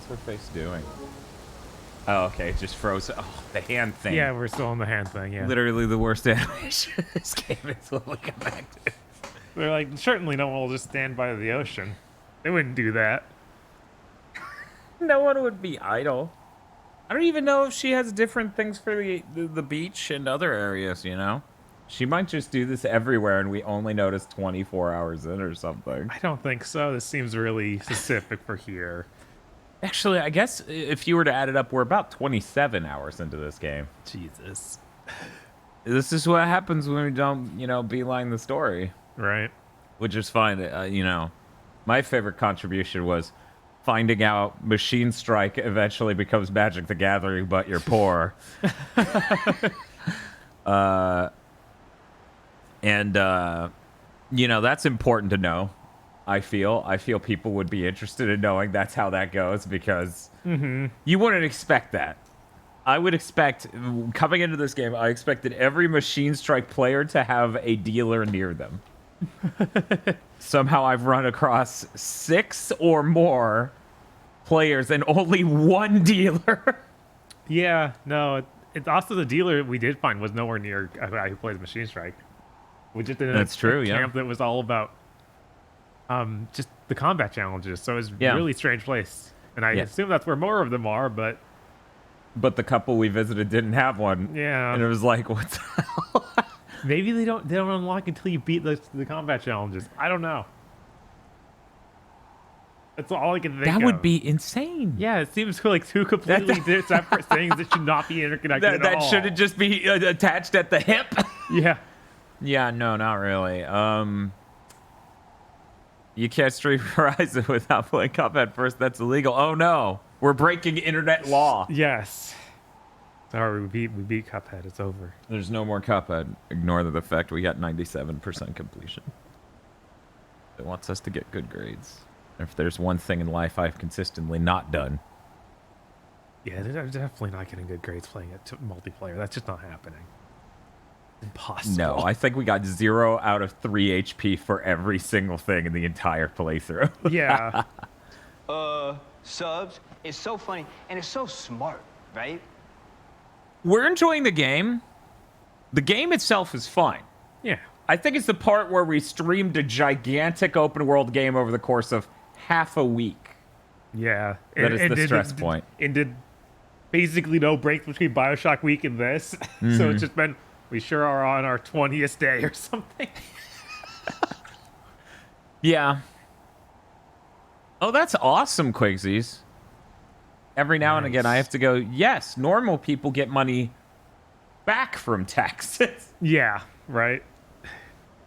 What's her face doing? Oh, okay, it just froze. Oh, the hand thing. Yeah, we're still on the hand thing, yeah. Literally the worst animation this game is. Will come back to. They're like, certainly no one will just stand by the ocean. They wouldn't do that. No one would be idle. I don't even know if she has different things for the beach and other areas, you know? She might just do this everywhere and we only notice 24 hours in or something. I don't think so. This seems really specific for here. Actually, I guess if you were to add it up, we're about 27 hours into this game. Jesus. This is what happens when we don't, beeline the story. Right. Which is fine. My favorite contribution was finding out Machine Strike eventually becomes Magic the Gathering, but you're poor. That's important to know. I feel people would be interested in knowing that's how that goes because you wouldn't expect that. I would expect, coming into this game, I expected every Machine Strike player to have a dealer near them. Somehow I've run across 6 or more players and only one dealer. Yeah, no, it's also the dealer we did find was nowhere near a guy who plays Machine Strike. We just did That's true, yeah. camp that was all about just the combat challenges, so it was a really strange place. And I assume that's where more of them are, but the couple we visited didn't have one. Yeah. And it was like, what the hell? Maybe they don't unlock until you beat the combat challenges. I don't know. That's all I can think of. That would be insane. Yeah, it seems like two completely separate things that should not be interconnected at all. That shouldn't just be attached at the hip. Yeah. Yeah, no, not really. You can't stream Horizon without playing Cuphead first. That's illegal. Oh no, we're breaking internet law. Yes. Sorry, we beat Cuphead. It's over. There's no more Cuphead. Ignore the fact we got 97% completion. It wants us to get good grades. If there's one thing in life I've consistently not done. Yeah, they're definitely not getting good grades playing it multiplayer. That's just not happening. Impossible. No, I think we got 0 out of 3 HP for every single thing in the entire playthrough. Yeah. Subs, it's so funny and it's so smart, right? We're enjoying the game. The game itself is fine. Yeah. I think it's the part where we streamed a gigantic open world game over the course of half a week. Yeah. That is the stress point. And did basically no break between Bioshock Week and this. So it's just been, we sure are on our 20th day or something. Yeah. Oh, that's awesome, Quigsies. Every now and again, I have to go, yes, normal people get money back from taxes. Yeah, right.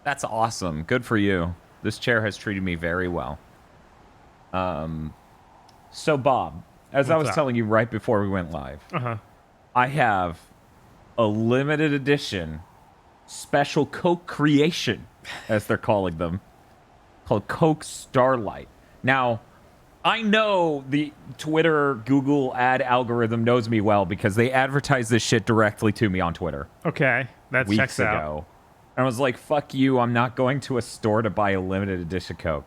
That's awesome. Good for you. This chair has treated me very well. So, Bob, as I was telling you right before we went live, I have a limited edition special Coke creation, as they're calling them, called Coke Starlight. Now, I know the Twitter, Google ad algorithm knows me well because they advertise this shit directly to me on Twitter. Okay, that weeks checks ago. out. And I was like, fuck you, I'm not going to a store to buy a limited edition Coke.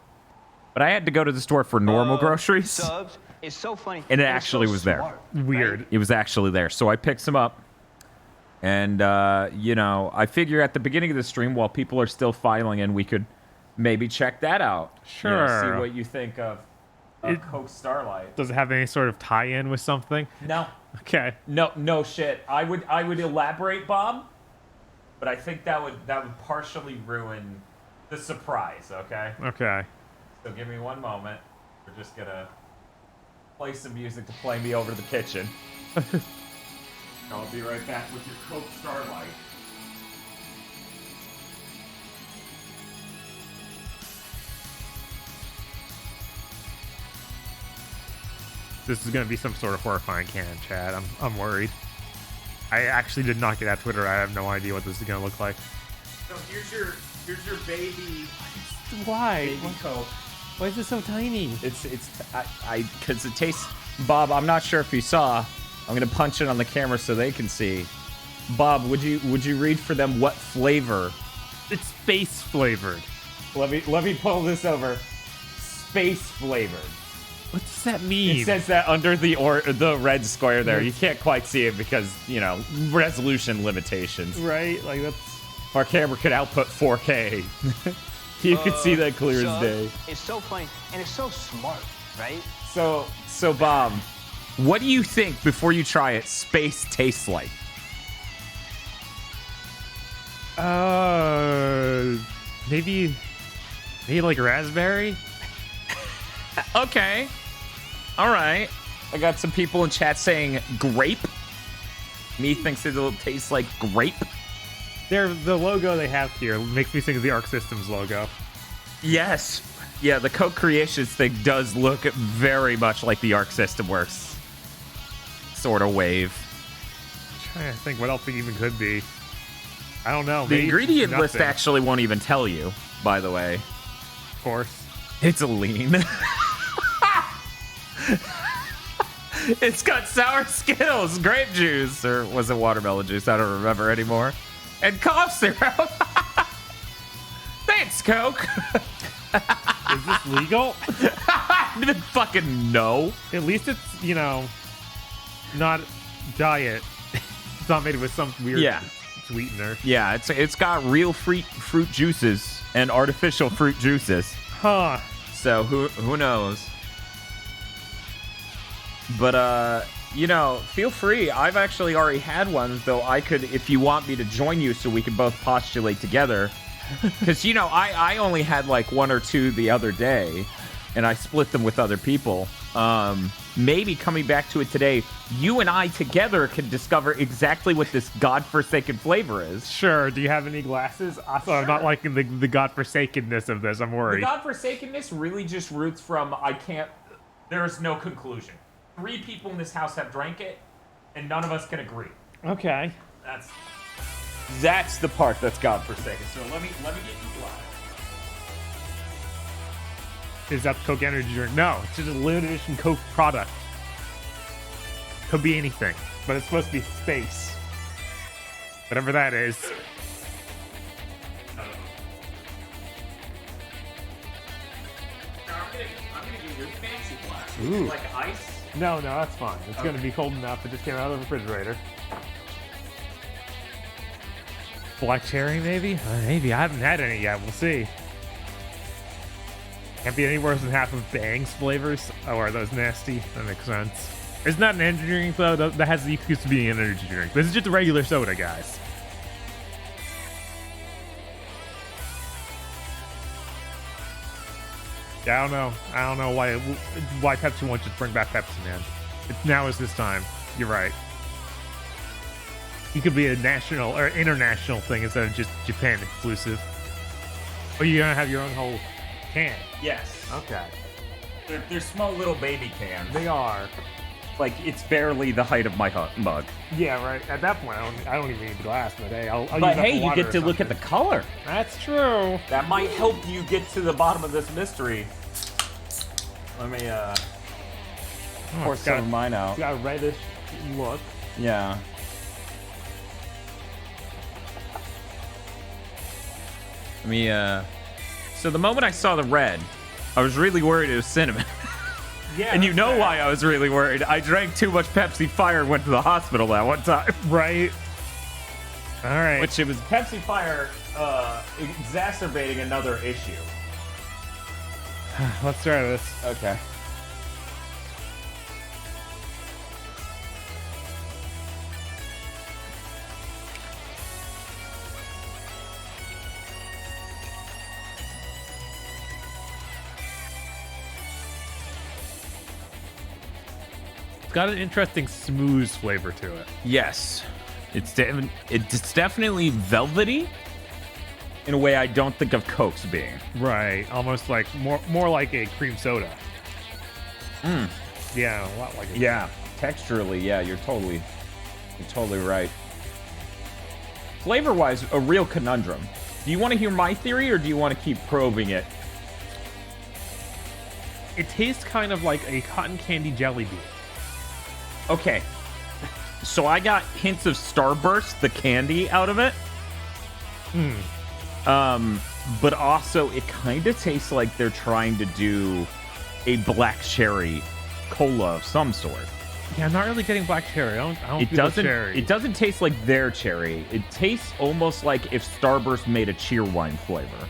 But I had to go to the store for normal groceries. Subs, it's so funny. And it actually was there. Weird. It was actually there. So I picked some up. And, I figure at the beginning of the stream, while people are still filing in, we could maybe check that out. Sure. See what you think of Coke Starlight. Does it have any sort of tie-in with something? No. Okay. No shit. I would elaborate, Bob, but I think that would partially ruin the surprise, okay? Okay. So give me one moment. We're just gonna play some music to play me over to the kitchen. I'll be right back with your Coke Starlight. This is gonna be some sort of horrifying canon, Chad. I'm worried. I actually did not get at Twitter. I have no idea what this is gonna look like. So here's your baby. Why? Baby Coke. Why is it so tiny? It's because it tastes. Bob, I'm not sure if you saw. I'm gonna punch it on the camera so they can see. Bob, would you read for them what flavor? It's space flavored. Let me pull this over. Space flavored. What does that mean? It says that under the red square there. You can't quite see it because, you know, resolution limitations. Right? Like, that's... Our camera could output 4K. You could see that clear as day. It's so funny, and it's so smart, right? So Bob, what do you think, before you try it, space tastes like? Maybe like raspberry? Okay. All right. I got some people in chat saying grape. Me thinks it'll taste like grape. The logo they have here makes me think of the Arc Systems logo. Yes. Yeah, the Coke Creations thing does look very much like the Arc System Works sort of wave. I'm trying to think what else it even could be. I don't know. The Maybe ingredient list nothing. actually won't even tell you, by the way. Of course. It's a lean. It's got sour Skittles, grape juice, or was it watermelon juice? I don't remember anymore. And cough syrup. Thanks, Coke. Is this legal? Fucking no. At least it's, you know, not diet. It's not made with some weird Yeah. sweetener. Yeah, it's got real fruit juices and artificial fruit juices. Huh. So who knows? But you know, feel free. I've actually already had one, though I could, if you want me to join you so we can both postulate together. Because, you know, I only had like one or two the other day, and I split them with other people. Maybe coming back to it today, you and I together can discover exactly what this godforsaken flavor is. Sure. Do you have any glasses? Also, I'm not liking the godforsakenness of this. I'm The worried. godforsakenness really just roots from there is no conclusion. 3 people in this house have drank it, and none of us can agree. Okay. That's the part that's godforsaken. So let me get you glass. Is that the Coke energy drink? No, it's just a limited edition Coke product. Could be anything, but it's supposed to be space. Whatever that is. I'm gonna give you a fancy glass. Ooh. Like ice. No, that's fine. It's going to be cold enough. It just came out of the refrigerator. Black cherry, maybe? Maybe. I haven't had any yet. We'll see. Can't be any worse than half of Bang's flavors. Oh, are those nasty? That makes sense. It's not an energy drink, though. That has the excuse to be an energy drink. This is just a regular soda, guys. Yeah, I don't know why Pepsi won't just bring back Pepsi, man. Now is this time. You're right. It could be a national or international thing instead of just Japan exclusive. Oh, you're gonna have your own whole can. Yes. Okay. They're small little baby cans. They are. Like, it's barely the height of my mug. Yeah, right. At that point, I don't even need the glass in a day. I'll use But up hey, the you water get or to look at the something. color. That's true. That might help you get to the bottom of this mystery. Let me pour it's some got- of mine out. It's got a reddish look. Yeah. Let me so the moment I saw the red, I was really worried it was cinnamon. Yeah. And you that's know bad. why I was really worried. I drank too much Pepsi Fire and went to the hospital that one time. Right. All right. Which it was Pepsi Fire exacerbating another issue. Let's try this. Okay. It's got an interesting smooth flavor to it. Yes. It's definitely velvety in a way I don't think of Cokes being. Right. Almost like more like a cream soda. Yeah, a lot like it. Yeah. Texturally, yeah, you're totally right. Flavor-wise, a real conundrum. Do you want to hear my theory, or do you want to keep probing it? It tastes kind of like a cotton candy jelly bean. Okay. So I got hints of Starburst, the candy, out of it. But also it kind of tastes like they're trying to do a black cherry cola of some sort. Yeah, I'm not really getting black cherry. I don't It feel doesn't. cherry. It doesn't taste like their cherry. It tastes almost like if Starburst made a Cheerwine flavor.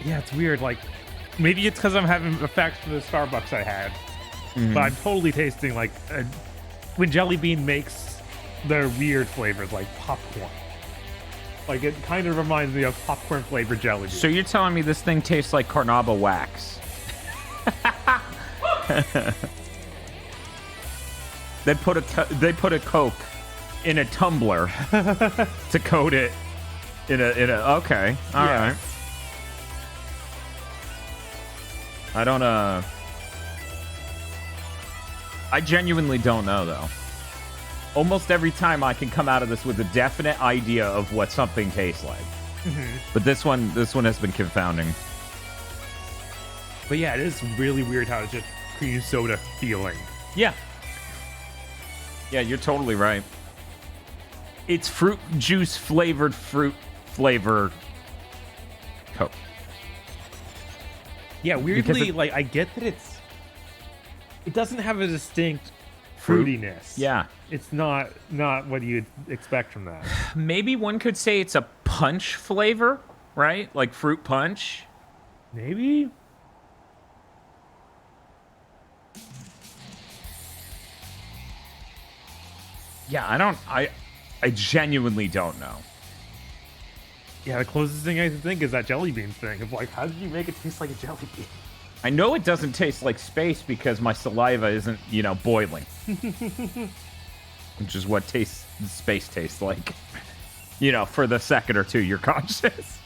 Yeah, it's weird. Like, maybe it's because I'm having effects from the Starbucks I had, but I'm totally tasting like when Jelly Bean makes their weird flavors, like popcorn. Like, it kind of reminds me of popcorn flavored Jelly Bean. So you're telling me this thing tastes like Carnauba wax? They put a Coke in a tumbler to coat it in a. Okay, all right. I don't I genuinely don't know though. Almost every time I can come out of this with a definite idea of what something tastes like. But this one has been confounding. But yeah, it is really weird how it's just cream soda feeling. Yeah. Yeah, you're totally right. It's fruit juice flavored fruit flavor Coke. Yeah, weirdly, it- like, I get that it doesn't have a distinct Fruit? fruitiness. Yeah. It's not what you'd expect from that. Maybe one could say it's a punch flavor, right? Like fruit punch. Maybe? Yeah, I genuinely don't know. Yeah, the closest thing I can think is that jelly bean thing of like, how did you make it taste like a jelly bean? I know it doesn't taste like space because my saliva isn't, boiling. Which is what space tastes like. For the second or two you're conscious.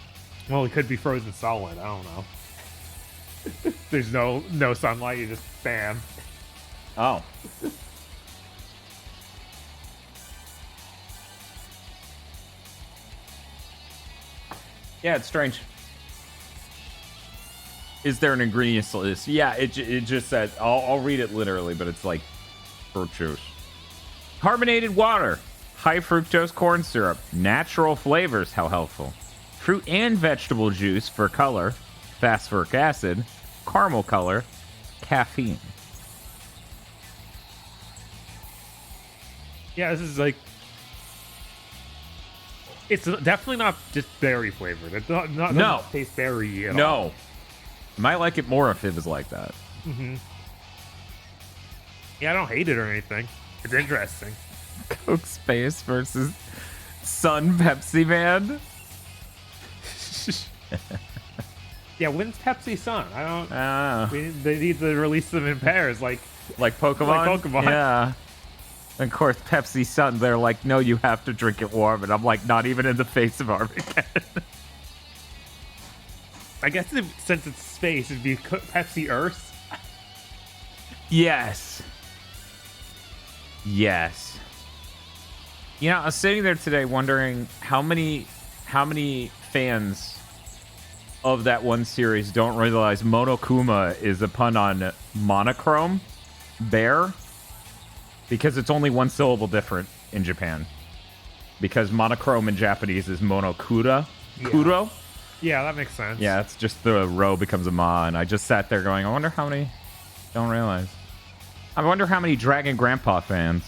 Well, it could be frozen solid. I don't know. There's no sunlight. You just bam. Oh. Yeah, it's strange. Is there an ingredients list? Yeah, it just says, I'll read it literally, but it's like fruit juice. Carbonated water, high fructose corn syrup, natural flavors, how helpful. Fruit and vegetable juice for color, phosphoric acid, caramel color, caffeine. Yeah, this is like. It's definitely not just berry flavored. It No. doesn't taste berry at all. No. I might like it more if it was like that. Yeah, I don't hate it or anything. It's interesting. Coke Space versus Sun Pepsi Man. Yeah, when's Pepsi Sun? I don't. Ah, They need to release them in pairs. Like, like Pokemon? Like Pokemon. Yeah. And of course, Pepsi Sun, they're like, no, you have to drink it warm. And I'm like, not even in the face of Armageddon. I guess since it's space, it'd be Pepsi Earth. Yes. Yes. I was sitting there today wondering how many fans of that one series don't realize Monokuma is a pun on monochrome bear, because it's only one syllable different in Japan. Because monochrome in Japanese is monokura. Yeah. Kuro. Yeah, that makes sense. Yeah, it's just the rho becomes a ma, and I just sat there going, I wonder how many don't realize. I wonder how many Dragon Grandpa fans.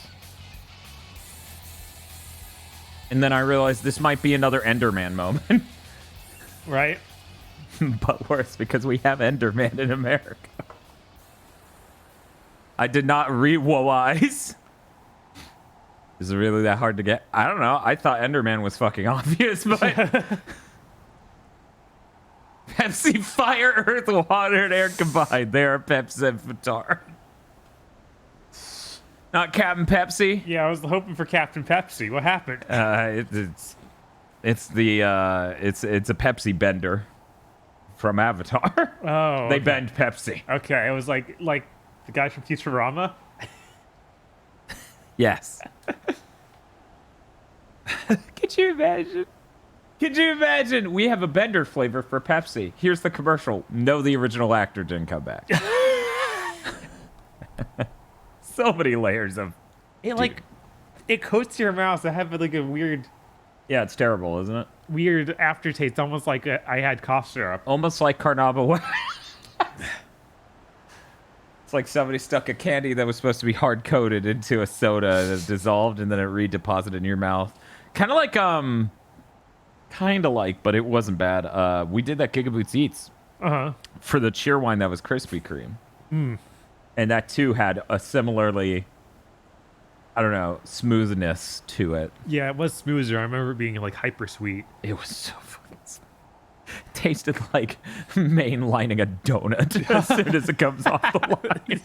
And then I realized this might be another Enderman moment. Right? But worse, because we have Enderman in America. I did not realize. Is it really that hard to get? I don't know. I thought Enderman was fucking obvious, but... Pepsi, fire, earth, water, and air combined. They are Pepsi Avatar. Not Captain Pepsi. Yeah, I was hoping for Captain Pepsi. What happened? It's a Pepsi bender from Avatar. Oh, They okay. bend Pepsi. Okay, it was like the guy from Futurama. Yes. Could you imagine? Could you imagine? We have a bender flavor for Pepsi. Here's the commercial. No, the original actor didn't come back. So many layers of... It coats your mouth. I have like a weird Yeah, it's terrible, isn't it? Weird aftertaste, almost like I had cough syrup. Almost like Carnauba. It's like somebody stuck a candy that was supposed to be hard coated into a soda that dissolved and then it redeposited in your mouth. Kind of like, but it wasn't bad. We did that Gigaboots Eats for the Cheerwine that was Krispy Kreme. And that too had a similarly, I don't know, smoothness to it. Yeah, it was smoother. I remember it being like hyper sweet. It was so fucking sweet. Tasted like mainlining a donut as soon as it comes off the line.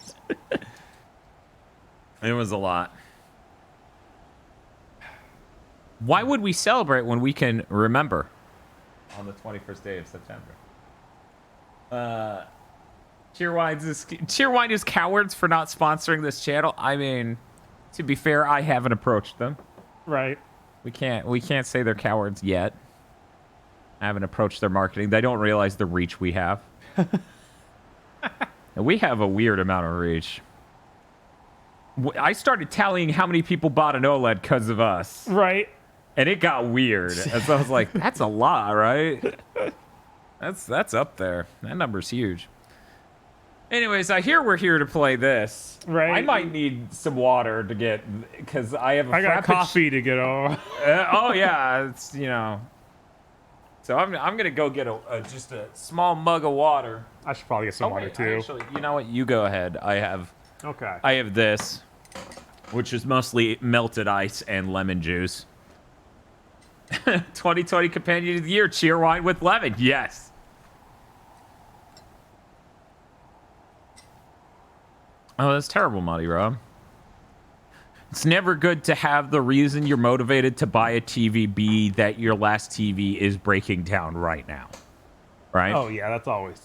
It was a lot. Why would we celebrate when we can remember on the 21st day of September? Cheerwine is cowards for not sponsoring this channel. I mean, to be fair, I haven't approached them. Right. We can't say they're cowards yet. I haven't approached their marketing. They don't realize the reach we have. And we have a weird amount of reach. I started tallying how many people bought an OLED because of us. Right. And it got weird. And so I was like, that's a lot, right? That's up there. That number's huge. Anyways, I hear we're here to play this. Right. I might need some water to get, because I have a I got coffee to get over. oh, yeah. It's, you know. So I'm going to go get just a small mug of water. I should probably get some water too. Actually, you know what? You go ahead. I have this, which is mostly melted ice and lemon juice. 2020 Companion of the Year, Cheerwine with lemon. Yes. Oh, that's terrible, Monty Rob. It's never good to have the reason you're motivated to buy a TV be that your last TV is breaking down right now. Right? Oh yeah, that always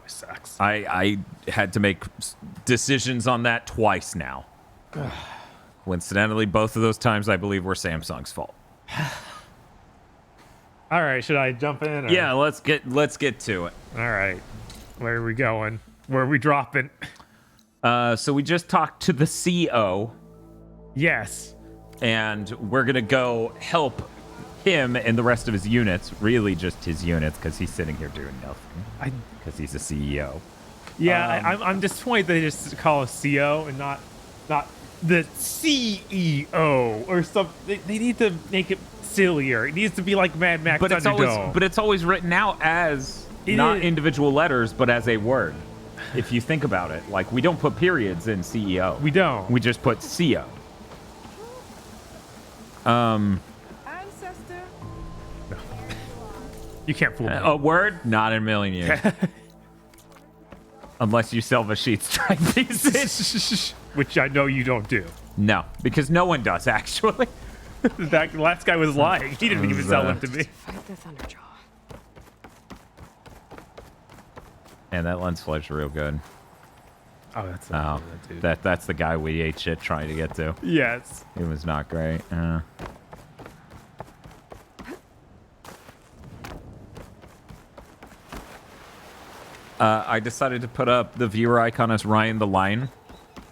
sucks. I had to make decisions on that twice now. Coincidentally, both of those times I believe were Samsung's fault. All right, should I jump in? Or? Yeah, let's get to it. All right, where are we going? Where are we dropping? So we just talked to the CO. Yes. And we're gonna go help him and the rest of his units. Really, just his units, because he's sitting here doing nothing. Because he's a CEO. Yeah, I'm disappointed they just call us CO and not the CEO or something. They need to make it sillier. It needs to be like Mad Max Thunderdome. But it's always written out as not individual letters, but as a word. If you think about it, like we don't put periods in CEO. We don't. We just put CO. Ancestor. You can't fool me. A word? Not in a million years. Unless you sell machine strike pieces. Which I know you don't do. No, because no one does, actually. That last guy was lying. He didn't even sell them to me. Fight the Thunderjaw. And that lens flare's real good. Oh, that's dude. That's the guy we ate shit trying to get to. Yes. It was not great. I decided to put up the viewer icon as Ryan the Lion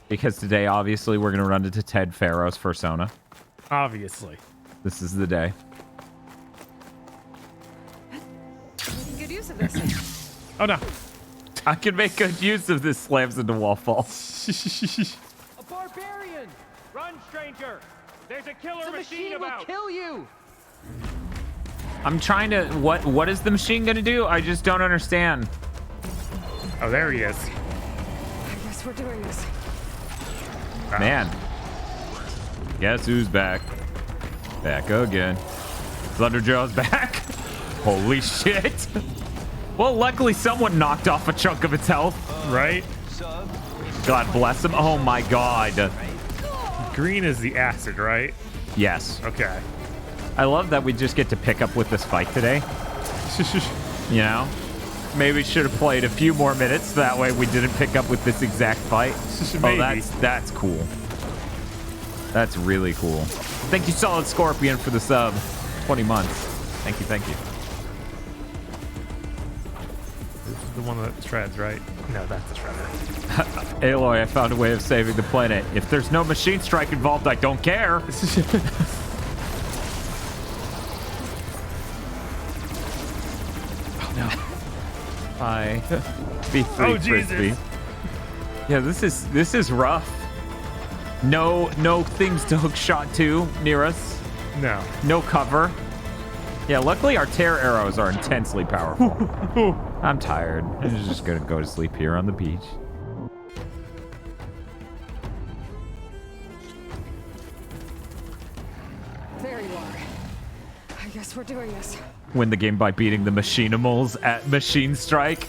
because today, obviously, we're going to run into Ted Farrow's Fursona. Obviously. This is the day. Making good use of this. Oh, no. I can make good use of this slams into wall fall. A barbarian! Run, stranger! There's a killer The machine will kill you! I'm trying to... What is the machine going to do? I just don't understand. Oh, there he is. I guess we're doing this. Man. Guess who's back? Back again. Thunderjaw's back. Holy shit. Well, luckily someone knocked off a chunk of its health. Right? God bless him. Oh my god. Green is the acid, right? Yes. Okay. I love that we just get to pick up with this fight today. You know? Maybe we should have played a few more minutes. That way we didn't pick up with this exact fight. Maybe. Oh, that's cool. That's really cool. Thank you, Solid Scorpion, for the sub. 20 months. Thank you, thank you. This is the one that shreds, right? No, that's the shredder. Aloy, I found a way of saving the planet. If there's no machine strike involved, I don't care. No. Bye. Be free, Oh, Jesus. Frisbee. Yeah, this is rough. No things to hook shot to near us. No. No cover. Yeah, luckily our tear arrows are intensely powerful. I'm tired. I'm just gonna go to sleep here on the beach. There you are. I guess we're doing this. Win the game by beating the Machinimals at Machine Strike.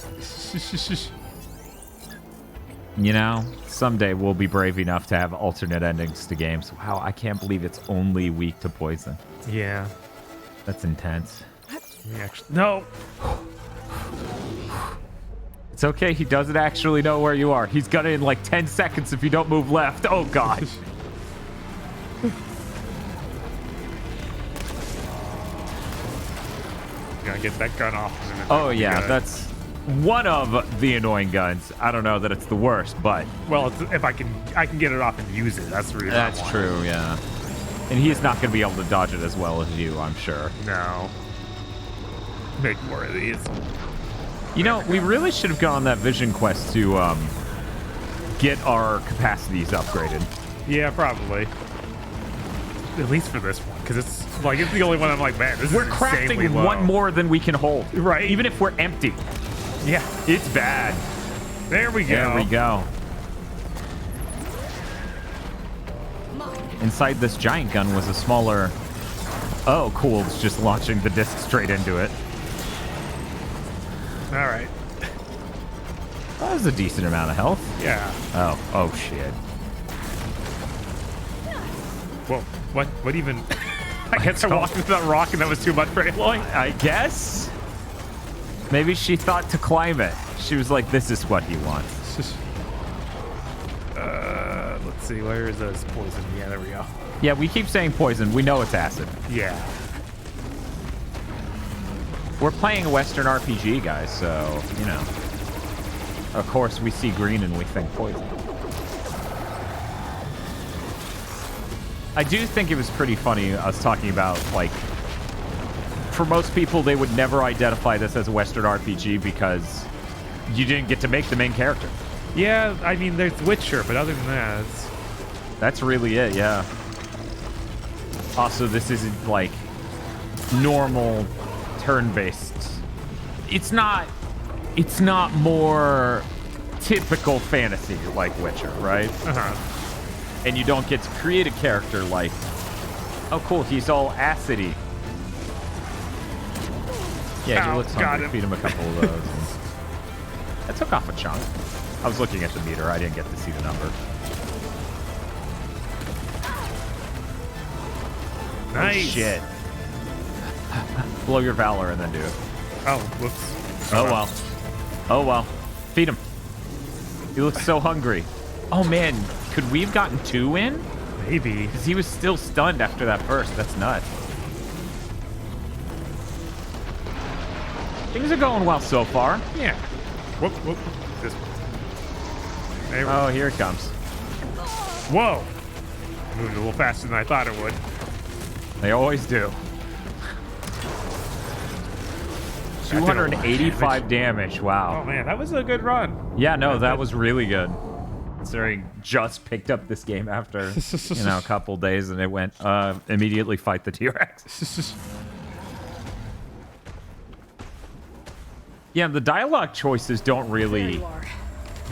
You know, someday we'll be brave enough to have alternate endings to games. Wow, I can't believe it's only weak to poison. Yeah. That's intense. No. It's okay, he doesn't actually know where you are. He's gonna in like 10 seconds if you don't move left. Oh god. Gotta get that gun off. Oh yeah, that's one of the annoying guns. I don't know that it's the worst, but Well, if I can get it off and use it. That's the reason. I that's want true, yeah. And he's not gonna be able to dodge it as well as you, I'm sure. it. No. Make more of these. You know, we really should have gone on that vision quest to get our capacities upgraded. Yeah, probably. At least for this one, because it's the only one I'm like, man, this We're is insanely crafting low. one more than we can hold. Right. Even if we're empty. Yeah. It's bad. There we go. There we go. Inside this giant gun was a smaller... Oh, cool. It's just launching the disc straight into it. All right. That was a decent amount of health. Yeah. Oh shit. Well, what even? I guess I walked into that rock and that was too much for Aloy. I guess? Maybe she thought to climb it. She was like, this is what he wants. Let's see. Where is this poison? Yeah, there we go. Yeah, we keep saying poison. We know it's acid. Yeah. We're playing a Western RPG, guys, so, you know. Of course, we see green and we think poison. I do think it was pretty funny us talking about, like, for most people, they would never identify this as a Western RPG because you didn't get to make the main character. Yeah, I mean, there's Witcher, but other than that, That's really it, yeah. Also, this isn't, like, normal turn-based. It's not more typical fantasy like Witcher, right? And you don't get to create a character like, oh cool, he's all acidy. Yeah, he Ow, looks got hungry. him. Feed him a couple of those. That took off a chunk. I was looking at the meter. I didn't get to see the number. nice. Oh, shit. Blow your valor and then do it. Oh, whoops. Oh well. Oh well. Feed him. He looks so hungry. Oh man, could we have gotten 2 in? Maybe. Because he was still stunned after that burst. That's nuts. Things are going well so far. Yeah. Whoop, whoop, whoop. This one. There we Oh, here it comes. Whoa. Moved a little faster than I thought it would. They always do. 285 damage. Oh Wow. man, that was a good run. Yeah, no, that was really good. Considering just picked up this game after, you know, a couple days and it went, immediately fight the T-Rex. Yeah, the dialogue choices don't There really you are.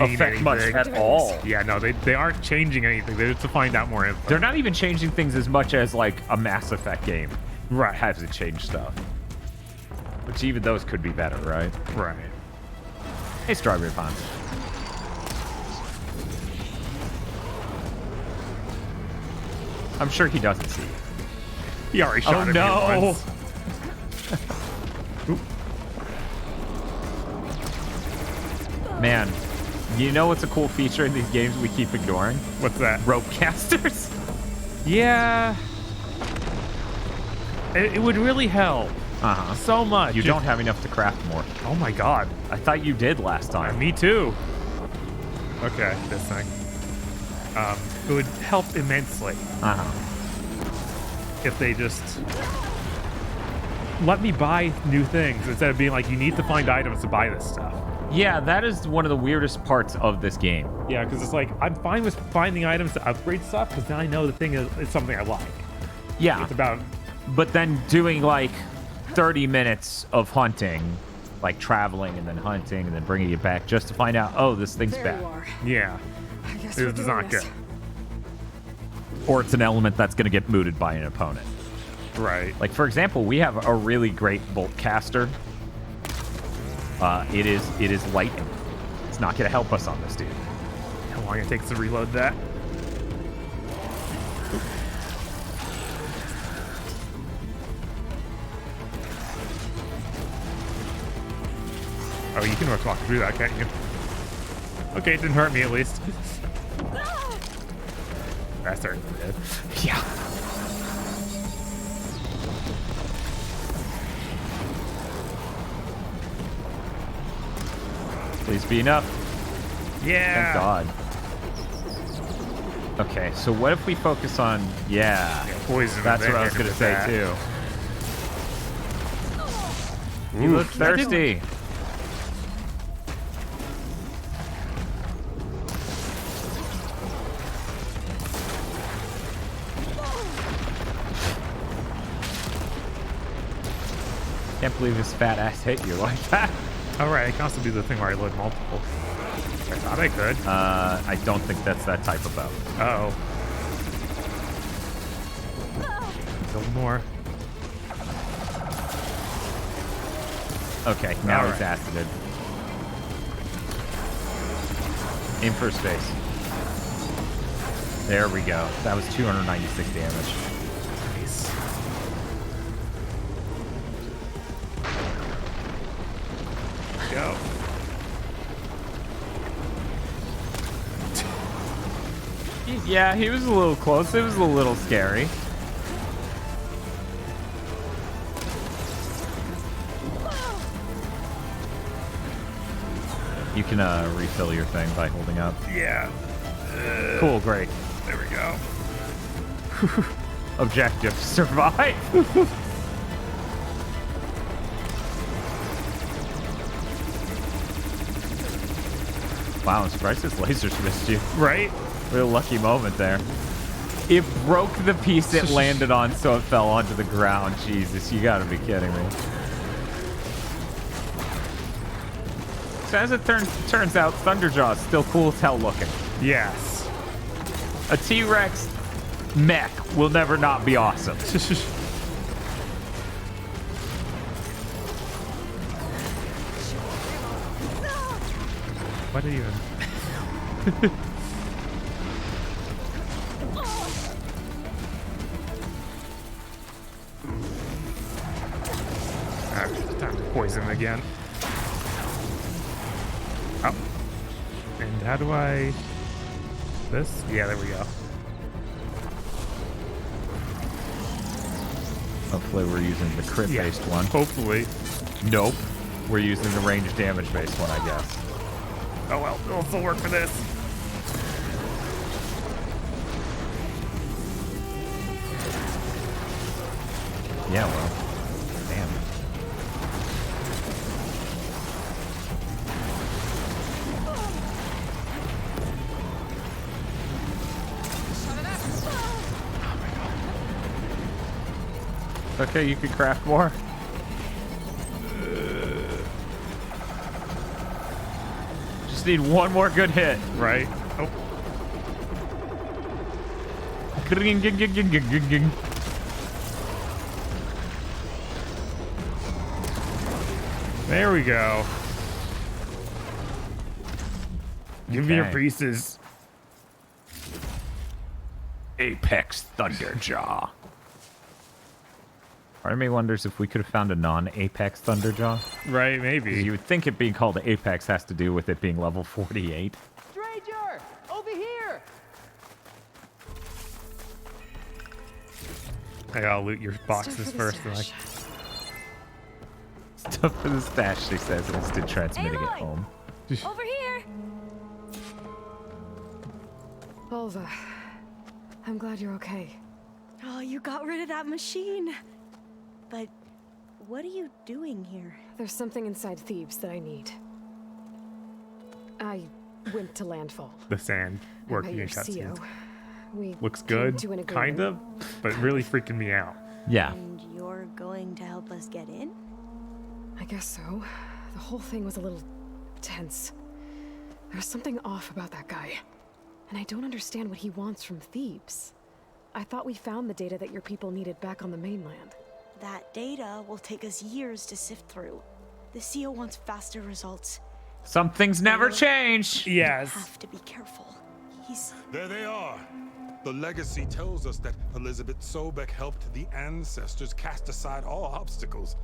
affect much anything. at all. Yeah, no, they aren't changing anything. They're just to find out more info. They're not even changing things as much as like a Mass Effect game Right. has to change stuff. Which even those could be better, right? Right. Hey, Strawberry Pond. I'm sure he doesn't see you. He already shot Oh at no! me once. Man, you know what's a cool feature in these games we keep ignoring? What's that? Rope casters. Yeah. It would really help Uh-huh. so much. You don't have enough to craft more. Oh my god. I thought you did last time. Me too. Okay, this thing. It would help immensely Uh-huh. if they just let me buy new things instead of being like, you need to find items to buy this stuff. Yeah, that is one of the weirdest parts of this game. Yeah, because it's like, I'm fine with finding items to upgrade stuff because then I know the thing is something I like. Yeah, It's about, but then doing like 30 minutes of hunting, like traveling and then hunting and then bringing it back just to find out, oh, this thing's There bad. you are. yeah, I guess we're it's doing not this. good. Or it's an element that's going to get mooted by an opponent. Right. Like, for example, we have a really great bolt caster. It is lightning. It's not going to help us on this dude. How long it takes to reload that? Oh, you can walk through that, can't you? Okay, it didn't hurt me at least. That's certainly did. Yeah. Please be enough. Yeah. Thank God. Okay, so what if we focus on... Yeah. Poison. That's what I was going to say, too. You look thirsty. Can't believe his fat ass hit you like that. All right, I can also do the thing where I load multiple. I thought I could. I don't think that's that type of bow. Uh-oh. Build more. Okay, now All he's right. acided. Aim for his face. There we go. That was 296 damage. Nice. Go. Yeah, he was a little close. It was a little scary. You can refill your thing by holding up. Yeah. Cool, great. There we go. Objective, survive. Wow, I'm surprised his lasers missed you. Right? What a lucky moment there. It broke the piece it landed on, so it fell onto the ground. Jesus, you gotta be kidding me. So as it turns out, Thunderjaw is still cool as hell looking. Yes. A T-Rex mech will never not be awesome. What are you? Alright, time to poison him again. Oh. And how do I... This? Yeah, there we go. Hopefully we're using the crit-based one. Hopefully. Nope. We're using the range damage-based one, I guess. Oh well, it'll still work for this. Yeah, well. Damn. Okay, you could craft more. Just need one more good hit. Right? Oh, Ging, ging, ging, ging, ging, ging, ging. there we go. Give me your Okay. pieces. Apex Thunderjaw. Part of me wonders if we could have found a non-Apex Thunderjaw. Right, maybe. You would think it being called Apex has to do with it being level 48. Stranger! Over here! I gotta loot your boxes Stuff for the first. And stash. Stuff for the stash, she says, instant transmitting it Aloy! home. Over here! Volva, I'm glad you're okay. Oh, you got rid of that machine. But What are you doing here? There's something inside Thebes that I need. I went to landfall. The sand I met working your in cutscenes. CO. We Looks came good, to an kind agreement. of, but really freaking me out. Yeah. And you're going to help us get in? I guess so. The whole thing was a little tense. There was something off about that guy. And I don't understand what he wants from Thebes. I thought we found the data that your people needed back on the mainland. That data will take us years to sift through. The CO wants faster results. Some things never change. Yes. Have to be careful. He's... There they are. The legacy tells us that Elizabeth Sobek helped the ancestors cast aside all obstacles.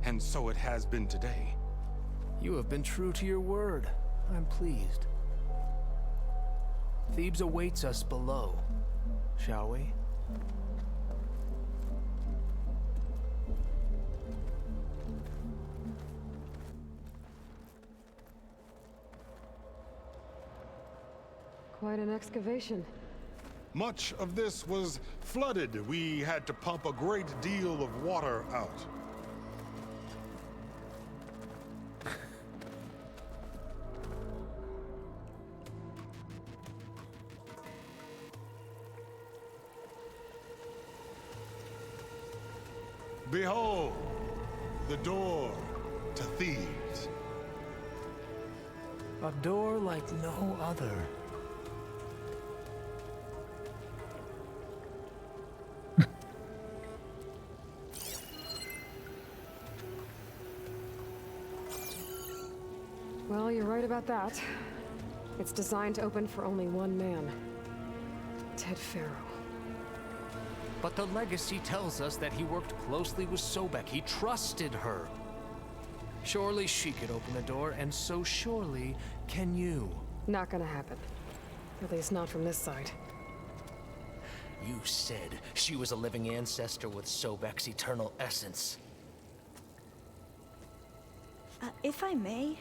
And so it has been today. You have been true to your word. I'm pleased. Thebes awaits us below. Shall we? Quite an excavation. Much of this was flooded. We had to pump a great deal of water out. Behold, the door to Thebes. A door like no other. Well, you're right about that. It's designed to open for only one man. Ted Faro. But the legacy tells us that he worked closely with Sobek. He trusted her. Surely she could open the door, and so surely can you. Not gonna happen. At least not from this side. You said she was a living ancestor with Sobek's eternal essence. If I may,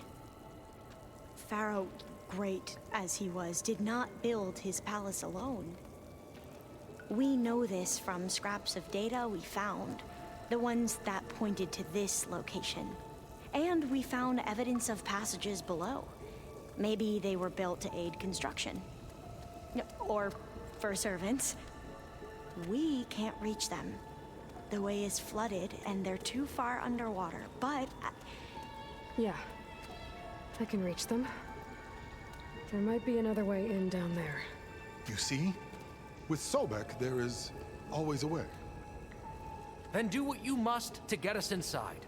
Pharaoh, great as he was, did not build his palace alone. We know this from scraps of data we found, the ones that pointed to this location. And we found evidence of passages below. Maybe they were built to aid construction. Or for servants. We can't reach them. The way is flooded and they're too far underwater, but... Yeah. I can reach them. There might be another way in down there. You see? With Sobek, there is always a way. Then do what you must to get us inside.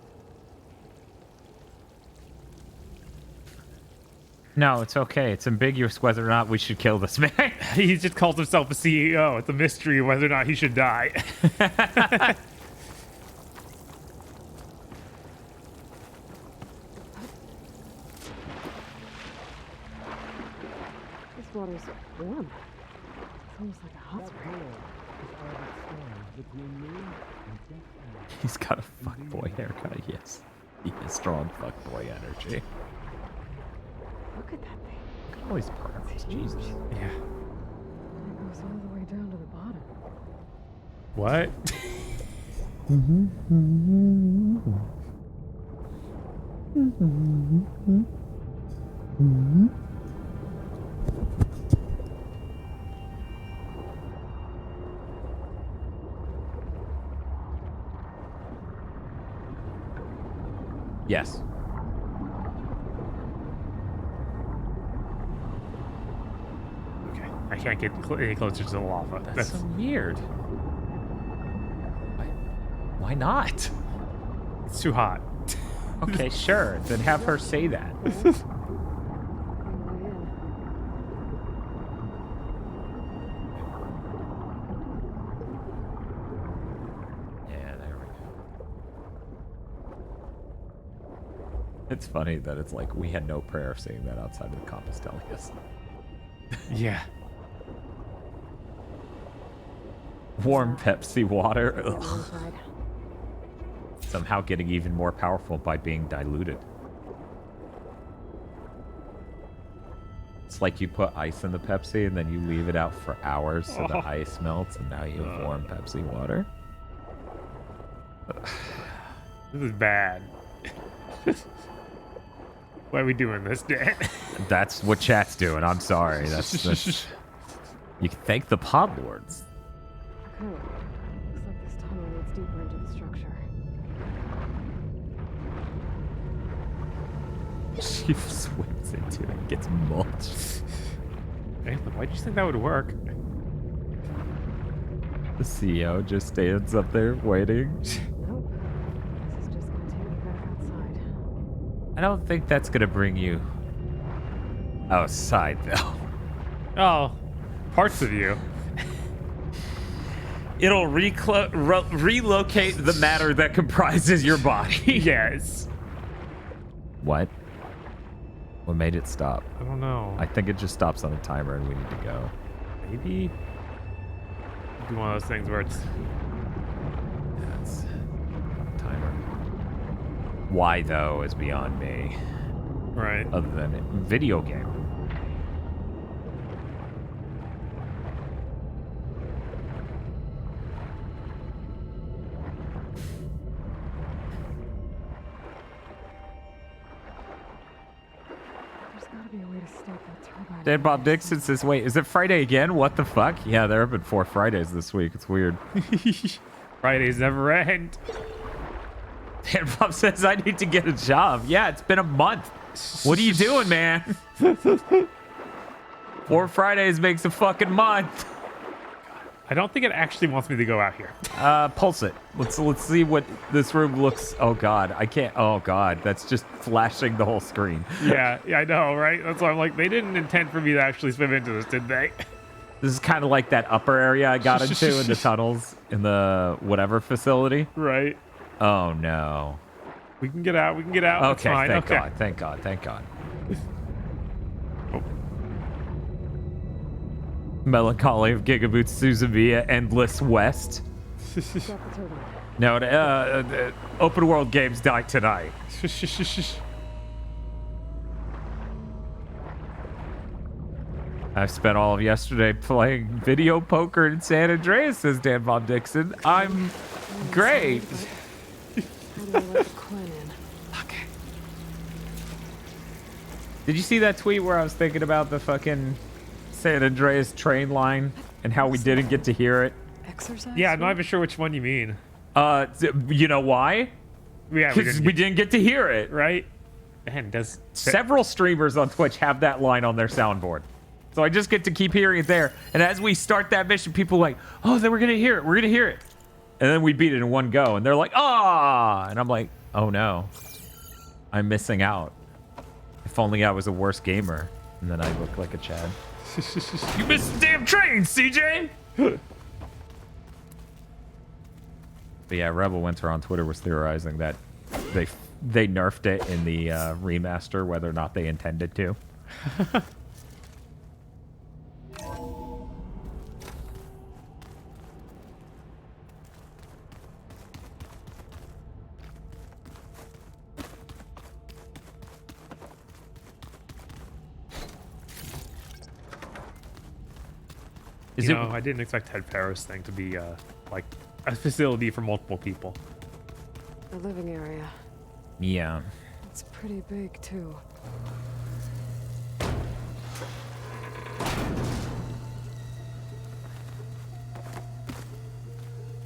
No, it's okay. It's ambiguous whether or not we should kill this man. He just calls himself a CEO. It's a mystery whether or not he should die. This water's warm. It's almost like a hot spring. He's got a fuckboy haircut, yes. He has strong fuckboy energy. Look at that thing. Look at all these pearls, Jesus. Yeah. It goes all the way down to the bottom. What? Yes. Okay. I can't get any closer to the lava. That's so weird. Why not? It's too hot. Okay, sure. Then have her say that. Yeah, there we go. It's funny that it's like we had no prayer of seeing that outside of the Compostelius. Yeah. Warm Pepsi water. Ugh. Inside. Somehow getting even more powerful by being diluted. It's like you put ice in the Pepsi and then you leave it out for hours so the ice melts and now you have warm Pepsi water. This is bad. Why are we doing this, Dan? That's what chat's doing. I'm sorry. That's you can thank the pod lords. Okay. Looks like this tunnel leads deeper into the structure. She swims into it and gets mulched. Nathan, why'd you think that would work? The CEO just stands up there waiting. Nope. This is just gonna take me back outside. I don't think that's gonna bring you outside though. Oh, parts of you. It'll relocate the matter that comprises your body. Yes. What? What made it stop? I don't know. I think it just stops on a timer and we need to go. Maybe do one of those things where it's Yeah, it's timer. Why though is beyond me. right. Other than it. Video game. There's gotta be a way to stop that turbine. Dan Bob Dixon says, wait, is it Friday again? What the fuck? Yeah, there have been 4 Fridays this week. It's weird. Fridays never end. Dan Bob says, I need to get a job. Yeah, it's been a month. What are you doing, man? 4 Fridays makes a fucking month. I don't think it actually wants me to go out here. Pulse it. Let's see what this room looks. Oh god, I can't. Oh god, that's just flashing the whole screen. Yeah, I know, right? That's why I'm like, they didn't intend for me to actually swim into this, did they? This is kind of like that upper area I got into in the tunnels in the whatever facility. Right. Oh no. We can get out. We can get out. It's Okay, fine. thank Okay. God, thank God, thank God. Oh. Melancholy of Gigaboots Suzumiya Endless West. Stop the turbine. No, open world games die tonight. I spent all of yesterday playing video poker in San Andreas, says Dan Bob Dixon. I'm great. How do I let the Quinn in? Okay. Did you see that tweet where I was thinking about the fucking San Andreas train line and how we didn't get to hear it? Exercise? Yeah, I'm not even sure which one you mean. You know why? Yeah, Because we didn't get to hear it. right? Man, does Several streamers on Twitch have that line on their soundboard. So I just get to keep hearing it there. And as we start that mission, people are like, oh, then we're going to hear it. We're going to hear it. And then we beat it in one go. And they're like, ah. And I'm like, oh, no. I'm missing out. If only I was a worse gamer. And then I look like a Chad. You missed the damn train, CJ! But yeah, Rebel Winter on Twitter was theorizing that they nerfed it in the remaster, whether or not they intended to. you know, I didn't expect Ted Ferris thing to be like a facility for multiple people. The living area. Yeah. It's pretty big, too.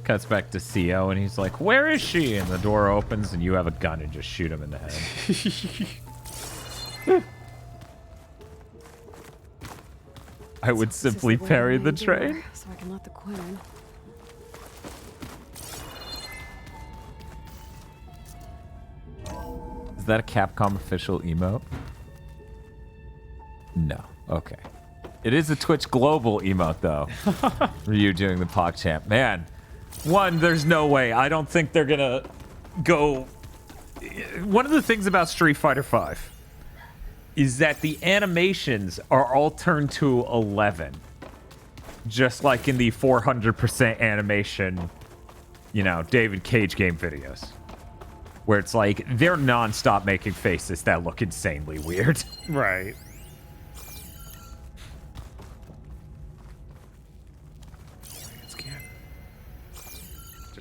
Cuts back to CO and he's like, where is she? And the door opens and you have a gun and just shoot him in the head. I would So this is simply way parry in the door, train. So I can let the Quinn in. Is that a Capcom official emote? No. Okay. It is a Twitch global emote, though. Ryu doing the PogChamp. Man, one, there's no way. I don't think they're gonna go... One of the things about Street Fighter V is that the animations are all turned to 11. Just like in the 400% animation, you know, David Cage game videos. Where it's like, they're non-stop making faces that look insanely weird. Right.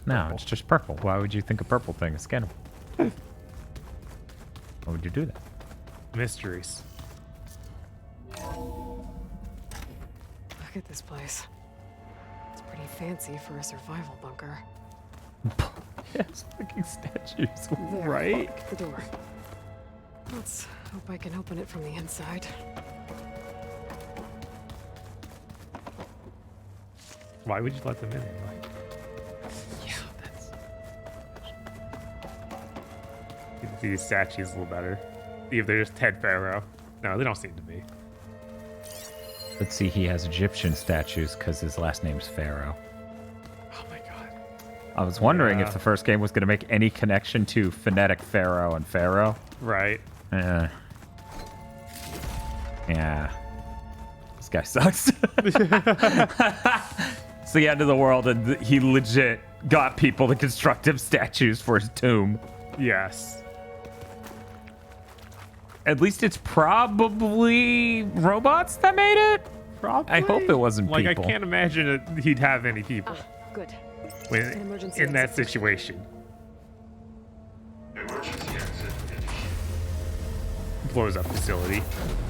No, it's just purple. Why would you think a purple thing is scannable? Why would you do that? Mysteries. Look at this place. It's pretty fancy for a survival bunker. Yes, fucking statues. There, Right? the door. Let's hope I can open it from the inside. Why would you let them in? Like, Yeah, that's. you can see these statues a little better. See if they're just Ted Pharaoh. No, they don't seem to be. Let's see, he has Egyptian statues because his last name's Pharaoh. Oh my god. I was wondering Yeah. if the first game was going to make any connection to phonetic Pharaoh and Pharaoh. Right. Yeah. This guy sucks. It's the end of the world, and he legit got people to construct him statues for his tomb. Yes. At least it's probably robots that made it. Probably. I hope it wasn't like, people. I can't imagine he'd have any people Ah, good. when, An emergency in that exit. situation. Blows up facility.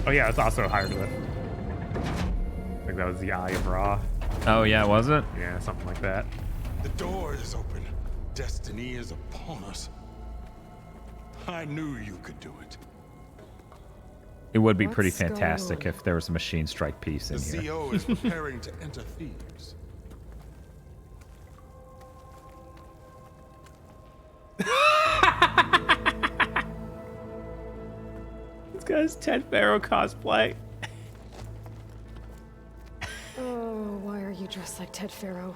Oh yeah, it's also hieroglyph. I think that was the Eye of Ra. Oh yeah, was it? Yeah, something like that. The door is open. Destiny is upon us. I knew you could do it. It would be pretty What's going fantastic on? if there was a machine strike piece The in here. CO is preparing to enter Thebes. This guy's Ted Pharaoh cosplay. Oh, why are you dressed like Ted Pharaoh?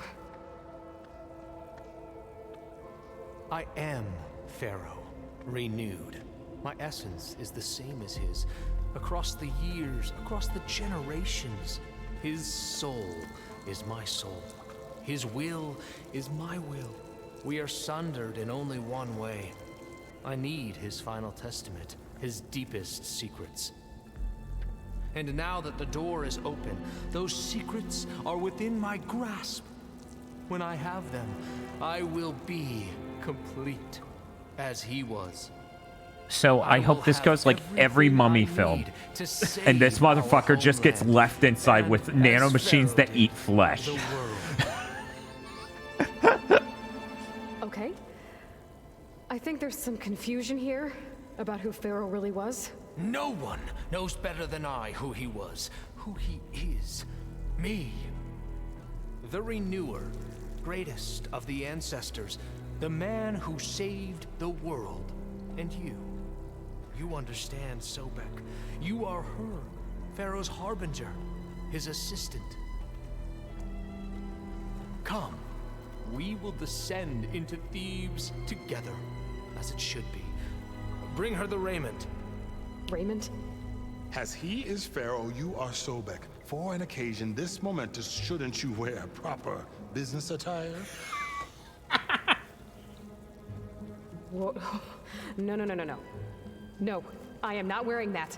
I am Pharaoh, renewed. My essence is the same as his. Across the years, across the generations, his soul is my soul. His will is my will. We are sundered in only one way. I need his final testament, his deepest secrets. And now that the door is open, those secrets are within my grasp. When I have them, I will be complete, as he was. So I will hope this have goes like every everything mummy I film. need to save And this our motherfucker just gets homeland. left inside with And nano as machines Pharaoh that did eat flesh. the world. Okay. I think there's some confusion here about who Pharaoh really was. No one knows better than I who he was, who he is. Me. The Renewer, greatest of the ancestors, the man who saved the world. And you. You understand Sobek. You are her, Pharaoh's harbinger, his assistant. Come, we will descend into Thebes together, as it should be. Bring her the raiment. Raymond? As he is Pharaoh, you are Sobek. For an occasion this momentous, shouldn't you wear proper business attire? Whoa. No, no, no, no, no. No, I am not wearing that.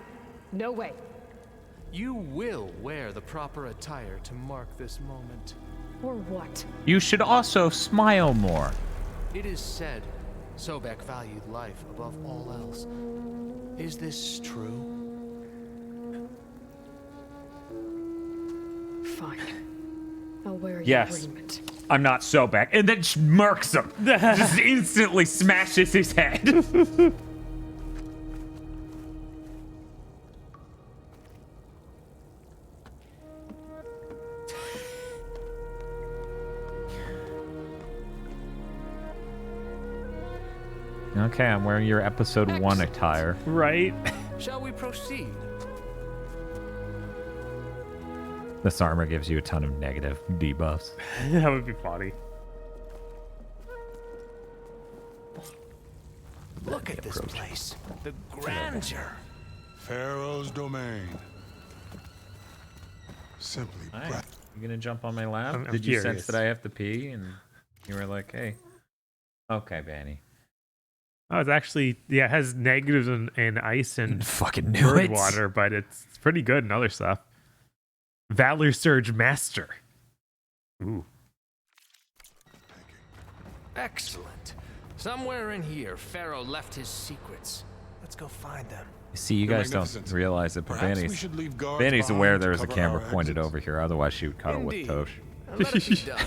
No way. You will wear the proper attire to mark this moment. Or what? You should also smile more. It is said Sobek valued life above all else. Is this true? Fine. I'll wear Yes. your raiment. I'm not so back. And then murks him. Just instantly smashes his head. Okay, I'm wearing your episode 1 Excellent. attire. Right? Shall we proceed? This armor gives you a ton of negative debuffs. That would be funny. Look at this place. The grandeur. Pharaoh's domain. Simply breath. You gonna jump on my lap? I'm Did you sense curious. that I have to pee? And you were like, hey. Okay, Vanny. Oh, it's actually, yeah, it has negatives in ice and Fucking knew bird it. water, but it's pretty good in other stuff. Valor Surge Master. Ooh. Excellent. Somewhere in here, Pharaoh left his secrets. Let's go find them. See, you You're guys don't magnificent. realize it, but Perhaps we Vanny's, should leave guards Vanny's aware behind to there's a cover camera our pointed exits. over here. Otherwise, she would cuddle with Indeed. Tosh. Now let it be done.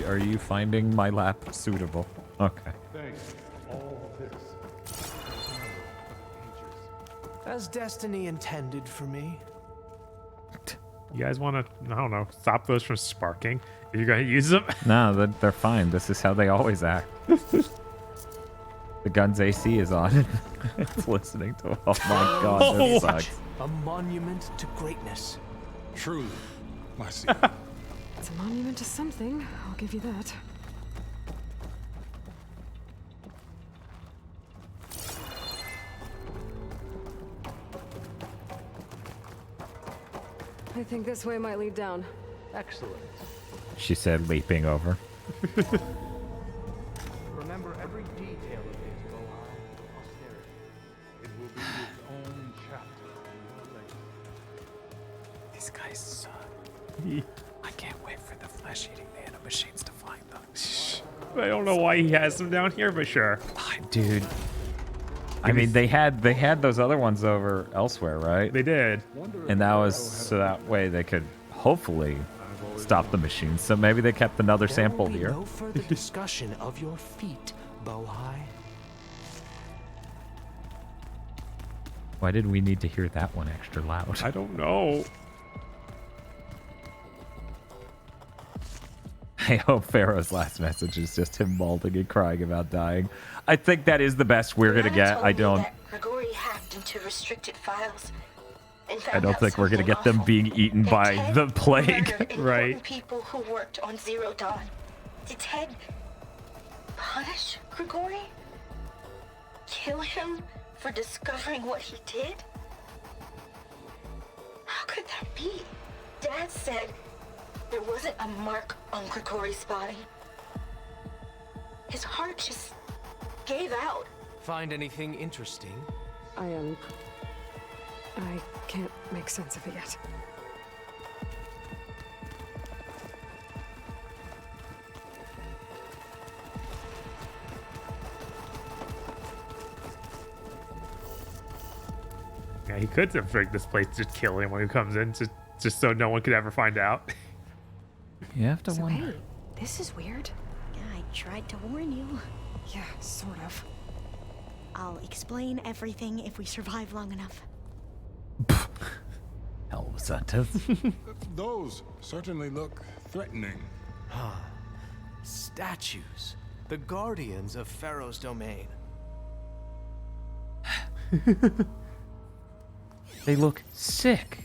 Are you finding my lap suitable? Okay. As destiny intended for me. You guys want to, I don't know, stop those from sparking? Are you going to use them? No, they're fine. This is how they always act. The gun's AC is on. It's listening to. Oh my god, Oh, this sucks. A monument to greatness. Truly, my secret. It's a monument to something, I'll give you that. I think this way might lead down. Excellent. She said, leaping over. Remember every detail of his Bohai for posterity. It will be its own chapter in your legacy. These guys suck. I can't wait for the flesh-eating nanomachines to find them. I don't know why he has them down here, but sure. Dude. I mean, they had those other ones over elsewhere, right? They did. And that was so that way they could hopefully stop the machines. So maybe they kept another sample There will be here. no further discussion of your feat, Bohai. Why did we need to hear that one extra loud? I don't know. I hope Pharaoh's last message is just him bawling and crying about dying. I think that is the best we're gonna get. I don't. Grigori hacked into restricted files. And I found don't out think we're gonna something get them awful. being eaten That by Ted the plague. murdered important Right. people who worked on Zero Dawn. Did Ted punish Grigori? Kill him for discovering what he did? How could that be? Dad said there wasn't a mark on Grigori's body. His heart just gave out. Find anything interesting? I can't make sense of it yet. Yeah, he could have rigged this place to kill him when he comes in, just so no one could ever find out. You have to So wonder. hey, this is weird. Yeah, I tried to warn you. Yeah, sort of. I'll explain everything if we survive long enough. Hell of a sentence. Those certainly look threatening. Statues. The guardians of Pharaoh's domain. They look sick.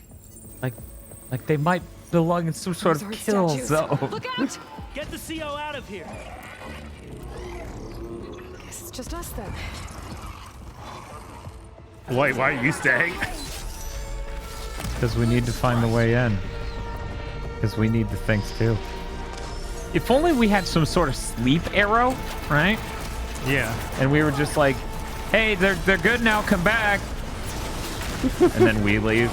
Like they might belong in some sort Those of aren't kill statues. zone. Look out! Get the CO out of here. Guess it's just us then. Wait, why are you staying? Because we need to find the way in. Because we need the things too. If only we had some sort of sleep arrow, right? Yeah. And we were just like, hey, they're good now, come back. And then we leave.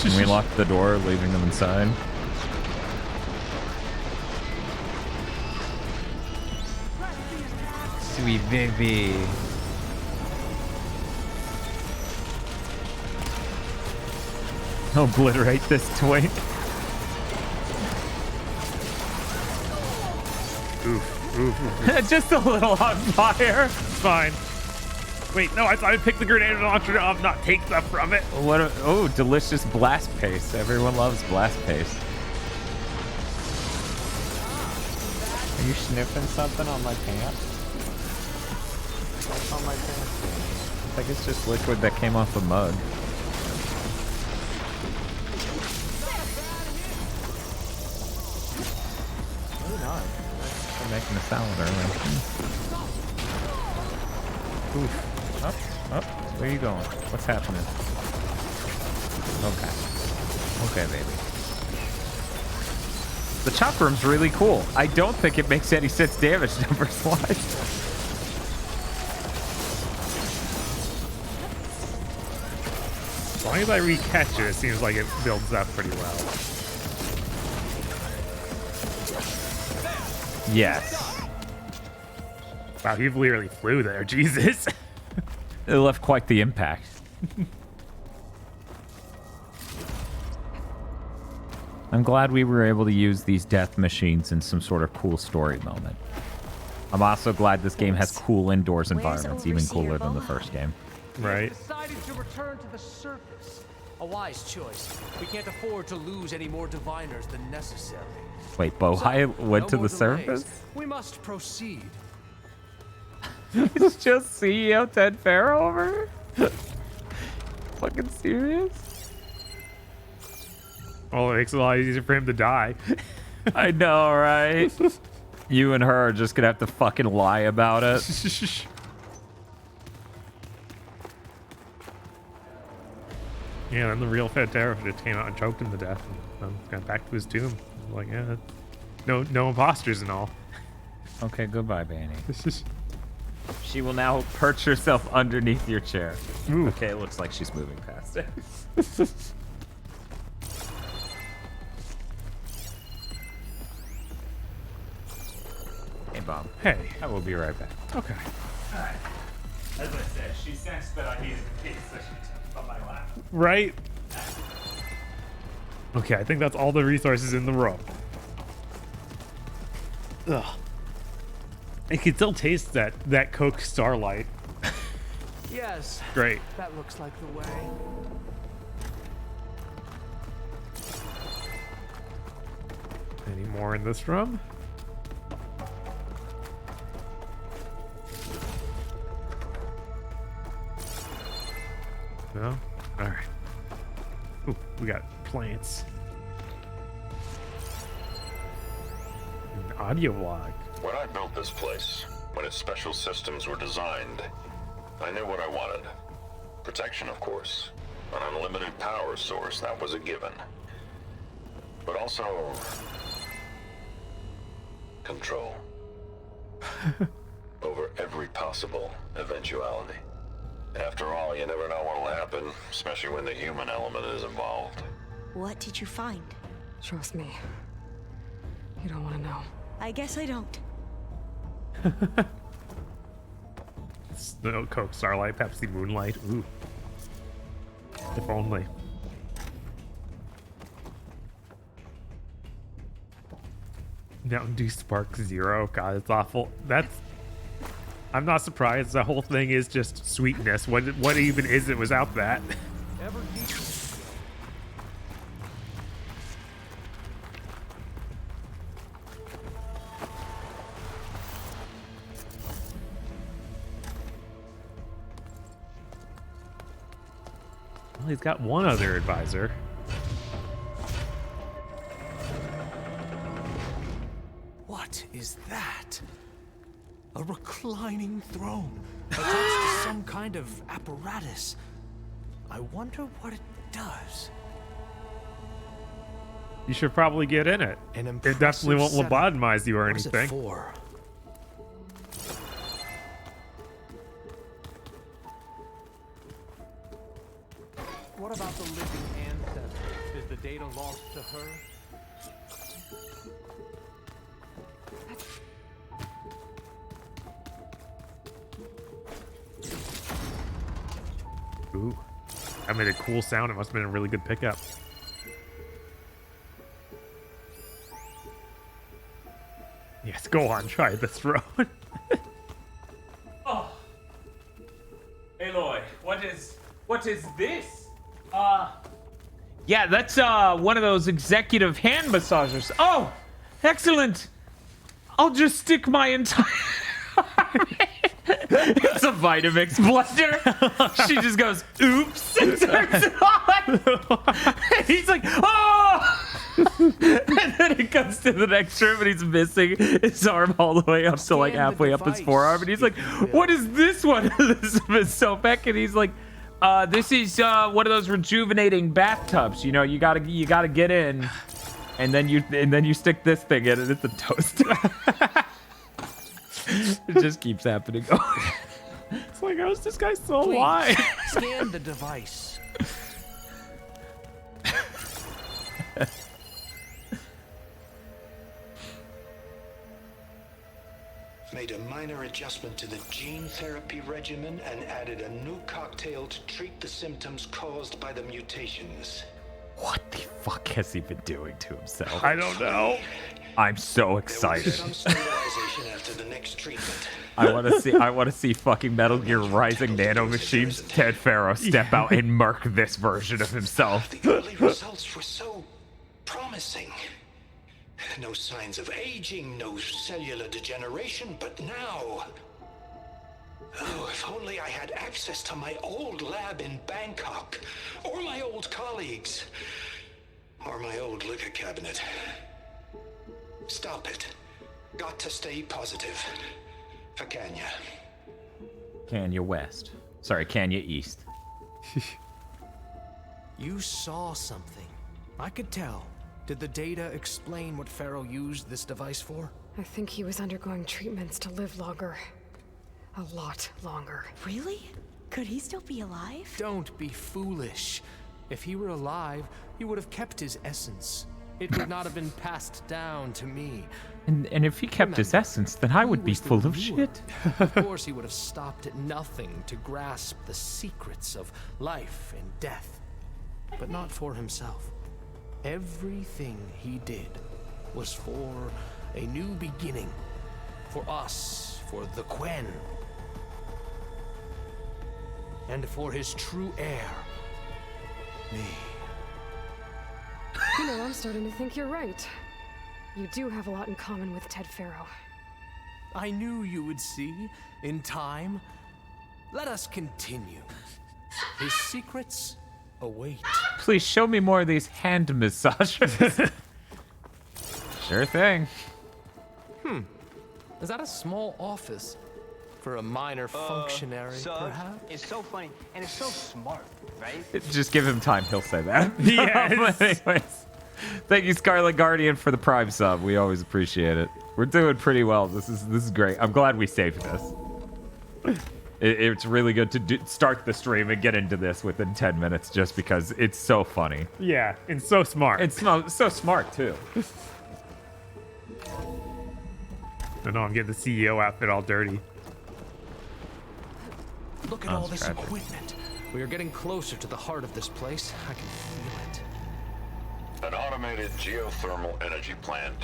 And we lock the door, leaving them inside. Sweet baby. Obliterate this twink. Just a little on fire. It's fine. Wait, no, I thought I picked the grenade launcher up, not take stuff from it. What? Oh, delicious blast paste. Everyone loves blast paste. Are you sniffing something on my pants? What's on my pants? I think it's just liquid that came off a mug. Maybe not. I'm making a salad earlier. Oof. Up, up. Where are you going? What's happening? Okay. Okay, baby. The chop room's really cool. I don't think it makes any sense damage numbers-wise. As long as I recatch it, it seems like it builds up pretty well. Yes. Wow, he literally flew there. Jesus. It left quite the impact. I'm glad we were able to use these death machines in some sort of cool story moment. I'm also glad this game has cool indoors environments, even cooler than the first game. Right. Decided to return to the surface. A wise choice. We can't afford to lose any more diviners than necessary. Wait, Bohai went to more the delays. surface? We must proceed. It's just CEO Ted Farrow over here? Fucking serious? Well, it makes it a lot easier for him to die. I know, right? You and her are just gonna have to fucking lie about it. Yeah, then the real Fantera just came out and choked him to death and got back to his tomb. Like, yeah, no imposters and all. Okay, goodbye, Banny. She will now perch herself underneath your chair. Ooh. Okay, it looks like she's moving past it. Hey, Bob. Hey. I will be right back. Okay. Alright. As I said, she sensed that I needed a piece, so she jumped on my lap. Right? Okay, I think that's all the resources in the room. Ugh. I can still taste that Coke Starlight. Yes. Great. That looks like the way. Any more in this room? No? Alright. Ooh, we got plants. An audio log. When I built this place, when its special systems were designed, I knew what I wanted. Protection, of course. An unlimited power source, that was a given. But also... control. Over every possible eventuality. After all, you never know what'll happen, especially when the human element is involved. What did you find? Trust me. You don't want to know. I guess I don't. Snow, Coke, Starlight, Pepsi, Moonlight. Ooh. If only. Mountain Dew Spark Zero. God, it's awful. I'm not surprised. The whole thing is just sweetness. What even is it without that? Well, he's got one other advisor. What is that? A reclining throne attached to some kind of apparatus. I wonder what it does. You should probably get in it. An It definitely won't impressive lobotomize you or What is anything. it for? What about the living ancestor? Is the data lost to her? Ooh. That made a cool sound. It must have been a really good pickup. Yes, go on, try the throne. Oh. Aloy, what is this? Yeah, that's one of those executive hand massagers. Oh, excellent. I'll just stick my entire It's a Vitamix blender. She just goes, oops, and turns it on. And he's like, oh! And then it comes to the next room and he's missing his arm all the way up to like halfway up his forearm. And he's like, what is this one? Elizabeth Sobek. And he's like, this is one of those rejuvenating bathtubs. You know, you gotta get in, and then you stick this thing in, and it's a toaster. It just keeps happening. It's like, how is this guy still Please, alive? scan the device. made a minor adjustment to the gene therapy regimen and added a new cocktail to treat the symptoms caused by the mutations. What the fuck has he been doing to himself? I don't know. I'm so There will be excited. some stabilization after the next treatment. I want to see fucking Metal Gear Rising nanomachines Ted Faro step out and murk this version of himself. The early results were so promising. No signs of aging, no cellular degeneration, but now... Oh, if only I had access to my old lab in Bangkok, or my old colleagues, or my old liquor cabinet. Stop it. Got to stay positive. For Kenya. Kanye West. Sorry, Kanye East. You saw something. I could tell. Did the data explain what Pharaoh used this device for? I think he was undergoing treatments to live longer. A lot longer. Really? Could he still be alive? Don't be foolish. If he were alive, he would have kept his essence. It would not have been passed down to me. And if he kept his essence, then I would be full of shit. Of course, he would have stopped at nothing to grasp the secrets of life and death. But not for himself. Everything he did was for a new beginning. For us, for the Quen. And for his true heir, me. You know, I'm starting to think you're right. You do have a lot in common with Ted Faro. I knew you would see, in time. Let us continue. His secrets await. Please show me more of these hand massages. Sure thing. Is that a small office? For a minor functionary, perhaps? It's so funny, and it's so smart, right? Just give him time, he'll say that. Yes. Anyways, thank you, Scarlet Guardian, for the Prime sub. We always appreciate it. We're doing pretty well. This is great. I'm glad we saved this. It's really good to start the stream and get into this within 10 minutes just because it's so funny. Yeah, and so smart. It's so smart, too. I know I'm getting the CEO outfit all dirty. Look at all this equipment. We are getting closer to the heart of this place. I can feel it. An automated geothermal energy plant.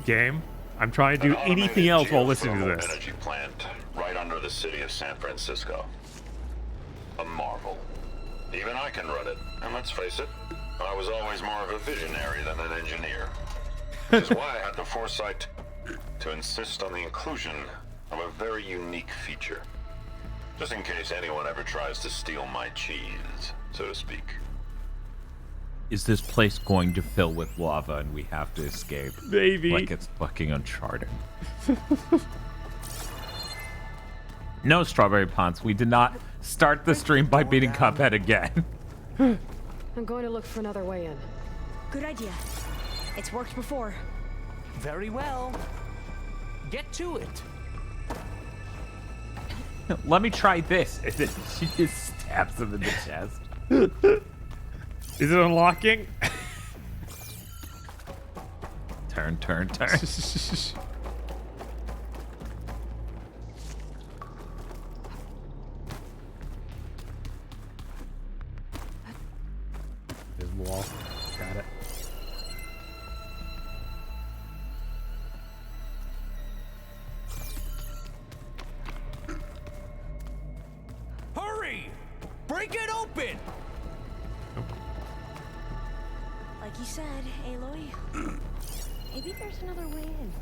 Game. I'm trying to do anything else while listening to this. Energy plant right under the city of San Francisco. A marvel. Even I can run it, and let's face it, I was always more of a visionary than an engineer. Which is why I had the foresight to insist on the inclusion of a very unique feature. Just in case anyone ever tries to steal my cheese, so to speak. Is this place going to fill with lava and we have to escape? Maybe. Like it's fucking Uncharted. No, Strawberry Ponce. We did not start the stream by beating Cuphead again. I'm going to look for another way in. Good idea. It's worked before. Very well. Get to it. Let me try this. And then she just stabs him in the chest. Is it unlocking? Turn. There's the wall. Got it. Hurry! Break it open! Like you said, Aloy. Maybe there's another way in.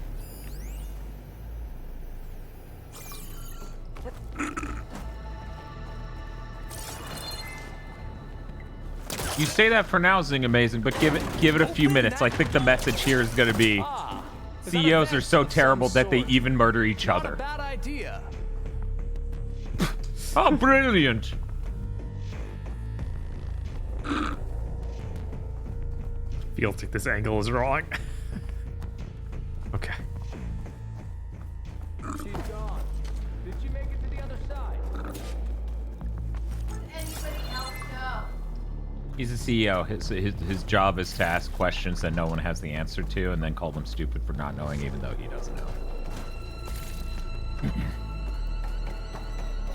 You say that for now, Zing Amazing, but give it a few minutes. I think the message here is going to be CEOs are so terrible that they even murder each other. Bad idea. Oh, brilliant. Feels like this angle is wrong. Okay. She's gone. Did she make it to the other side? Does anybody else know? He's a CEO. His job is to ask questions that no one has the answer to, and then call them stupid for not knowing, even though he doesn't know.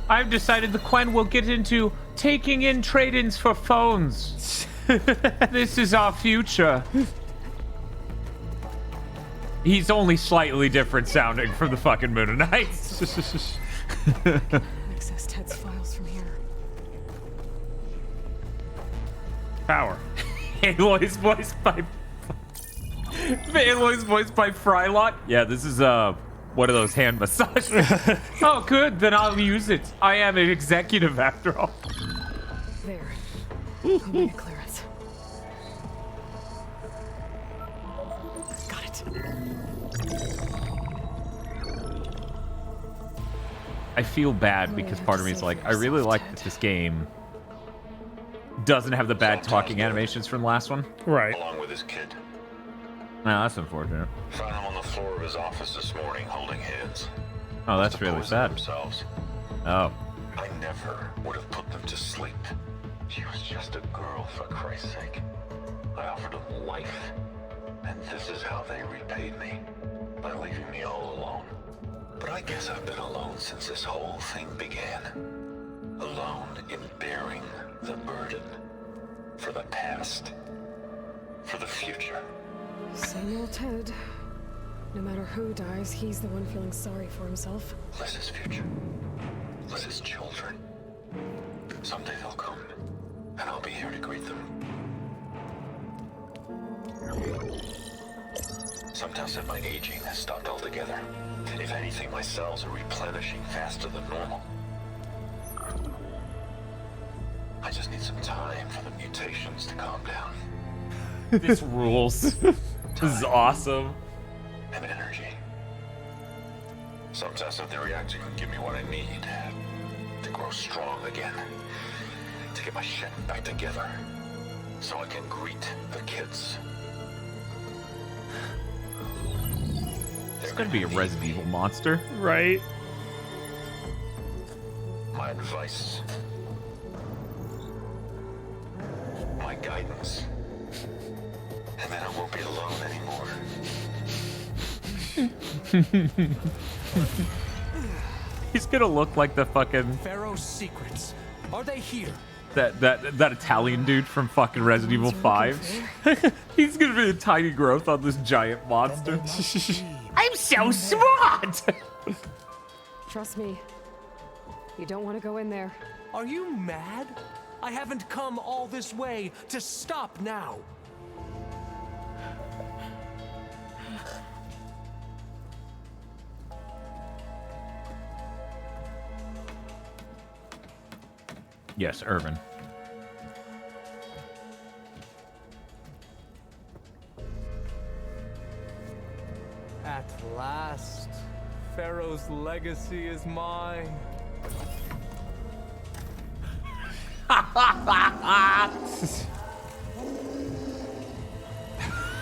I've decided the Quen will get into taking in trade-ins for phones. This is our future. He's only slightly different sounding from the fucking Moonanites. Access Ted's files from here. Power. Aloy's voiced by Frylot. Yeah, this is one of those hand massages. Oh, good. Then I'll use it. I am an executive after all. There. Omega clearance. Got it. I feel bad because part of me is like, I really like that this game doesn't have the bad talking animations from the last one. Right. Along with his kid. No, that's unfortunate. Found him on the floor of his office this morning, holding hands. Oh, that's really sad. Themselves. Oh. I never would have put them to sleep. She was just a girl, for Christ's sake. I offered them life, and this is how they repaid me, by leaving me all alone. But I guess I've been alone since this whole thing began. Alone in bearing the burden for the past, for the future. Same old Ted. No matter who dies, he's the one feeling sorry for himself. Liz's future. Liz's children. Someday they'll come, and I'll be here to greet them. Some tell said my aging has stopped altogether. If anything, my cells are replenishing faster than normal. I just need some time for the mutations to calm down. This rules. This is awesome. And energy. Some test of the reactor can give me what I need to grow strong again. To get my shit back together. So I can greet the kids. It's gonna be a Resident Evil monster. Right. My advice. My guidance. And then I won't be alone anymore. He's gonna look like the fucking Pharaoh's secrets. Are they here? that Italian dude from fucking Resident Evil 5. He's gonna be a tiny growth on this giant monster. I'm so smart. Trust me. You don't want to go in there. Are you mad? I haven't come all this way to stop now. Yes, Irvin. At last, Pharaoh's legacy is mine.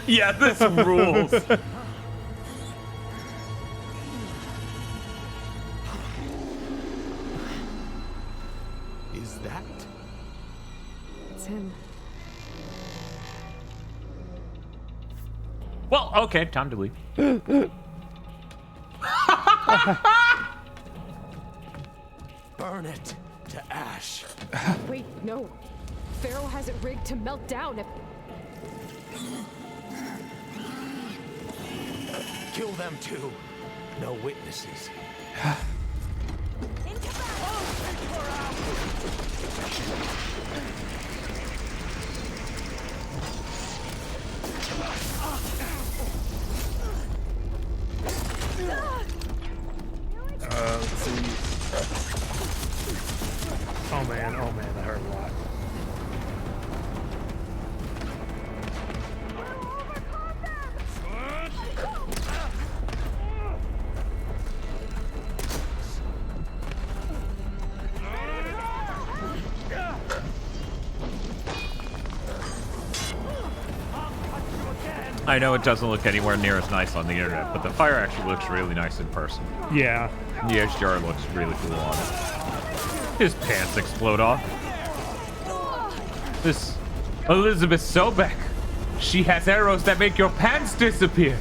Yeah, this rules. Is that? It's him. Well, okay, time to leave. Burn it to ash. Wait, no. Pharaoh has it rigged to melt down if... Kill them too. No witnesses. Let's see. Oh man, that hurt a lot. I know it doesn't look anywhere near as nice on the internet, but the fire actually looks really nice in person. Yeah. The HDR looks really cool on it. His pants explode off. This Elizabeth Sobek. She has arrows that make your pants disappear.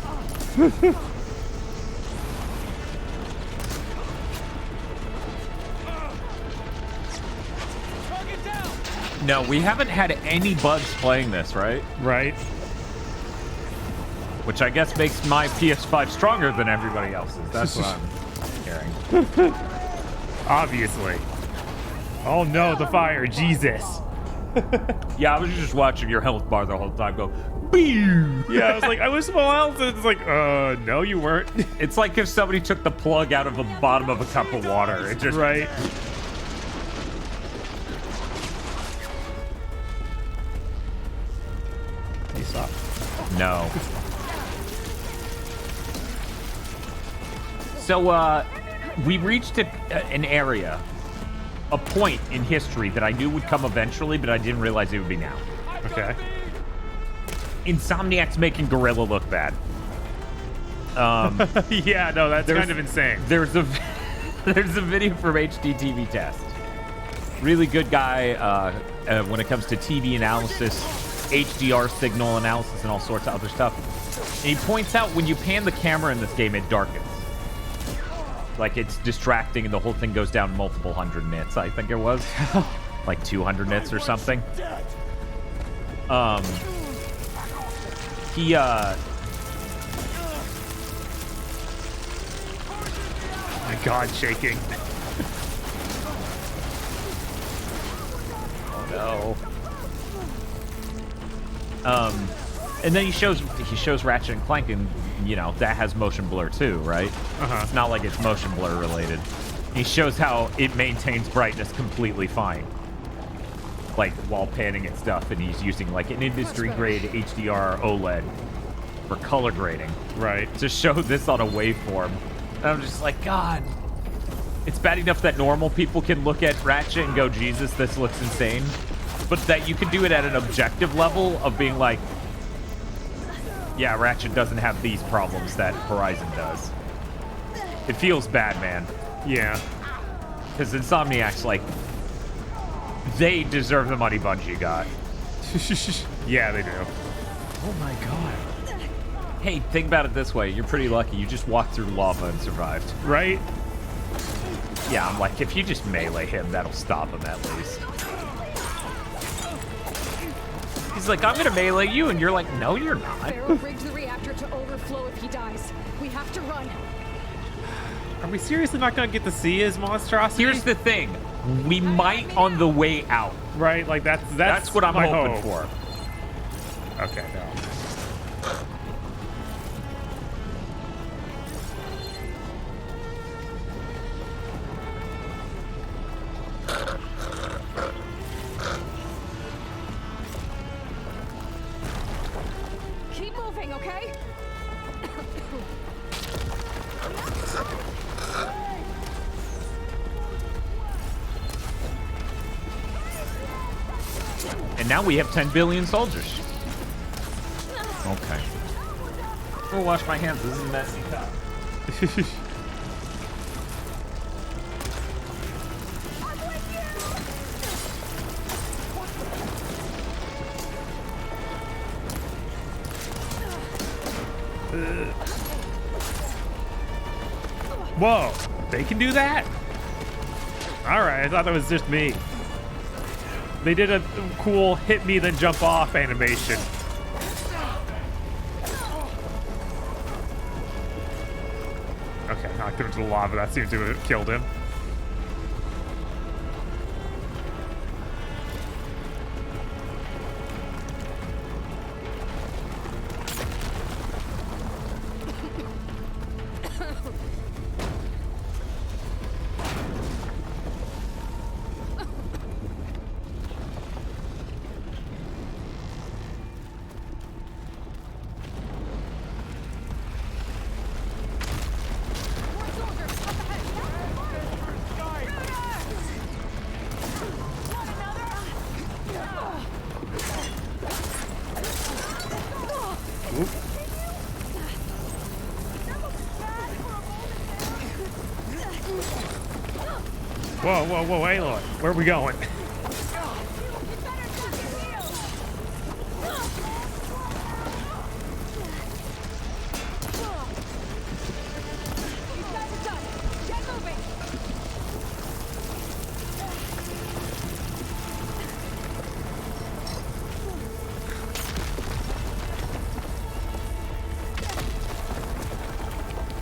No, we haven't had any bugs playing this, right? Right. Which I guess makes my PS5 stronger than everybody else's. That's what I'm hearing. Obviously. Oh no, the fire, Jesus. Yeah, I was just watching your health bar the whole time go, Beow! Yeah, I was like, I was someone else, and it's like, no, you weren't. It's like if somebody took the plug out of the bottom of a cup of water. It just... Right. He stopped. No. So, we reached an area, a point in history that I knew would come eventually, but I didn't realize it would be now. Okay. Insomniac's making Gorilla look bad. Yeah, no, that's kind of insane. There's a video from HDTV Test. Really good guy when it comes to TV analysis, HDR signal analysis, and all sorts of other stuff. And he points out when you pan the camera in this game, it darkens. Like, it's distracting, and the whole thing goes down multiple hundred nits, I think it was. Like 200 nits or something. He, My God, shaking. Oh no. And then he shows Ratchet and Clank, and you know that has motion blur too, right? It's not like it's motion blur related. He shows how it maintains brightness completely fine, like while panning at stuff, and he's using like an industry grade HDR OLED for color grading, right? To show this on a waveform. And I'm just like, God, it's bad enough that normal people can look at Ratchet and go, Jesus, this looks insane. But that you can do it at an objective level of being like, yeah, Ratchet doesn't have these problems that Horizon does. It feels bad, man. Yeah. Because Insomniac's like, they deserve the money Bungie got. Yeah, they do. Oh my God. Hey, think about it this way. You're pretty lucky. You just walked through lava and survived. Right? Yeah, I'm like, if you just melee him, that'll stop him at least. He's like, I'm gonna melee you, and you're like, no, you're not. Pharaoh rigged the reactor to overflow if he dies. We have to run. Are we seriously not gonna get to see his monstrosity? Here's the thing. We might on the way out. Right, like that's what I'm my hoping hope. for. Okay, no. Keep moving, okay? And now we have 10 billion soldiers. Okay. I'm gonna wash my hands. This is a messy cup. Whoa, they can do that? Alright, I thought that was just me. They did a cool hit me then jump off animation. Okay, knocked him into the lava. That seems to have killed him. Whoa, whoa, whoa, Aloy. Where are we going?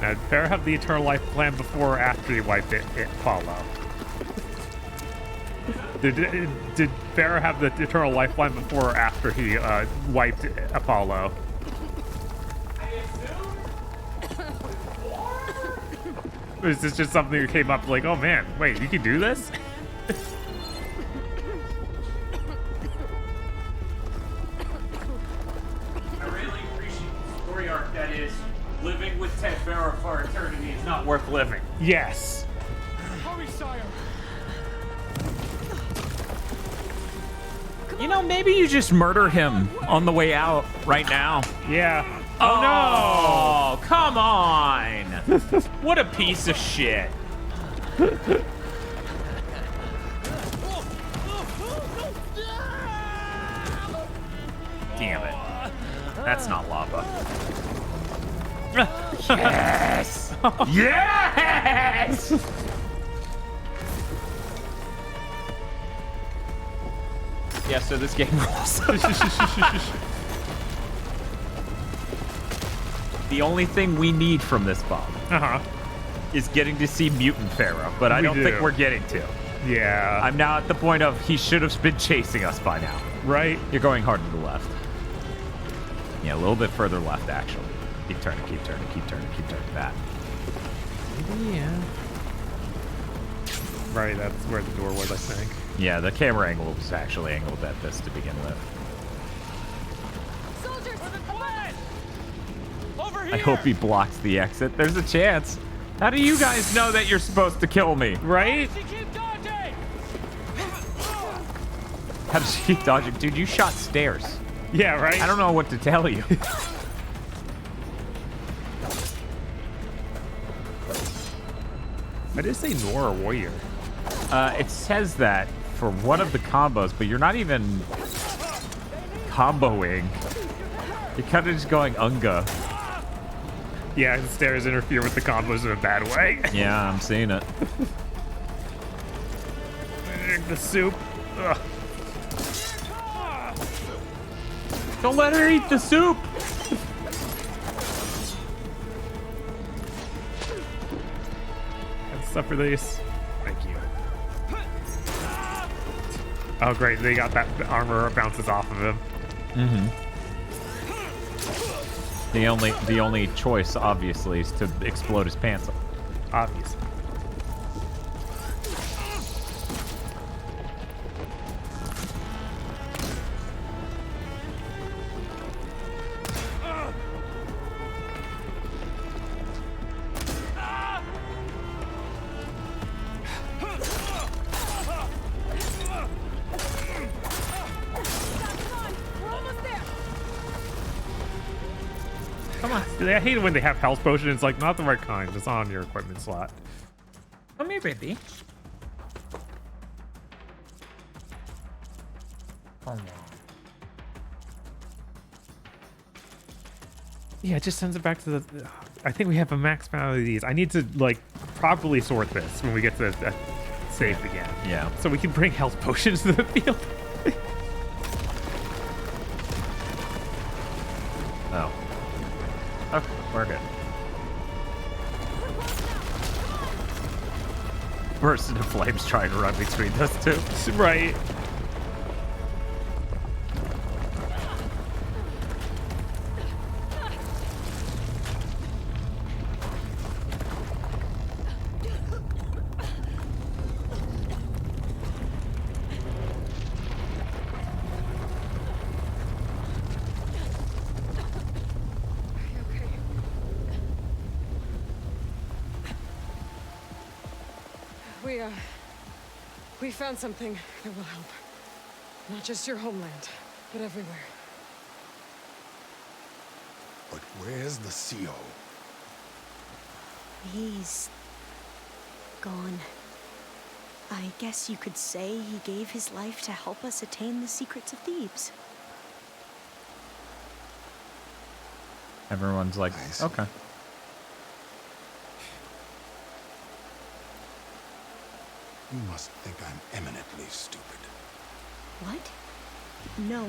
Now, did Pharaoh have the Eternal Life plan before or after he wiped it Apollo? Did Pharaoh have the Eternal Life plan before or after he wiped Apollo? Or is this just something that came up like, oh man, wait, you can do this? I really appreciate the story arc that is living with Ted Pharaoh for eternity is not worth living. Yes. Hurry, sire. You know, maybe you just murder him on the way out right now. Yeah. Oh, no! Come on! What a piece of shit. Damn it. That's not lava. Yes! Yes! Yeah, so this game rules. The only thing we need from this bomb is getting to see Mutant Pharaoh, but I don't think we're getting to. Yeah. I'm now at the point of he should have been chasing us by now. Right? You're going hard to the left. Yeah, a little bit further left, actually. Keep turning, keep turning, keep turning, keep turning. That. Yeah. Right, that's where the door was, I think. Yeah, the camera angle was actually angled at this to begin with. Soldiers, over here. I hope he blocks the exit. There's a chance. How do you guys know that you're supposed to kill me? Right? Keep dodging. How does she keep dodging? Dude, you shot stairs. Yeah, right? I don't know what to tell you. I did say Nora Warrior. It says that for one of the combos, but you're not even comboing. You're kind of just going unga. Yeah, the stairs interfere with the combos in a bad way. Yeah, I'm seeing it. The soup. Ugh. Don't let her eat the soup. Let's suffer these. Thank you. Oh, great. They got that armor bounces off of him. Mm-hmm. The only choice, obviously, is to explode his pants. Obviously. Come on. I hate it when they have health potions. It's like, not the right kind. It's on your equipment slot. Come here, baby. Come on. Yeah, it just sends it back to the... I think we have a max amount of these. I need to, like, properly sort this when we get to the save again. Yeah. So we can bring health potions to the field. Oh. Okay, we're good. Burst into flames trying to run between those two. Right. We found something that will help. Not just your homeland, but everywhere. But where's the CO? He's gone. I guess you could say he gave his life to help us attain the secrets of Thebes. Everyone's like, okay. You must think I'm eminently stupid. What? No.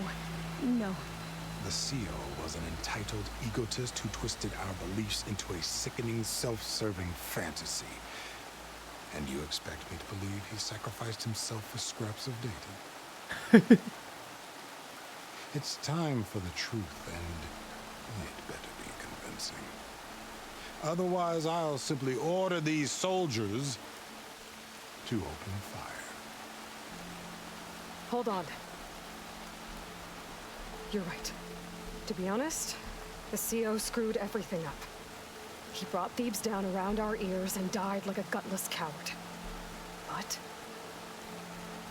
The CEO was an entitled egotist who twisted our beliefs into a sickening, self-serving fantasy. And you expect me to believe he sacrificed himself for scraps of data? It's time for the truth, and it better be convincing. Otherwise, I'll simply order these soldiers to open fire. Hold on. You're right. To be honest, the CO screwed everything up. He brought Thebes down around our ears and died like a gutless coward. But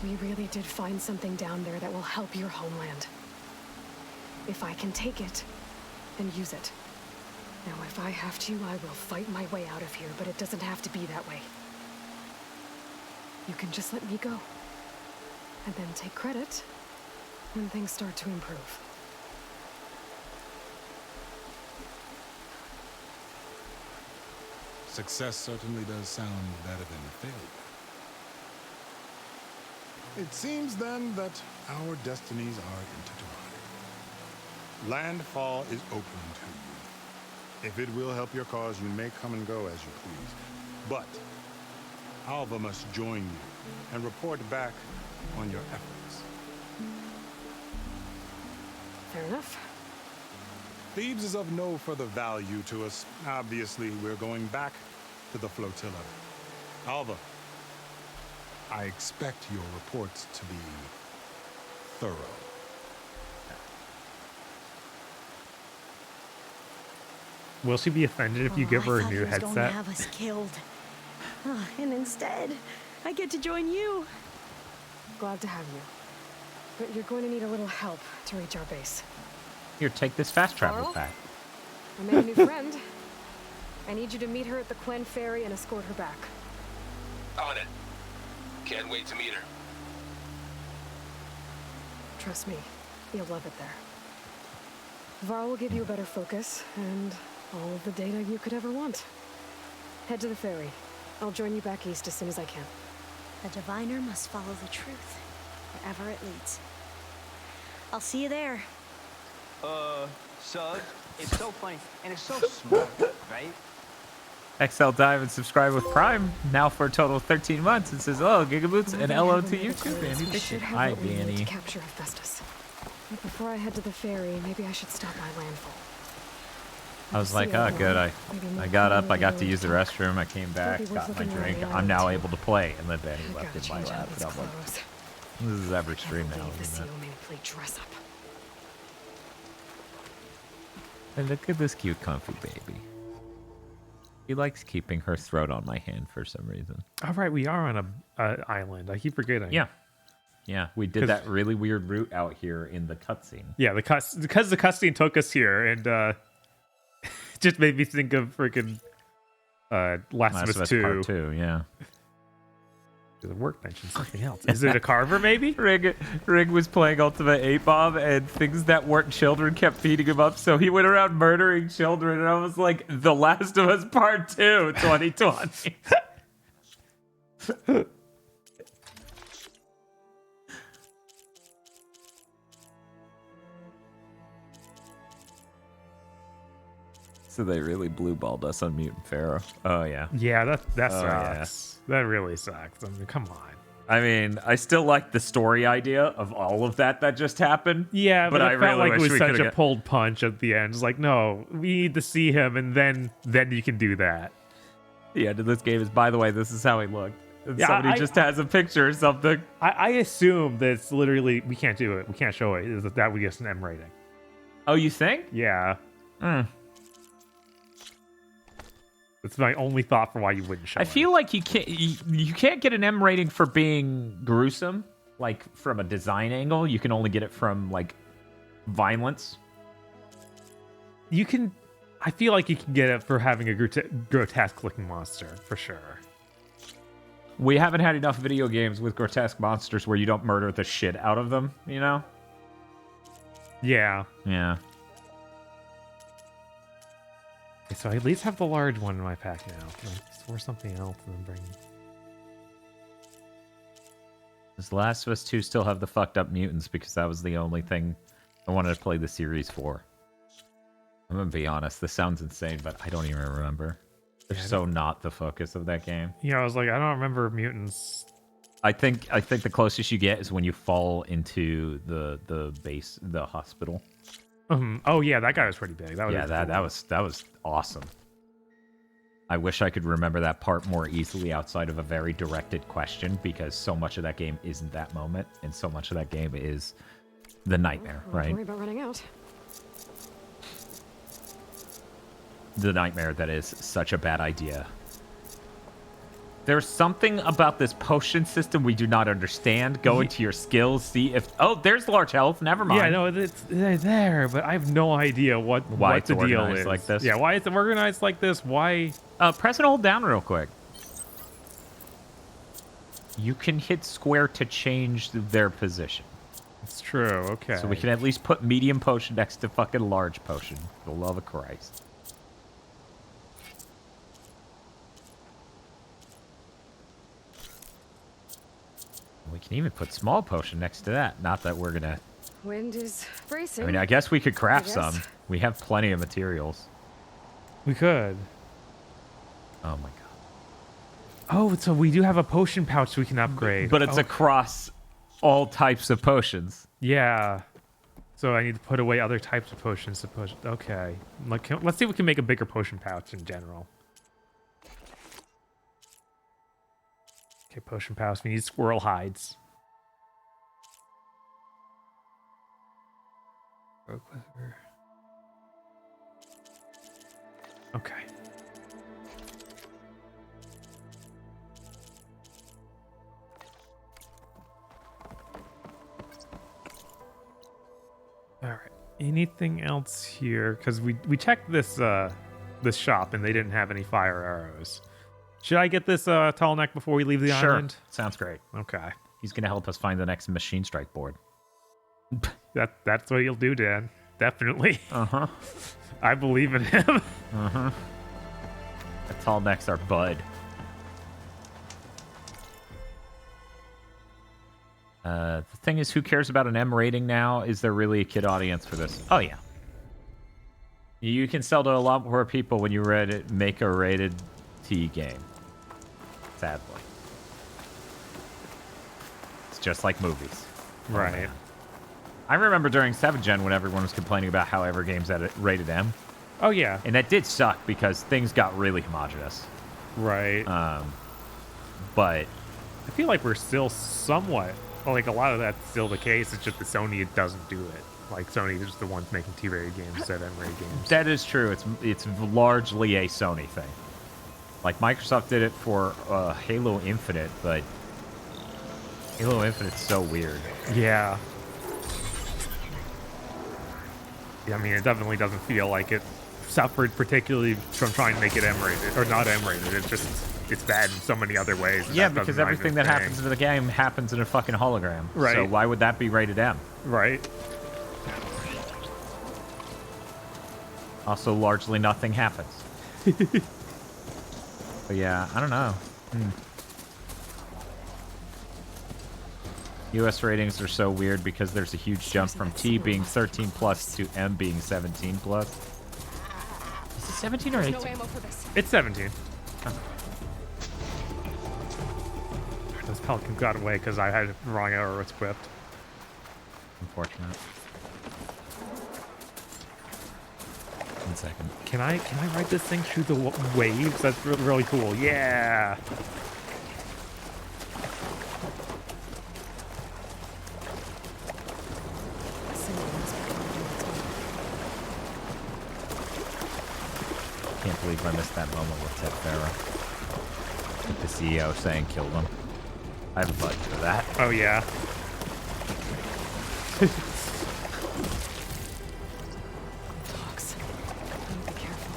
we really did find something down there that will help your homeland. If I can take it, then use it. Now, if I have to, I will fight my way out of here, but it doesn't have to be that way. You can just let me go. And then take credit when things start to improve. Success certainly does sound better than failure. It seems then that our destinies are intertwined. Landfall is open to you. If it will help your cause, you may come and go as you please. But Alva must join you and report back on your efforts. Fair enough. Thebes is of no further value to us. Obviously, we're going back to the flotilla. Alva, I expect your reports to be thorough. Will she be offended if you give her a new I thought he was going to headset? have us killed. And instead, I get to join you. Glad to have you. But you're going to need a little help to reach our base. Here, take this fast travel Carl? pack. I made a new friend. I need you to meet her at the Quen Ferry and escort her back. On it. Can't wait to meet her. Trust me, you'll love it there. Varl will give you a better focus and all of the data you could ever want. Head to the ferry. I'll join you back east as soon as I can. A diviner must follow the truth, wherever it leads. I'll see you there. So, it's so funny, and it's so smart, right? XL Dive and subscribe with Prime now for a total of 13 months. It says, "Oh, Gigaboots and LO to you too, Danny." We should have Hi, what we need Danny. to capture Hephaestus. But before I head to the ferry, maybe I should stop by landfall. I was like, oh, good. I got up, I got to use the restroom, I came back, got my drink. I'm now able to play. And then Danny left in my lap. And I'm like, this is every stream now, isn't it? Made me play dress up. And look at this cute, comfy baby. He likes keeping her throat on my hand for some reason. All right, we are on a island. I keep forgetting. Yeah. Yeah, we did that really weird route out here in the cutscene. Yeah, because the cutscene took us here, and just made me think of freaking Last of Us 2. Part 2, yeah. The workbench and something else. Is it a carver, maybe? Rig was playing Ultimate 8-Bomb, and things that weren't children kept feeding him up, so he went around murdering children, and I was like, The Last of Us Part 2, 2020. So they really blue-balled us on Mutant Pharaoh. Oh, yeah. Yeah, that Oh, yeah. sucks. That really sucks. I mean, come on. I mean, I still like the story idea of all of that just happened. Yeah, but I it felt really like it wish was we such could've a pulled punch at the end. It's like, no, we need to see him, and then you can do that. The end of this game is, by the way, this is how he looked. And Yeah, somebody just has a picture or something. I assume that it's literally, we can't do it. We can't show it. That would get an M rating. Oh, you think? Yeah. That's my only thought for why you wouldn't show it. I feel like you can't get an M rating for being gruesome, like from a design angle. You can only get it from like violence. You can. I feel like you can get it for having a grotesque-looking monster, for sure. We haven't had enough video games with grotesque monsters where you don't murder the shit out of them, you know? Yeah. Yeah. Okay, so I at least have the large one in my pack now. Can I store something else and then bring... Does Last of Us 2 still have the fucked up mutants? Because that was the only thing I wanted to play the Series 4. I'm gonna be honest, this sounds insane, but I don't even remember. They're so not the focus of that game. Yeah, I was like, I don't remember mutants. I think the closest you get is when you fall into the base, the hospital. Oh yeah, that guy was pretty big. That was awesome. I wish I could remember that part more easily outside of a very directed question, because so much of that game isn't that moment, and so much of that game is the nightmare, right? Don't worry about running out. The nightmare that is such a bad idea. There's something about this potion system we do not understand. Go into your skills, see if... Oh, there's large health. Never mind. Yeah, no, they're there, but I have no idea what it's the deal organized is. like this. Yeah, why it's organized like this? Why? Press and hold down real quick. You can hit square to change their position. It's true, okay. So we can at least put medium potion next to fucking large potion. For the love of Christ. We can even put small potion next to that. Not that we're gonna... Wind is bracing. I mean, I guess we could craft I some. guess. We have plenty of materials. We could. Oh my god. Oh, so we do have a potion pouch we can upgrade. But it's across all types of potions. Yeah. So I need to put away other types of potions to push. Okay. Let's see if we can make a bigger potion pouch in general. Okay, potion pouch. We need squirrel hides. Okay. All right. Anything else here? Because we checked this this shop and they didn't have any fire arrows. Should I get this tall neck before we leave the island? Sounds great. Okay. He's gonna help us find the next machine strike board. That's what he'll do, Dan. Definitely. Uh-huh. I believe in him. Uh-huh. The tall necks are bud. The thing is, who cares about an M rating now? Is there really a kid audience for this? Oh, yeah. You can sell to a lot more people when you make a rated T game. Sadly. It's just like movies. Right. I remember during 7th Gen when everyone was complaining about how every game's at rated M. Oh, yeah. And that did suck because things got really homogenous. Right. But I feel like we're still somewhat... Like, a lot of that's still the case. It's just that Sony doesn't do it. Like, Sony is just the ones making T-rated games instead of M-rated games. that is true. It's largely a Sony thing. Like, Microsoft did it for Halo Infinite, but Halo Infinite's so weird. Yeah. Yeah, I mean, it definitely doesn't feel like it suffered particularly from trying to make it M-rated. Or not M-rated. It's just... It's bad in so many other ways. Yeah, because everything that happens in the game happens in a fucking hologram. Right. So why would that be rated M? Right. Also, largely nothing happens. But yeah, I don't know. US ratings are so weird because there's a huge jump from T being 13 plus to M being 17 plus. Is it 17 or 18? No ammo for this. It's 17. Oh. This Pelican got away because I had the wrong arrow equipped. Unfortunate. 1 second. Can I ride this thing through the waves? That's really cool. Yeah. Can't believe I missed that moment with Ted Farrow. With the CEO saying killed him. I have a button for that. Oh, yeah. Dogs. Be careful.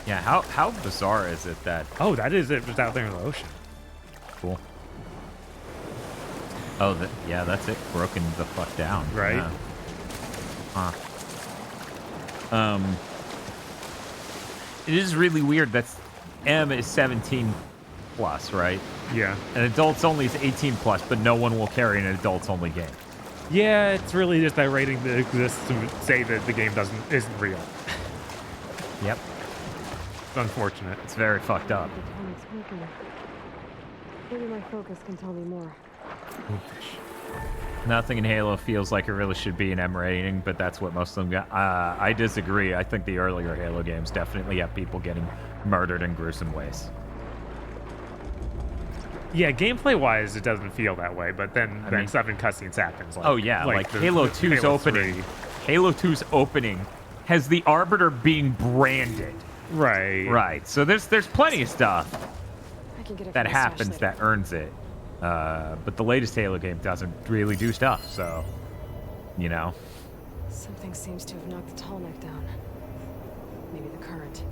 Yeah, how bizarre is it that... Oh, that is it. Just out there in the ocean. Cool. Oh, yeah, that's it. Broken the fuck down. Right. Yeah. Huh. It is really weird that M is 17 plus, right? Yeah. And adults only is 18 plus, but no one will carry an adults only game. Yeah, it's really just that rating that exists to say that the game isn't real. Yep. It's unfortunate. It's very fucked up. The tonic's working. Maybe my focus can tell me more. Nothing in Halo feels like it really should be an M rating, but that's what most of them got. I disagree. I think the earlier Halo games definitely have people getting murdered in gruesome ways. Yeah, gameplay-wise, it doesn't feel that way, but then stuff in cutscenes happens. Like, Oh yeah, like the- Halo the 2's Halo opening. 3. Halo 2's opening has the Arbiter being branded. Right. Right. So there's plenty of stuff I can get it that from the stash happens later. that earns it. But the latest Halo game doesn't really do stuff, so you know. Something seems to have knocked the tall neck down. Maybe the current.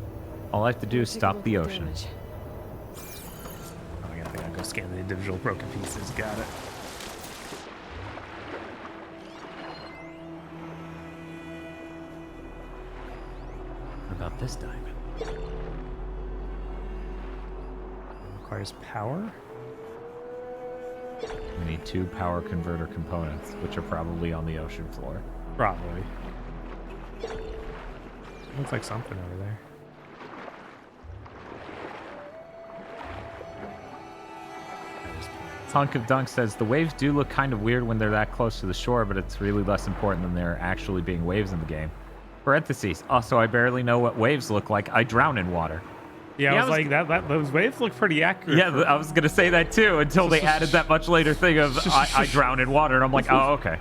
All I have to do is Take a stop look the at ocean. damage. Oh, I gotta go scan the individual broken pieces. Got it. What about this diamond? Requires power. We need 2 power converter components, which are probably on the ocean floor. Probably. Looks like something over there. Hunk of Dunk says the waves do look kind of weird when they're that close to the shore, but it's really less important than there actually being waves in the game. Parentheses. Also, I barely know what waves look like. I drown in water. Yeah, I was like that. Those waves look pretty accurate. Yeah, I was gonna say that too until they added that much later thing of I drown in water, and I'm like, oh okay.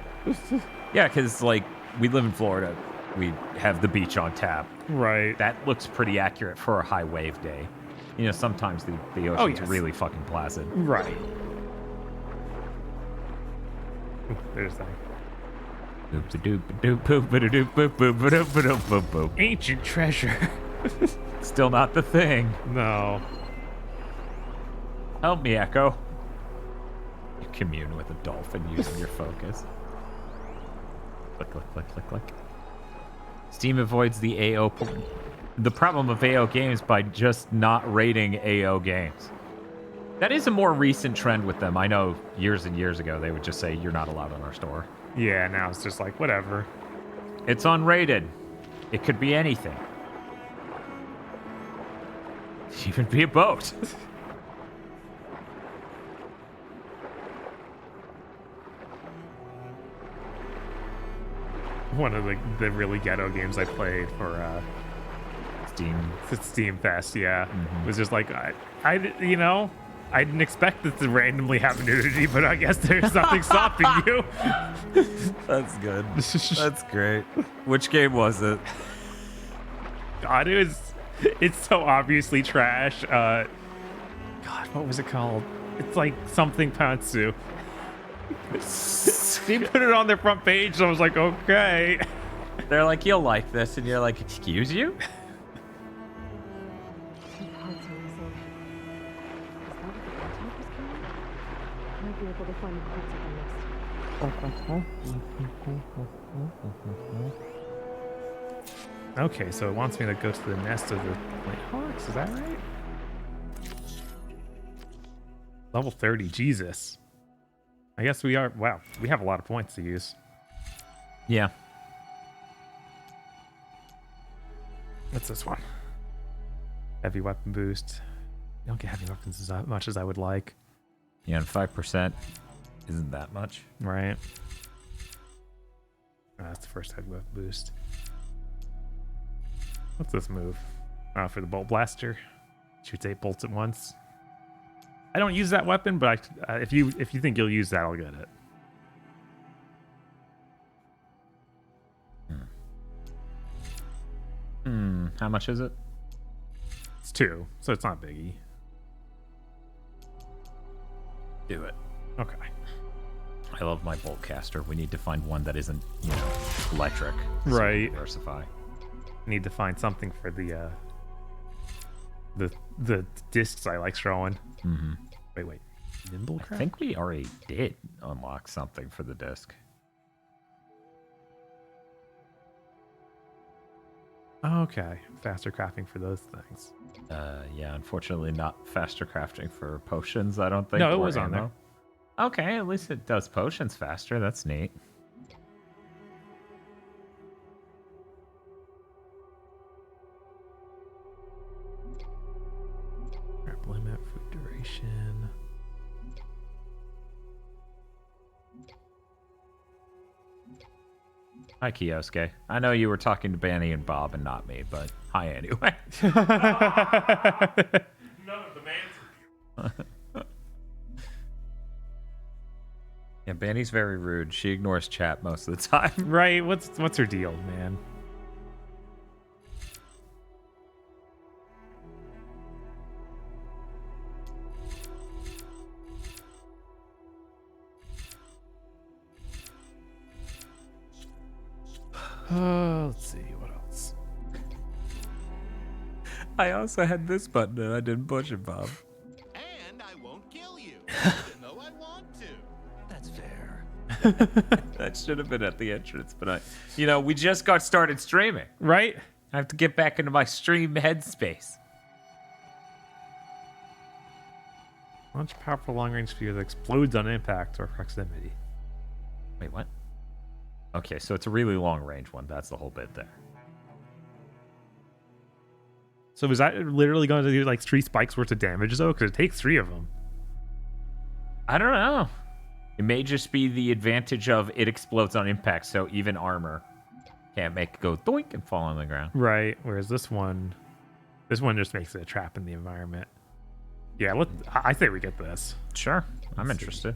Yeah, because like we live in Florida, we have the beach on tap. Right. That looks pretty accurate for a high wave day. You know, sometimes the ocean's yes. really fucking placid. Right. There's that. Ancient treasure. Still not the thing. No. Help me, Echo. You commune with a dolphin using your focus. Click, click, click, click, click. Steam avoids the AO the problem of AO games by just not rating AO games. That is a more recent trend with them. I know years and years ago they would just say you're not allowed on our store. Yeah, now it's just like whatever. It's unrated. It could be anything. Even be a boat. One of the really ghetto games I played for Steam Fest, yeah. Was just like I didn't expect it to randomly have nudity, but I guess there's nothing stopping you. That's good. That's great. Which game was it? God, it's so obviously trash. God, what was it called? It's like something Pantsu. They put it on their front page, so I was like, okay. They're like, you'll like this, and you're like, excuse you? Might be able to find the parts of the nest. Okay, so it wants me to go to the nest of the Nighthawks, is that right? Level 30, Jesus. I guess we are, wow, we have a lot of points to use. Yeah. What's this one? Heavy weapon boost. You don't get heavy weapons as much as I would like. Yeah, and 5% isn't that much. Right. Oh, that's the first heavy weapon boost. What's this move? Oh, for the bolt blaster. Shoots 8 bolts at once. I don't use that weapon, but if you think you'll use that, I'll get it. How much is it? It's 2, so it's not biggie. Do it. Okay. I love my bolt caster. We need to find one that isn't, electric. Right. Diversify. Need to find something for the discs I like throwing. Mm-hmm. Wait. Nimble craft? I think we already did unlock something for the disc. Okay. Faster crafting for those things. Yeah, unfortunately not faster crafting for potions, I don't think. No, it or was on there. ammo. Okay, at least it does potions faster. That's neat. Duration. Hi, Kioske. I know you were talking to Banny and Bob and not me, but hi anyway. None of them answered you. Yeah, Banny's very rude. She ignores chat most of the time. Right? What's her deal, man? Let's see what else. I also had this button and I didn't push it, Bob. And I won't kill you, even though I want to. That's fair. That should have been at the entrance, but we just got started streaming. Right? I have to get back into my stream headspace. Launch powerful long-range sphere that explodes on impact or proximity. Wait, what? Okay, so it's a really long-range one. That's the whole bit there. So is that literally going to do like 3 spikes worth of damage though? Because it takes 3 of them. I don't know. It may just be the advantage of it explodes on impact, so even armor can't make it go doink and fall on the ground. Right. Whereas this one just makes it a trap in the environment. Yeah, I say we get this. Sure, I'm interested.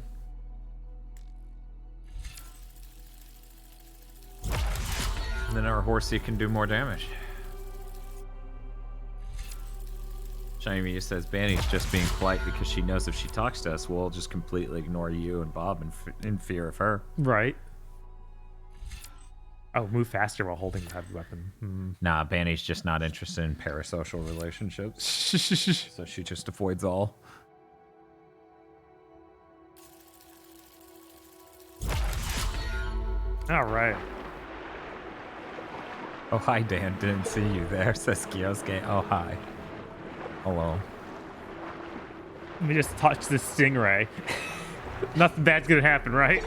And then our horsey can do more damage. Shiny Mia says Banny's just being polite because she knows if she talks to us, we'll just completely ignore you and Bob in fear of her. Right. Oh, move faster while holding the heavy weapon. Nah, Banny's just not interested in parasocial relationships. So she just avoids all. All right. Oh, hi, Dan. Didn't see you there, says Kioske. Oh, hi. Hello. Let me just touch this stingray. Nothing bad's gonna happen, right?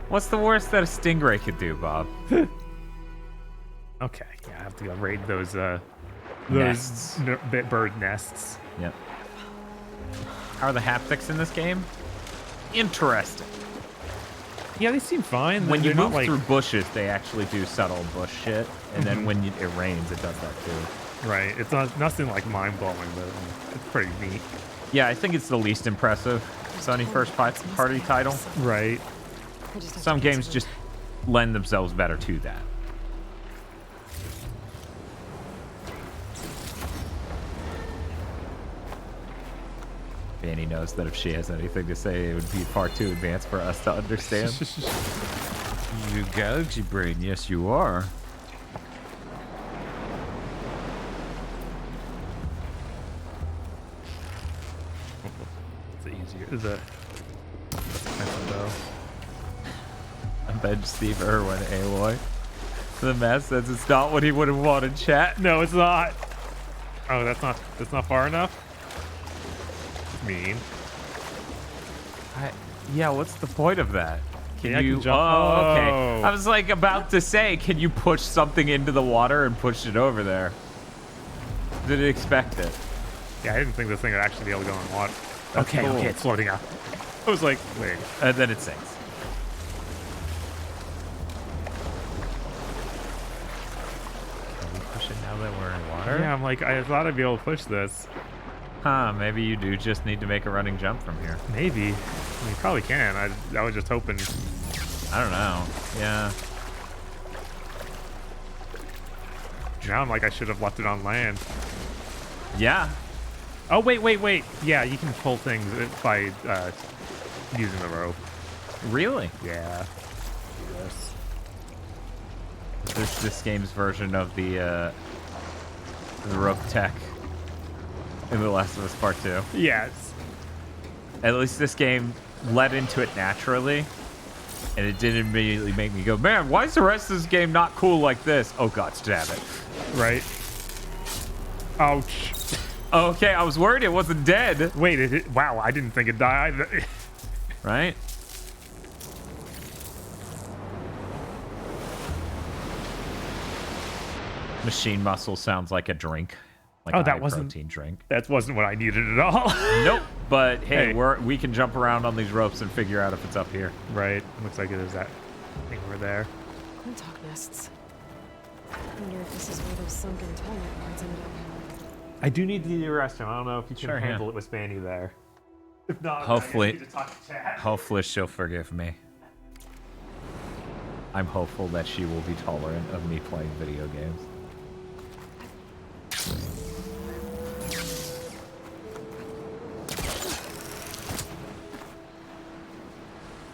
What's the worst that a stingray could do, Bob? Okay, yeah, I have to go raid those Nests. bird nests. Yep. How are the haptics in this game? Interesting. Yeah, they seem fine. When you They're move not, through bushes, they actually do subtle bush shit, and then when it rains, it does that too. Right, it's not nothing like mind-blowing, but it's pretty neat. Yeah, I think it's the least impressive Sony first-party title. Right. Some games just lend themselves better to that. Banny knows that if she has anything to say, it would be far too advanced for us to understand. You galaxy brain, yes you are. It's easier. Is it? I bet Steve Irwin, Aloy. The math says it's not what he would have wanted, chat. No, it's not. Oh, that's not far enough. Mean. Yeah, what's the point of that? Can Yeah, I you? can jump. Oh, okay. Oh. I was like about to say, can you push something into the water and push it over there? Didn't expect it. Yeah, I didn't think this thing would actually be able to go in water. Okay, cool. Okay, it's floating out. I was like, wait. And then it sinks. Can we push it now that we're in water? Yeah, I'm like, I thought I'd be able to push this. Huh, maybe you do just need to make a running jump from here. Maybe. I mean, you probably can. I was just hoping. I don't know. Yeah. Now I'm like, I should have left it on land. Yeah. Oh, wait. Yeah, you can pull things by using the rope. Really? Yeah. Yes. This game's version of the rope tech in The Last of Us Part 2. Yes. At least this game led into it naturally, and it didn't immediately make me go, man, why is the rest of this game not cool like this? Oh god, stab it. Right. Ouch. Okay, I was worried it wasn't dead. Wait, wow, I didn't think it died. Right? Machine muscle sounds like a drink. Like Oh, a that high wasn't- protein drink. That wasn't what I needed at all. Nope. But hey, Hey. we can jump around on these ropes and figure out if it's up here. Right. Looks like it is that thing over there. Quintok nests. I wonder if this is where those sunken Tallneck parts ended up. I do need to use the restroom. I don't know if you can Sure, yeah. handle it with Spanny there. If not, Hopefully, I need to talk to chat. hopefully she'll forgive me. I'm hopeful that she will be tolerant of me playing video games.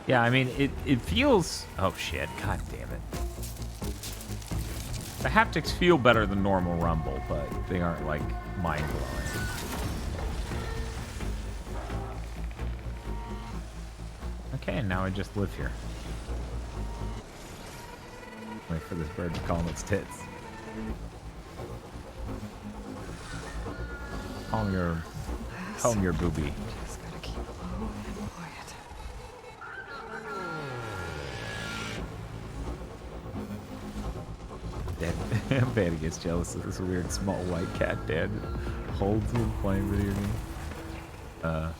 Yeah, I mean, it feels... Oh, shit. God damn it. The haptics feel better than normal Rumble, but they aren't, like, mind-blowing. Okay, and now I just live here. Wait for this bird to calm its tits. Calm your booby. Just gotta keep low and quiet. Vanny gets jealous of this weird small white cat Dad holds when playing video games. That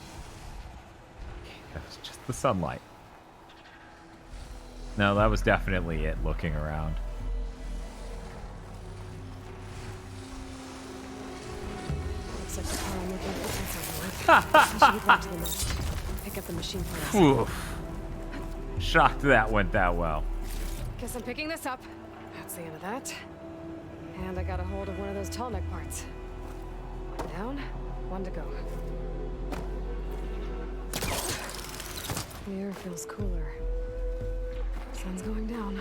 was just the sunlight. No, that was definitely it looking around. Looks like the car I'm looking for I should get back to the nest. Pick up the machine parts. Oof. Shocked that went that well. Guess I'm picking this up. That's the end of that. And I got a hold of one of those Tallneck parts. One down, one to go. The air feels cooler. Sun's going down.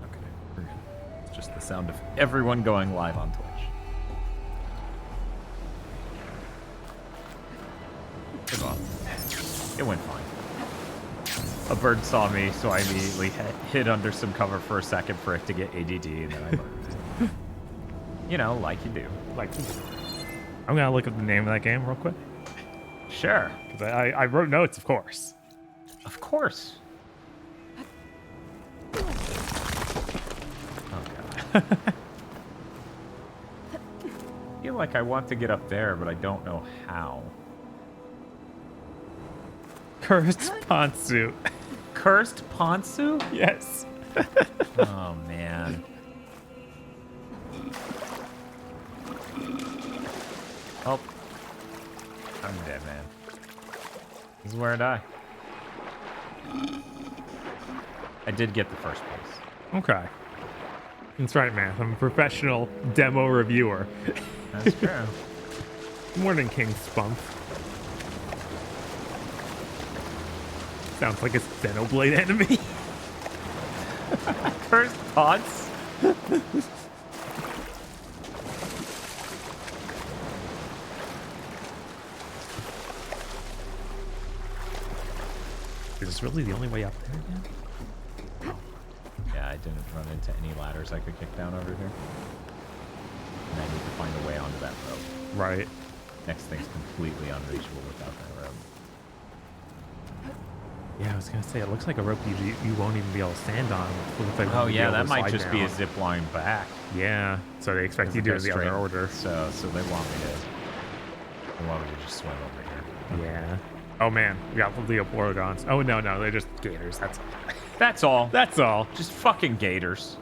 Okay, we're good. It's just the sound of everyone going live on Twitch. Good on. It went fine. A bird saw me, so I immediately hid under some cover for a second for it to get ADD, and then I moved. You know, like you do. Like, I'm gonna look up the name of that game real quick. Sure. Because I wrote notes, of course. Of course. Oh, God. I feel like I want to get up there, but I don't know how. Cursed Pantsu. Cursed Pantsu? Yes. Oh, man. Oh. I'm dead, man. This is where I die. I did get the first place. Okay. That's right, man. I'm a professional demo reviewer. That's true. More than King Spunk. Sounds like a Xenoblade enemy. Cursed Taunts? Is this really the only way up there again? Yeah, I didn't run into any ladders I could kick down over here. And I need to find a way onto that rope. Right. Next thing's completely unreachable without that rope. Yeah, I was gonna say it looks like a rope you won't even be able to stand on. It looks like Oh you'll be yeah, able to that might slide just be a down. zip line back. Yeah, so they expect you to do it the other order. So they want me to just swim over here. Yeah. Oh man, we got Leopoldons. Oh no, they're just gators. That's all. That's all. Just fucking gators.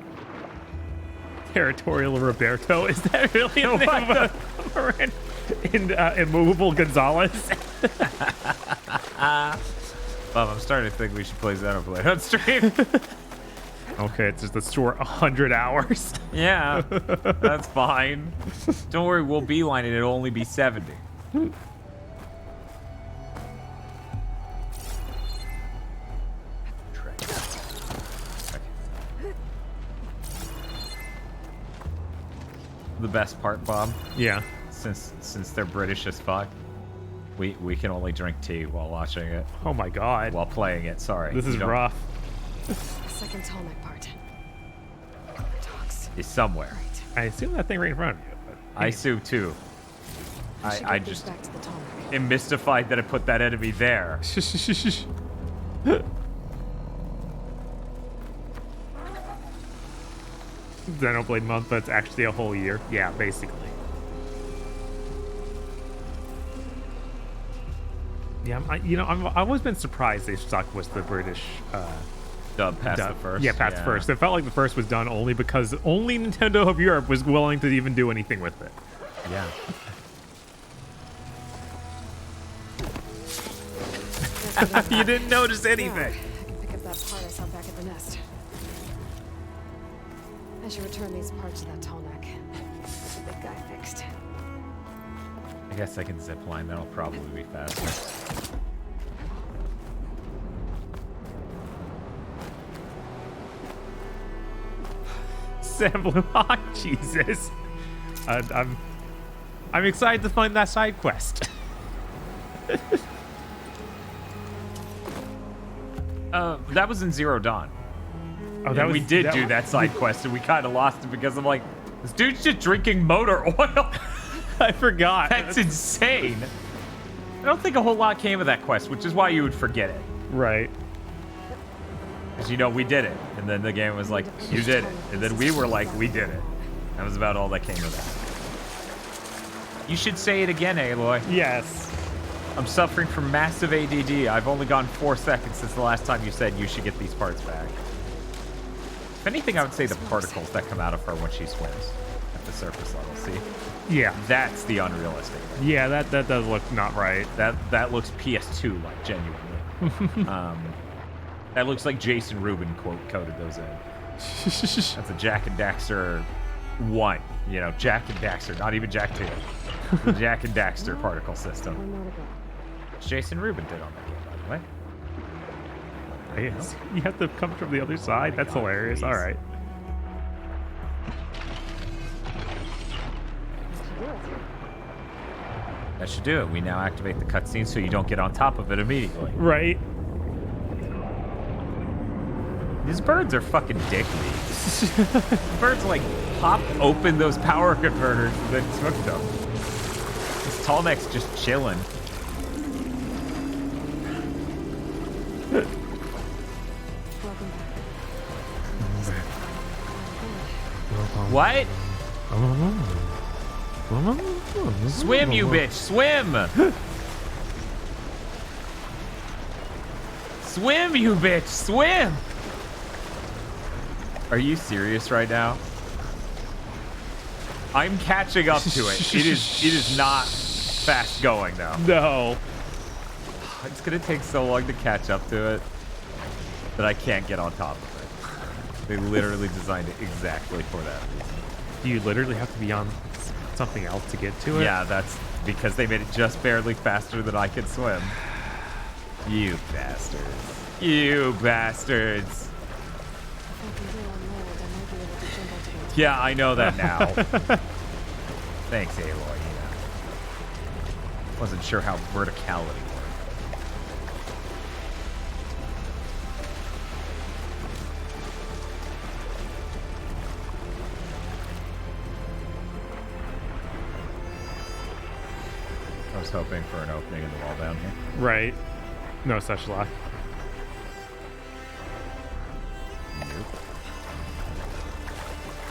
Territorial Roberto. Is that really a name of a Immovable Gonzalez? Bob, I'm starting to think we should play Xenoblade on stream. Okay, it's just a short 100 hours. Yeah, that's fine. Don't worry, we'll beeline it. It'll only be 70. The best part, Bob. Yeah. Since they're British as fuck, we can only drink tea while watching it. Oh my god. While playing it, sorry. This is You don't- rough. The second Tallneck part. Talks. Is somewhere. I assume that thing right in front of you. But I assume too. should I get these just back to the Tallneck. am mystified that it put that enemy there. Xenoblade month, but it's actually a whole year. Yeah, basically. Yeah, I've always been surprised they stuck with the British dub past the first. Yeah, past the first. It felt like the first was done only because only Nintendo of Europe was willing to even do anything with it. Yeah. You didn't notice anything. Yeah, I can pick up that part I saw back at the nest. I should return these parts to that tall neck. The big guy fixed. I guess I can zip line. That'll probably be faster. Sam Blue Hawk, Jesus. I'm excited to find that side quest. That was in Zero Dawn. Oh, and we did do that side quest, and we kind of lost it because I'm like, this dude's just drinking motor oil. I forgot. That's insane. I don't think a whole lot came of that quest, which is why you would forget it. Right. Because, we did it. And then the game was like, you did it. And then we were like, we did it. That was about all that came of that. You should say it again, Aloy. Yes. I'm suffering from massive ADD. I've only gone 4 seconds since the last time you said you should get these parts back. If anything, I would say the particles that come out of her when she swims at the surface level. See? Yeah. That's the unrealistic. Yeah, that does look not right. That looks PS2 like genuinely. That looks like Jason Rubin coded those in. That's a Jak and Daxter 1. Jak and Daxter, not even Jak 2. The Jak and Daxter particle system. Which Jason Rubin did on that game, by the way. Yes. You have to come from the other side? That's hilarious. All right. That should do it. We now activate the cutscene so you don't get on top of it immediately. Right. These birds are fucking dickly. Birds like popped open those power converters and then took them. This tall neck's just chilling. What? Swim, you bitch! Swim! Swim, you bitch! Swim! Are you serious right now? I'm catching up to it. It is not fast going though. No. It's gonna take so long to catch up to it that I can't get on top of it. They literally designed it exactly for that reason. Do you literally have to be on something else to get to it? Yeah, that's because they made it just barely faster than I could swim. You bastards. You bastards. Yeah, I know that now. Thanks, Aloy. Wasn't sure how verticality worked. I was hoping for an opening in the wall down here. Right. No such luck.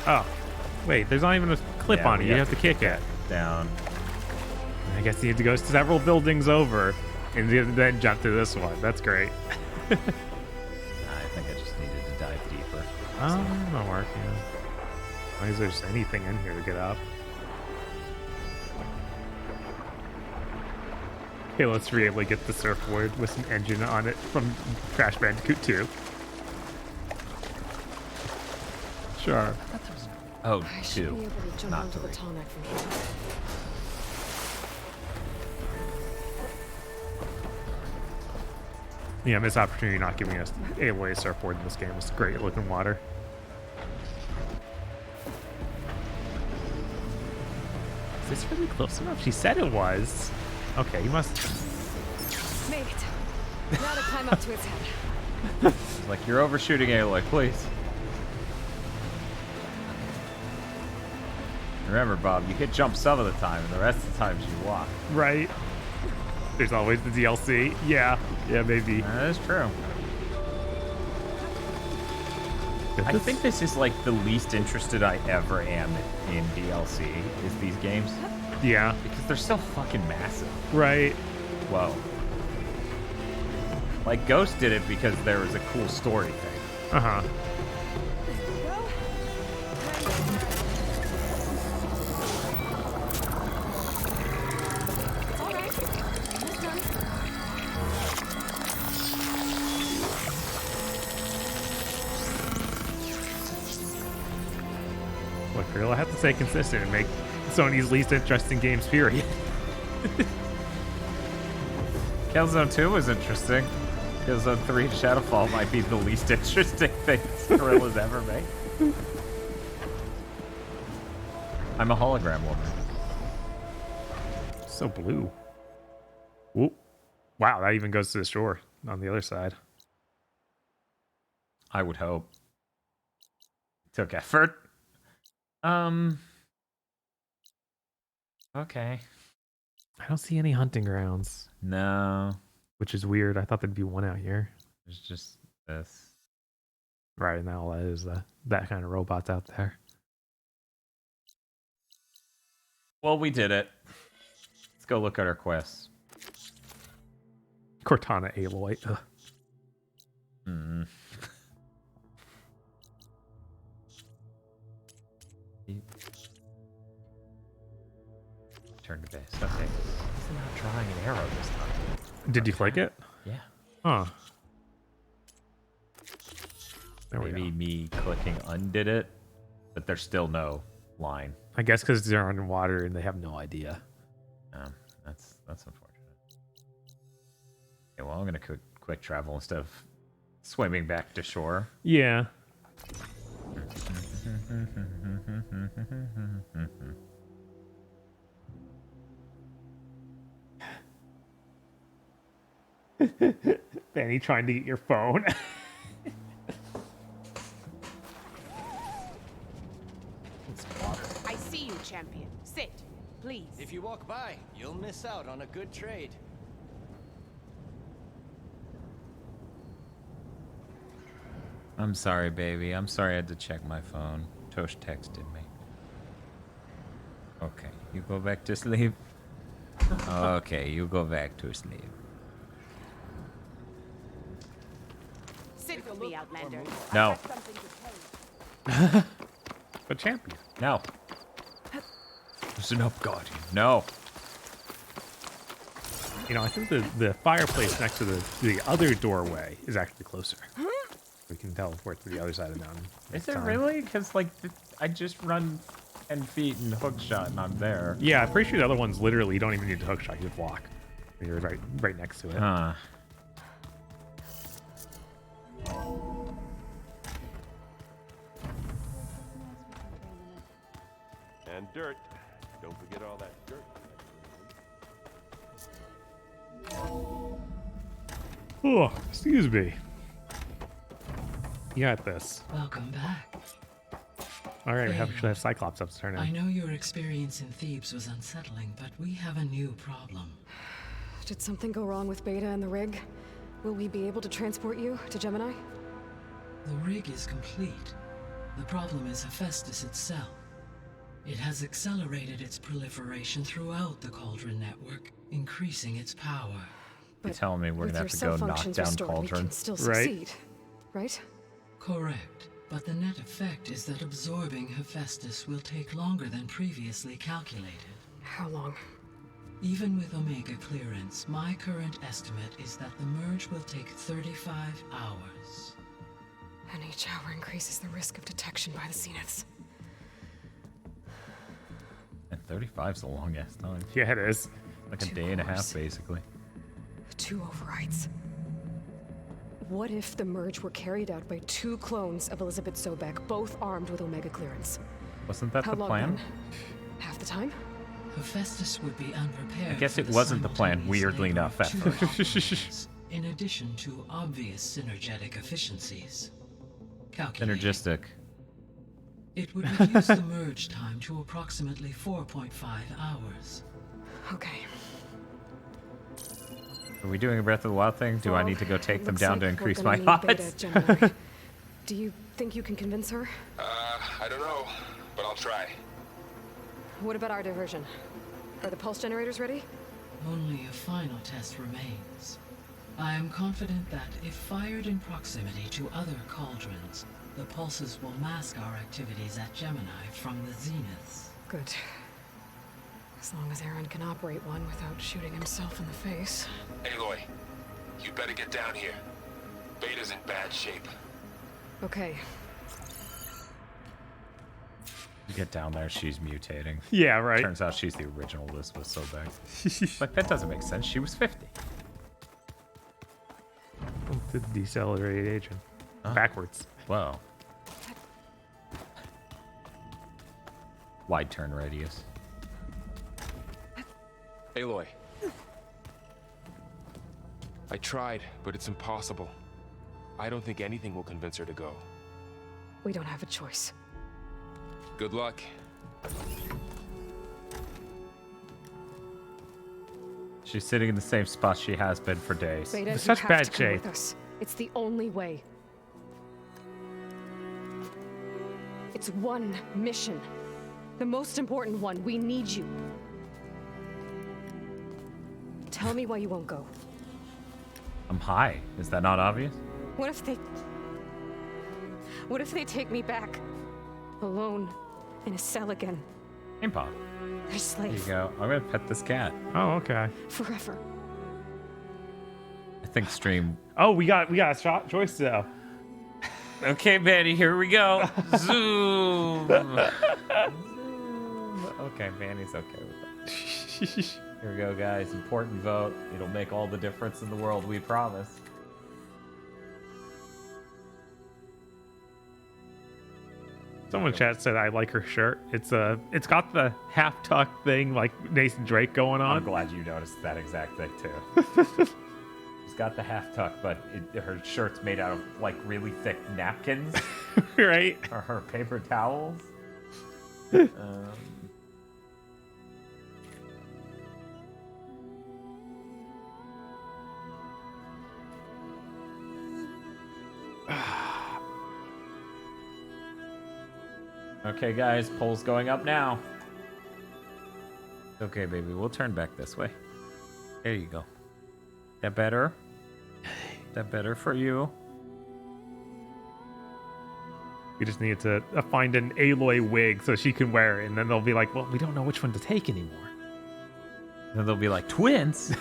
Oh, wait, there's not even a clip on it. You have to kick it. Down. I guess you have to go several buildings over and then jump to this one. That's great. I think I just needed to dive deeper. Oh, that'll work, yeah. As long as there's anything in here to get up. Okay, let's be able to get the surfboard with an engine on it from Crash Bandicoot 2. Sure. Oh, I should 2, be able to jump not onto 3. the tall neck from here. Yeah, missed opportunity not giving us Aloy surfboard in this game. It's great looking water. Is this really close enough? She said it was. Okay, you must. Made it. Now to climb up to its head. Like, you're overshooting Aloy, please. Remember, Bob, you hit jump some of the time, and the rest of the times you walk. Right. There's always the DLC. Yeah. Yeah, maybe. That is true. I think this is like the least interested I ever am in DLC is these games. Yeah. Because they're so fucking massive. Right. Whoa. Like Ghost did it because there was a cool story thing. Uh-huh. Look, real, I have to stay consistent and make Sony's least interesting games, period. Killzone 2 was interesting. Killzone 3 Shadowfall might be the least interesting thing Guerrilla's ever made. I'm a hologram woman. So blue. Whoop. Wow, that even goes to the shore on the other side. I would hope. Took effort. Okay. I don't see any hunting grounds. No. Which is weird. I thought there'd be one out here. There's just this. Right, and all that is that kind of robots out there. Well, we did it. Let's go look at our quests. Cortana Aloy. Ugh. Turn to base. Okay. It's not drawing an arrow this time. Did you click it? Yeah. Huh. There we Maybe go. me clicking undid it, but there's still no line. I guess because they're underwater and they have no idea. That's unfortunate. Okay, well, I'm gonna quick travel instead of swimming back to shore. Yeah. Benny trying to get your phone. I see you, champion. Sit, please. If you walk by, you'll miss out on a good trade. I'm sorry, baby. I'm sorry I had to check my phone. Tosh texted me. Okay, you go back to sleep. Okay, you go back to sleep. Sit with me, Outlander. No. But champion. No. Listen up, Guardian. No. You know, I think the fireplace next to the other doorway is actually closer. We can teleport to the other side of the mountain. Is it really? Because, like, I just run 10 feet and hook shot and I'm there. Yeah, I'm pretty sure the other one's literally, you don't even need to hook shot, you just walk. You're right next to it. Huh. And dirt. Don't forget all that dirt. Oh, excuse me. You got this. Welcome back. All right, we actually have Cyclops up to turn I in. know your experience in Thebes was unsettling, but we have a new problem. Did something go wrong with Beta and the rig? Will we be able to transport you to Gemini? The rig is complete. The problem is Hephaestus itself. It has accelerated its proliferation throughout the Cauldron network, increasing its power. You're telling me we're With gonna your have to go knock sub-functions down restored, we Cauldron? can still succeed, right? Correct. But the net effect is that absorbing Hephaestus will take longer than previously calculated. How long? Even with Omega clearance, my current estimate is that the merge will take 35 hours. And each hour increases the risk of detection by the Zeniths. And 35's a long ass time. Yeah, it is. Like a 2 day and a half, hours. basically. 2 overrides. What if the merge were carried out by 2 clones of Elizabeth Sobek, both armed with Omega clearance? Wasn't that How the long plan? then? Half the time? Hephaestus would be unprepared. I guess for it the wasn't the plan, simultaneous weirdly labor enough, of at 2 first. operations, in addition to obvious synergetic efficiencies. Calculate. Synergistic. It would reduce the merge time to approximately 4.5 hours. Okay. Are we doing a Breath of the Wild thing? Do I need to go take them Looks down to like we're increase gonna my need Beta odds? Gemini. Do you think you can convince her? I don't know, but I'll try. What about our diversion? Are the pulse generators ready? Only a final test remains. I am confident that if fired in proximity to other cauldrons, the pulses will mask our activities at Gemini from the zeniths. Good. As long as Aaron can operate one without shooting himself in the face. Aloy, you better get down here. Beta's in bad shape. Okay. You get down there, she's mutating. Yeah, right. Turns out she's the original Elizabeth Sobek. Like, that doesn't make sense. She was 50. The decelerated agent. Backwards. Wow. Wide turn radius. Aloy. I tried, but it's impossible. I don't think anything will convince her to go. We don't have a choice. Good luck. She's sitting in the same spot she has been for days. Beta, you Such have bad to come shape. with us. It's the only way. It's one mission. The most important one. We need you. Tell me why you won't go. I'm high. Is that not obvious? What if they take me back? Alone. In a cell again. Game Pop. Their Here you slave. go. I'm gonna pet this cat. Oh, okay. Forever. I think stream. Oh, we got a shot choice though. Okay, Manny, here we go. Zoom. Okay, Manny's okay with that. Here we go, guys. Important vote. It'll make all the difference in the world, we promise. Someone in chat said I like her shirt. It's got the half tuck thing like Nathan Drake going on. I'm glad you noticed that exact thing too. She's got the half tuck, but her shirt's made out of like really thick napkins, Right? or her paper towels. Okay, guys, poll's going up now. Okay, baby, we'll turn back this way. There you go. That better? That better for you? We just need to find an Aloy wig so she can wear it, and then they'll be like, well, we don't know which one to take anymore. Then they'll be like, twins?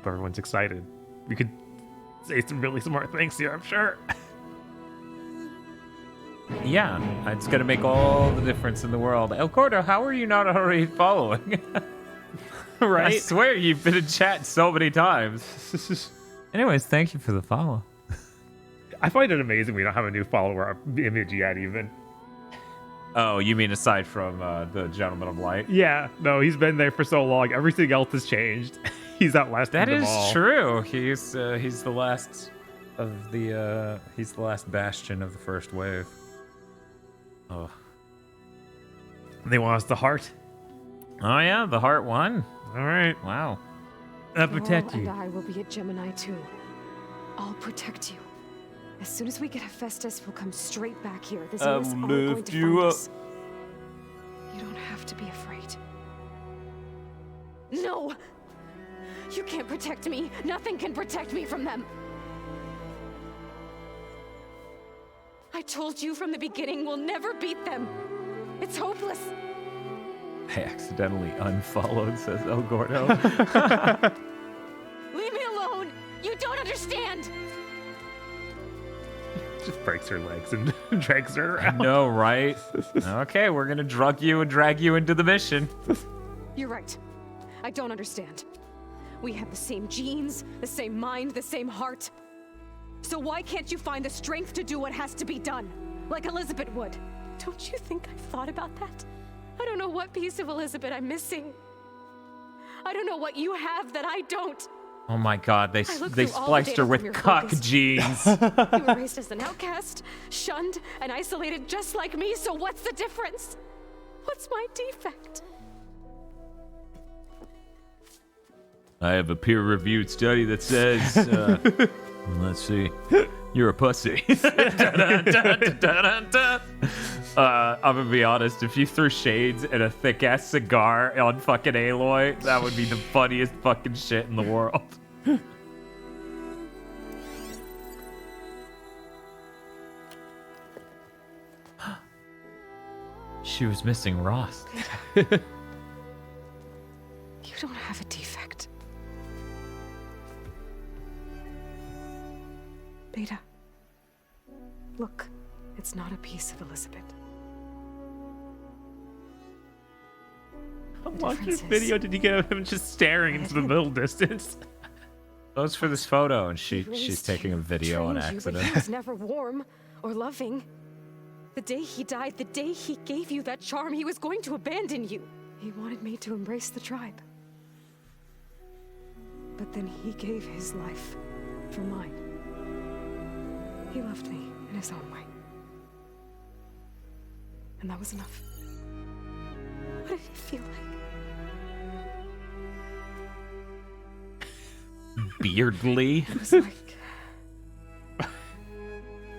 But everyone's excited. We could say some really smart things here, I'm sure. Yeah, it's gonna make all the difference in the world. El Cordo, how are you not already following? Right? I swear you've been in chat so many times. Anyways, thank you for the follow. I find it amazing we don't have a new follower image yet, even. Oh, you mean aside from the Gentleman of Light? Yeah, no, he's been there for so long. Everything else has changed. He's outlasted That them is all. true. He's the last of the he's the last bastion of the first wave. Oh. They want us to heart. Oh yeah, the heart won. All right. Wow. I'll protect Carl you. and I will be at Gemini too. I'll protect you. As soon as we get Hephaestus, we'll come straight back here. The Zeniths aren't going to find us. You don't have to be afraid. No! You can't protect me. Nothing can protect me from them. I told you from the beginning we'll never beat them. It's hopeless. I accidentally unfollowed, says El Gordo. Leave me alone. You don't understand. Just breaks her legs and drags her around. No, right? Okay, we're gonna drug you and drag you into the mission. You're right. I don't understand. We have the same genes, the same mind, the same heart. So why can't you find the strength to do what has to be done? Like Elizabeth would. Don't you think I've thought about that? I don't know what piece of Elizabeth I'm missing. I don't know what you have that I don't. Oh my god, they I looked they through all spliced the her data with from your cock focus. genes. You were raised as an outcast, shunned, and isolated just like me, so what's the difference? What's my defect? I have a peer-reviewed study that says, let's see, you're a pussy. I'm gonna be honest, if you threw shades and a thick-ass cigar on fucking Aloy, that would be the funniest fucking shit in the world. She was missing Rost. You don't have a defect. Beta. Look, it's not a piece of Elizabeth. How much video did you get of him just staring into the middle distance? That was for this photo, and she's raised taking a video on trained you, but accident. he was never warm or loving. The day he died, the day he gave you that charm, he was going to abandon you. He wanted me to embrace the tribe. But then he gave his life for mine. He loved me in his own way. And that was enough. What did it feel like? Beardly. It was like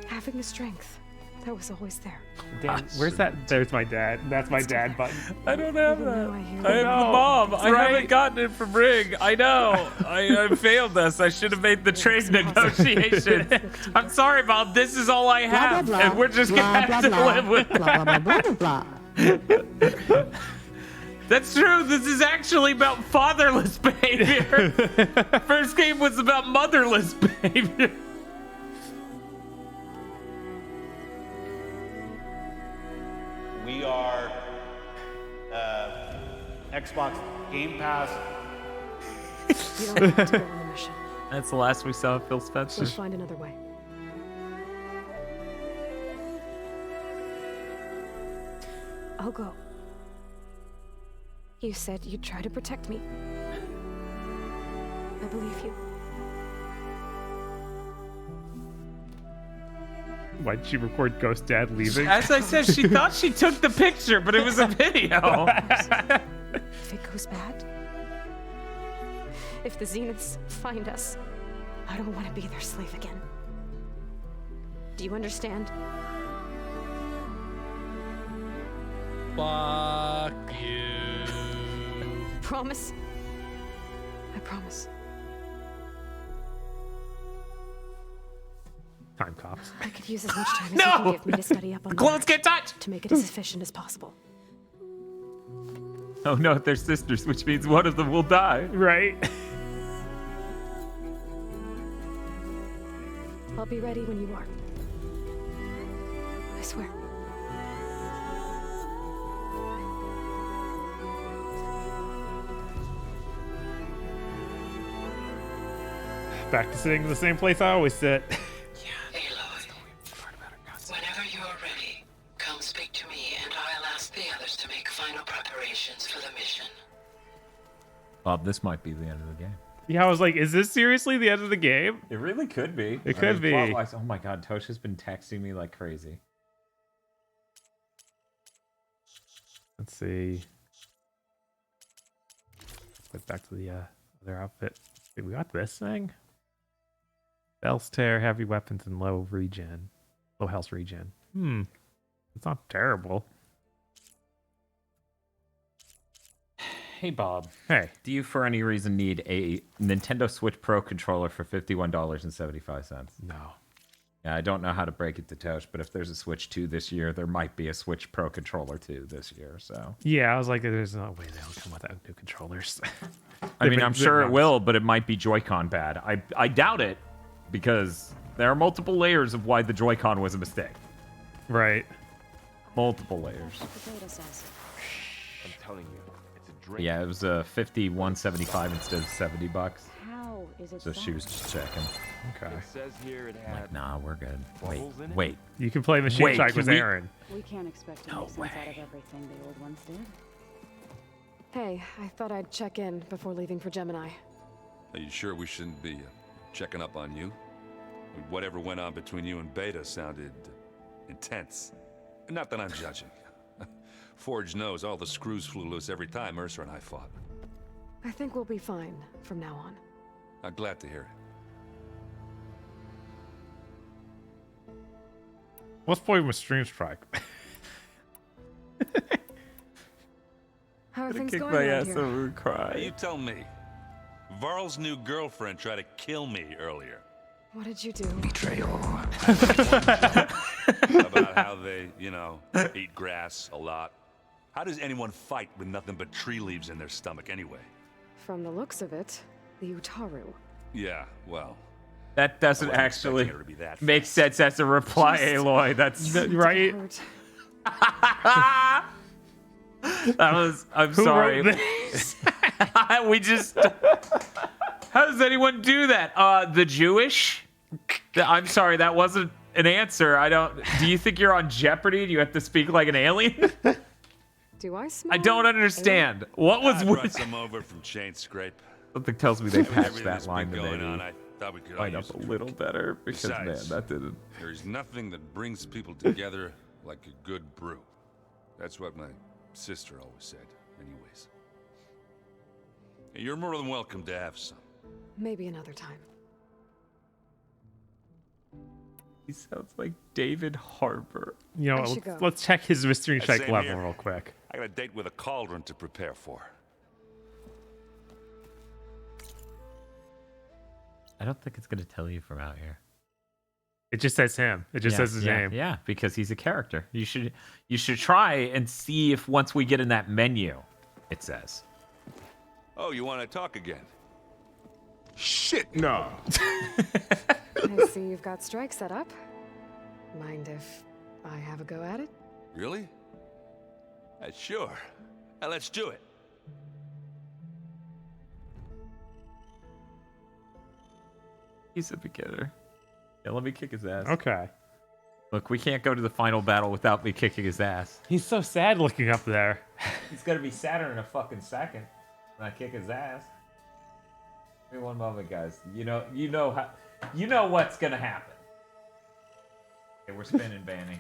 having a strength that was always there. Damn, where's that? There's my dad. That's my dad button. I don't have that. I I hear have the mom. I haven't gotten it from Ring. I know. I failed this. I should have made the trade negotiation. I'm sorry, Mom. This is all I have, and we're just gonna have to live with that. That's true. This is actually about fatherless behavior. First game was about motherless behavior. We are Xbox Game Pass. You don't have to go on the mission. That's the last we saw of Phil Spencer. We'll find another way. I'll go. You said you'd try to protect me. I believe you. Why'd she record Ghost Dad leaving? As I said, she thought she took the picture, but it was a video. If it goes bad, if the Zeniths find us, I don't want to be their slave again. Do you understand? Fuck you. Promise? I promise. Time cops. I could use as much time as you can give me to study up on The clones can't touch! to make it as efficient as possible. Oh no, they're sisters, which means one of them will die. Right. I'll be ready when you are. I swear. Back to sitting in the same place I always sit. Whenever you're ready, come speak to me and I'll ask the others to make final preparations for the mission. Bob, this might be the end of the game. Yeah, I was like, is this seriously the end of the game? It really could be. It could be. plot-wise- oh my god, Tosh has been texting me like crazy. Let's see. Let's get back to the other outfit. Wait, we got this thing? Bell's Tear, heavy weapons, and low regen. Low health regen. It's not terrible. Hey, Bob. Hey. Do you, for any reason, need a Nintendo Switch Pro controller for $51.75? No. Yeah, I don't know how to break it to Tosh, but if there's a Switch 2 this year, there might be a Switch Pro controller 2 this year, so... Yeah, I was like, there's no way they'll come without new controllers. I mean, I'm sure it will, but it might be Joy-Con bad. I doubt it, because there are multiple layers of why the Joy-Con was a mistake. Right. Multiple layers. I'm telling you, it's a drink. Yeah, it was $51.75 instead of $70. How is it So she was just checking. Okay. It says here it I'm had like, nah, we're good. Wait, bubbles in it? wait. You can play Machine Wait, Strike can with we- Aaron. We can't expect to No make sense out way. of everything the old ones did. Hey, I thought I'd check in before leaving for Gemini. Are you sure we shouldn't be checking up on you? Whatever went on between you and Beta sounded intense. Not that I'm judging. Forge knows all the screws flew loose every time Mercer and I fought. I think we'll be fine from now on. I'm glad to hear it. What's the point of a stream strike? How are Gonna things kick going my around ass here? over and cry. You tell me. Varl's new girlfriend tried to kill me earlier. What did you do? Betrayal. About how they, eat grass a lot. How does anyone fight with nothing but tree leaves in their stomach anyway? From the looks of it, the Utaru. Yeah, well. That doesn't I wasn't expecting actually her to be that make sense as a reply, Aloy. That's right. I'm Who sorry. wrote this? We just. How does anyone do that? The Jewish? I'm sorry, that wasn't an answer. Do you think you're on Jeopardy? Do you have to speak like an alien? Do I smell? I don't understand. What was I brought with. some over from Chain Scrape. Something tells me they With patched everything that that's line been to going maybe on, I thought we could all line use up a some little drink. better because man, Besides, that didn't. There's nothing that brings people together like a good brew. That's what my sister always said, anyways. You're more than welcome to have some. Maybe another time. He sounds like David Harbour. You know, I should go. let's check his mystery check Same level here. real quick. I got a date with a cauldron to prepare for. I don't think it's gonna tell you from out here. It just says him. It just says his name. Yeah, because he's a character. You should try and see if once we get in that menu, it says. Oh, you want to talk again? Shit, no. I see you've got Strike set up. Mind if I have a go at it? Really? Sure. Let's do it. He's a beginner. Yeah, let me kick his ass. Okay. Look, we can't go to the final battle without me kicking his ass. He's so sad looking up there. He's gonna be sadder in a fucking second when I kick his ass. Give me one moment, guys. You know what's gonna happen. Okay, we're spinning, Banny.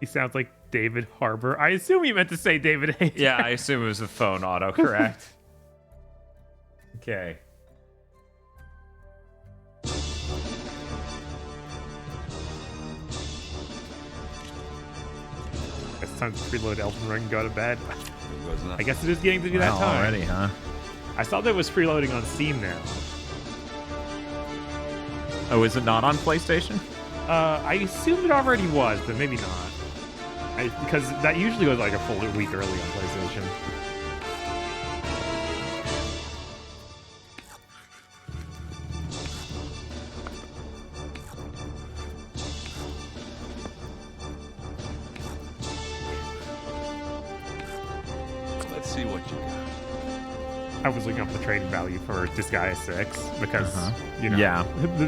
He sounds like David Harbour. I assume he meant to say David Hayter. Yeah, I assume it was a phone autocorrect. Okay. It's time to preload Elden Ring and go to bed. Wasn't it? I guess it is getting to be that Wow, time. already, huh? I saw that it was preloading on Steam now. Oh, is it not on PlayStation? I assumed it already was, but maybe not. Because that usually goes like a full week early on PlayStation. Let's see what you got. I was looking up the trading value for Disgaea 6 because, Yeah.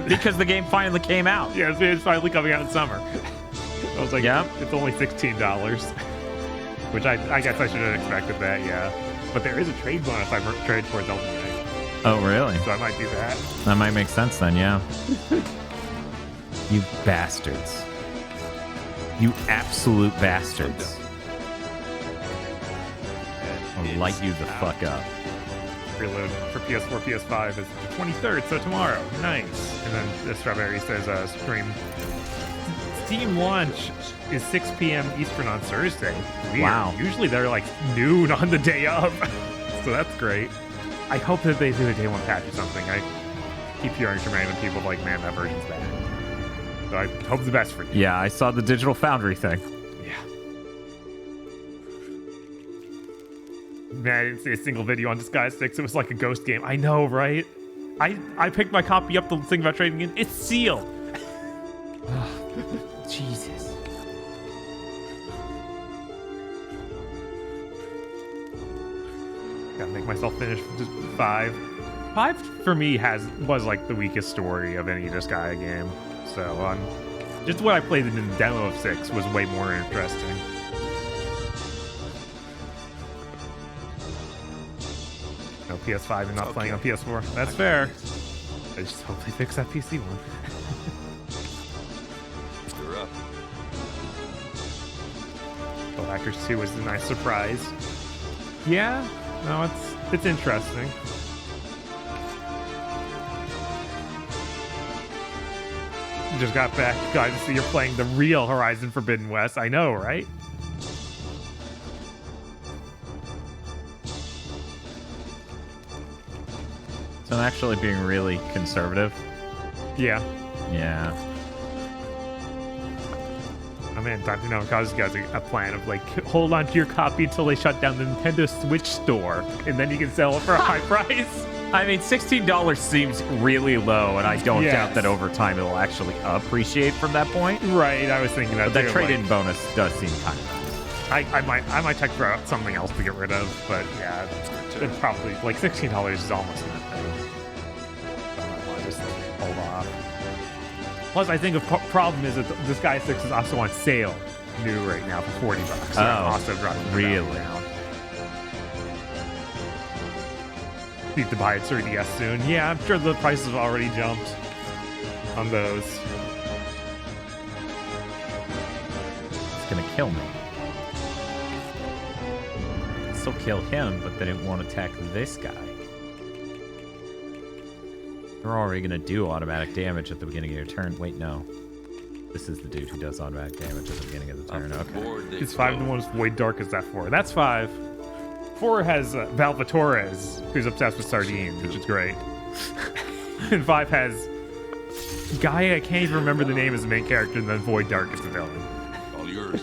Because the game finally came out. Yeah, it's finally coming out in summer. I was like, Yeah. it's only $16, which I guess I should have expected that, yeah. But there is a trade bonus I trade towards Elden Ring, Oh, really? so I might do that. That might make sense then, yeah. You bastards. You absolute bastards. I'll light you the fuck up. Preload for PS4, PS5 is the 23rd, so tomorrow. Nice. And then the Strawberry says stream. Steam launch is 6 p.m. Eastern on Thursday. Weird. Wow. Usually they're like noon on the day of. So that's great. I hope that they do a day one patch or something. I keep hearing from random people like, man, that version's bad. So I hope the best for you. Yeah, I saw the Digital Foundry thing. Yeah. Man, I didn't see a single video on Disgaea 6. It was like a ghost game. I know, right? I picked my copy up to think about trading in. It's sealed. Jesus. Gotta make myself finish just 5. 5 for me was like the weakest story of any Disgaea game. So just what I played in the demo of 6 was way more interesting. No PS5 and not playing on PS4. That's fair. I just hope they fix that PC one. Hackers 2 was a nice surprise. Yeah, no, it's interesting. Just got back, glad to see you're playing the real Horizon Forbidden West. I know, right? So I'm actually being really conservative. Yeah. Yeah. Oh man, Dante Namikaze has a plan of like, hold on to your copy until they shut down the Nintendo Switch store, and then you can sell it for a high price. I mean, $16 seems really low, and I don't Yes. doubt that over time it'll actually appreciate from that point. Right, I was thinking that But that too, trade-in like- bonus does seem kind of nice. I might check for something else to get rid of, but yeah, it's probably like $16 is almost nothing. I'll just hold off. Plus, I think a problem is that this Gaia 6 is also on sale new right now for $40. So I'm also dropping the value really? down. Need to buy a 3DS soon. Yeah, I'm sure the prices have already jumped on those. It's gonna kill me. Still kill him, but then it won't attack this guy. You're already gonna do automatic damage at the beginning of your turn. Wait, no. This is the dude who does automatic damage at the beginning of the turn. Okay. It's 5 to 1 is Void Dark is that 4. That's 5. 4 has Valvatorez, who's obsessed with sardines, which is great. And 5 has Gaia, I can't even remember the name as the main character, and then Void Dark is the villain. All yours.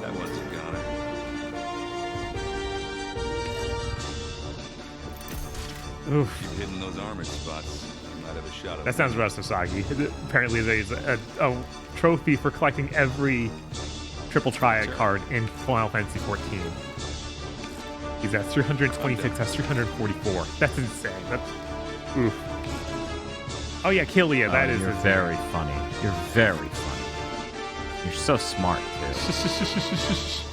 That one's a goner. Oof. Keep hitting those armored spots. You might have a shot at That sounds about Sasagi. Apparently there's a trophy for collecting every triple triad card in Final Fantasy XIV. He's at 326, that's 344. That's insane. That's oof. Oh yeah, Killia, that is You're his very name. funny. You're very funny. You're so smart, too.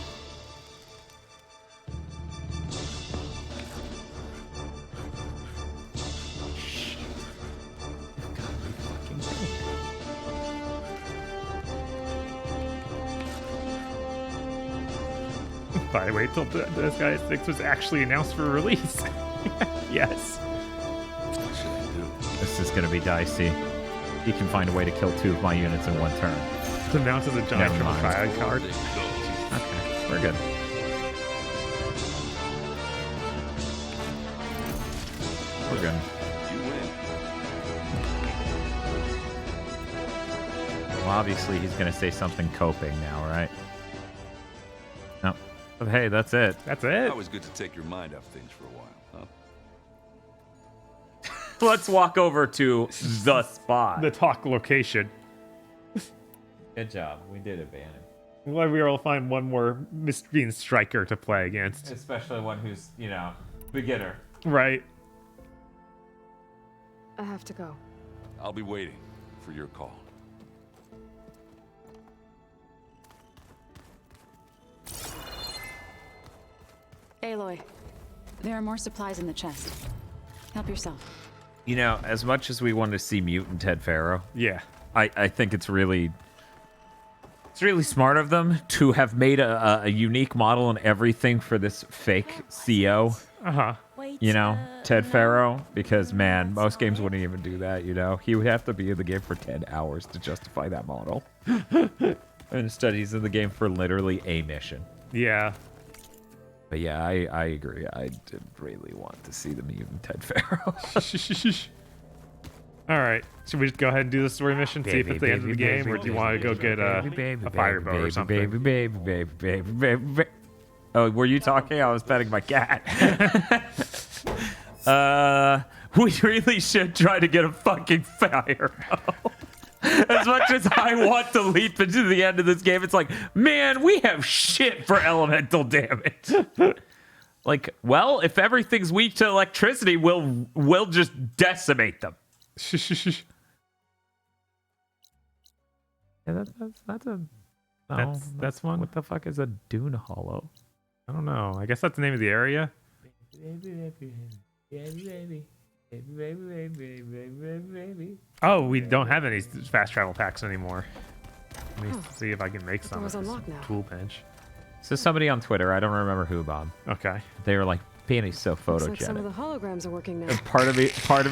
By the way, till this Gaia 6 was actually announced for release. Yes. What should I do? This is gonna be dicey. You can find a way to kill 2 of my units in one turn. To mount as a giant Never triple mind. triad card. Okay, we're good. We're good. You win. Well, obviously he's gonna say something coping now, right? No. But hey, that's it. That's it. Always good to take your mind off things for a while, huh? Let's walk over to the spot. The talk location. Good job. We did it, Bannon. I'm glad we were able to find one more Mistbean striker to play against. Especially one who's, beginner. Right. I have to go. I'll be waiting for your call. Aloy, there are more supplies in the chest. Help yourself. As much as we want to see Mutant Ted Faro, yeah, I think it's really smart of them to have made a unique model and everything for this fake CO. Uh-huh. Ted Faro, because man, most games wouldn't even do that. He would have to be in the game for 10 hours to justify that model. Instead, he's in the game for literally a mission. Yeah. But yeah, I agree. I did really want to see the mutant Ted Faro. All right. Should we just go ahead and do the story mission, see if it's the end of the game, or do you want to go get a fireboat or something? Baby. Oh, were you talking? I was petting my cat. We really should try to get a fucking fire. As much as I want to leap into the end of this game, it's like, man, we have shit for elemental damage. Well, if everything's weak to electricity, we'll just decimate them. Yeah, that's one. What the fuck is a Dune Hollow? I don't know. I guess that's the name of the area. Oh, we don't have any fast travel packs anymore. Let me see if I can make some. was unlocked now. Tool bench. So somebody on Twitter, I don't remember who, Bob. Okay. They were like, Banny's so Looks like some photogenic. of the holograms are working now. And part of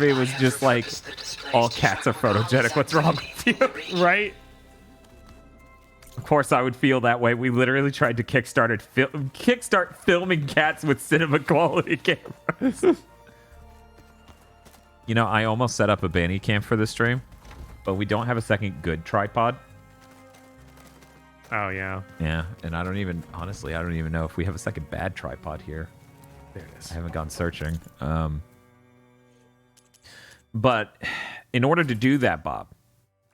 me was just like, all cats are photogenic. What's wrong with you? Right? Of course, I would feel that way. We literally tried to kickstart filming cats with cinema quality cameras. You know, I almost set up a Banny cam for this stream, but we don't have a second good tripod. Oh, yeah. Yeah, and I don't even know if we have a second bad tripod here. There it is. I haven't gone searching. But in order to do that, Bob,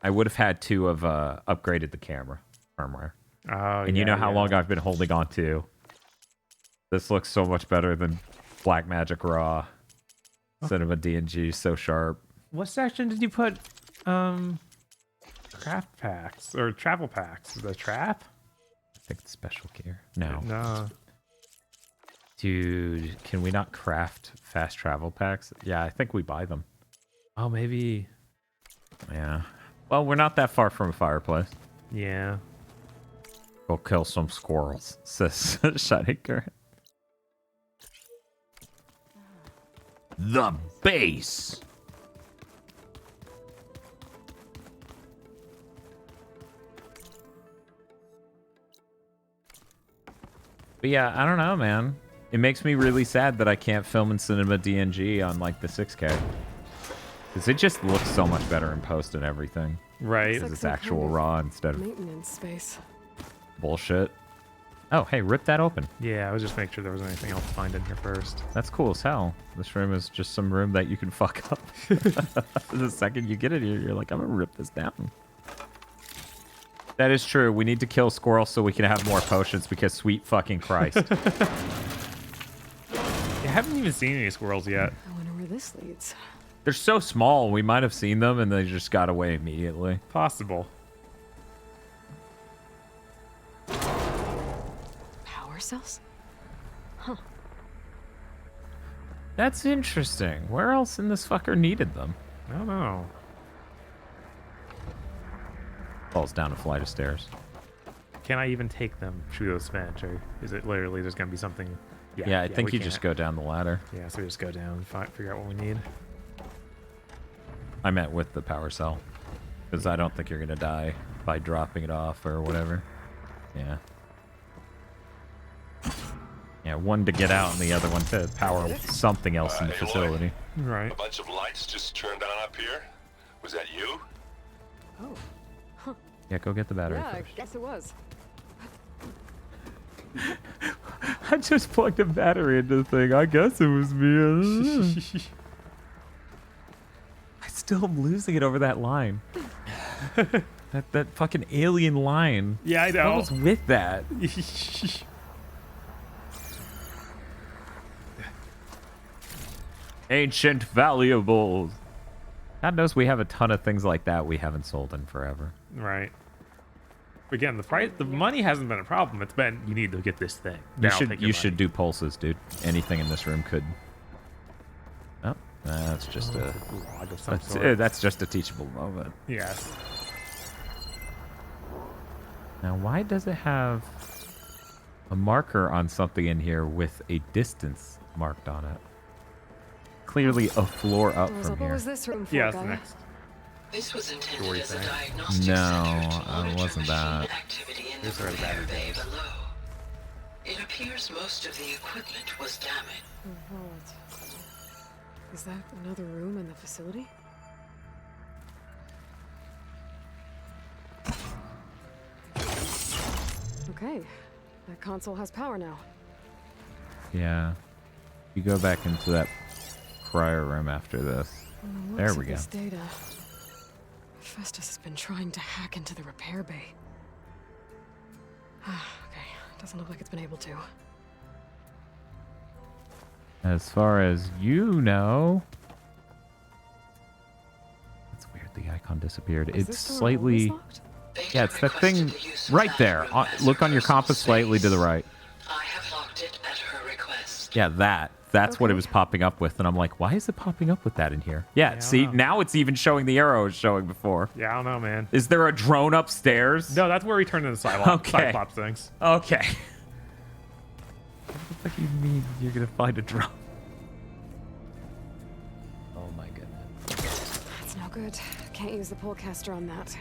I would have had to have upgraded the camera firmware. Oh, and you know how long I've been holding on to. This looks so much better than Blackmagic Raw. Cinema DNG, so sharp. What section did you put craft packs or travel packs? The trap? I think it's special gear. No. No. Dude, can we not craft fast travel packs? Yeah, I think we buy them. Oh, maybe. Yeah. Well, we're not that far from a fireplace. Yeah. Go kill some squirrels, says Shining Current. The base. But yeah, I don't know, man. It makes me really sad that I can't film in Cinema DNG on like the 6K. Because it just looks so much better in post and everything. Right. Because it's actual raw instead of Maintenance space. bullshit. Oh, hey, rip that open. Yeah, I was just making sure there was anything else to find in here first. That's cool as hell. This room is just some room that you can fuck up. The second you get it here, you're like, I'm gonna rip this down. That is true. We need to kill squirrels so we can have more potions because sweet fucking Christ. I haven't even seen any squirrels yet. I wonder where this leads. They're so small. We might have seen them and they just got away immediately. Possible. Power cells? Huh. That's interesting. Where else in this fucker needed them? I don't know. Falls down a flight of stairs. Can I even take them through those vents, or is it literally just gonna be something? Yeah, I think we you can't. just go down the ladder. Yeah, so we just go down and figure out what we need. I meant with the power cell. Because I don't think you're going to die by dropping it off or whatever. Yeah. Yeah, one to get out and the other one to power something else in the facility. Right. A bunch of lights just turned on up here. Was that you? Oh. Huh. Yeah, go get the battery Yeah, I first. guess it was. I just plugged a battery into the thing. I guess it was me. I still am losing it over that line. that fucking alien line. Yeah, I know. What was with that? Ancient valuables. God knows we have a ton of things like that we haven't sold in forever. Right. Again, the money hasn't been a problem. It's been you need to get this thing. You should do pulses, dude. Anything in this room could. Oh, that's just a. That's just a teachable moment. Yes. Now, why does it have a marker on something in here with a distance marked on it? Clearly a floor up from What here. was this room for, Yeah, guy? next. This was intended Story as a thing. diagnostic No, center to it monitor wasn't machine that. activity in Here's the where the repair battery bay goes. below. It appears most of the equipment was damaged. What? Is that another room in the facility? Okay, that console has power now. Yeah. You go back into that prior room after this. From the There looks we of go. This data, Festus has been trying to hack into the repair bay. Okay, doesn't look like it's been able to. As far as you know. That's weird. The icon disappeared. Is It's this door slightly. always locked? Yeah, it's that thing right there. Look on your compass slightly to the right. I have locked it at her request. Yeah, that That's what it was popping up with, and I'm like, why is it popping up with that in here? Yeah, I don't see, know. now it's even showing the arrow it was showing before. Yeah, I don't know, man. Is there a drone upstairs? No, that's where he turned into Cyclops, Okay. Cyclops things. Okay. What the fuck you mean you're gonna find a drone? Oh my goodness. That's no good. Can't use the polecaster on that.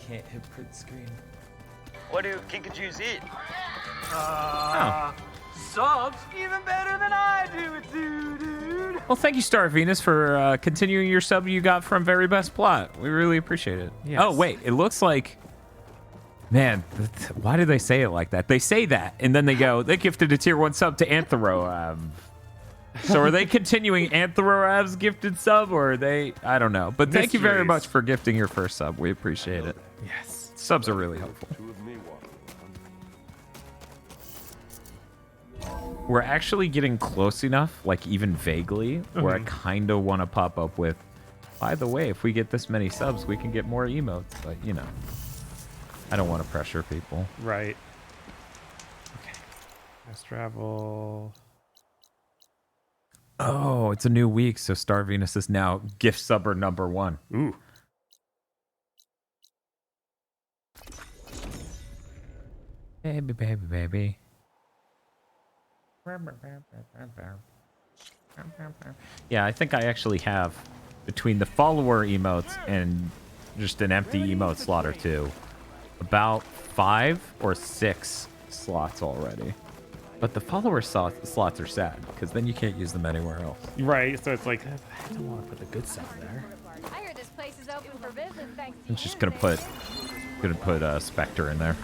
Can't hit print screen. What do Kinkajous eat? Subs even better than I do it, dude. Well, thank you, Star Venus, for continuing your sub you got from Very Best Plot. We really appreciate it. Yes. Oh, wait. It looks like... Man, why do they say it like that? They say that, and then they go, they gifted a tier 1 sub to Anthro. So are they continuing Anthroav's gifted sub, or are they... I don't know. But thank you very Mysteries. much for gifting your first sub. We appreciate it. Yes. Subs are really helpful. We're actually getting close enough, like even vaguely, where I kind of want to pop up with, by the way, if we get this many subs, we can get more emotes. But, you know, I don't want to pressure people. Right. Okay. Let's travel. Oh, it's a new week, so Star Venus is now gift subber number 1. Ooh. Baby, baby, baby. Yeah, I think I actually have, between the follower emotes and just an empty emote slot or two, about 5 or 6 slots already. But the follower slots are sad, because then you can't use them anywhere else. Right, so it's like, I don't want to put the good stuff there. I heard this place is open for business thanks to I'm just gonna put Spectre in there.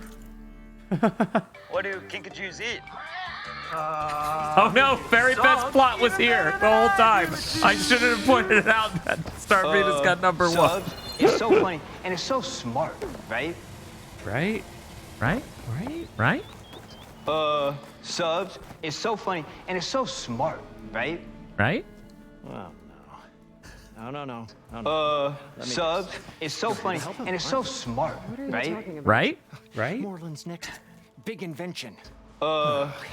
What do Kinkajous eat? Oh no, Very Best Plot was here the whole time. I shouldn't have pointed it out that Star Venus got number 1. Subs, it's so funny and it's so smart, right? Right? Right? Right? Right? Subs, it's so funny and it's so smart, right? Right? Well, no. Subs, it's so funny and it's so smart, right? Right? Right? Moreland's next big invention.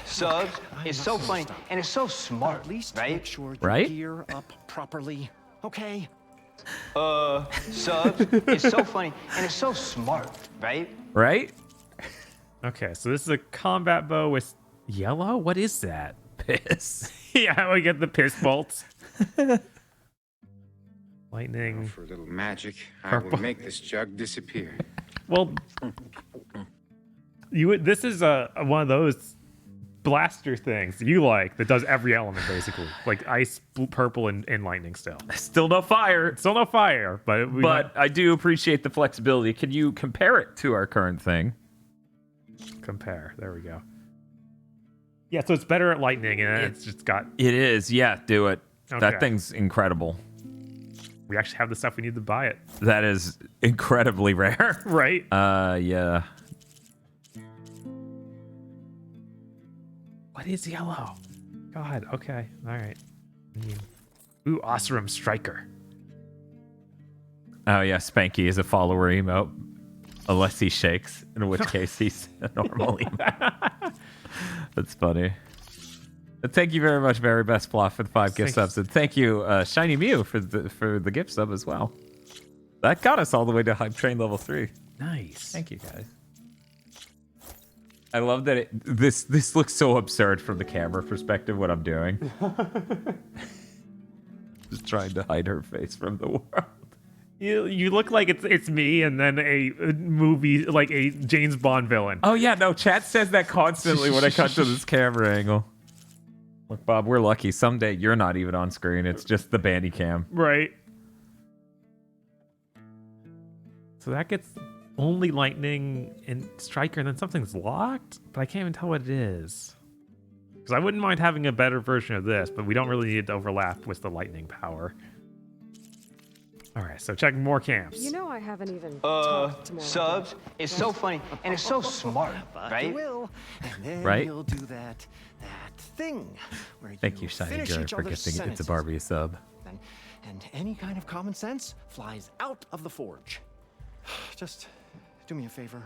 Subs, it's so funny and it's so smart, At least right? make sure you Right? gear up properly. Okay? Subs, it's so funny and it's so smart, right? Right? Okay, so this is a combat bow with Yellow? What is that? Piss. yeah, we get the piss bolts. Lightning. For a little magic, I Purple. will make this jug disappear. Well, this is one of those blaster things you like that does every element basically, like ice, purple, and lightning. Still no fire. Still no fire, but I do appreciate the flexibility. Can you compare it to our current thing? Compare. There we go. Yeah, so it's better at lightning, and it's just got. It is. Yeah, do it. Okay. That thing's incredible. We actually have the stuff we need to buy it. That is incredibly rare. Right? Yeah. What is yellow? God. Okay. All right. Ooh, Osram Striker. Oh yeah, Spanky is a follower emote. Unless he shakes, in which case he's a normal emote. That's funny. Thank you very much, Very Best Plot, for the 5 gift subs, and thank you, Shiny Mew, for the gift sub as well. That got us all the way to Hype Train level 3. Nice. Thank you, guys. I love that this looks so absurd from the camera perspective. What I'm doing, just trying to hide her face from the world. You look like it's me, and then a movie like a James Bond villain. Oh yeah, no, chat says that constantly when I cut to this camera angle. Look, Bob, we're lucky. Someday you're not even on screen. It's just the bandy cam. Right. So that gets only lightning and striker, and then something's locked, but I can't even tell what it is. Because I wouldn't mind having a better version of this, but we don't really need it to overlap with the lightning power. All right, so check more camps. You know I haven't even talked to Morland Subs, yet. it's so funny and it's so smart, right? You will, and then Right? you'll do that thing where Thank you, Shiny finish Jared, each for other's gifting It's a sentences. Barbie a sub. And any kind of common sense flies out of the forge. Just do me a favor.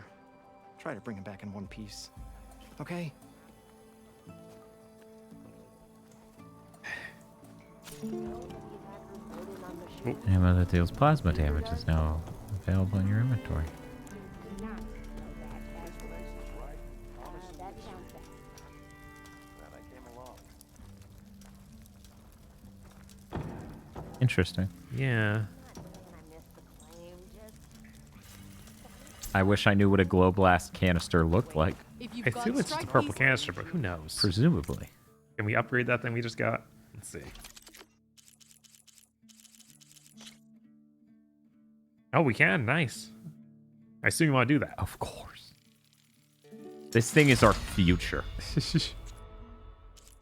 Try to bring him back in one piece. Okay? Ammo that deals plasma damage is now available in your inventory. Interesting. Yeah. I wish I knew what a glow blast canister looked like. I assume it's just a purple canister, but who knows? Presumably. Can we upgrade that thing we just got? Let's see. Oh, we can. Nice. I assume you want to do that. Of course. This thing is our future.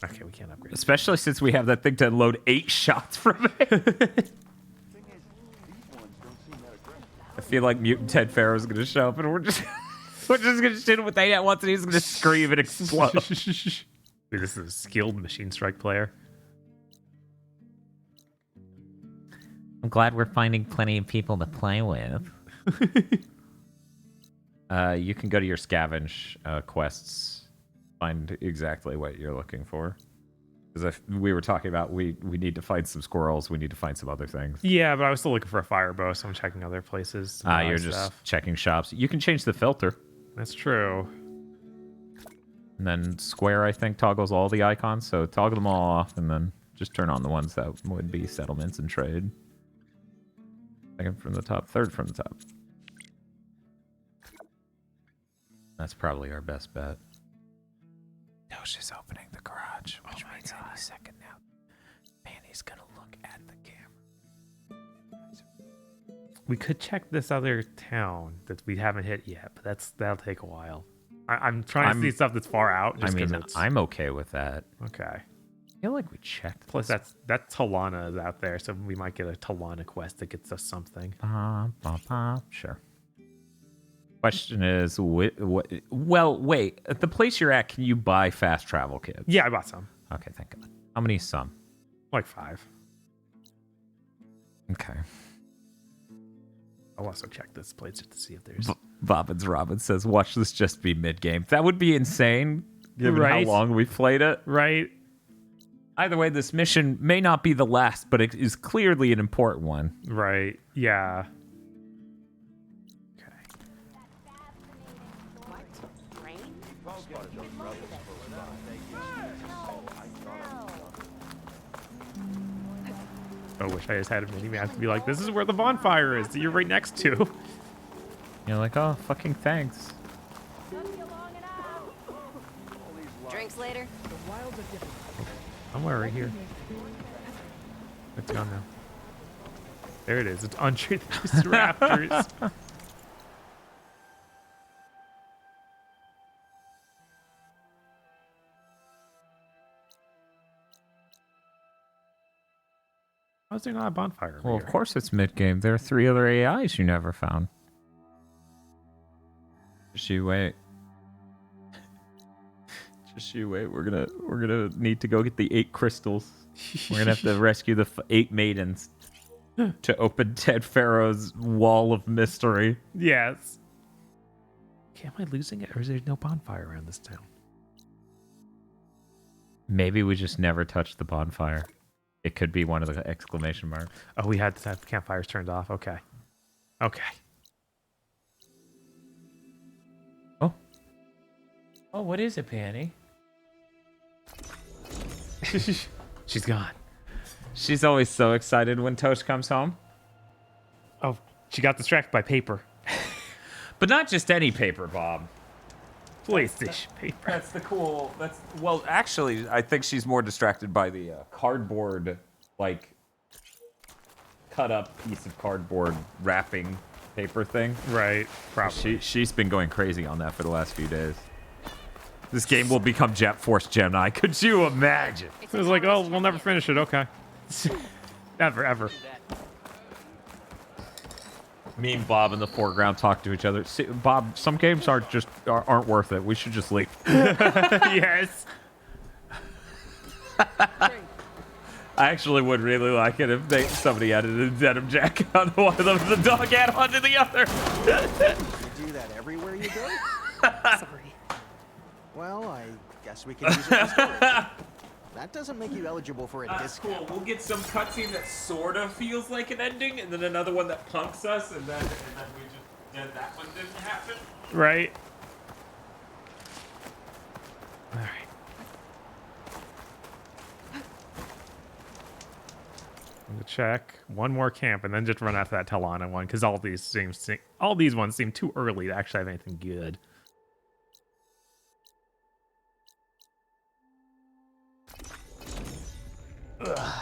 Okay, we can't upgrade. Especially since we have that thing to load 8 shots from it. I feel like Mutant Ted Pharaoh's gonna show up and we're just gonna shoot him with 8 at once and he's gonna scream and explode. Dude, this is a skilled Machine Strike player. I'm glad we're finding plenty of people to play with. You can go to your scavenge quests, find exactly what you're looking for. Because we were talking about we need to find some squirrels, we need to find some other things. Yeah, but I was still looking for a fire bow, so I'm checking other places. You're just checking shops. You can change the filter. That's true. And then Square, I think, toggles all the icons, so toggle them all off and then just turn on the ones that would be settlements and trade. Second from the top, third from the top. That's probably our best bet. No, she's opening the garage, which means any second now. Manny's gonna look at the camera. We could check this other town that we haven't hit yet, but that'll take a while. I'm trying to see stuff that's far out. I mean, I'm okay with that. Okay. I feel like we checked. Plus, that Talana is out there, so we might get a Talana quest that gets us something. Sure. Question is, well, wait. At the place you're at, can you buy fast travel kits? Yeah, I bought some. Okay, thank God. How many? Some? Like 5. Okay. I'll also check this place just to see if there's... Bobbins Robin says, watch this just be mid-game. That would be insane, given how long we've played it. Right. Either way, this mission may not be the last, but it is clearly an important one. Right. Yeah. I wish I just had a mini-map to be like, this is where the bonfire is that you're right next to. You're like, oh, fucking thanks. Drinks later. Somewhere right here. It's gone now. There it is. It's untreated raptors. How's there not a bonfire? Well, of course it's mid-game. There are 3 other AIs you never found. Just you wait. Just you wait. We're gonna need to go get the 8 crystals. We're gonna have to rescue the 8 maidens to open Ted Pharaoh's wall of mystery. Yes. Okay, am I losing it, or is there no bonfire around this town? Maybe we just never touched the bonfire. It could be one of the exclamation marks. Oh, we had to have the campfires turned off. Okay. Okay. Oh, what is it, Panny? She's gone. She's always so excited when Tosh comes home. Oh, she got distracted by paper. But not just any paper, Bob. PlayStation paper. That's the cool. Well, actually, I think she's more distracted by the cardboard, like cut up piece of cardboard wrapping paper thing. Right. Probably. She's been going crazy on that for the last few days. This game will become Jet Force Gemini. Could you imagine? It was like, oh, we'll never finish it. Okay. Ever. Me and Bob in the foreground talk to each other. See, Bob, some games aren't worth it. We should just leave. Yes. I actually would really like it if somebody added a denim jacket on one of them, the dog had onto the other. You do that everywhere you go? Sorry. Well, I guess we can use it for storage. that doesn't make you eligible for a That's discount. cool. We'll get some cutscene that sort of feels like an ending, and then another one that punks us, and then that one didn't happen. Right. All right. I'm gonna check one more camp and then just run after that Talana one because all these ones seem too early to actually have anything good. Ugh.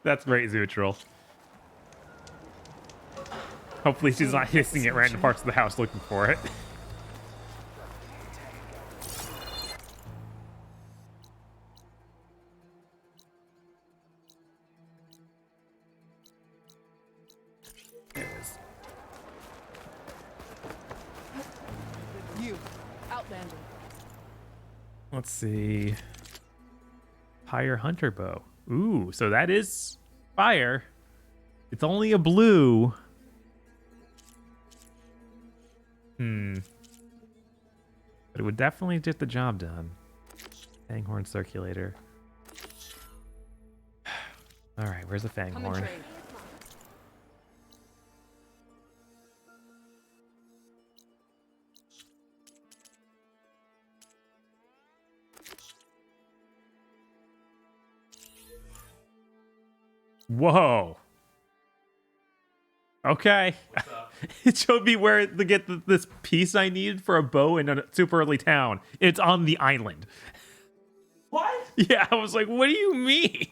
That's great, Zutral. Hopefully she's not hissing at random parts of the house looking for it. You, Outlander. Let's see. Fire Hunter Bow. Ooh, so that is fire. It's only a blue. But it would definitely get the job done. Fanghorn Circulator. Alright, where's the Fanghorn? Whoa. Okay. It showed me where to get this piece I needed for a bow in a super early town. It's on the island. What? Yeah, I was like, what do you mean?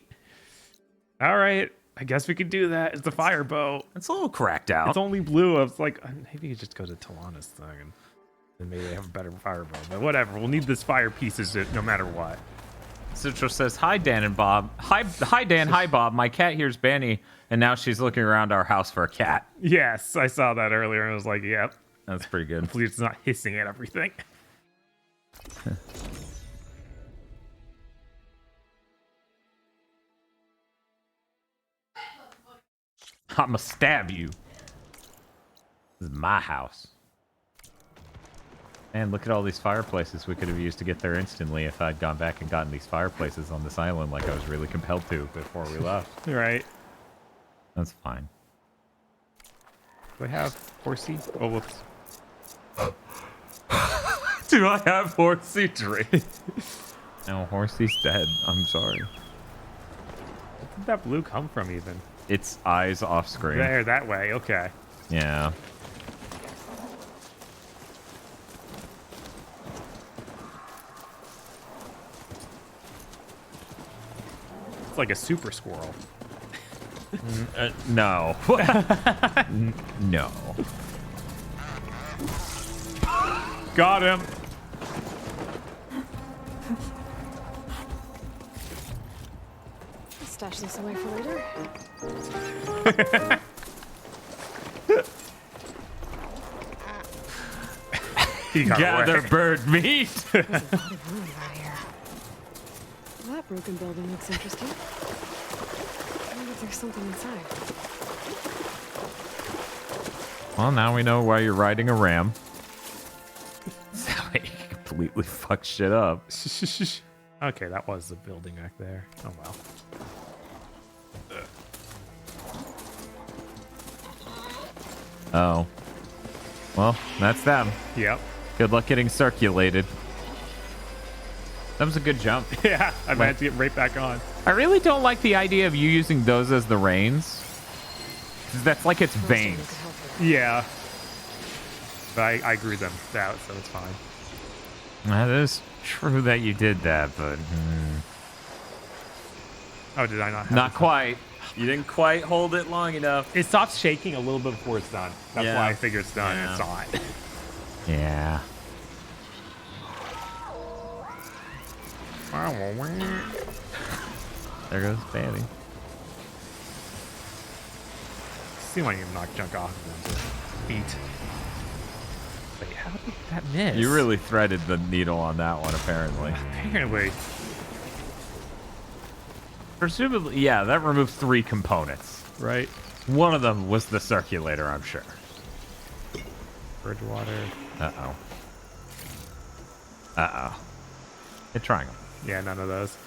All right, I guess we could do that. It's a fire bow. It's a little cracked out. It's only blue. I was like, maybe you just go to Talana's thing and maybe they have a better fire bow. But whatever, we'll need this fire pieces no matter what. Citro says, "Hi Dan and Bob. Hi Dan. Hi Bob. My cat here's Benny, and now she's looking around our house for a cat." Yes, I saw that earlier, and I was like, "Yep, that's pretty good." Hopefully, it's not hissing at everything. I'ma stab you. This is my house. And look at all these fireplaces we could have used to get there instantly if I'd gone back and gotten these fireplaces on this island like I was really compelled to before we left. Right. That's fine. Do I have horsey? Oh, whoops. Do I have horsey drink? No, horsey's dead. I'm sorry. Where did that blue come from even? Its eyes off screen. There, that way. Okay. Yeah. It's like a super squirrel. No. No. Got him. Stash this away for later. Gather bird meat. There's a lot of ruin out here. Well, that broken building looks interesting. I wonder if there's something inside. Well, now we know why you're riding a ram. He completely fucked shit up. Okay, that was the building back there. Oh well. Oh. Well, that's them. Yep. Good luck getting circulated. That was a good jump. Yeah, I managed to get right back on. I really don't like the idea of you using those as the reins. That's like its veins. Yeah. But I grew them out, so it's fine. That is true that you did that, but... Oh, did I not have Not quite. You didn't quite hold it long enough. It stops shaking a little bit before it's done. That's Yeah. why I figure it's done. Yeah. It's not. Yeah. There goes Bailey. See why you knock junk off of them feet. Wait, how did that miss? You really threaded the needle on that one, apparently. Apparently. Presumably, yeah, that removed 3 components. Right. One of them was the circulator, I'm sure. Bridgewater. Uh-oh. Uh-oh. Hit triangle. Yeah, none of those.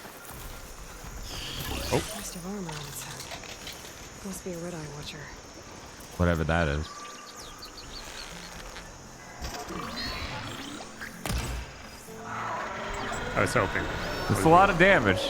Oh. Must have armor on its head. Must be a Red Eye Watcher. Whatever that is. I was hoping. It's a lot of damage.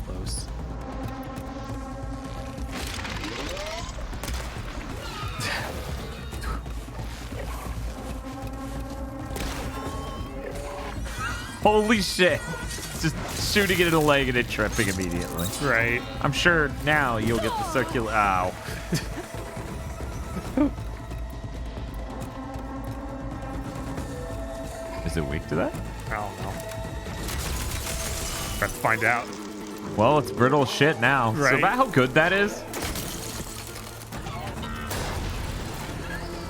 Close. Holy shit. Just shooting it in the leg and it tripping immediately. Right. I'm sure now you'll get the circular. Ow. Is it weak to that? I don't know. Let's find out. Well, it's brittle shit now. Right. So about how good that is?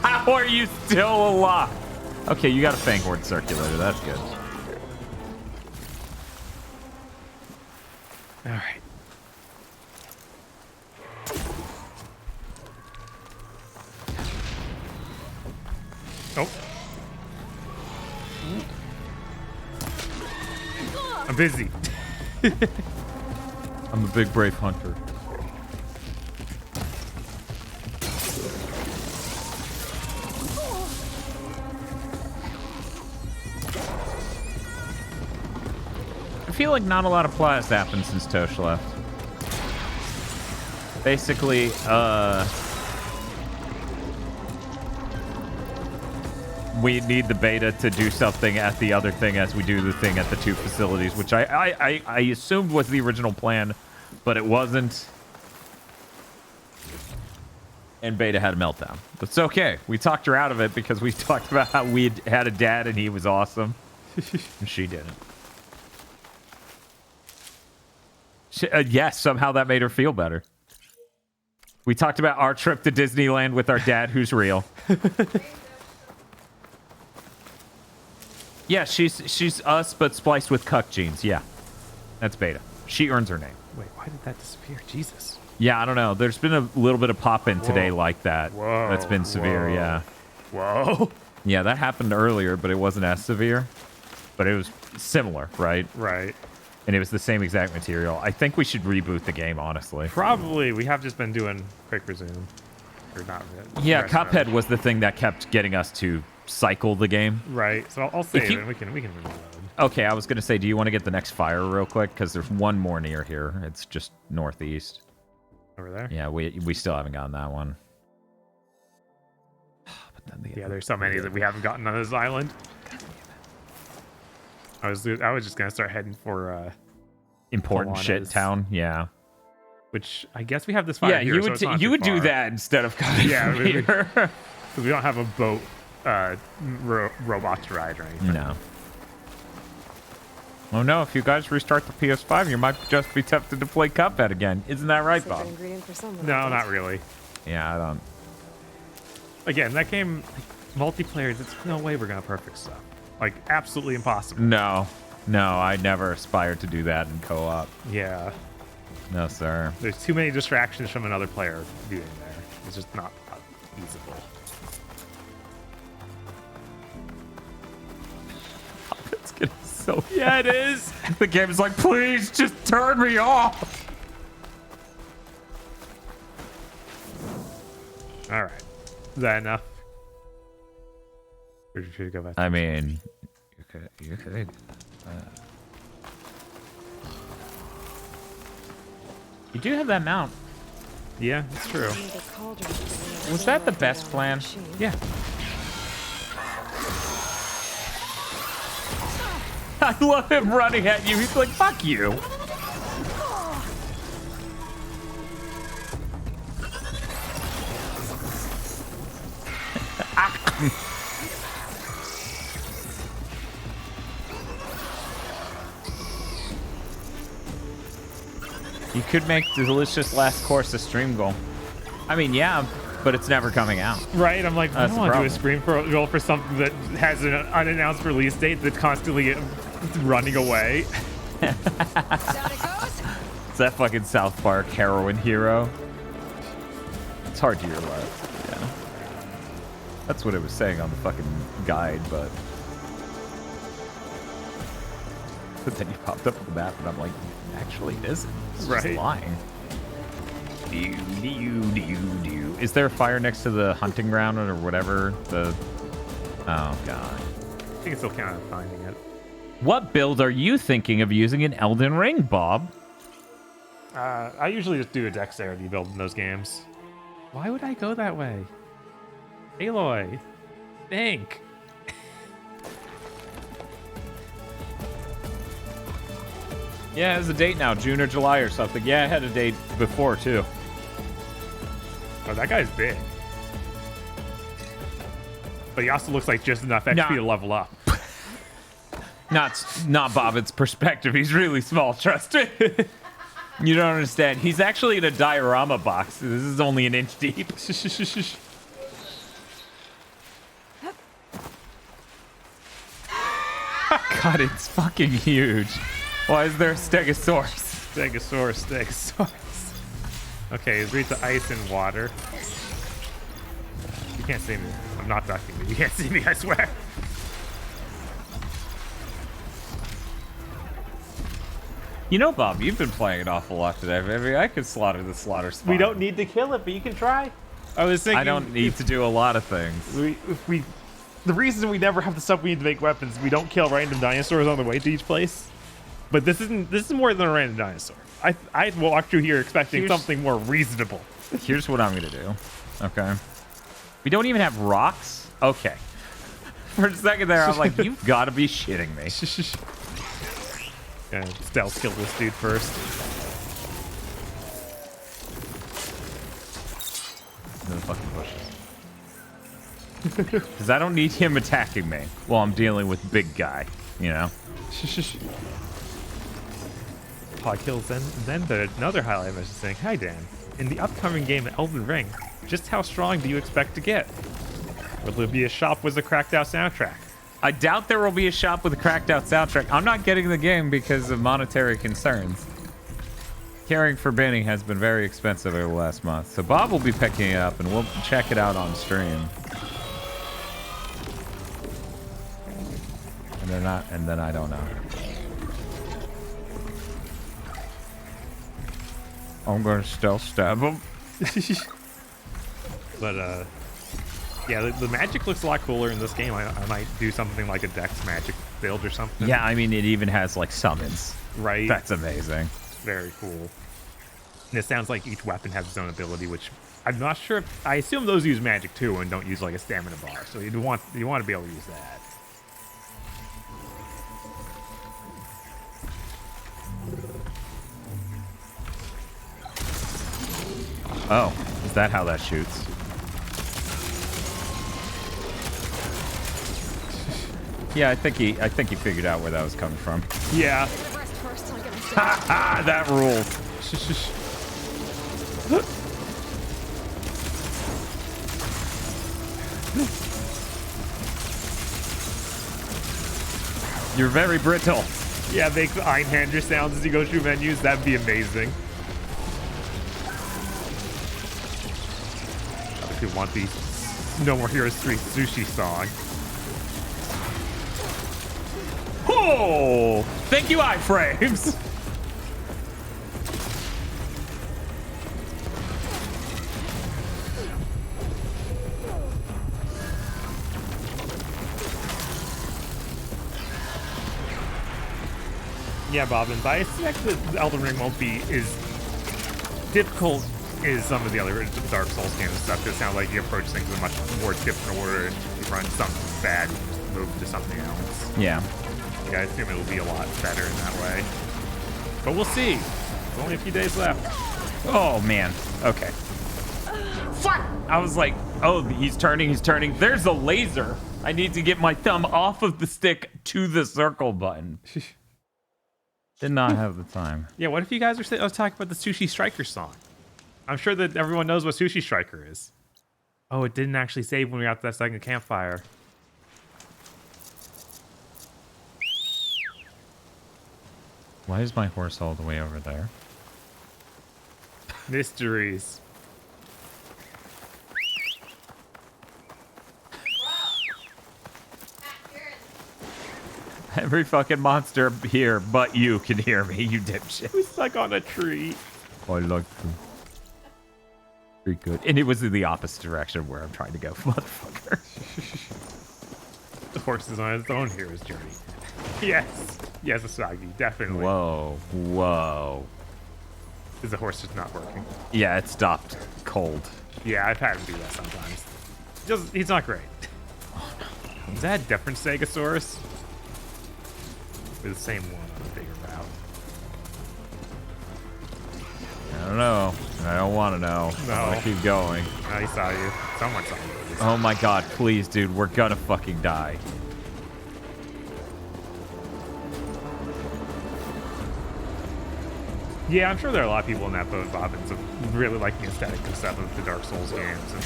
How are you still alive? Okay, you got a Fanghorn circulator. That's good. All right. Oh. I'm busy. I'm a big brave hunter. I feel like not a lot of plot has happened since Tosh left. Basically, we need the beta to do something at the other thing as we do the thing at the two facilities, which I assumed was the original plan, but it wasn't. And beta had a meltdown. But it's okay. We talked her out of it because we talked about how we had a dad and he was awesome. And she didn't. Yes, somehow that made her feel better. We talked about our trip to Disneyland with our dad who's real. Yeah, she's us, but spliced with cuck genes. Yeah, that's beta. She earns her name. Wait, why did that disappear? Jesus. Yeah, I don't know. There's been a little bit of pop-in today like that. Whoa. That's been severe, Whoa. yeah. Whoa. Yeah, that happened earlier, but it wasn't as severe. But it was similar, right? Right. And it was the same exact material. I think we should reboot the game, honestly. Probably. We have just been doing quick resume. Or not. Yeah, Cuphead was the thing that kept getting us to cycle the game. Right. So I'll save it. We can reload. Okay, I was going to say, do you want to get the next fire real quick? Because there's one more near here. It's just northeast. Over there? Yeah, we still haven't gotten that one. Yeah, there's so many that we haven't gotten on this island. I was just gonna start heading for important shit Kiwanis. town. Yeah. Which I guess we have this fire Yeah, here, you so would it's not you too would do far. that instead of coming Yeah, from we here. because we don't have a boat robot to ride or anything. No. Oh no! If you guys restart the PS5, you might just be tempted to play Cuphead again. Isn't that right, Bob? Secret ingredient for someone. No, not really. Yeah, I don't. Again, that game, multiplayer, there's no way we're gonna perfect stuff. Like, absolutely impossible. No, I never aspired to do that in co-op. Yeah. No, sir. There's too many distractions from another player being there. It's just not feasible. It's getting so. Yeah, it is. The game is like, please just turn me off. All right. Is that enough? Or should we go back? I mean, you could. You do have that mount. Yeah, it's true. Was that the best plan? Yeah. I love him running at you. He's like, fuck you. You could make delicious last course a stream goal. I mean, yeah, but it's never coming out. Right? I'm like, I That's don't the want to do a stream goal for something that has an unannounced release date that's constantly running away. It's that fucking South Park heroin hero. It's hard to your left. Yeah. That's what it was saying on the fucking guide, but then you popped up on the map, and I'm like, actually, it isn't. It's just Right. lying. Is there a fire next to the hunting ground or whatever? Oh god. I think it's still kind of finding it. What build are you thinking of using in Elden Ring, Bob? I usually just do a dexterity build in those games. Why would I go that way? Aloy, think. Yeah, it has a date now, June or July or something. Yeah, I had a date before too. Oh, that guy's big. But he also looks like just enough XP to level up. Not Bobbin's perspective. He's really small, trust me. You don't understand. He's actually in a diorama box. This is only an inch deep. God, it's fucking huge. Why is there a Stegosaurus? Stegosaurus. Okay, he's reached the ice and water. You can't see me. I'm not ducking me. You can't see me, I swear. You know, Bob, you've been playing an awful lot today. Maybe I could slaughter the slaughter spawn. We don't need to kill it, but you can try. I was thinking. I don't need to do a lot of things. The reason we never have the stuff we need to make weapons, we don't kill random dinosaurs on the way to each place. But this is more than a random dinosaur. I walked through here expecting something more reasonable. Here's what I'm gonna do. Okay. We don't even have rocks? Okay. For a second there, I'm like, you've got to be shitting me. Yeah, stealth kill this dude first. No fucking bushes. Because I don't need him attacking me while I'm dealing with big guy, you know? Pod kills, and then another highlight message saying, "Hi Dan, in the upcoming game Elden Ring, just how strong do you expect to get? Will there be a shop with a cracked out soundtrack?" I doubt there will be a shop with a cracked out soundtrack. I'm not getting the game because of monetary concerns. Caring for Benny has been very expensive over the last month, so Bob will be picking it up and we'll check it out on stream. And they're not, and then I don't know. I'm gonna stealth stab him. But yeah, the magic looks a lot cooler in this game. I might do something like a Dex magic build or something. Yeah, I mean, it even has like summons. Right. That's amazing. Very cool. And it sounds like each weapon has its own ability, which I'm not sure if, I assume those use magic too and don't use like a stamina bar. So you want to be able to use that. Oh, is that how that shoots? Yeah, I think he figured out where that was coming from. Yeah. Ha ha! That rules. You're very brittle. Yeah, make Einhander sounds as you go through menus. That'd be amazing. If you want the No More Heroes 3 sushi song. Oh! Thank you, iframes! Yeah, Bobbins, I expect that Elden Ring won't be as difficult as some of the other Dark Souls games and stuff. It sounds like you approach things in a much more different order, and if you run something bad, you just move to something else. Yeah. Yeah, I assume it'll be a lot better in that way. But we'll see. There's only a few days left. Oh, man. Okay. Fuck! I was like, oh, he's turning. There's a laser. I need to get my thumb off of the stick to the circle button. Did not have the time. Yeah, what if you guys are talking about the Sushi Striker song? I'm sure that everyone knows what Sushi Striker is. Oh, it didn't actually save when we got to that second campfire. Why is my horse all the way over there? Mysteries. Every fucking monster here but you can hear me, you dipshit. We're stuck on a tree. I like to. Pretty good. And it was in the opposite direction where I'm trying to go, motherfucker. The horse is on its own hero's journey. Yes. Yes, Asagi, definitely. Whoa. Whoa. Is the horse just not working? Yeah, it stopped cold. Yeah, I've had him do that sometimes. He's not great. Oh, no. Is that a different Stegosaurus? Or the same one on a bigger route? I don't know. I don't want to know. No. I want to keep going. I saw you. Someone saw you. Oh my god, please, dude. We're gonna fucking die. Yeah, I'm sure there are a lot of people in that boat, Bobbins, of really liking the aesthetic and stuff of the Dark Souls games and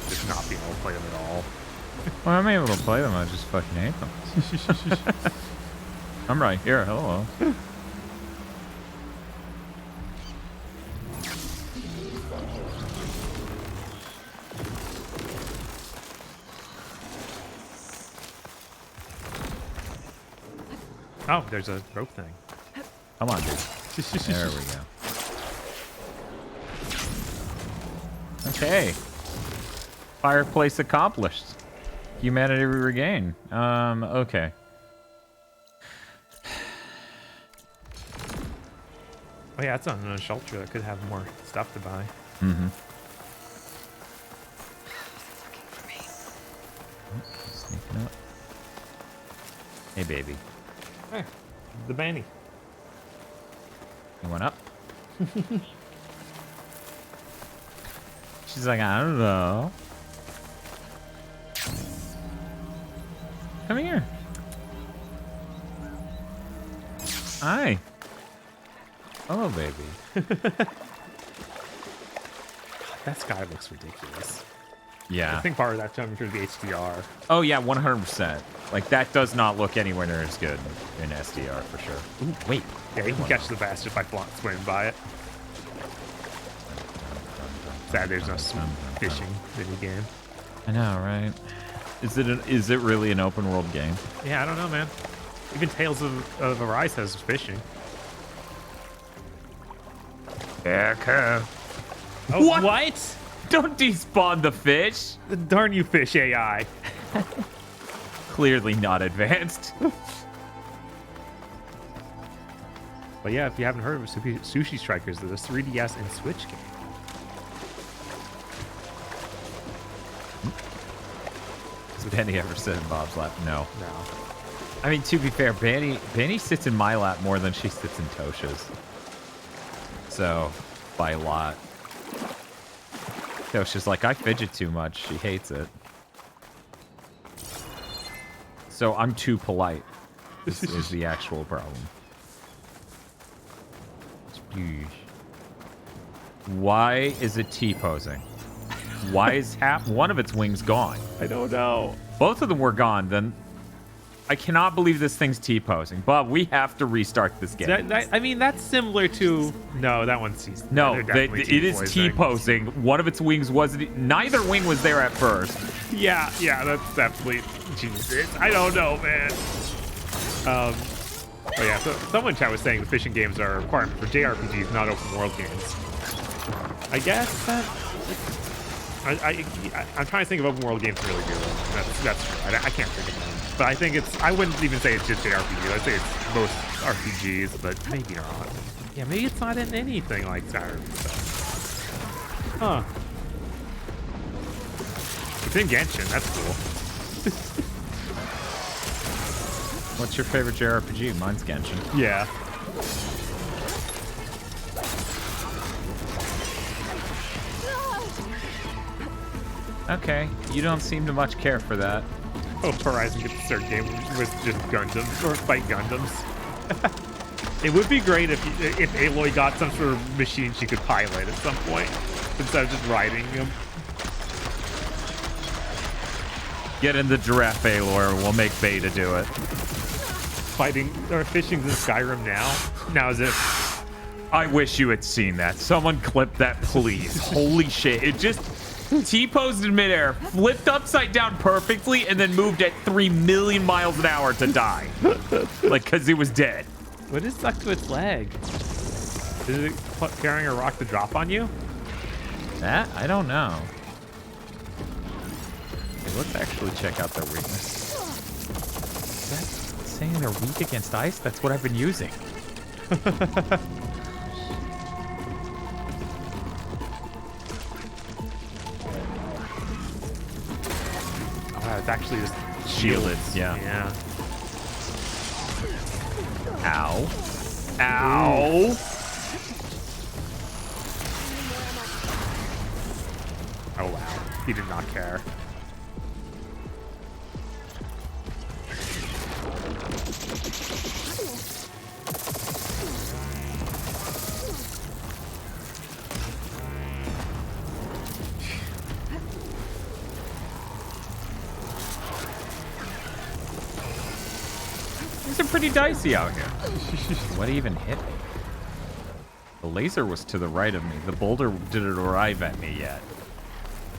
just not being able to play them at all. Well, I'm able to play them. I just fucking hate them. I'm right here. Hello. Oh, there's a rope thing. Come on, dude. There we go. Okay. Fireplace accomplished. Humanity regained. Okay. Oh yeah, it's on a shelter that could have more stuff to buy. Mm-hmm. Sneaking up. Hey, baby. Hey, the Banny. You went up? She's like, I don't know. Come here. Hi. Hello, baby. That sky looks ridiculous. Yeah. I think part of that comes from the HDR. Oh, yeah, 100%. Like, that does not look anywhere near as good in SDR, for sure. Ooh, wait. Yeah, you can catch the bastard by swimming by it. Sad there's no fishing mini game. I know, right? Is it really an open world game? Yeah, I don't know, man. Even Tales of Arise has fishing. Yeah, Oh, what? Don't despawn the fish. Darn you, fish AI. Clearly not advanced. But yeah, if you haven't heard of Sushi Strikers, there's a 3DS and Switch game. Has Benny ever sit in Bob's lap? No. No. I mean, to be fair, Benny sits in my lap more than she sits in Tosha's. So, by a lot. Tosha's like, I fidget too much. She hates it. So I'm too polite. This is the actual problem. Why is it T-posing? Why is one of its wings gone? I don't know. Both of them were gone. Then I cannot believe this thing's T-posing. Bob, we have to restart this game. I mean, that's similar to... No, that one's... No, it is T-posing. One of its wings wasn't... Neither wing was there at first. Yeah, that's definitely... Jesus, I don't know, man. Oh yeah, so someone in chat was saying the fishing games are a requirement for JRPGs, not open world games. I guess that... I'm trying to think of open world games really good. That's true. I can't think of them. But I think it's... I wouldn't even say it's just JRPGs. I'd say it's most RPGs, but maybe not. Yeah, maybe it's not in anything like Saturn stuff. Huh. It's in Genshin. That's cool. What's your favorite JRPG? Mine's Genshin. Yeah. Okay, you don't seem to much care for that. Oh, Horizon gets to start game with just Gundams, or fight Gundams. It would be great if Aloy got some sort of machine she could pilot at some point instead of just riding him. Get in the giraffe, Aloy, and we'll make Beta do it. Fighting or fishing in Skyrim now as if. I wish you had seen that. Someone clip that, please. Holy shit. It just T-posed in midair, flipped upside down perfectly, and then moved at 3 million miles an hour to die. Like, because it was dead. What is stuck to its leg? Is it carrying a rock to drop on you? That? I don't know. Okay, let's actually check out their weakness. Is that saying they're weak against ice? That's what I've been using. It's actually just shielded. Yeah. Yeah. Ow. Ow. Oh, wow. He did not care. These are pretty dicey out here. What even hit me? The laser was to the right of me. The boulder didn't arrive at me yet.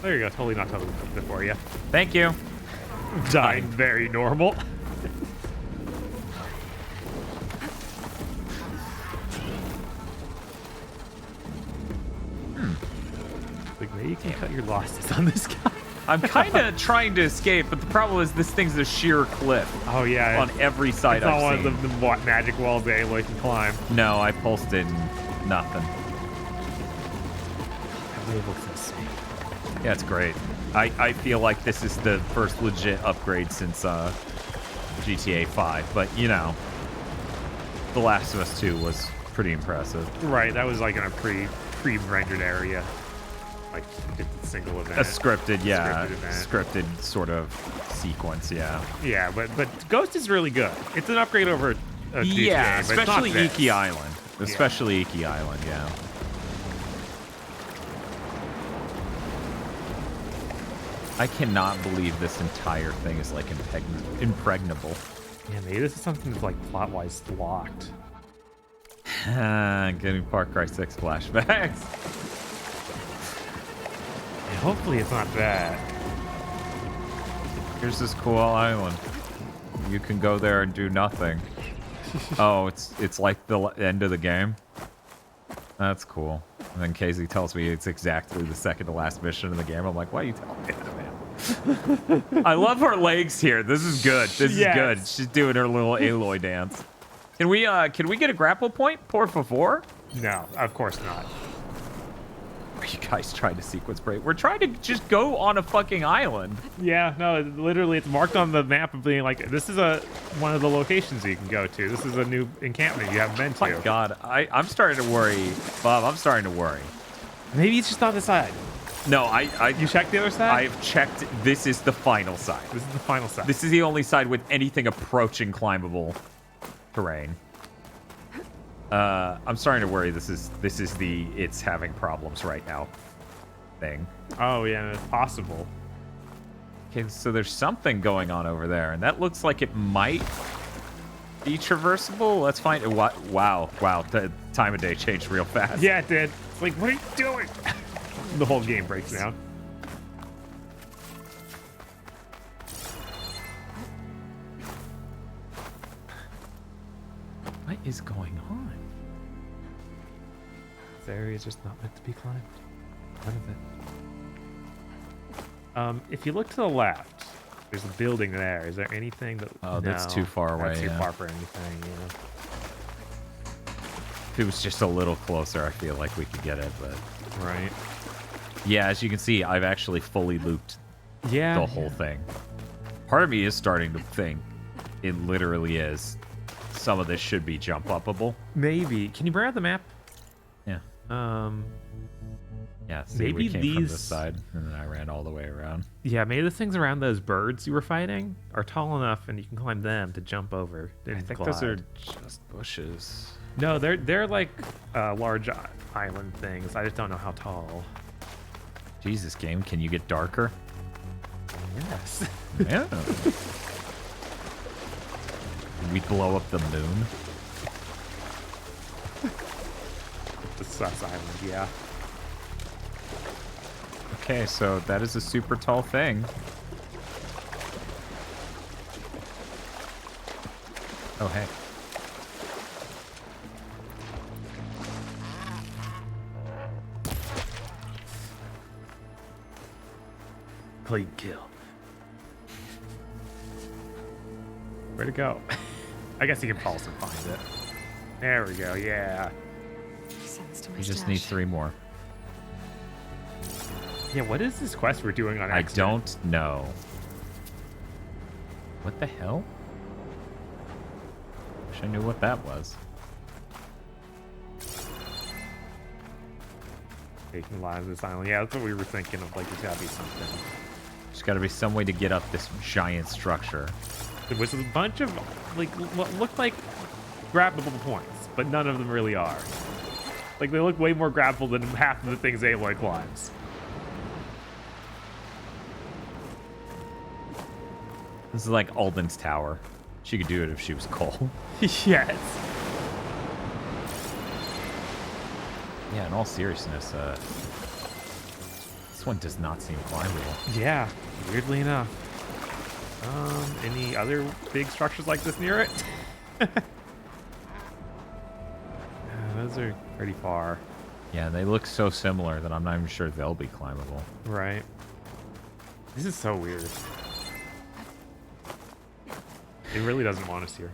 There you go. Totally not totally before you. Thank you. Dying very normal. Like, maybe you can cut your losses on this guy. I'm kind of trying to escape, but the problem is this thing's a sheer cliff. Oh, yeah. On every side it's I've not seen. one of the magic walls that Aloy can climb. No, I pulsed in nothing. Yeah, it's great. I feel like this is the first legit upgrade since GTA 5, but you know, The Last of Us 2 was pretty impressive. Right, that was like in a pre-rendered area. Like just a single event. A scripted, yeah, scripted event. Sort of sequence, yeah. Yeah, but Ghost is really good. It's an upgrade over GTA, yeah, but especially it's not Iki Island. Especially Iki Island, yeah. I cannot believe this entire thing is like impregnable. Yeah, maybe this is something that's like plot-wise locked. Getting Far Cry 6 flashbacks. Yeah, hopefully it's not that. Here's this cool island. You can go there and do nothing. Oh, it's like the end of the game. That's cool. And then Casey tells me it's exactly the second to last mission in the game. I'm like, why are you telling me that, man? I love her legs here. This is good. This is good. She's doing her little Aloy dance. Can we get a grapple point? Por favor? No, of course not. Are you guys trying to sequence break? We're trying to just go on a fucking island. Yeah, no, literally it's marked on the map of being like, this is one of the locations you can go to. This is a new encampment you haven't been to. Oh my God, I'm starting to worry. Bob, I'm starting to worry. Maybe it's just on the side. No, You checked the other side? I've checked. This is the final side. This is the final side. This is the only side with anything approaching climbable terrain. I'm starting to worry this is the it's having problems right now thing. Oh yeah, it's possible. Okay, so there's something going on over there, and that looks like it might be traversable. Let's find it. Wow, the time of day changed real fast. Yeah, it did. It's like, what are you doing? The whole game breaks down. What is going on? This area is just not meant to be climbed. None of it. If you look to the left, there's a building there. Is there anything that? Oh, that's too far away. That's too yeah. far for anything. Yeah. If it was just a little closer, I feel like we could get it, but right. Yeah, as you can see, I've actually fully looped the whole thing. Part of me is starting to think it literally is. Some of this should be jump upable. Maybe. Can you bring out the map? Yeah. Yeah, see, maybe we came from this these side, and then I ran all the way around. Yeah, maybe the things around those birds you were fighting are tall enough, and you can climb them to jump over. I think those are just bushes. No, they're like large island things. I just don't know how tall. Jesus, game, can you get darker? Yes. Yeah. We blow up the moon. The Sus Island, yeah. Okay, so that is a super tall thing. Oh, hey. Clean kill. Where'd it go? I guess you can pulse and find it. There we go, yeah. You just need 3 more. Yeah, what is this quest we're doing on I accident? don't know. What the hell? Wish I knew what that was. Taking lives of this island. Yeah, that's what we were thinking of. Like, there's gotta be something. There's gotta be some way to get up this giant structure. There was a bunch of, like, what looked like grabbable points, but none of them really are. Like, they look way more grabbable than half of the things Aloy climbs. This is like Alden's tower. She could do it if she was Cole. Yes. Yeah, in all seriousness, this one does not seem climbable. Yeah, weirdly enough. Any other big structures like this near it? Those are pretty far. Yeah, they look so similar that I'm not even sure they'll be climbable. Right. This is so weird. It really doesn't want us here.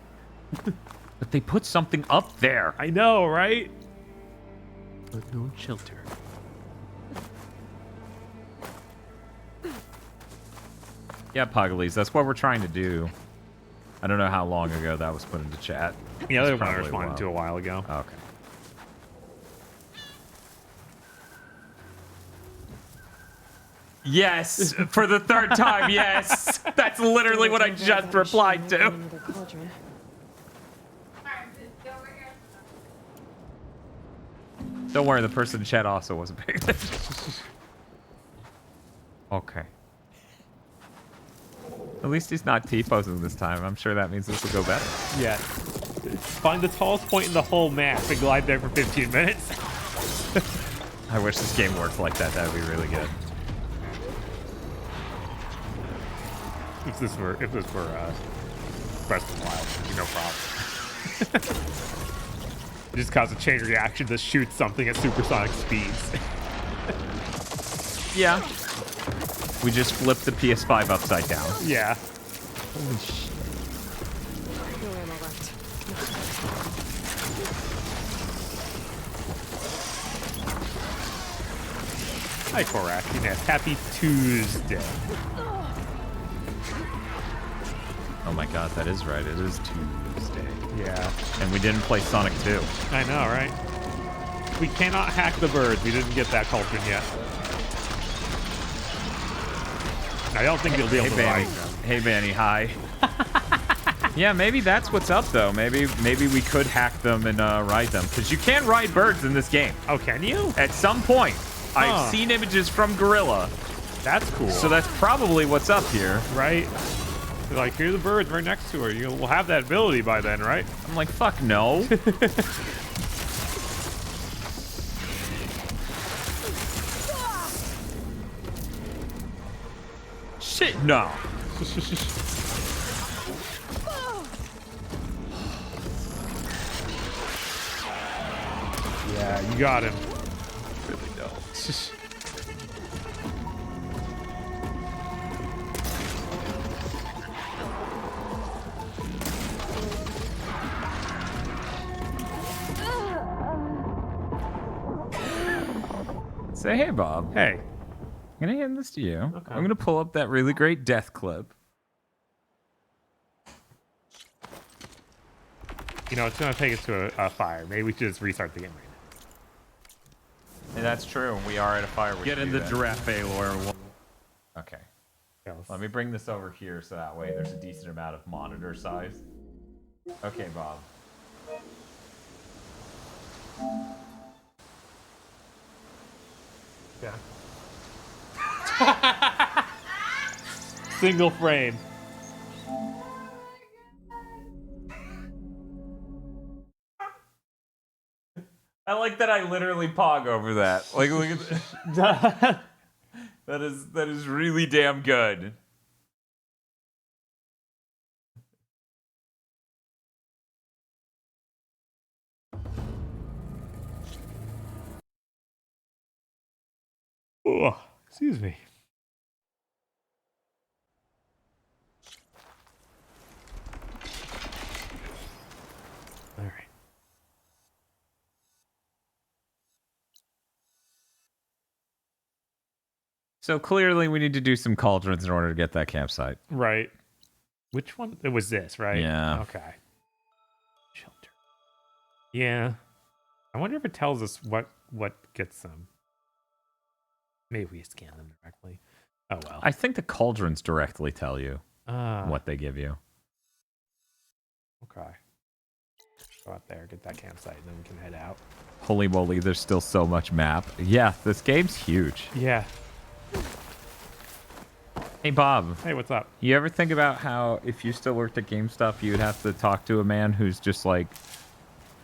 But they put something up there. I know, right? But no shelter. Yeah, Pugglies, that's what we're trying to do. I don't know how long ago that was put into chat. Yeah, It's that one I probably responded to a while ago. Okay. Yes, for the 3rd time, yes. That's literally what I just replied to. Don't worry, the person in chat also wasn't paying attention. Okay. At least he's not T-posing this time. I'm sure that means this will go better. Yeah. Find the tallest point in the whole map and glide there for 15 minutes. I wish this game worked like that. That would be really good. If this were Breath of the Wild, it'd be no problem. It just cause a chain reaction to shoot something at supersonic speeds. Yeah. We just flipped the PS5 upside down. Yeah. Holy shit. Hi, Korak. Yes, happy Tuesday. Oh my god, that is right. It is Tuesday. Yeah. And we didn't play Sonic 2. I know, right? We cannot hack the birds. We didn't get that cauldron yet. I don't think you'll be able to ride them. Hey, Vanny, hi. Yeah, maybe that's what's up, though. Maybe we could hack them and ride them. Because you can ride birds in this game. Oh, can you? At some point. I've seen images from Gorilla. That's cool. So that's probably what's up here. Right? They're like, here are the birds right next to her. We'll have that ability by then, right? I'm like, fuck no. Shit, no. Yeah, you got him. Really don't. Say hey, Bob. Hey. I'm gonna hand this to you. Okay. I'm gonna pull up that really great death clip. You know, it's gonna take us to a fire. Maybe we should just restart the game right And that's true. We are at a fireworks. Get in the giraffe, Aloy. Okay. Yeah, Let me bring this over here so that way there's a decent amount of monitor size. Okay, Bob. Yeah. Single frame. I like that I literally pog over that. Like, look at that. That is really damn good. Oh, excuse me. All right. So clearly we need to do some cauldrons in order to get that campsite. Right. Which one? It was this, right? Yeah. Okay. Shelter. Yeah. I wonder if it tells us what gets them. Maybe we scan them directly. Oh well. I think the cauldrons directly tell you what they give you. Okay. Go out there, get that campsite, and then we can head out. Holy moly, there's still so much map. Yeah, this game's huge. Yeah. Hey, Bob. Hey, what's up? You ever think about how if you still worked at GameStop, you would have to talk to a man who's just like,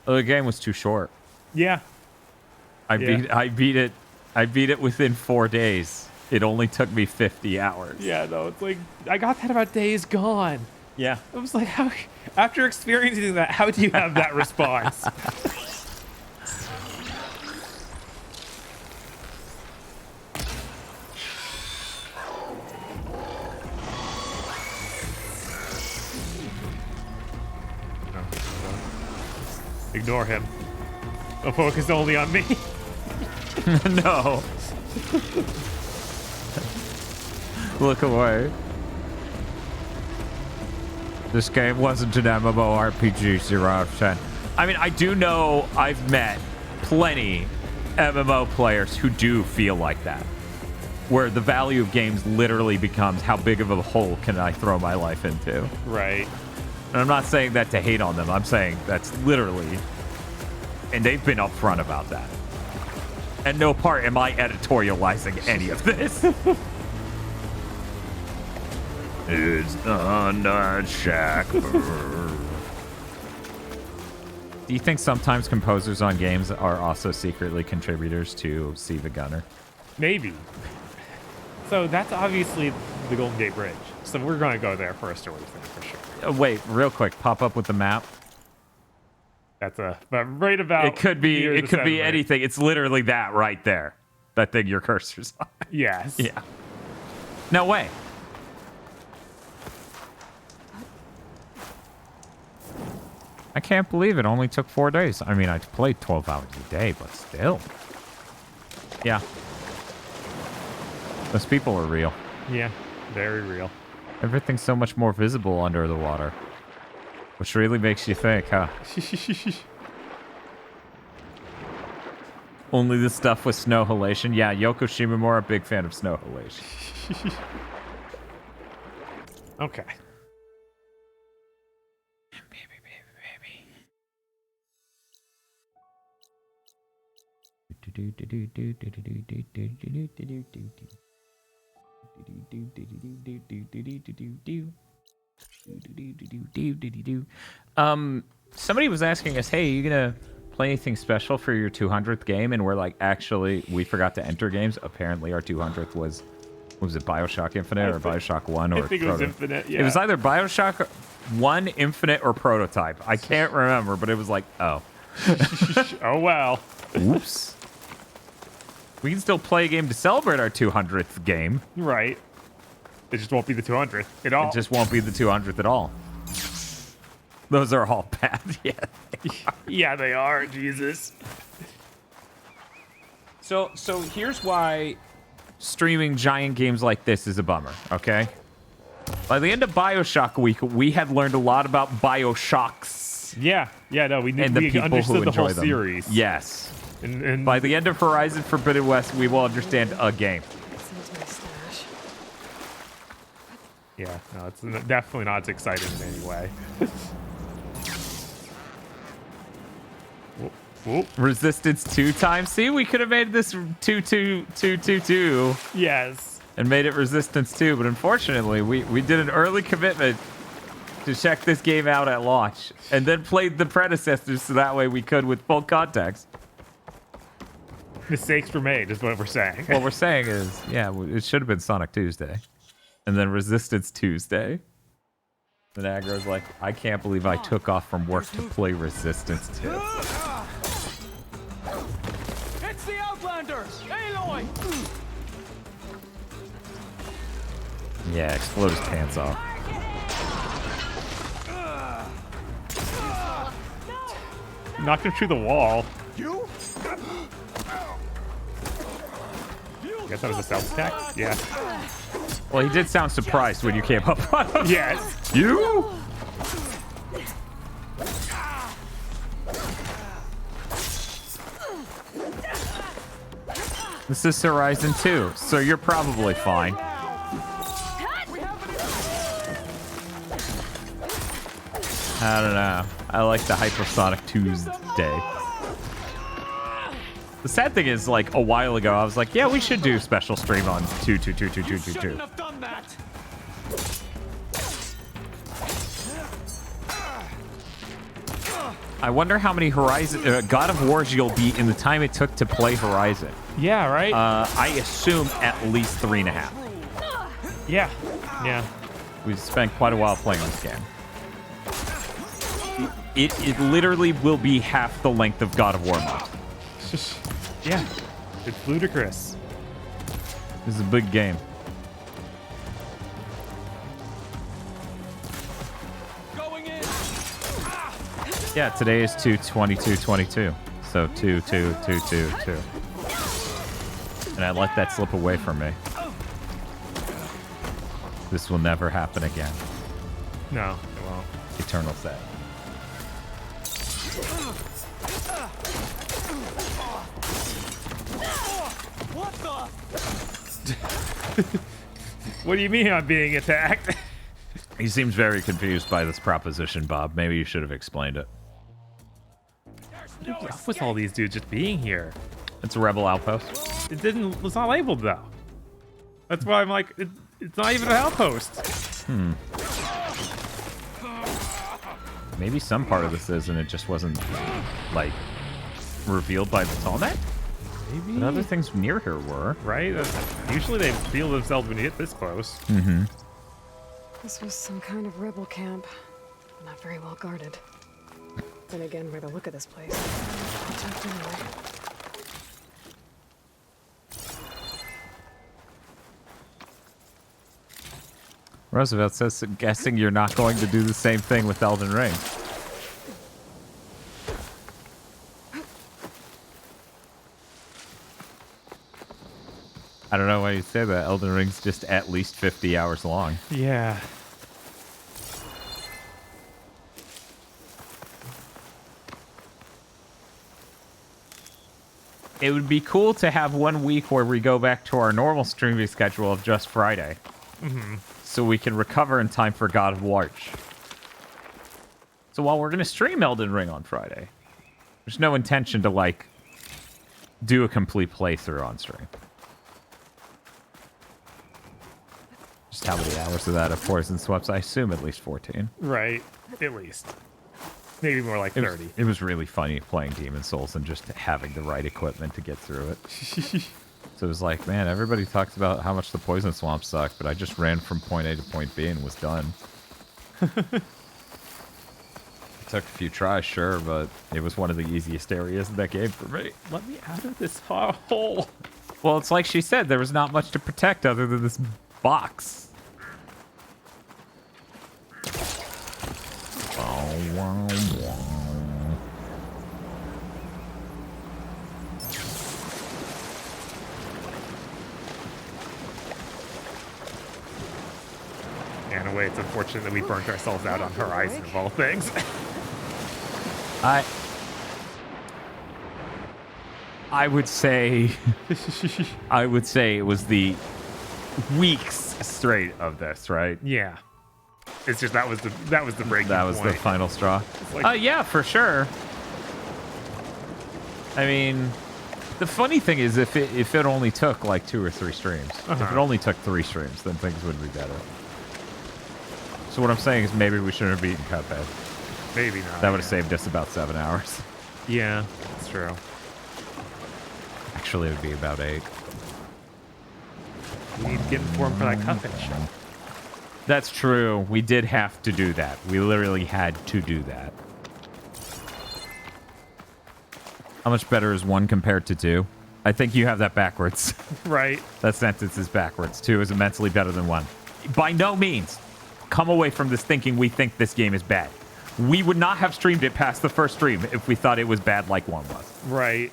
oh, the game was too short. Yeah. I beat it within 4 days. It only took me 50 hours. Yeah, no, it's like, I got that about Days Gone. Yeah. I was like, how, after experiencing that, how do you have that response? Ignore him. I'll focus only on me. No. Look away. This game wasn't an MMORPG 0 out of 10. I mean, I do know I've met plenty MMO players who do feel like that. Where the value of games literally becomes how big of a hole can I throw my life into. Right. And I'm not saying that to hate on them. I'm saying that's literally... And they've been upfront about that. And no part am I editorializing any of this. It's under shack. Do you think sometimes composers on games are also secretly contributors to Save a Gunner? Maybe. So that's obviously the Golden Gate Bridge. So we're going to go there for a story thing for sure. Wait, real quick. Pop up with the map. That's but right about. It could be anything. It's literally that right there. That thing your cursor's on. Yes. Yeah. No way. I can't believe it only took 4 days. I mean, I played 12 hours a day, but still. Yeah. Those people are real. Yeah, very real. Everything's so much more visible under the water. Which really makes you think, huh? Only the stuff with snow halation. Yeah, Yoko Shimomura, big fan of snow halation. Okay. Somebody was asking us, hey, are you gonna play anything special for your 200th game? And we're like, actually, we forgot to enter games. Apparently our 200th was it BioShock Infinite or BioShock 1 or I think it was Infinite, yeah. It was either BioShock 1, Infinite, or Prototype. I can't remember, but it was like, oh. Oh, well. Oops. We can still play a game to celebrate our 200th game. Right. It just won't be the 200th at all. It just won't be the 200th at all. Those are all bad. Yeah. Yeah, they are. Jesus. So here's why streaming giant games like this is a bummer, okay? By the end of BioShock week, we had learned a lot about BioShocks. Yeah, no, we and the people understood who the enjoy whole them. series. Yes. And by the end of Horizon Forbidden West, we will understand a game. It's into my stash. Yeah, no, it's definitely not as exciting in any way. Whoop. Resistance 2 times. See, we could have made this 2-2-2-2-2. Yes. And made it Resistance 2, but unfortunately, we did an early commitment to check this game out at launch, and then played the predecessors so that way we could with full context. Mistakes were made, is what we're saying. What we're saying is, yeah, it should have been Sonic Tuesday, and then Resistance Tuesday. And Aggro's like, I can't believe I took off from work to play Resistance 2. It's the Outlanders! Aloy! Yeah, explode his pants off. Knocked him through the wall. You? I guess that was a self attack? Yeah. Well, he did sound surprised when you came up on him. Yes. You? This is Horizon 2, so you're probably fine. I don't know. I like the Hypersonic Tuesday. The sad thing is, like, a while ago, I was like, yeah, we should do special stream on 2-2-2-2-2-2-2. have done that! I wonder how many Horizon God of Wars you'll beat in the time it took to play Horizon. Yeah, right? I assume at least 3.5. Yeah. Yeah. We spent quite a while playing this game. It literally will be half the length of God of War mode. Yeah. It's ludicrous. This is a big game. Going in! Yeah, today is 2/22/22. So 2/2/2/2/2. And I let that slip away from me. This will never happen again. No, it won't. Eternal sad. What the? What do you mean I'm being attacked? He seems very confused by this proposition, Bob. Maybe you should have explained it. What's up with all these dudes just being here? It's a rebel outpost. It's not labeled though. That's why I'm like, it's not even an outpost. Maybe some part of this is, and it just wasn't, like, revealed by the Tallneck? Maybe. But other things near here were. Right? Usually they reveal themselves when you get this close. Mm-hmm. This was some kind of rebel camp. Not very well guarded. Then again, by the look of this place, I'll check anyway. Roosevelt says, guessing you're not going to do the same thing with Elden Ring. I don't know why you say that. Elden Ring's just at least 50 hours long. Yeah. It would be cool to have 1 week where we go back to our normal streaming schedule of just Friday. Mm-hmm. So we can recover in time for God of War. So while we're going to stream Elden Ring on Friday, there's no intention to, like, do a complete playthrough on stream. Just how many hours of that of Poison Swept? I assume at least 14. Right. At least. Maybe more like 30. It was really funny playing Demon's Souls and just having the right equipment to get through it. So it was like, man, everybody talks about how much the Poison Swamp sucked, but I just ran from point A to point B and was done. It took a few tries, sure, but it was one of the easiest areas in that game for me. Let me out of this hole. Well, it's like she said, there was not much to protect other than this box. Yeah, in a way, it's unfortunate that we burnt ourselves out on Horizon of all things. I would say it was the weeks straight of this, right? Yeah. It's just that was the breaking That was point. the final straw. Like- Yeah, for sure. I mean, the funny thing is, if it only took like 2 or 3 streams, if it only took 3 streams, then things would be better. So what I'm saying is maybe we shouldn't have beaten Cuphead. Maybe not. That would have saved us about 7 hours. Yeah, that's true. Actually, it would be about 8. We need to get informed for that Cuphead show. That's true. We did have to do that. We literally had to do that. How much better is 1 compared to 2? I think you have that backwards. Right. That sentence is backwards. 2 is immensely better than 1. By no means come away from this thinking we think this game is bad. We would not have streamed it past the first stream if we thought it was bad like 1 was. Right.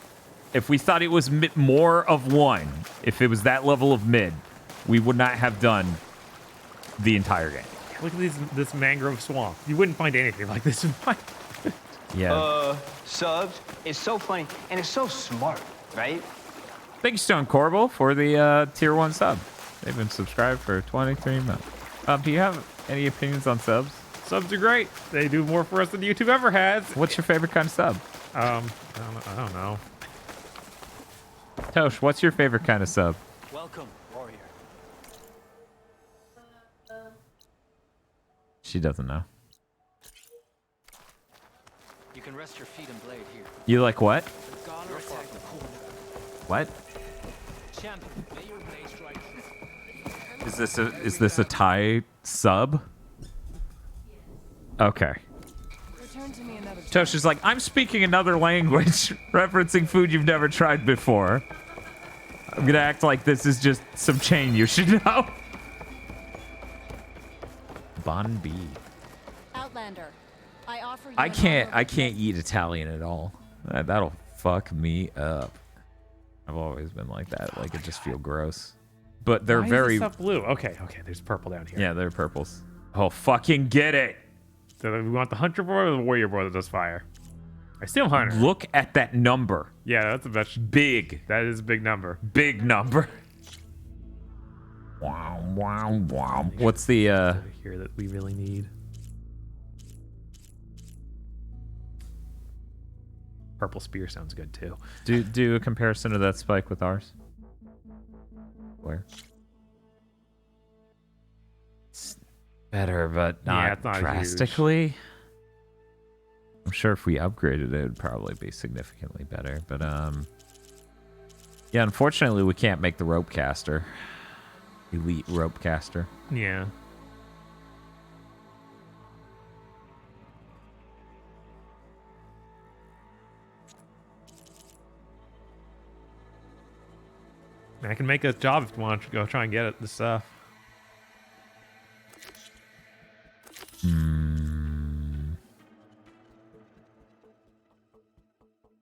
If we thought it was more of 1, if it was that level of mid, we would not have done the entire game. Look at this mangrove swamp. You wouldn't find anything like this in my... Yeah. Subs is so funny and it's so smart, right? Thank you, Stone Corbel, for the tier 1 sub. They've been subscribed for 23 months. Do you have any opinions on subs? Subs are great. They do more for us than YouTube ever has. What's your favorite kind of sub? I don't know. Tosh, what's your favorite kind of sub? Welcome, warrior. She doesn't know. You can rest your feet and blade here. You like what? Your attack the corner. What? Champion, may your blade strike. Is this a Thai sub? Okay. Tosh is like, I'm speaking another language, referencing food you've never tried before. I'm gonna act like this is just some chain you should know. Bon B. Outlander, I offer you. I can't eat Italian at all. That'll fuck me up. I've always been like that. Like, it just feel gross. But they're Why very is this stuff blue. Okay, there's purple down here. Yeah, they're purples. Oh, fucking get it. So we want the hunter boy or the warrior boy that does fire? I still hunter. Look at that number. Yeah, that's big. That is a big number. Big number. Wow, wow, wow. What's the here that we really need? Purple spear sounds good too. Do a comparison of that spike with ours. Where? It's better, but not, it's not drastically. I'm sure if we upgraded it, would probably be significantly better. But yeah, unfortunately, we can't make the rope caster. Elite rope caster. Yeah. I can make a job if you want to go try and get it, the stuff.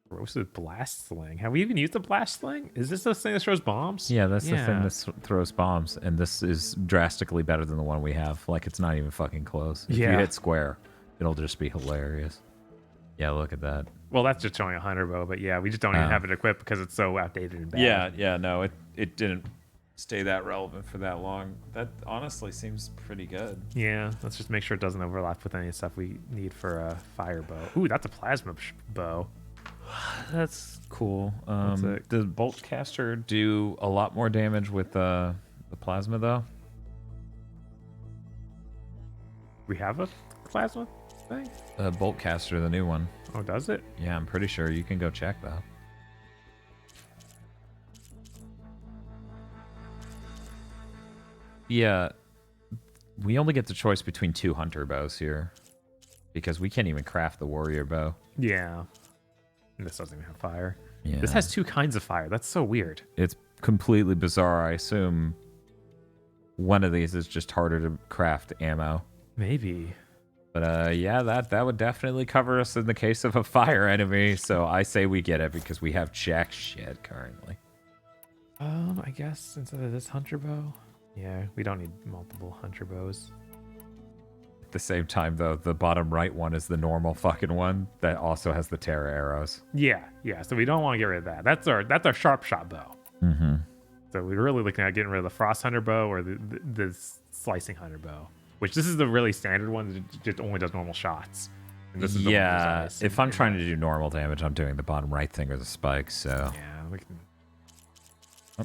Roasted blast sling. Have we even used the blast sling? Is this the thing that throws bombs? Yeah, that's the thing that throws bombs, and this is drastically better than the one we have. Like, it's not even fucking close. If you Yeah. hit square, it'll just be hilarious. Yeah, look at that. Well, that's just showing a hunter bow, but yeah, we just don't even have it equipped because it's so outdated and bad. Yeah, no, it didn't stay that relevant for that long. That honestly seems pretty good. Yeah, let's just make sure it doesn't overlap with any stuff we need for a fire bow. Ooh, that's a plasma bow. That's cool. That's it. Does Bolt Caster do a lot more damage with the plasma, though? We have a plasma thing? Bolt Caster, the new one. Oh, does it? Yeah, I'm pretty sure. You can go check, though. Yeah, we only get the choice between 2 hunter bows here. Because we can't even craft the warrior bow. Yeah. And this doesn't even have fire. Yeah. This has 2 kinds of fire. That's so weird. It's completely bizarre. I assume one of these is just harder to craft ammo. Maybe. But yeah, that would definitely cover us in the case of a fire enemy. So I say we get it because we have jack shit currently. I guess instead of this hunter bow. Yeah, we don't need multiple hunter bows. the same time, though, the bottom right one is the normal fucking one that also has the Terra arrows. Yeah. So we don't want to get rid of that. That's our sharp shot bow. Mm-hmm. So we're really looking at getting rid of the Frost Hunter bow or the Slicing Hunter bow, which this is the really standard one that just only does normal shots. And this is the one that does ice if I'm trying to do normal damage, I'm doing the bottom right thing or the spikes. So yeah, we can. Oh.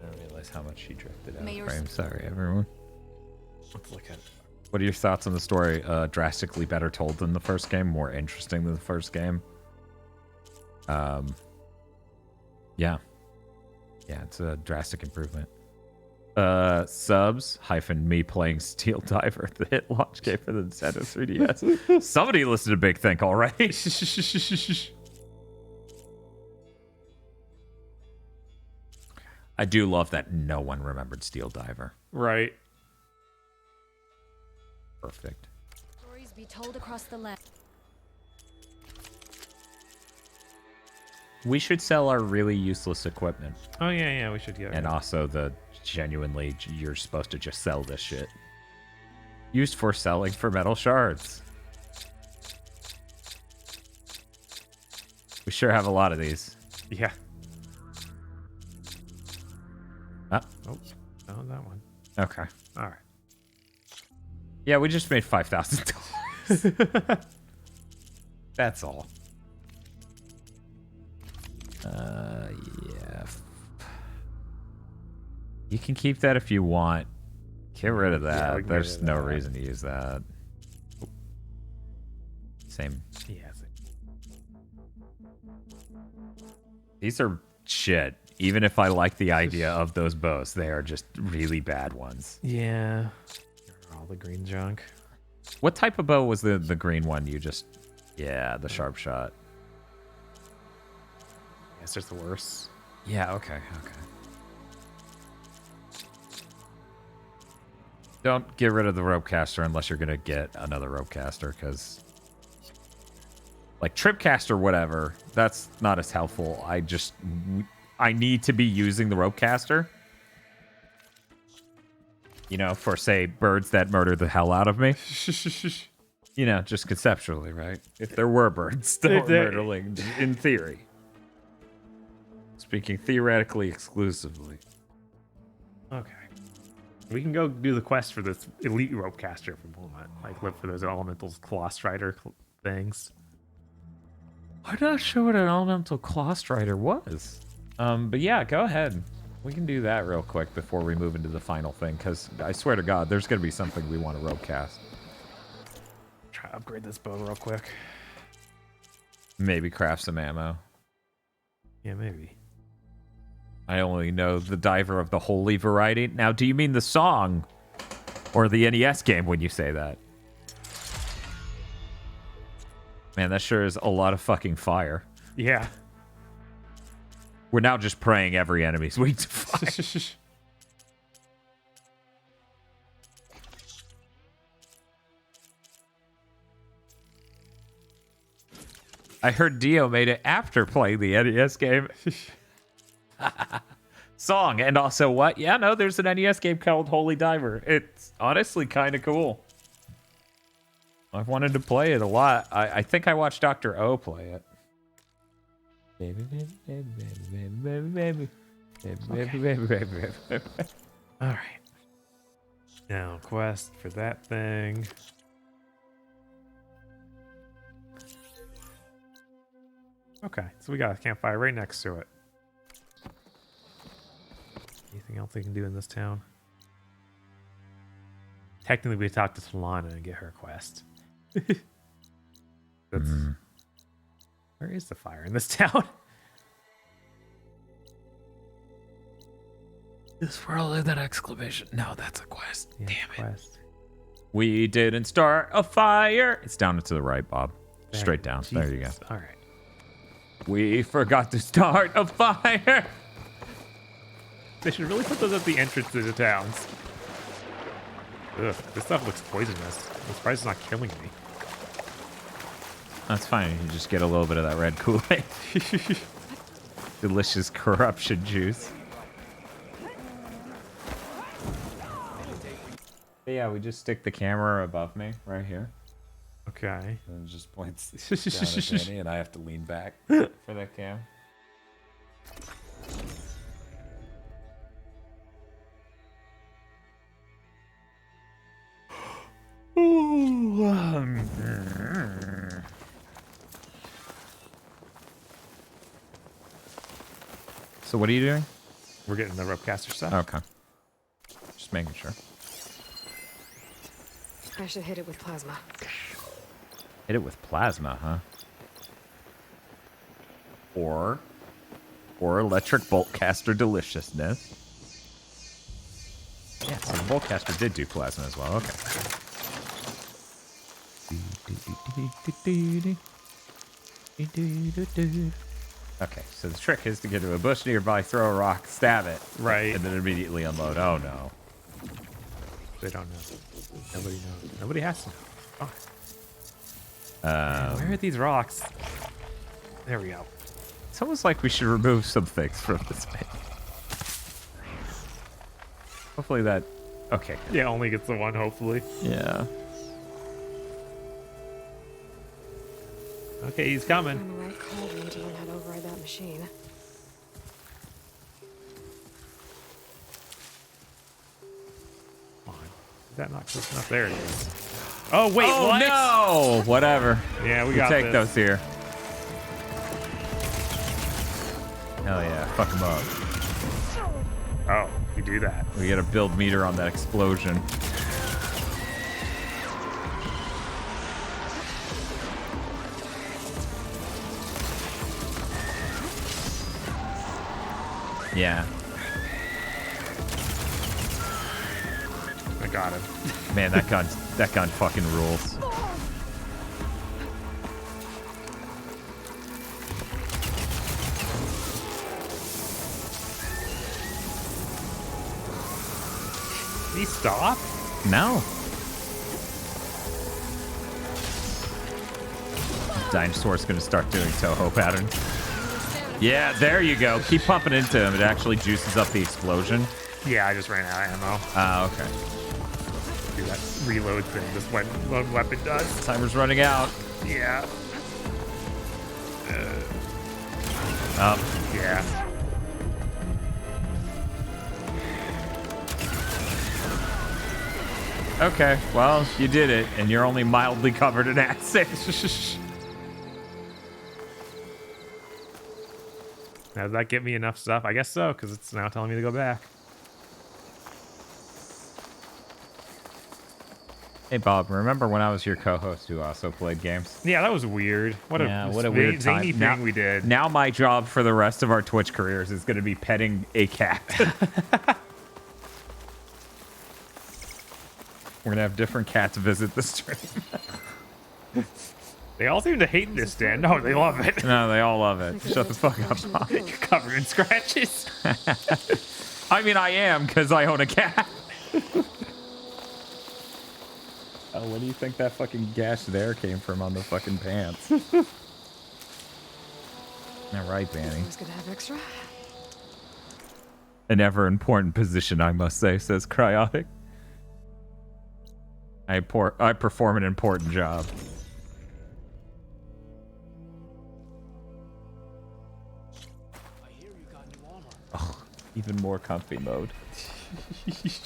I didn't realize how much she drifted out of frame. Sorry, everyone. Let's look at it. What are your thoughts on the story? Drastically better told than the first game, more interesting than the first game. Yeah, it's a drastic improvement. Subs hyphen me playing Steel Diver, the hit launch game for the Nintendo 3DS. Somebody listened to Big Think already. I do love that no one remembered Steel Diver. Right. Perfect. Stories be told across the land. We should sell our really useless equipment. Oh yeah, we should get. And also the genuinely, you're supposed to just sell this shit. Used for selling for metal shards. We sure have a lot of these. Yeah. Ah. Oh, that one. Okay. All right. Yeah, we just made $5,000. That's all. Yeah. You can keep that if you want. Get rid of that. Yeah, There's no reason to use that. Same. Yeah. These are shit. Even if I like the idea of those bows, they are just really bad ones. Yeah. All the green junk. What type of bow was the green one you just... Yeah, the sharp shot. Yeah, it's just the worst. Yeah, okay. Don't get rid of the rope caster unless you're going to get another rope caster, because... Like, trip caster, whatever, that's not as helpful. I need to be using the rope caster. You know, for, say, birds that murder the hell out of me. You know, just conceptually, right? If there were birds that were murdering, in theory. Speaking theoretically exclusively. Okay. We can go do the quest for this elite rope caster if we want. Like, look for those elemental claw strider things. I'm not sure what an elemental claw strider was. But yeah, go ahead. We can do that real quick before we move into the final thing, because I swear to God, there's going to be something we want to rope cast. Try to upgrade this bow real quick. Maybe craft some ammo. Yeah, maybe. I only know the diver of the holy variety. Now, do you mean the song or the NES game when you say that? Man, that sure is a lot of fucking fire. Yeah. We're now just praying every enemy's weak to fire. I heard Dio made it after playing the NES game. Song, and also what? Yeah, no, there's an NES game called Holy Diver. It's honestly kind of cool. I've wanted to play it a lot. I think I watched Dr. O play it. Baby, baby, baby, baby, baby, baby, baby, baby, baby, baby. All right. Now, quest for that thing. Okay, so we got a campfire right next to it. Anything else we can do in this town? Technically, we talk to Solana and get her quest. That's... Where is the fire in this town? This world is an exclamation. No, that's a quest. Yeah, damn it. Quest. We didn't start a fire. It's down and to the right, Bob. Straight down. Jesus. There you go. All right. We forgot to start a fire. They should really put those at the entrance to the towns. Ugh, this stuff looks poisonous. I'm surprised it's not killing me. That's fine. You just get a little bit of that red Kool-Aid. Delicious corruption juice. But yeah, we just stick the camera above me right here. Okay. And it just points down at Danny, and I have to lean back for that cam. So what are you doing? We're getting the ropecaster stuff. Okay. Just making sure. I should hit it with plasma. Hit it with plasma, huh? Or electric boltcaster deliciousness. Yeah, so the boltcaster did do plasma as well. Okay. Okay, so the trick is to get to a bush nearby, throw a rock, stab it. Right. And then immediately unload. Oh, no. They don't know. Nobody knows. Nobody has to know. Oh. Where are these rocks? There we go. It's almost like we should remove some things from this bit. Hopefully that... Okay. Yeah, only gets the one, hopefully. Yeah. Okay, he's coming. I'm the right cauldron to learn how to override that machine. Come on. Is that not close enough? There it is. Oh, wait, oh, what? No! Whatever. Yeah, we got take this. those here. Hell yeah. Fuck them up. Oh, we do that. We gotta build meter on that explosion. Yeah. I got him. Man, that gun fucking rules. Did he stop? No. Dinosaur's gonna start doing Toho patterns. Yeah, there you go. Keep pumping into him. It actually juices up the explosion. Yeah, I just ran out of ammo. Ah, okay. Do that reload thing this one weapon does. Timer's running out. Yeah. Up. Yeah. Okay, well, you did it, and you're only mildly covered in acid. Now, does that get me enough stuff? I guess so, because it's now telling me to go back. Hey, Bob, remember when I was your co-host who also played games? Yeah, that was weird. What a weird time. zany thing we did. Now my job for the rest of our Twitch careers is going to be petting a cat. We're going to have different cats visit the stream. They all seem to hate this, Dan. No, they love it. No, they all love it. Shut the fuck up, Bob. You're covered in scratches. I mean, I am, because I own a cat. Oh, what do you think that fucking gash there came from on the fucking pants? All right, Banny. Always good to have extra. An ever important position, I must say, says Cryotic. I perform an important job. Oh, even more comfy mode.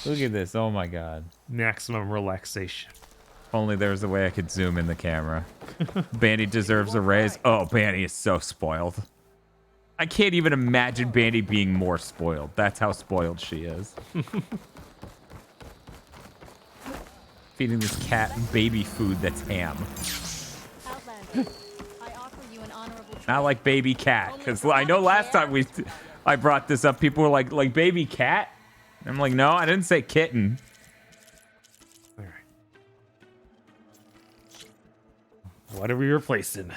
Look at this. Oh my god. Maximum relaxation. If only there was a way I could zoom in the camera. Bandy deserves a raise. Oh, Bandy is so spoiled. I can't even imagine Bandy being more spoiled. That's how spoiled she is. Feeding this cat baby food that's ham. Not like baby cat, because I know last time I brought this up, people were like baby cat? I'm like, no, I didn't say kitten. All right. What are we replacing?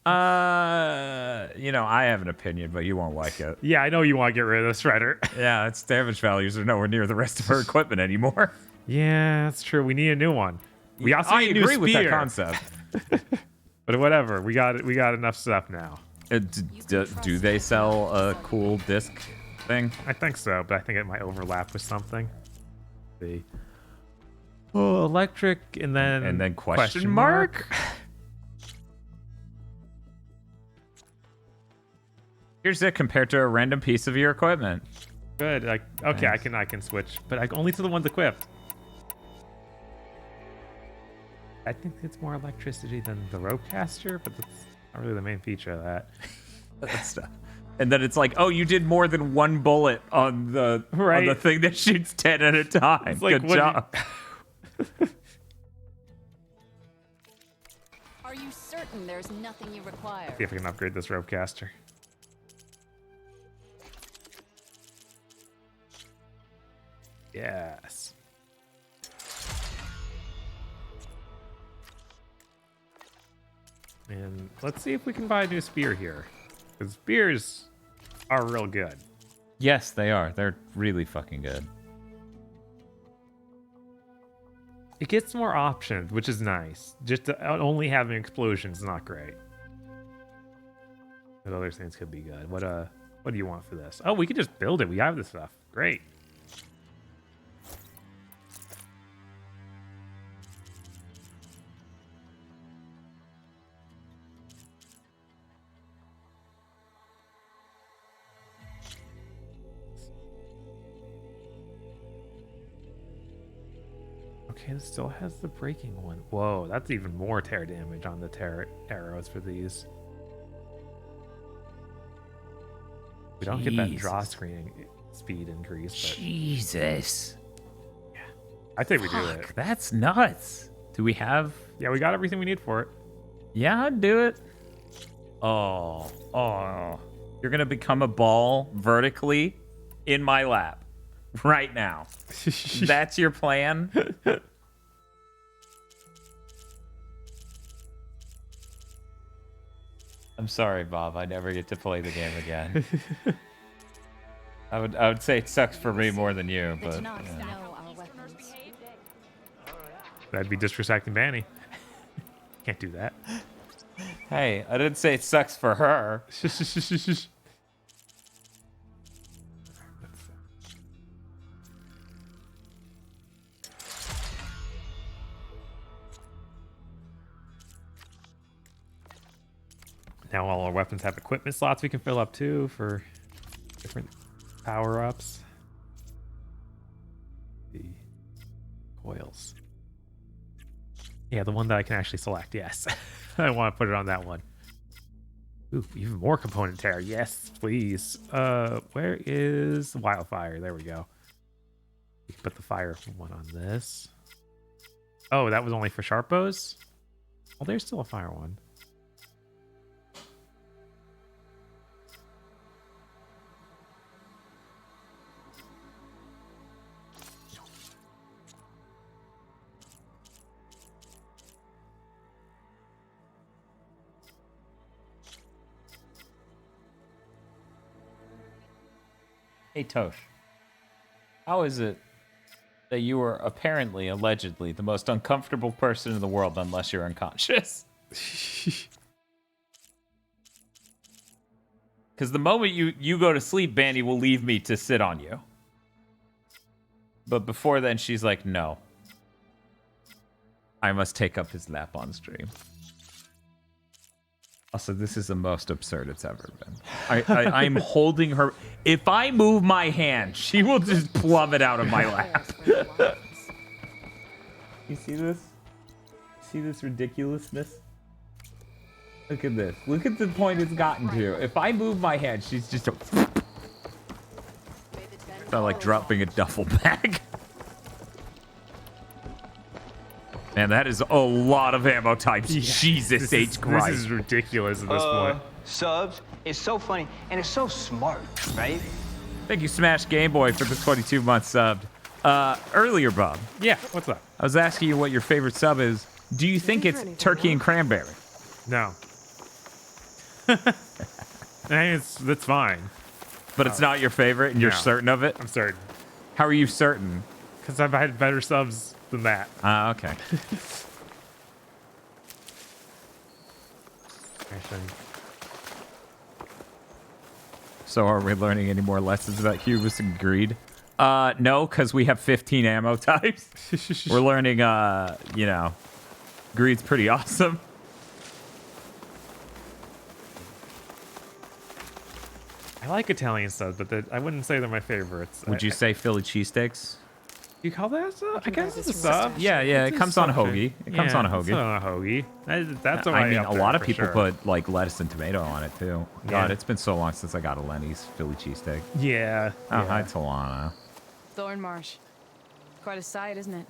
You know, I have an opinion, but you won't like it. Yeah, I know you want to get rid of the shredder. Yeah, its damage values are nowhere near the rest of her equipment anymore. Yeah, that's true. We need a new one. We also need a new agree with that spear. concept. But whatever, we got it. We got enough stuff now. Do they sell a cool disc thing? I think so, but I think it might overlap with something. see. Oh, electric, and then question mark? Here's it compared to a random piece of your equipment. Good. Like, okay, I can switch, but only to the ones equipped. I think it's more electricity than the ropecaster, but that's not really the main feature of that. And then it's like, oh, you did more than one bullet on the thing that shoots 10 at a time. Like, good job. Are you certain there's nothing you require? See if we can upgrade this ropecaster. Yes. And let's see if we can buy a new spear here. Because spears are real good. Yes, they are. They're really fucking good. It gets more options, which is nice. Just only having explosions is not great. But other things could be good. What do you want for this? Oh, we can just build it. We have this stuff. Great. Okay, it still has the breaking one. Whoa, that's even more tear damage on the tear arrows for these. We don't get that draw screening speed increase. But Jesus. Yeah, I think we do it. That's nuts. Do we have? Yeah, we got everything we need for it. Yeah, I'd do it. Oh. You're going to become a ball vertically in my lap right now. That's your plan? I'm sorry, Bob. I never get to play the game again. I would say it sucks for me more than you, but that'd be disrespecting Banny. Can't do that. Hey, I didn't say it sucks for her. Now all our weapons have equipment slots we can fill up too for different power-ups. The coils. Yeah, the one that I can actually select, yes. I want to put it on that one. Ooh, even more component tear. Yes, please. Where is wildfire? There we go. We can put the fire one on this. Oh, that was only for sharp bows? Well, there's still a fire one. Hey, Tosh. How is it that you are apparently, allegedly, the most uncomfortable person in the world unless you're unconscious? Because the moment you go to sleep, Bandy will leave me to sit on you. But before then, she's like, no. I must take up his lap on stream. Also, this is the most absurd it's ever been. I'm holding her. If I move my hand, she will just plummet out of my lap. You see this? See this ridiculousness? Look at this. Look at the point it's gotten to. If I move my hand, she's just a... It's not like dropping a duffel bag. Man, that is a lot of ammo types. Yeah, Jesus H. Christ. This is ridiculous at this point. Subs, it's so funny, and it's so smart, right? Thank you, Smash Game Boy, for the 22 months subbed. Earlier, Bob. Yeah, what's up? I was asking you what your favorite sub is. Do you think it's turkey and cranberry? No. That's fine. But it's not your favorite, and you're certain of it? I'm certain. How are you certain? Because I've had better subs than that. Okay. So are we learning any more lessons about hubris and greed? No, because we have 15 ammo types. We're learning, you know, greed's pretty awesome. I like Italian subs, but I wouldn't say they're my favorites. Would you say Philly cheesesteaks? You call that a sub? I guess it's a sub. Yeah, it comes on a hoagie. It comes on a hoagie. It's on a hoagie. That's I mean, a lot of people sure. put like lettuce and tomato on it too. God, Yeah. it's been so long since I got a Lenny's Philly cheesesteak. Yeah. Oh, hi, Talana. Thornmarsh. Quite a sight, isn't it?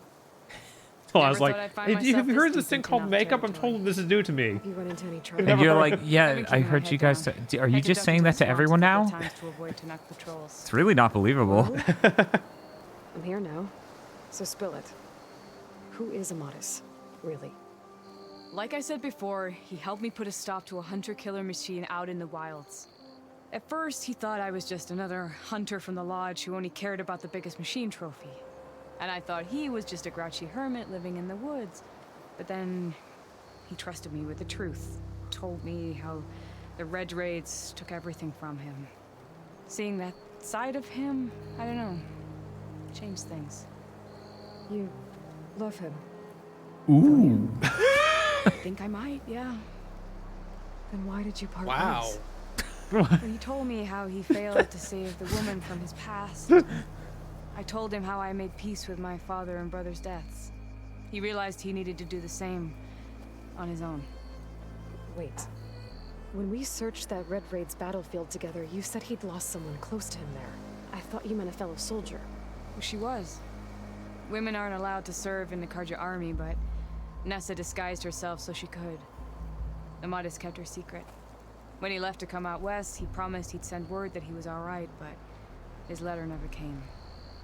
So I was Never like, thought I'd find hey, have myself you heard this this thing deep called into makeup? I'm told this is new to me. You run into any trouble? And you're like, yeah, I heard you guys. Are you just saying that to everyone now? It's really not believable. I'm here now, so spill it. Who is Amatis, really? Like I said before, he helped me put a stop to a hunter-killer machine out in the wilds. At first, he thought I was just another hunter from the lodge who only cared about the biggest machine trophy. And I thought he was just a grouchy hermit living in the woods. But then he trusted me with the truth, told me how the Red Raids took everything from him. Seeing that side of him, I don't know, changed things. You love him. Ooh. I think I might, yeah. Then why did you part Wow. ways? Well, he told me how he failed to save the woman from his past. I told him how I made peace with my father and brother's deaths. He realized he needed to do the same on his own. Wait. When we searched that Red Raid's battlefield together, you said he'd lost someone close to him there. I thought you meant a fellow soldier. She was. Women aren't allowed to serve in the Karja army, but Nessa disguised herself so she could. Amatis kept her secret. When he left to come out west, he promised he'd send word that he was all right, but his letter never came.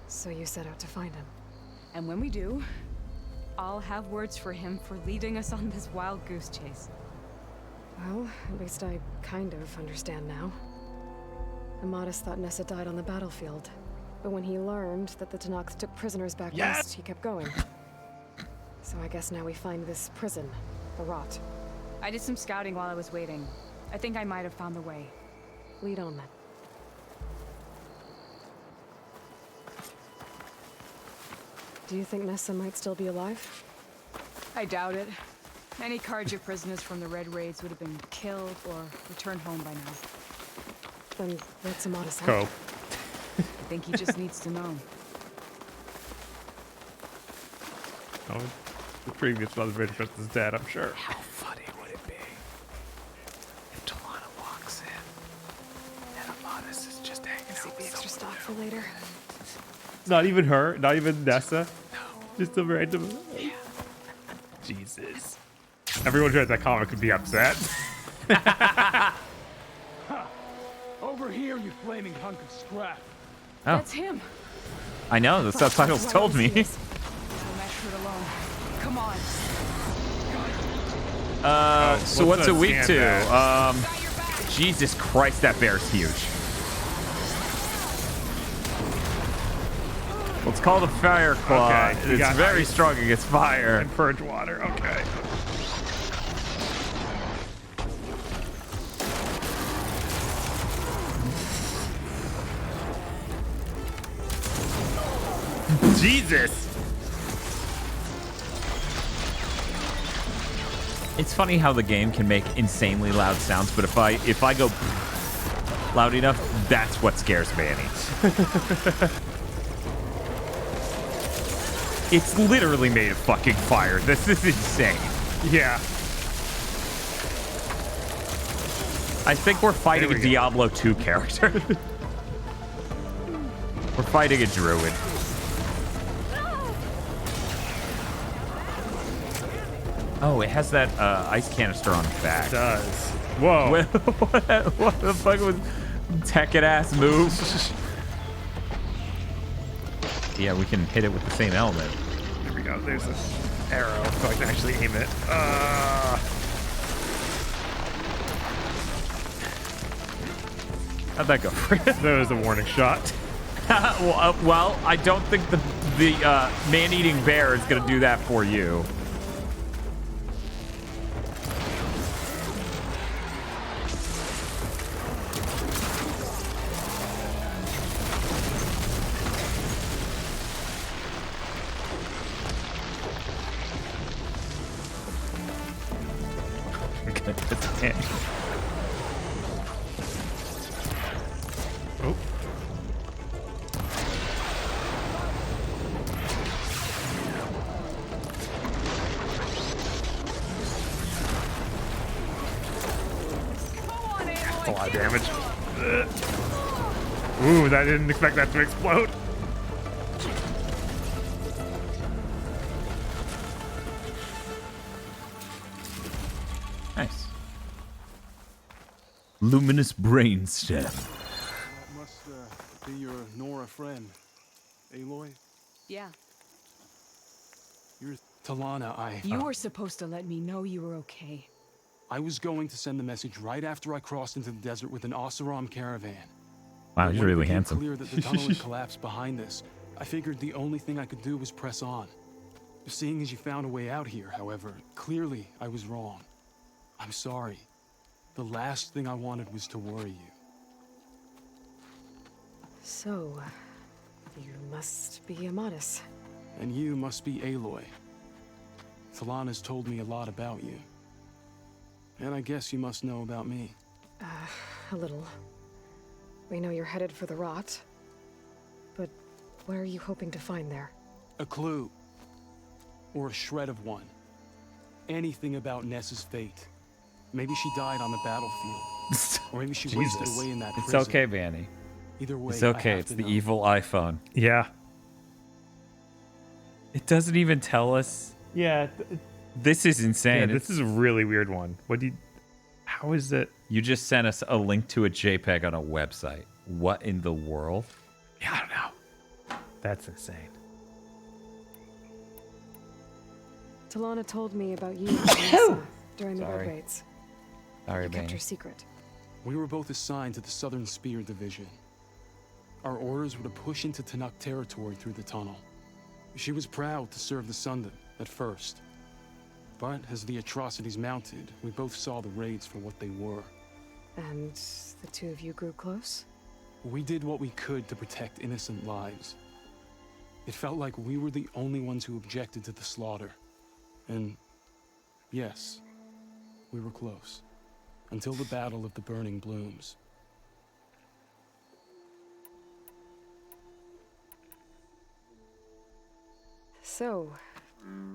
So you set out to find him. And when we do, I'll have words for him for leading us on this wild goose chase. Well, at least I kind of understand now. Amatis thought Nessa died on the battlefield. But when he learned that the Tenakth took prisoners back west, he kept going. So I guess now we find this prison, the Rot. I did some scouting while I was waiting. I think I might have found the way. Lead on then. Do you think Nessa might still be alive? I doubt it. Any Karja prisoners from the Red Raids would have been killed or returned home by now. Then what's Amatis Cope. like? I think he just needs to know. Oh, the previous Mother Bridge is dead, I'm sure. How funny would it be if Talana walks in and Amatis is just hanging out? Save the extra stock for later. Not even her, not even Nessa. No. Just a random. Yeah. Jesus. Everyone who read that comic could be upset. Over here, you flaming hunk of scrap. Oh. That's him. I know, the subtitles told me. Don't measure it alone. Come on. So what's it weak scan to? back? Jesus Christ, that bear's huge. Well, it's called a fire claw. Okay, we It's got very ice. strong against fire. And purge water, okay. Jesus! It's funny how the game can make insanely loud sounds, but if I go loud enough, that's what scares Manny. It's literally made of fucking fire. This is insane. Yeah. I think we're fighting a Diablo 2 character. We're fighting a druid. Oh, it has that ice canister on its back. It does. Whoa. What the fuck was Tekken ass move? Yeah, we can hit it with the same element. There we go. There's an arrow, so I can actually aim it. How'd that go for you? That was a warning shot. Well, I don't think the man-eating bear is gonna do that for you. It's Annie. Oh. A lot of damage. Ugh. Ooh, I didn't expect that to explode. Nice. Luminous brainstem. That must be your Nora friend, Aloy. Yeah. You're Talana. You were supposed to let me know you were okay. I was going to send the message right after I crossed into the desert with an Oseram caravan. Wow, But he's when it really became handsome. clear that the tunnel had collapsed behind us, I figured the only thing I could do was press on. Seeing as you found a way out here, however, clearly I was wrong. I'm sorry. The last thing I wanted was to worry you. So, you must be Amadis. And you must be Aloy. Talana's told me a lot about you. And I guess you must know about me. A little. We know you're headed for the rot. But what are you hoping to find there? A clue. Or a shred of one. Anything about Nessa's fate. Maybe she died on the battlefield. Or maybe she wasted Jesus. away in that It's prison. okay, Vanny. Either way, It's I okay. have It's to the know. evil iPhone. Yeah. It doesn't even tell us. Yeah. This is insane. Yeah, this is a really weird one. What do you... How is it? You just sent us a link to a JPEG on a website. What in the world? Yeah, I don't know. That's insane. Talana told me about you and Nessa during the Sorry. road raids. Sorry, You kept Vanny. your secret. We were both assigned to the Southern Spear Division. Our orders were to push into Tanuk territory through the tunnel. She was proud to serve the Sundom at first. But as the atrocities mounted, we both saw the raids for what they were. And the two of you grew close? We did what we could to protect innocent lives. It felt like we were the only ones who objected to the slaughter. And yes, we were close. Until the Battle of the Burning Blooms. So,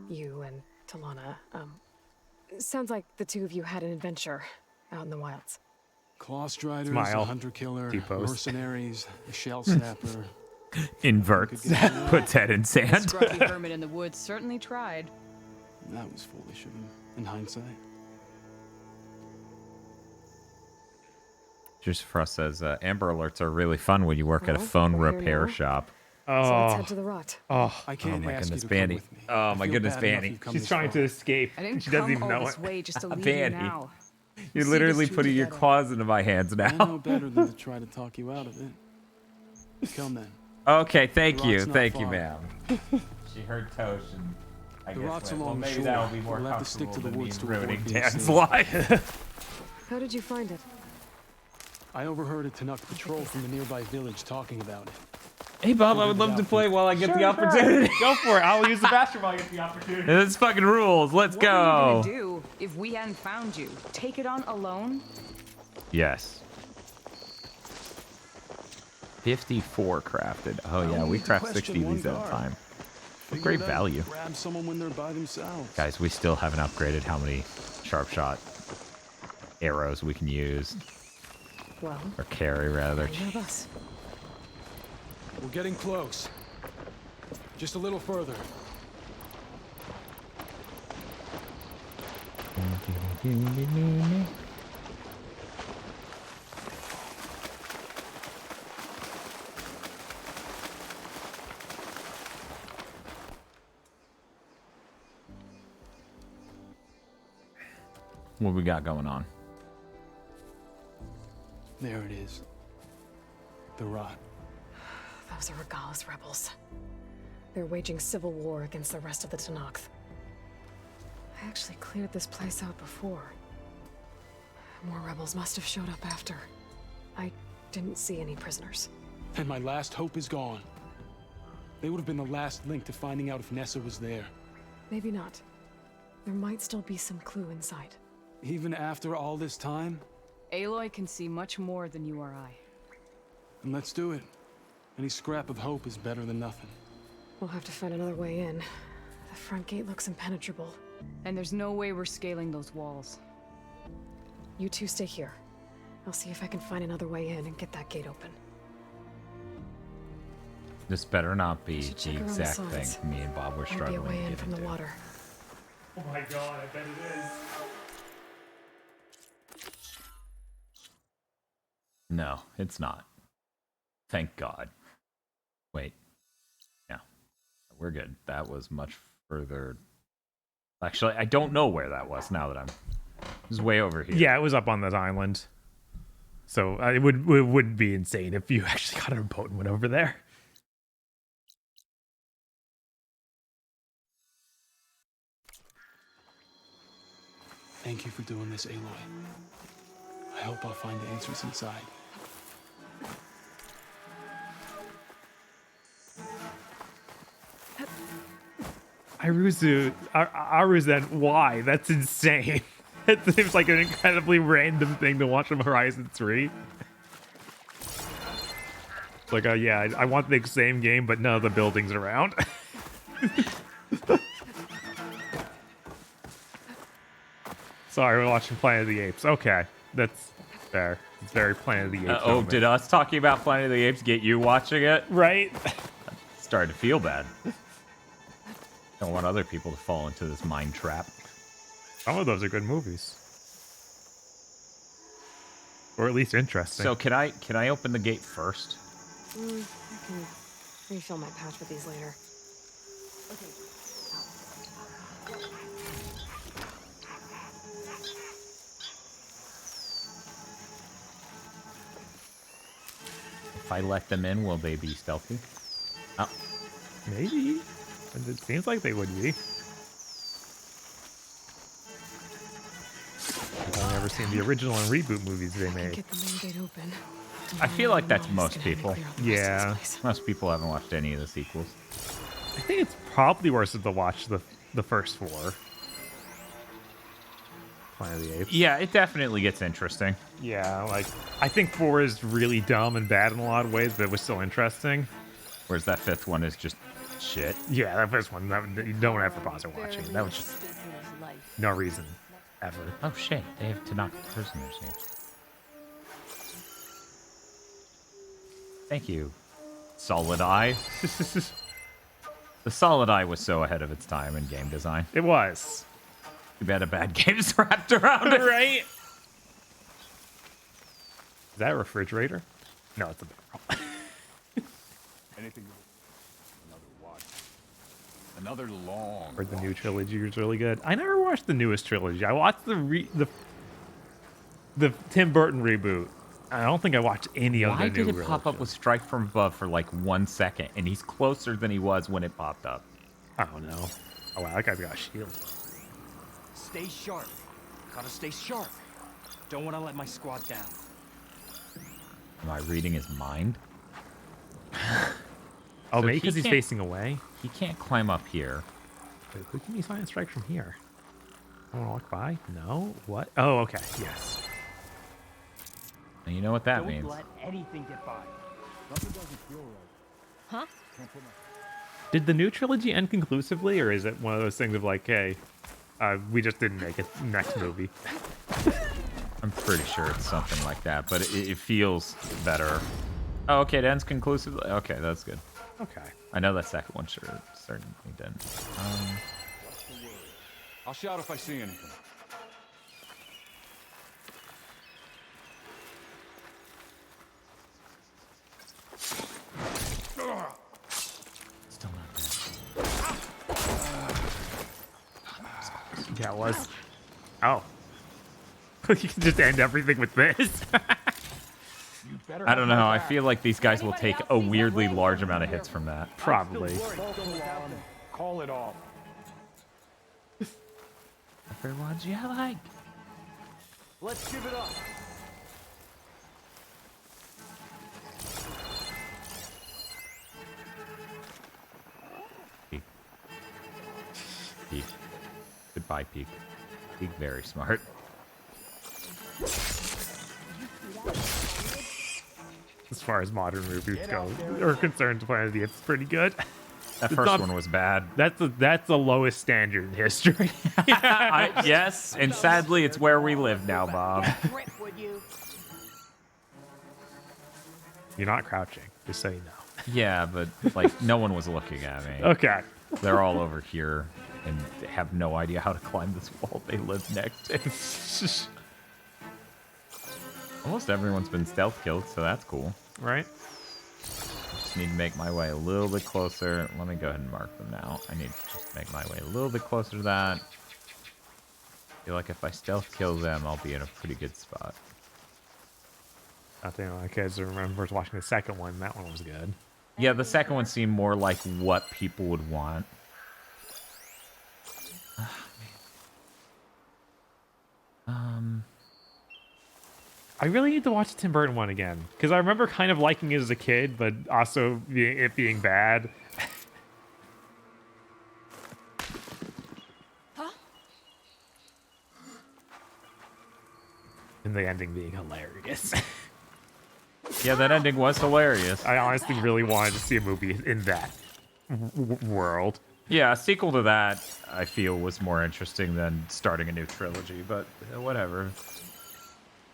you and Talana, sounds like the two of you had an adventure out in the wilds. Claw Striders, Smile. a hunter-killer, T-pose. mercenaries, a shell snapper. Inverts. Puts head in sand. Scruffy hermit in the woods certainly tried. That was foolish of him, in hindsight. Just for us says, Amber Alerts are really fun when you work at a Well, phone we're here repair now. shop. So let's Oh. head to the rot. Oh. I can't my ask goodness, you to come Vanny. with me. Oh, I my feel goodness, bad enough Vanny. you've come She's this trying far. to escape. I didn't She doesn't come even all know this it. way just to leave Vanny. you now. You're See literally this two putting your together. claws into my hands I know now. better than to try to talk you out of it. Come then. Okay, thank The you. rot's not Thank you, far. ma'am. She heard Tosh and I The guess rot's went, well, along the maybe shore. that'll be more We'll have to stick comfortable to the than woods me to avoid ruining being Dan's seen. life. How did you find it? I overheard a Tanuk patrol from the nearby village talking about it. Hey, Bob, I would love to play while I get the Sure. opportunity. Go for it. I'll use the bathroom while I get the opportunity. This fucking rules. Let's What were you go. gonna do if we hadn't found you? Take it on alone? Yes. 54 crafted. Oh yeah, we craft 60 of these at a time. With great value. Grab someone when they're by themselves. Guys, we still haven't upgraded how many sharp shot arrows we can use. Well, Or carry, rather. one of us. We're getting close. Just a little further. What we got going on? There it is. The rot. Those are Regalis rebels. They're waging civil war against the rest of the Tenakth. I actually cleared this place out before. More rebels must have showed up after. I didn't see any prisoners. And my last hope is gone. They would have been the last link to finding out if Nessa was there. Maybe not. There might still be some clue inside. Even after all this time? Aloy can see much more than you or I. And let's do it. Any scrap of hope is better than nothing. We'll have to find another way in. The front gate looks impenetrable. And there's no way we're scaling those walls. You two stay here. I'll see if I can find another way in and get that gate open. This better not be should the check around the exact thing sides. me and Bob were Might be a struggling way to in get from the into. water. Oh my god, I bet it is. No, it's not. Thank God. Wait. Yeah. We're good. That was much further. Actually, I don't know where that was now that I'm. It was way over here. Yeah, it was up on that island. So it would be insane if you actually got on a boat and went over there. Thank you for doing this, Aloy. I hope I'll find the answers inside. Aruzan, why? That's insane. It seems like an incredibly random thing to watch from Horizon 3. It's like, yeah, I want the same game, but none of the buildings around. Sorry, we're watching Planet of the Apes. Okay, that's fair. It's very Planet of the Apes. Oh, did us talking about Planet of the Apes get you watching it? Right? Started to feel bad. Don't want other people to fall into this mind trap. Some of those are good movies. Or at least interesting. So can I open the gate first? I can refill my pouch with these later. If I let them in, will they be stealthy? Oh. Maybe. It seems like they would be. I've only ever seen the original and reboot movies they made. Get the main gate open. I feel like that's most people. Yeah. Most people haven't watched any of the sequels. I think it's probably worth it to watch the first four. Planet of the Apes. Yeah, it definitely gets interesting. Yeah, like, I think 4 is really dumb and bad in a lot of ways, but it was still interesting. Whereas that 5th one is just shit. Yeah, that first one, you don't ever bother watching. That was just no reason, ever. Oh shit, they have Tanaka prisoners here. Thank you, Solid Eye. The Solid Eye was so ahead of its time in game design. It was. Too bad a bad game's wrapped around it. Right? Is that a refrigerator? No, it's a barrel. Anything. Another long. Or the new trilogy was really good. I never watched the newest trilogy. I watched the Tim Burton reboot. I don't think I watched any of the new. Why did it pop up with Strike from Above for like 1 second, and he's closer than he was when it popped up? I don't know. Oh wow, that guy's got a shield. Stay sharp. Gotta stay sharp. Don't want to let my squad down. Am I reading his mind? Oh, So maybe because he he's can't- facing away. He can't climb up here. Wait, who can he silent strike from here? I want to walk by? No? What? Oh, okay. Yes. And you know what that Don't means. let anything get by. Something doesn't feel right. Huh? Can't put my... Did the new trilogy end conclusively, or is it one of those things of like, hey, we just didn't make it next movie? I'm pretty sure it's something like that, but it feels better. Oh, okay, it ends conclusively. Okay, that's good. Okay. I know that second one certainly didn't. I'll shout if I see anything. Still not dead. Yeah, it was. Oh. You can just end everything with this. I don't know. I feel like these guys will take a weirdly large amount of hits from that. Probably. Call it off. Everyone's yelling. Let's give it up. Peek. Peek. Goodbye, Peek. Peek, very smart. As far as modern movies go, are concerned, Planet of the Apes is pretty good. That It's first not- one was bad. That's the lowest standard in history. Yes, and sadly, it's where we live now, Bob. You're not crouching, just so you know. Yeah, but like no one was looking at me. Okay. They're all over here and have no idea how to climb this wall they live next to. Almost everyone's been stealth killed, so that's cool. Right. Just need to make my way a little bit closer. Let me go ahead and mark them now. I need to just make my way a little bit closer to that. I feel like if I stealth kill them, I'll be in a pretty good spot. I think like I remember watching the second one. That one was good. Yeah, the second one seemed more like what people would want. I really need to watch the Tim Burton one again because I remember kind of liking it as a kid, but also it being bad. And the ending being hilarious. Yeah, that ending was hilarious. I honestly really wanted to see a movie in that world. Yeah, a sequel to that, I feel, was more interesting than starting a new trilogy, but whatever.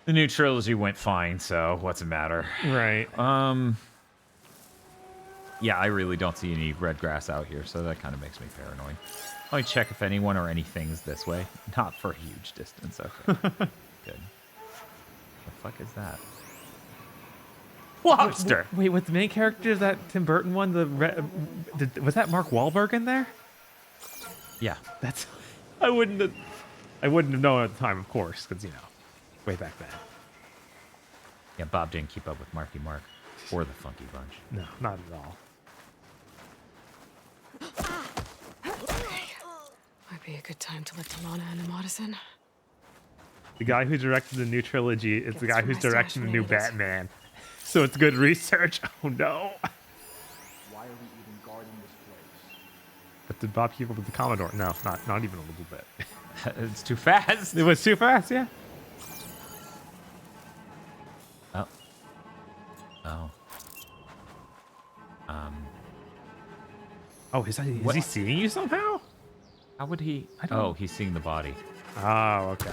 The new trilogy went fine, so what's it matter? Right. Yeah, I really don't see any red grass out here, so that kind of makes me paranoid. Let me check if anyone or anything's this way. Not for a huge distance, okay. Good. The fuck is that? Lobster! Wait, was the main character of that Tim Burton one, was that Mark Wahlberg in there? Yeah. That's... I wouldn't have known at the time, of course, because, you know, way back then. Yeah, Bob didn't keep up with Marky Mark or the Funky Bunch. No, not at all. Might be a good time to let Talana and Amodis in. The guy who directed the new trilogy is the guy who's my stash directing the when new needed. Batman. So it's good research. Oh no. Why are we even guarding this place? But did Bob keep up with the Commodore? No, not even a little bit. It's too fast. It was too fast, yeah. Oh. Oh. Oh, is he seeing you somehow? How would he? don't- Oh, he's seeing the body. Oh, okay.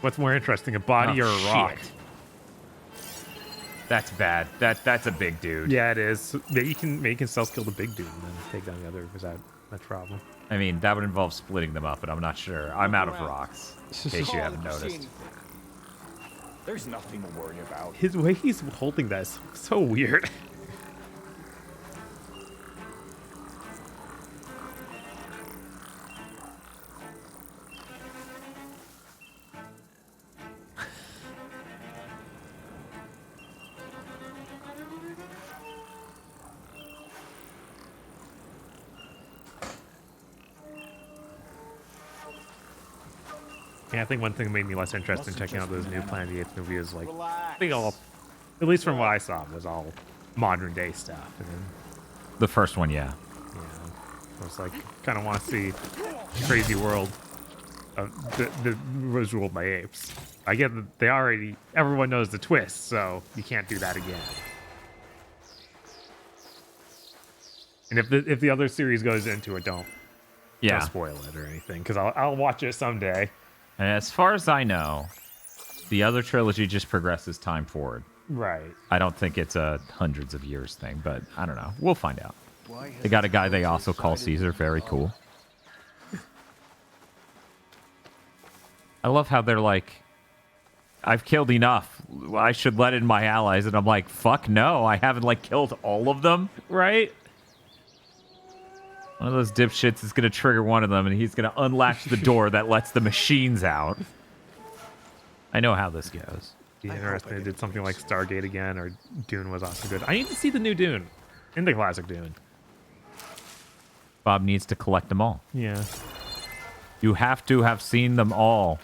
What's more interesting, a body Oh, or a rock? shit. That's bad. That's a big dude. Yeah, it is. Maybe you can self kill the big dude and then take down the other without much problem. I mean, that would involve splitting them up, but I'm not sure. I'm out of rocks, in case you haven't noticed. There's nothing to worry about. His way he's holding that is so weird. Yeah, I think one thing that made me less interested in checking out those new Planet of the Apes movies is like, I think all, at least from what I saw, was all modern day stuff. And then, The first one, yeah. I was like, kind of want to see the crazy world that was ruled by apes. I get that everyone knows the twist, so you can't do that again. And if the other series goes into it, don't spoil it or anything, because I'll watch it someday. And as far as I know, the other trilogy just progresses time forward. Right. I don't think it's a hundreds of years thing, but I don't know. We'll find out. They got a guy they also call Caesar. Very cool. I love how they're like, I've killed enough. I should let in my allies. And I'm like, fuck no. I haven't like killed all of them. Right? One of those dipshits is going to trigger one of them, and he's going to unlatch the door that lets the machines out. I know how this goes. Be interesting if they did something like Stargate again, or Dune was also good. I need to see the new Dune, in the classic Dune. Bob needs to collect them all. Yeah. You have to have seen them all.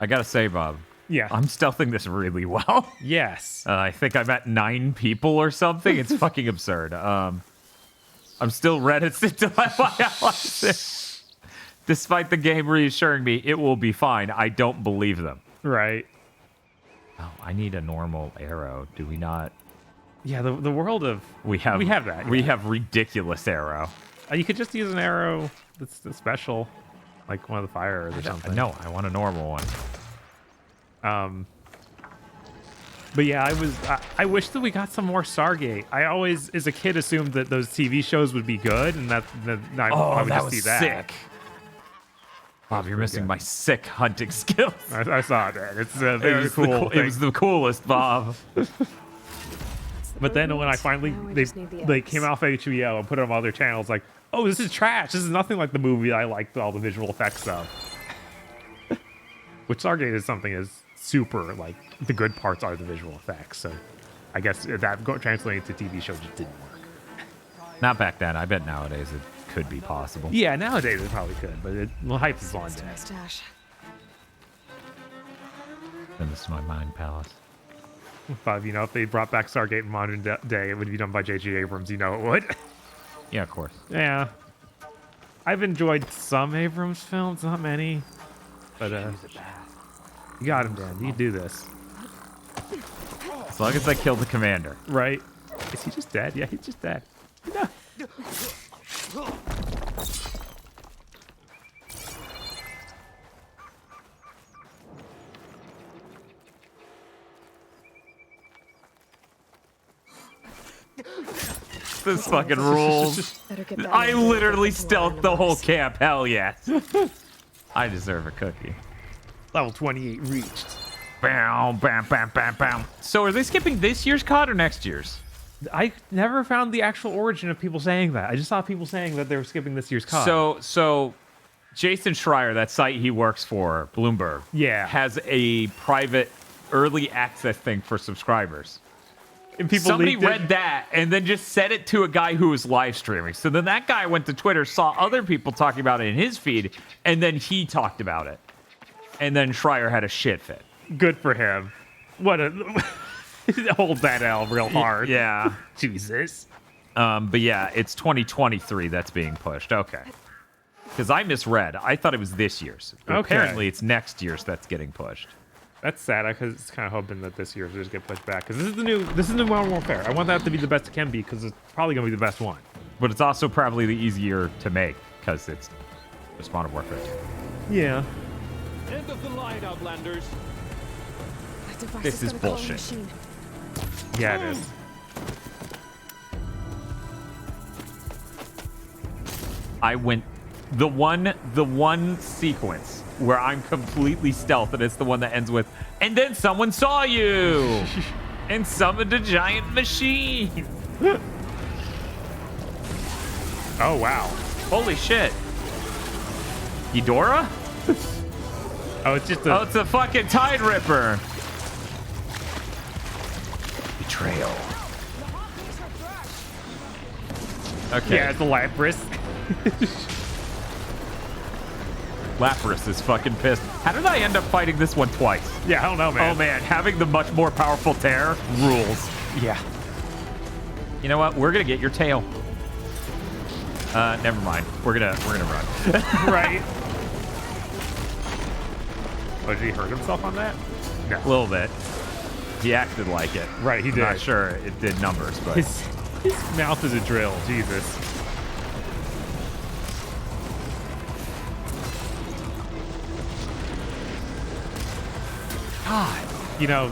I gotta say, Bob. Yeah. I'm stealthing this really well. Yes. I think I'm at 9 people or something. It's fucking absurd. I'm still reticent to my allies. Despite the game reassuring me it will be fine, I don't believe them. Right. Oh, I need a normal arrow. Do we not? Yeah, the world of We have that. We yeah. have ridiculous arrow. You could just use an arrow that's special, like one of the fire arrows or something. No, I want a normal one. But yeah, I wish that we got some more Stargate. I always, as a kid, assumed that those TV shows would be good, and I would that just was see that. sick. Bob, you're missing my sick hunting skills. I saw that. It's very cool. It was the coolest, Bob. But then when I finally they came off HBO and put it on other channels, like, oh, this is trash. This is nothing like the movie I liked all the visual effects of. Which Stargate is something is super, like, the good parts are the visual effects. So I guess that translating to TV show just didn't work. Not back then. I bet nowadays it could be possible. Yeah, nowadays it probably could, but the hype is on dead. Mustache. And this is my mind palace. But, you know, if they brought back Stargate in modern day, it would be done by J.J. Abrams. You know it would. Yeah, of course. Yeah. I've enjoyed some Abrams films, not many. But, you got him, Dan. You can do this. As long as I kill the commander. Right. Is he just dead? Yeah, he's just dead. No. This fucking rules. I literally stealthed the whole camp. Hell yes. I deserve a cookie. Level 28 reached. Bam, bam, bam, bam, bam. So are they skipping this year's COD or next year's? I never found the actual origin of people saying that. I just saw people saying that they were skipping this year's COD. So Jason Schreier, that site he works for, Bloomberg, has a private early access thing for subscribers. And people Somebody leaked it. read that and then just said it to a guy who was live streaming. So then that guy went to Twitter, saw other people talking about it in his feed, and then he talked about it. And then Schreier had a shit fit. Good for him. What a... Hold that L real hard. Yeah. Jesus. But yeah, it's 2023 that's being pushed. Okay. Because I misread. I thought it was this year's. But Okay. Apparently it's next year's that's getting pushed. That's sad. I was kind of hoping that this year's would just get pushed back. Because this is the new Modern Warfare. I want that to be the best it can be because it's probably going to be the best one. But it's also probably the easier to make because it's just Modern Warfare 2. Yeah. End of the line, Outlanders. This is bullshit. Yeah, it is. I went the one sequence where I'm completely stealth, and it's the one that ends with, and then someone saw you and summoned a giant machine. Oh wow! Holy shit! Eudora? Oh, it's just oh, it's a fucking Tide Ripper. Betrayal. Okay. Yeah, it's a Lapras. Lapras is fucking pissed. How did I end up fighting this one twice? Yeah, I don't know, man. Oh man, having the much more powerful tear rules. Yeah. You know what? We're gonna get your tail. Never mind. We're gonna run. Right. Oh, did he hurt himself on that? No. A little bit. He acted like it. Right, he I'm did. not sure it did numbers, but His mouth is a drill. Jesus. God. You know,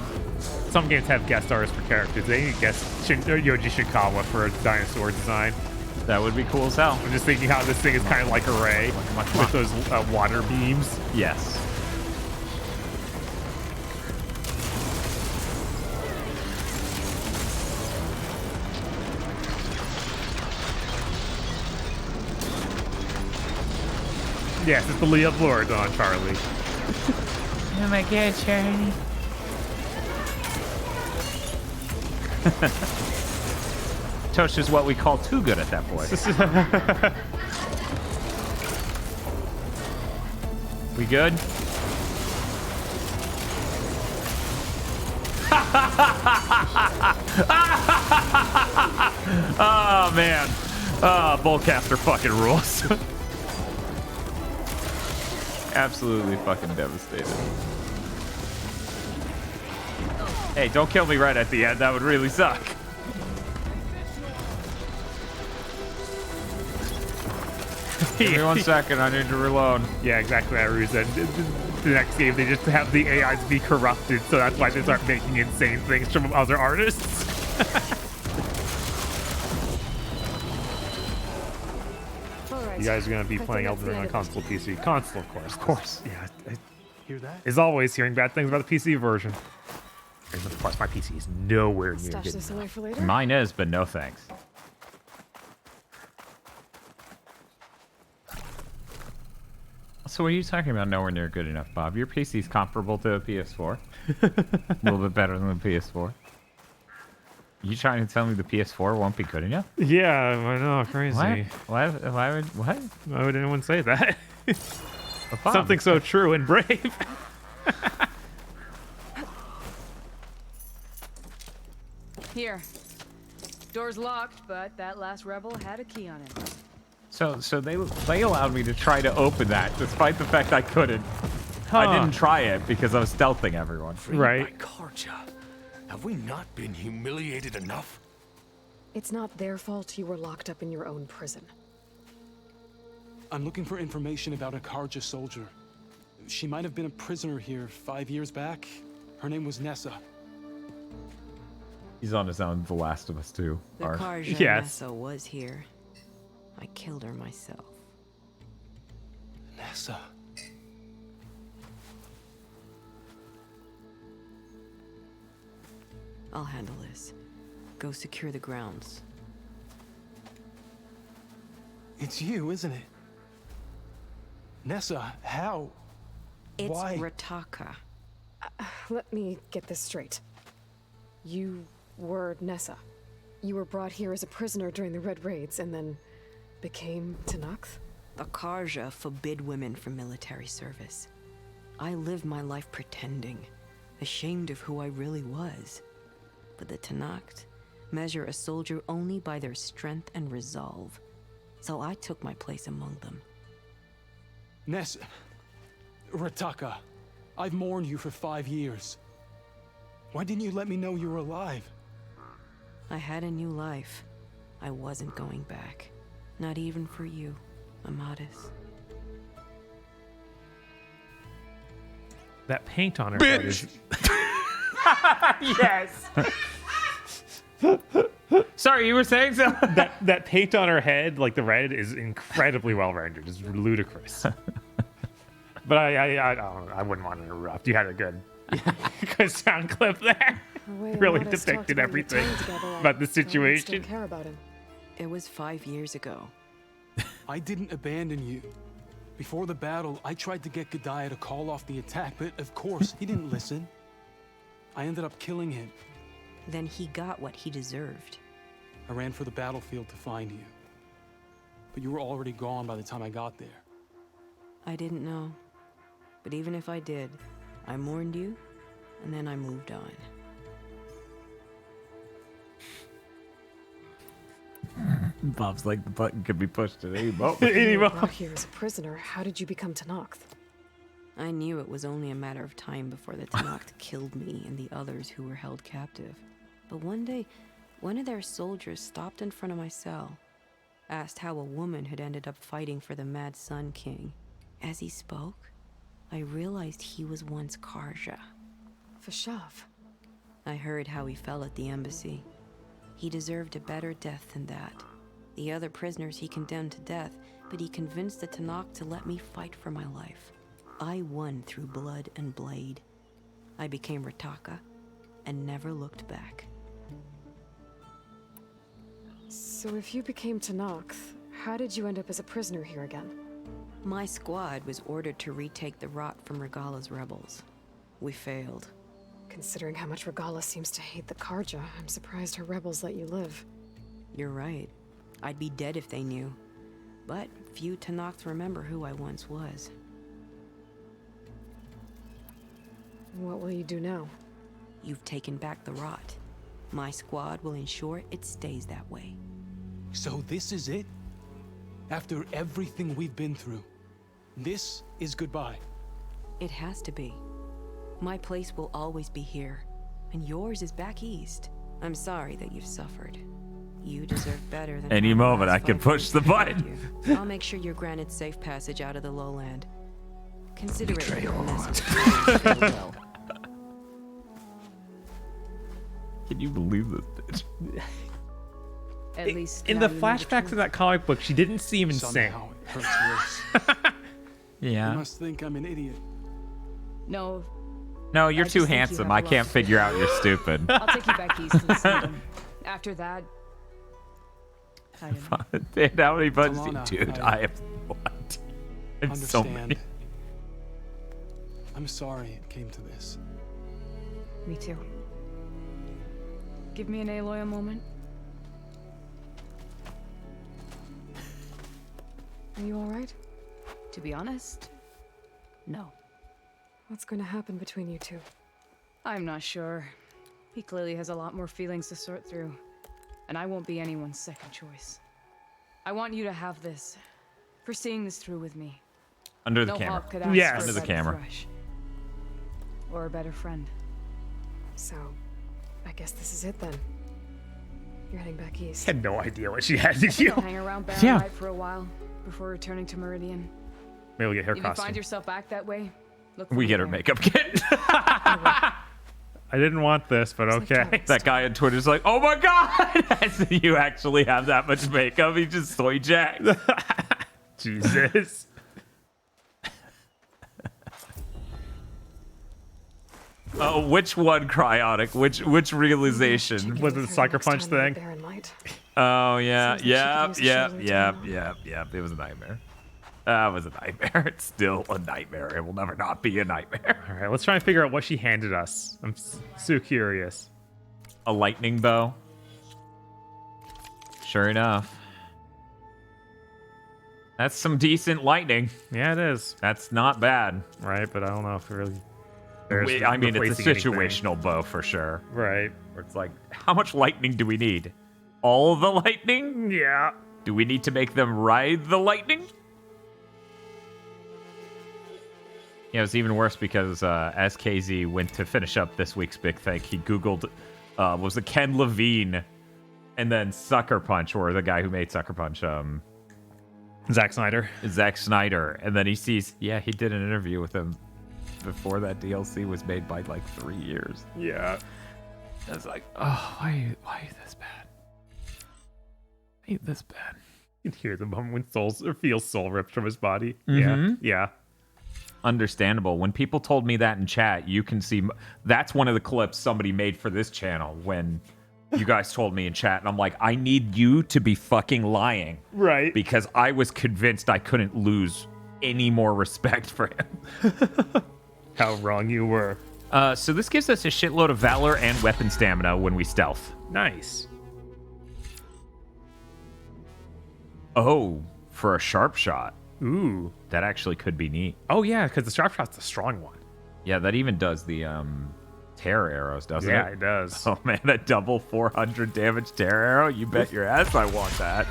some games have guest artists for characters. They need guest Yoji Shikawa for a dinosaur design. That would be cool as hell. I'm just thinking how this thing is kind of like a ray with those water beams. Yes. Yes, it's the Leo Floridon, Charlie. Oh my god, Charlie. Tosh is what we call too good at that voice. We good? Oh man. Bullcaster fucking rules. Absolutely fucking devastated. Hey, don't kill me right at the end. That would really suck. Give me 1 second. I need to reload. Yeah, exactly that reason. The next game, they just have the AIs be corrupted, so that's why they start making insane things from other artists. You guys are going to be playing Elden Ring on console, PC. Console, of course. Of course. Yeah, Hear that? as always, hearing bad things about the PC version. And of course, my PC is nowhere near Stash good this enough. away for later. Mine is, but no thanks. So what are you talking about nowhere near good enough, Bob? Your PC's comparable to a PS4. A little bit better than the PS4. You trying to tell me the PS4 won't be good enough? Yeah, I know, crazy. What? What? Why would anyone say that? Bob, Something so true and brave. Here. Door's locked, but that last rebel had a key on it. So they allowed me to try to open that, despite the fact I couldn't. I Huh. didn't try it because I was stealthing everyone. Right. Karja, have we not been humiliated enough? It's not their fault you were locked up in your own prison. I'm looking for information about a Karja soldier. She might have been a prisoner here 5 years back. Her name was Nessa. He's on his own. The Last of Us 2. The arc. Karja Yes. Nessa was here. I killed her myself. Nessa. I'll handle this. Go secure the grounds. It's you, isn't it? Nessa, how? It's Why? Rataka. Let me get this straight. You were Nessa. You were brought here as a prisoner during the Red Raids and then became Tenakth? The Karja forbid women from military service. I lived my life pretending, ashamed of who I really was. But the Tenakth measure a soldier only by their strength and resolve. So I took my place among them. Nessa. Rataka. I've mourned you for 5 years. Why didn't you let me know you were alive? I had a new life. I wasn't going back. Not even for you, Amadis. That paint on her head is... Yes. Sorry, you were saying something? that paint on her head, like the red, is incredibly well rendered. It's ludicrous. But I wouldn't want to interrupt. You had a good sound clip there. Really Amadis talked depicted about your everything time together, about the I still situation. care about him. It was 5 years ago. I didn't abandon you. Before the battle, I tried to get Godiah to call off the attack, but of course, he didn't listen. I ended up killing him. Then he got what he deserved. I ran for the battlefield to find you. But you were already gone by the time I got there. I didn't know. But even if I did, I mourned you, and then I moved on. Bob's like, the button could be pushed at any moment. You were brought here as a prisoner. How did you become Tenakth? I knew it was only a matter of time before the Tenakth killed me and the others who were held captive. But one day, one of their soldiers stopped in front of my cell, asked how a woman had ended up fighting for the Mad Sun King. As he spoke, I realized he was once Karja. Vashav. I heard how he fell at the embassy. He deserved a better death than that. The other prisoners he condemned to death, but he convinced the Tenakth to let me fight for my life. I won through blood and blade. I became Rataka and never looked back. So if you became Tenakth, how did you end up as a prisoner here again? My squad was ordered to retake the Rot from Regala's rebels. We failed. Considering how much Regala seems to hate the Karja, I'm surprised her rebels let you live. You're right. I'd be dead if they knew. But few Tenakth remember who I once was. What will you do now? You've taken back the Rot. My squad will ensure it stays that way. So this is it? After everything we've been through, this is goodbye. It has to be. My place will always be here, and yours is back east. I'm sorry that you've suffered. You deserve better than Any having the moment I last can 5 push years the behind button. you. I'll make sure you're granted safe passage out of the lowland. Consider it your message. Farewell. Can you believe this bitch? At least In now the you know flashbacks truth. of that comic book, she didn't seem insane. Somehow it hurts worse. Yeah. You must think I'm an idiot. No, No, you're I too just think you handsome. have a I lot can't to figure out you're stupid. I'll take you back east to the kingdom. After that, I don't know. Dude, how many buttons do you... Alana, Dude, I have what? I have so many. Understand. I'm sorry it came to this. Me too. Give me an Aloy a moment. Are you all right? To be honest, no. What's going to happen between you two? I'm not sure. He clearly has a lot more feelings to sort through, and I won't be anyone's second choice. I want you to have this, for seeing this through with me. Under the No camera. hawk could ask Yes. for a Under the better camera. thrush. Or a better friend. So, I guess this is it then. You're heading back east. Had no idea what she had to I think do. I'll hang around Baron Yeah. Light for a while before returning to Meridian. Maybe we'll get her If you find costume. yourself back that way, look for We me get her there. makeup kit. I didn't want this, but okay. That guy on Twitter's like, oh my god! As you actually have that much makeup, he just soy jacked. Jesus. Which one, Cryonic? Which realization? Was it the sucker punch thing? Oh yeah, Seems like she yeah, could use a yeah, shoulder yeah, to yeah. It was a nightmare. That was a nightmare. It's still a nightmare. It will never not be a nightmare. All right, let's try and figure out what she handed us. I'm so curious. A lightning bow. Sure enough. That's some decent lightning. Yeah, it is. That's not bad. Right, but I don't know if it really... I mean, it's a replacing anything. situational bow for sure. Right. Where it's like, how much lightning do we need? All the lightning? Yeah. Do we need to make them ride the lightning? Yeah, it was even worse because as KZ went to finish up this week's big thing, he Googled, was it Ken Levine and then Sucker Punch, or the guy who made Sucker Punch, Zack Snyder. Zack Snyder. And then he sees, yeah, he did an interview with him before that DLC was made by like 3 years. Yeah. I was like, oh, why are you this bad? Why are you this bad? You can hear the moment when feels soul ripped from his body. Mhm. Yeah. Understandable. When people told me that in chat, you can see that's one of the clips somebody made for this channel when you guys told me in chat, and I'm like, I need you to be fucking lying. Right. Because I was convinced I couldn't lose any more respect for him. How wrong you were. So this gives us a shitload of valor and weapon stamina when we stealth. Nice. Oh, for a sharp shot. Ooh. That actually could be neat. Oh, yeah, because the sharp shot's a strong one. Yeah, that even does the terror arrows, doesn't it? Yeah, it does. Oh man, a double 400 damage terror arrow? You bet your ass I want that.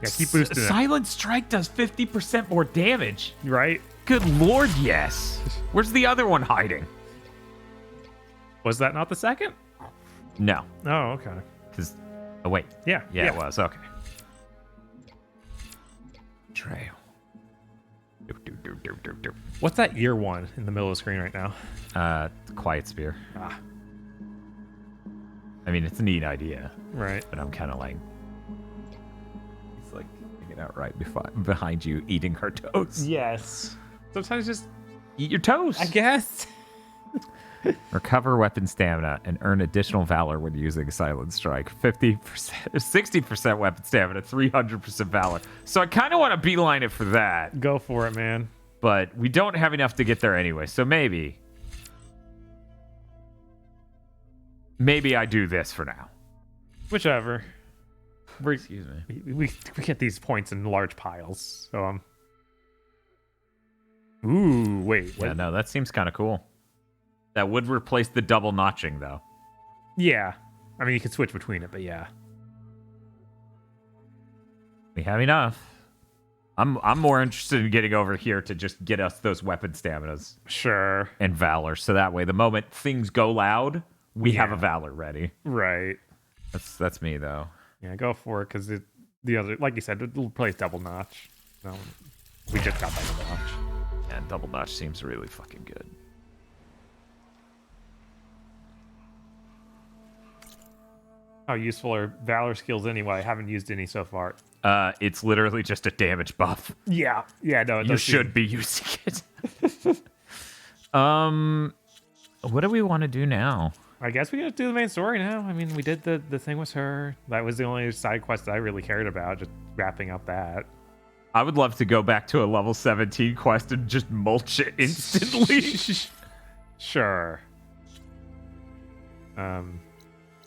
Yeah, keep boosting it. Silent Strike does 50% more damage. Right? Good lord, yes. Where's the other one hiding? Was that not the second? No. Oh, okay. Because, oh wait. Yeah. Yeah, it was. Okay. Trail. What's that ear one in the middle of the screen right now? Quiet Spear. Ah. I mean, it's a neat idea. Right. But I'm kind of like... It's like hanging out right behind you, eating her toes. Yes. Sometimes just... Eat your toes. I guess. Recover weapon stamina and earn additional valor when using Silent Strike. 50%, 60% weapon stamina, 300% valor. So I kind of want to beeline it for that. Go for it, man. But we don't have enough to get there anyway, so maybe I do this for now. Whichever. Excuse me. We get these points in large piles. So Ooh, wait. Yeah, no, that seems kind of cool. That would replace the double notching, though. Yeah. I mean, you can switch between it, but yeah. We have enough. I'm more interested in getting over here to just get us those weapon staminas. Sure. And Valor. So that way, the moment things go loud, we have a Valor ready. Right. That's me, though. Yeah, go for it, because the other, like you said, it'll play double notch. No, we just got that double notch. And double notch seems really fucking good. How useful are Valor skills anyway? I haven't used any so far. It's literally just a damage buff. Yeah. No, you should be using it. What do we want to do now? I guess we gotta do the main story now. I mean, we did the thing with her. That was the only side quest that I really cared about, just wrapping up that. I would love to go back to a level 17 quest and just mulch it instantly. Sure.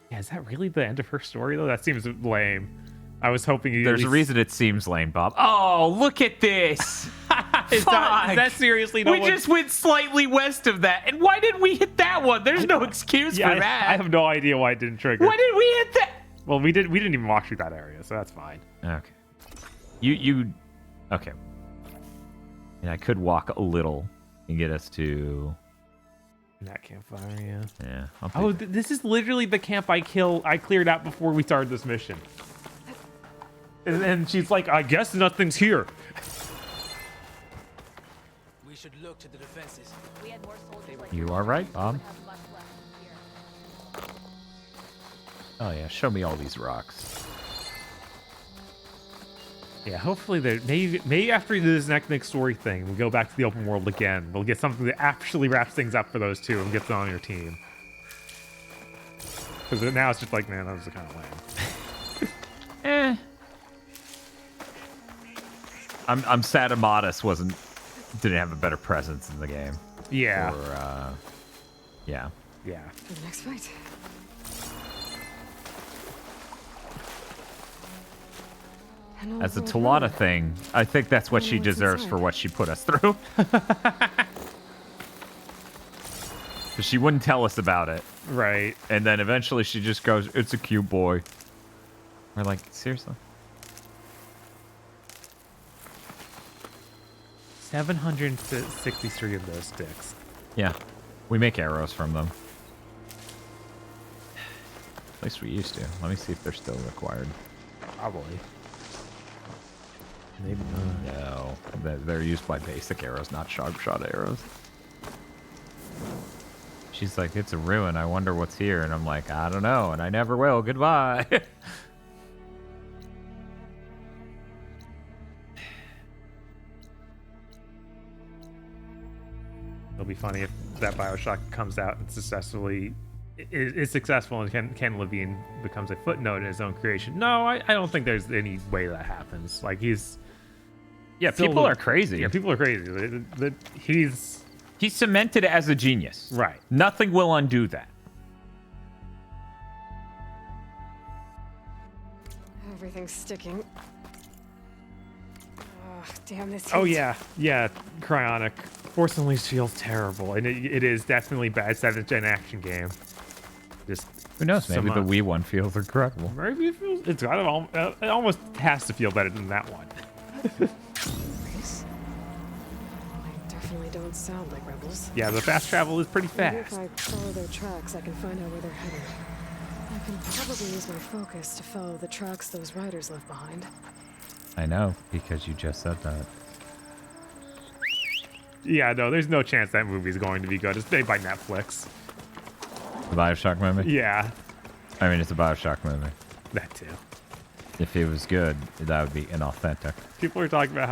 Yeah, is that really the end of her story, though? That seems lame. I was hoping There's a reason it seems lame, Bob. Oh, look at this. Is that seriously we just went slightly west of that. And why didn't we hit that one? There's no excuse for that. I have no idea why it didn't trigger. Why did we hit that? Well, we didn't even walk through that area, so that's fine. Okay. You okay. And I could walk a little and get us to that campfire, yeah. Yeah. Oh, this is literally the camp I cleared out before we started this mission. And then she's like, I guess nothing's here. We should look to the defenses. We had more soldiers like You are right, Bob. Oh yeah, show me all these rocks. Yeah, hopefully maybe after this next story thing, we go back to the open world again. We'll get something that actually wraps things up for those two and gets them on your team. Because now it's just like, man, that was kind of lame. I'm sad Amatus didn't have a better presence in the game. Yeah. Or, yeah. Yeah. For the next fight. As a Talata thing, I think that's what she deserves for what she put us through. Because she wouldn't tell us about it. Right. And then eventually she just goes, it's a cute boy. We're like, seriously? 763 of those sticks. Yeah. We make arrows from them. At least we used to. Let me see if they're still required. Probably. Maybe not. No. They're used by basic arrows, not sharp shot arrows. She's like, it's a ruin. I wonder what's here. And I'm like, I don't know. And I never will. Goodbye. It'll be funny if that Bioshock comes out and successfully is successful and Ken Levine becomes a footnote in his own creation. No, I don't think there's any way that happens. Like he's people are crazy. Yeah, people are crazy. He's cemented as a genius. Right. Nothing will undo that. Everything's sticking. Oh, damn this. Oh heat. yeah, Cryonic. Force Unleashed feels terrible, and it is definitely bad 7th gen action game. Just who knows? Maybe the Wii one feels incredible. Maybe it's got it almost has to feel better than that one. They definitely don't sound like rebels. Yeah, the fast travel is pretty Maybe fast. if I follow their tracks, I can find out where they're headed. I can probably use my focus to follow the tracks those riders left behind. I know, because you just said that. Yeah, no, there's no chance that movie's going to be good. It's made by Netflix. The Bioshock movie? Yeah. I mean, it's a Bioshock movie. That too. If it was good, that would be inauthentic. People are talking about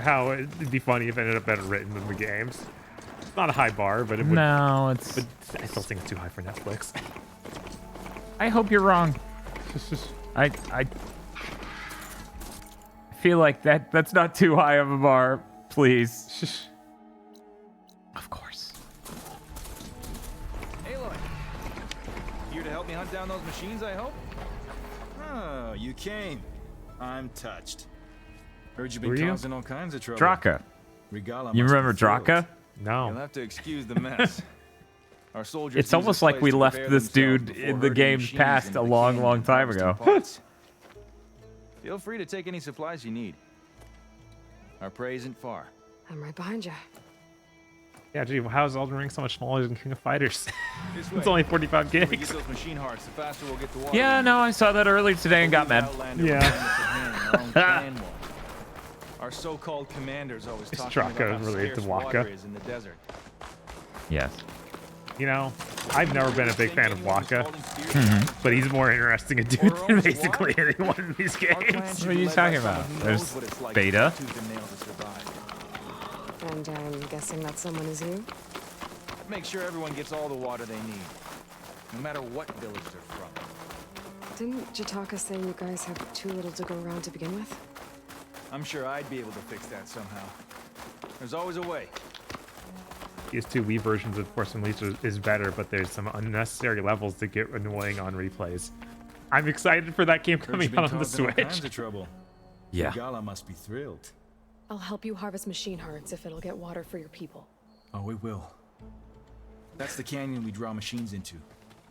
how it'd be funny if it ended up better written than the games. It's not a high bar, but it would. No, it's. But I still think it's too high for Netflix. I hope you're wrong. I feel like that's not too high of a bar. Please. Of course. Aloy, here to help me hunt down those machines, I hope? Oh, you came. I'm touched. Heard you've been causing all kinds of trouble. Draka. Regala You must remember be thrilled. Draka? No. You'll have to excuse the mess. Our soldiers It's use almost this like place we to left prepare this themselves dude before in the herding game's machines past into a the long, canyon long and time harvesting ago. parts. Feel free to take any supplies you need. Our prey isn't far. I'm right behind you. Yeah, gee, how is Elden Ring so much smaller than King of Fighters? This It's way. only 45 The more we gigs. get those machine hearts, the faster we'll get to water. Yeah, no, I saw that earlier today and got mad. Yeah. Our so-called commanders always Is talking Straka about how related to scarce Waka? water is in the desert. Yes. You know, I've never been a big fan of Waka, but he's more interesting a dude Or than owns basically water. anyone in these games. What are you talking about? There's Beta. And I'm guessing that someone is you? Make sure everyone gets all the water they need, no matter what village they're from. Didn't Jataka say you guys have too little to go around to begin with? I'm sure I'd be able to fix that somehow. There's always a way. PS2 Wii versions of Force Unleashed is better, but there's some unnecessary levels that get annoying on replays. I'm excited for that game coming out on the All kinds Switch. of trouble. Yeah. Gala must be thrilled. I'll help you harvest machine hearts if it'll get water for your people. Oh, we will. That's the canyon we draw machines into.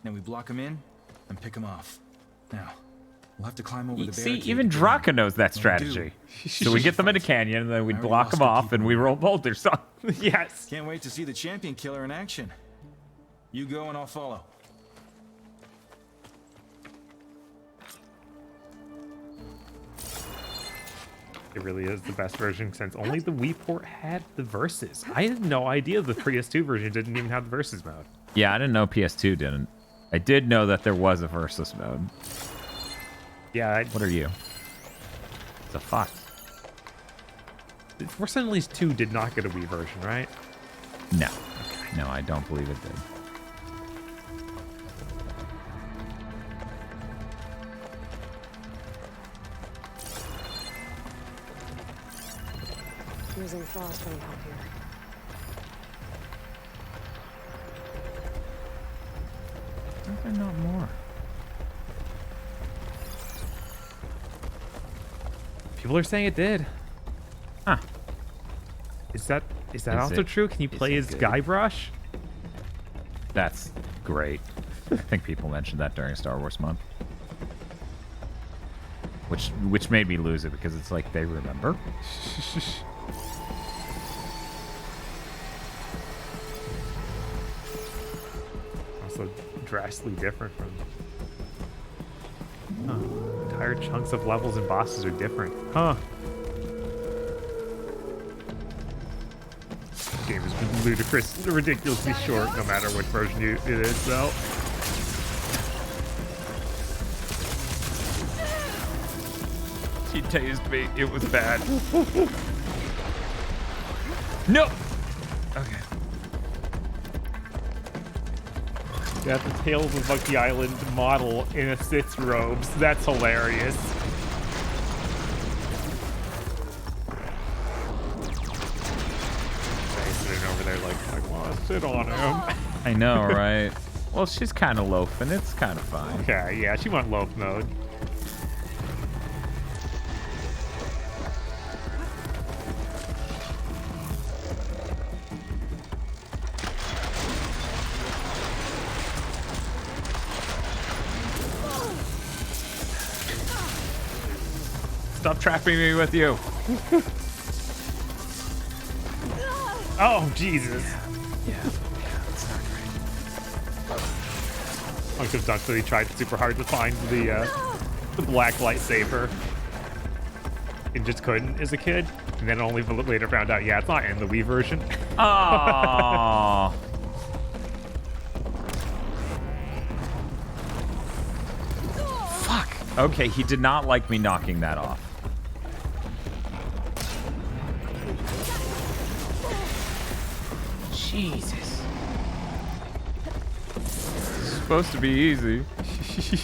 Then we block them in and pick them off. Now, we'll have to climb over the See, barricade. even to get in. Draka knows that When we do, strategy. So we get them in a canyon, and then we I already block lost them the off, people. and we roll boulders on. Yes. Can't wait to see the champion killer in action. You go and I'll follow. It really is the best version since only the Wii port had the verses. I had no idea the PS2 version didn't even have the verses mode. Yeah, I didn't know PS2 didn't. I did know that there was a versus mode. Yeah. What are you? It's a fox. Force Unleashed 2 did not get a Wii version, right? No. No, I don't believe it did. Using frost won't help here. Is there not more? People are saying it did. Huh. Is that Is also it- true? Can you is play it as good? Guybrush? That's great. I think people mentioned that during Star Wars Month. Which made me lose it because it's like they remember. Also drastically different from... Huh. Entire chunks of levels and bosses are different. Huh. This game is ridiculously short, no matter which version it is, though. She tased me. It was bad. No. Okay. Got the Tales of Monkey Island model in a Sith's robes. That's hilarious. She's sitting over there like, I want to sit on him. I know, right? Well, she's kind of loafing. It's kind of fine. Okay, yeah, she went loaf mode. Stop trapping me with you. Oh, Jesus. Yeah, it's not great. Uncle Duck said he tried super hard to find the black lightsaber and just couldn't as a kid. And then only later found out, yeah, it's not in the Wii version. Aww. Fuck. Okay, he did not like me knocking that off. Jesus. It's supposed to be easy.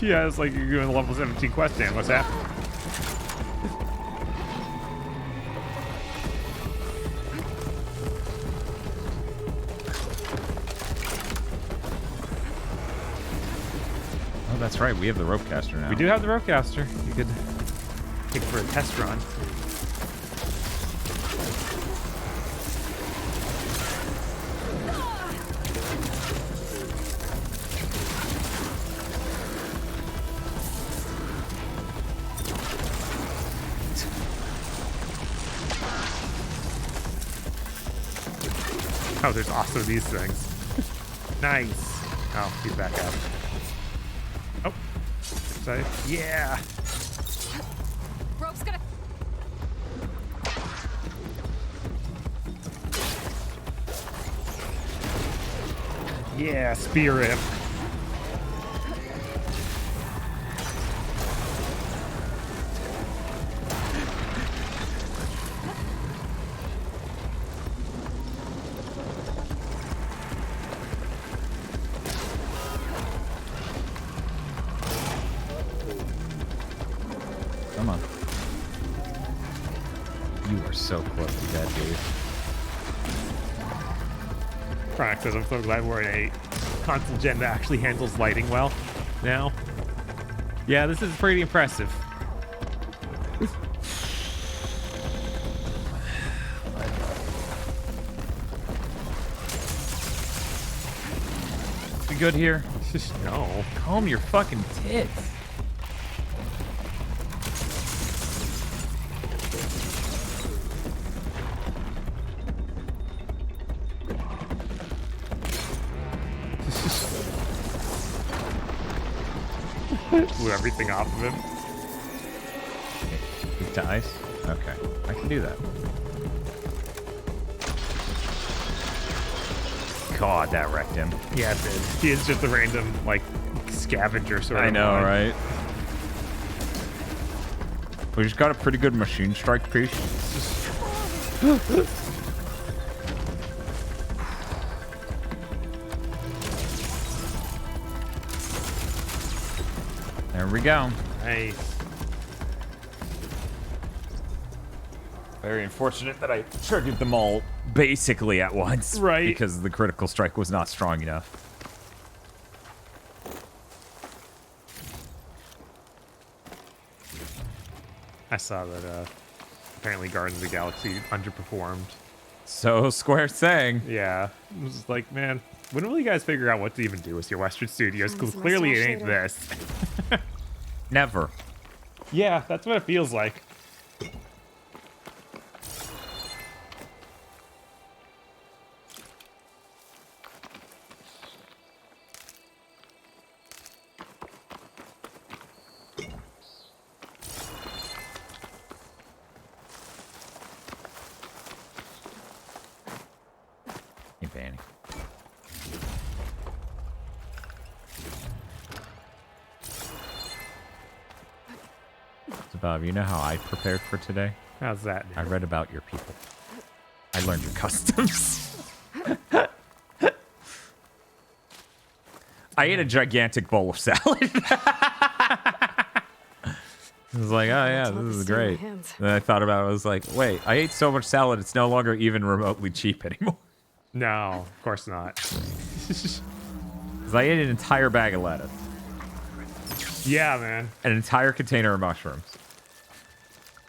Yeah, it's like you're doing the level 17 quest, Dan. What's happening? Oh, that's right. We have the ropecaster now. We do have the Ropecaster. You could take it for a test run. Oh, there's also these things. Nice. Oh, he's back up. Oh. Sorry. Yeah. Rope's gonna. Yeah, spear him. Come on. You are so close to dead, dude. Chronic says, I'm so glad we're in a console gen that actually handles lighting well now. Yeah, this is pretty impressive. We good here? No. Calm your fucking tits. Blew everything off of him. He dies? Okay. I can do that. God, that wrecked him. Yeah, it did. He is just a random, like, scavenger sort of. I know, right? We just got a pretty good machine strike piece. There we go. Nice. Very unfortunate that I triggered them all basically at once. Right. Because the critical strike was not strong enough. I saw that apparently Guardians of the Galaxy underperformed. So Square saying. Yeah. It was just like, man, when will you guys figure out what to even do with your Western Studios? Because Some clearly it mustache ain't later. this. Never. Yeah, that's what it feels like. Hey, Vanny. So, Bob, you know how I prepared for today? How's that? I read about your people. I learned your customs. I ate a gigantic bowl of salad. I was like, oh yeah, this is great. Then I thought about it. I was like, wait, I ate so much salad, it's no longer even remotely cheap anymore. No, of course not. Because I ate an entire bag of lettuce. Yeah, man. An entire container of mushrooms.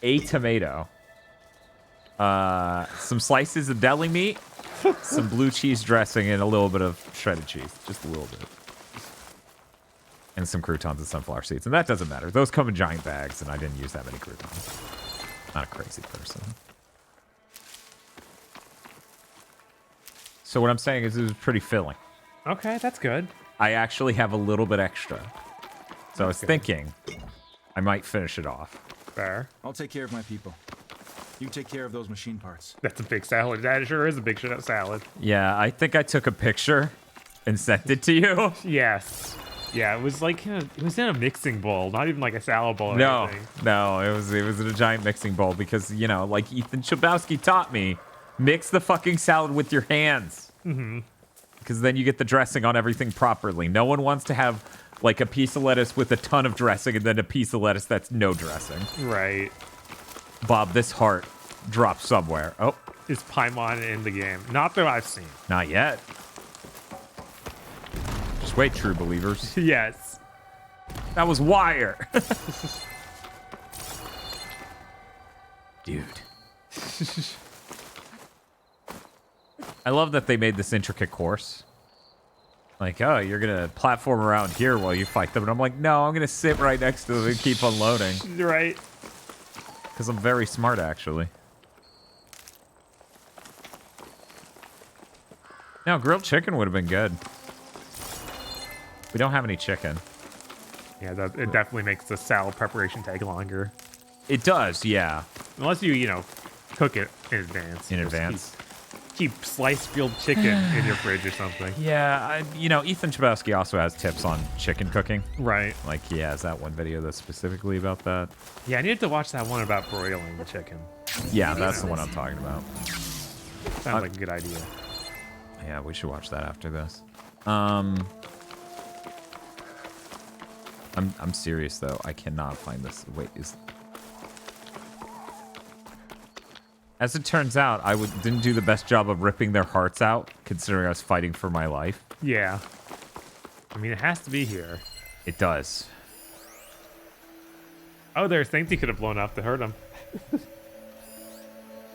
A tomato. Some slices of deli meat. Some blue cheese dressing and a little bit of shredded cheese. Just a little bit. And some croutons and sunflower seeds. And that doesn't matter. Those come in giant bags, and I didn't use that many croutons. Not a crazy person. So what I'm saying is it was pretty filling. Okay, that's good. I actually have a little bit extra. So I was thinking I might finish it off. Fair. I'll take care of my people. You take care of those machine parts. That's a big salad. That sure is a big salad. Yeah, I think I took a picture and sent it to you. Yes. Yeah, it was like it was in a mixing bowl, not even like a salad bowl or No, anything. no, it was in a giant mixing bowl because, you know, like Ethan Chbosky taught me, mix the fucking salad with your hands. Mm-hmm. Because then you get the dressing on everything properly. No one wants to have like a piece of lettuce with a ton of dressing and then a piece of lettuce that's no dressing. Right. Bob, this heart dropped somewhere. Oh. Is Paimon in the game? Not that I've seen. Not yet. Just wait, true believers. Yes. That was wire. Dude. I love that they made this intricate course. Like, oh, you're going to platform around here while you fight them. And I'm like, no, I'm going to sit right next to them and keep unloading. Right. Because I'm very smart, actually. No, grilled chicken would have been good. We don't have any chicken. Yeah, it definitely makes the salad preparation take longer. It does, yeah. Unless you know, cook it in advance. In advance. Keep sliced grilled chicken in your fridge or something. Yeah, you know, Ethan Chbosky also has tips on chicken cooking. Right. Like he has that one video that's specifically about that. Yeah, I needed to watch that one about broiling the chicken. Yeah, that's the one I'm talking about. Sounds like a good idea. Yeah, we should watch that after this. I'm serious though. I cannot find this. Wait, as it turns out, I didn't do the best job of ripping their hearts out, considering I was fighting for my life. Yeah. I mean, it has to be here. It does. Oh, there's things he could have blown up to hurt him.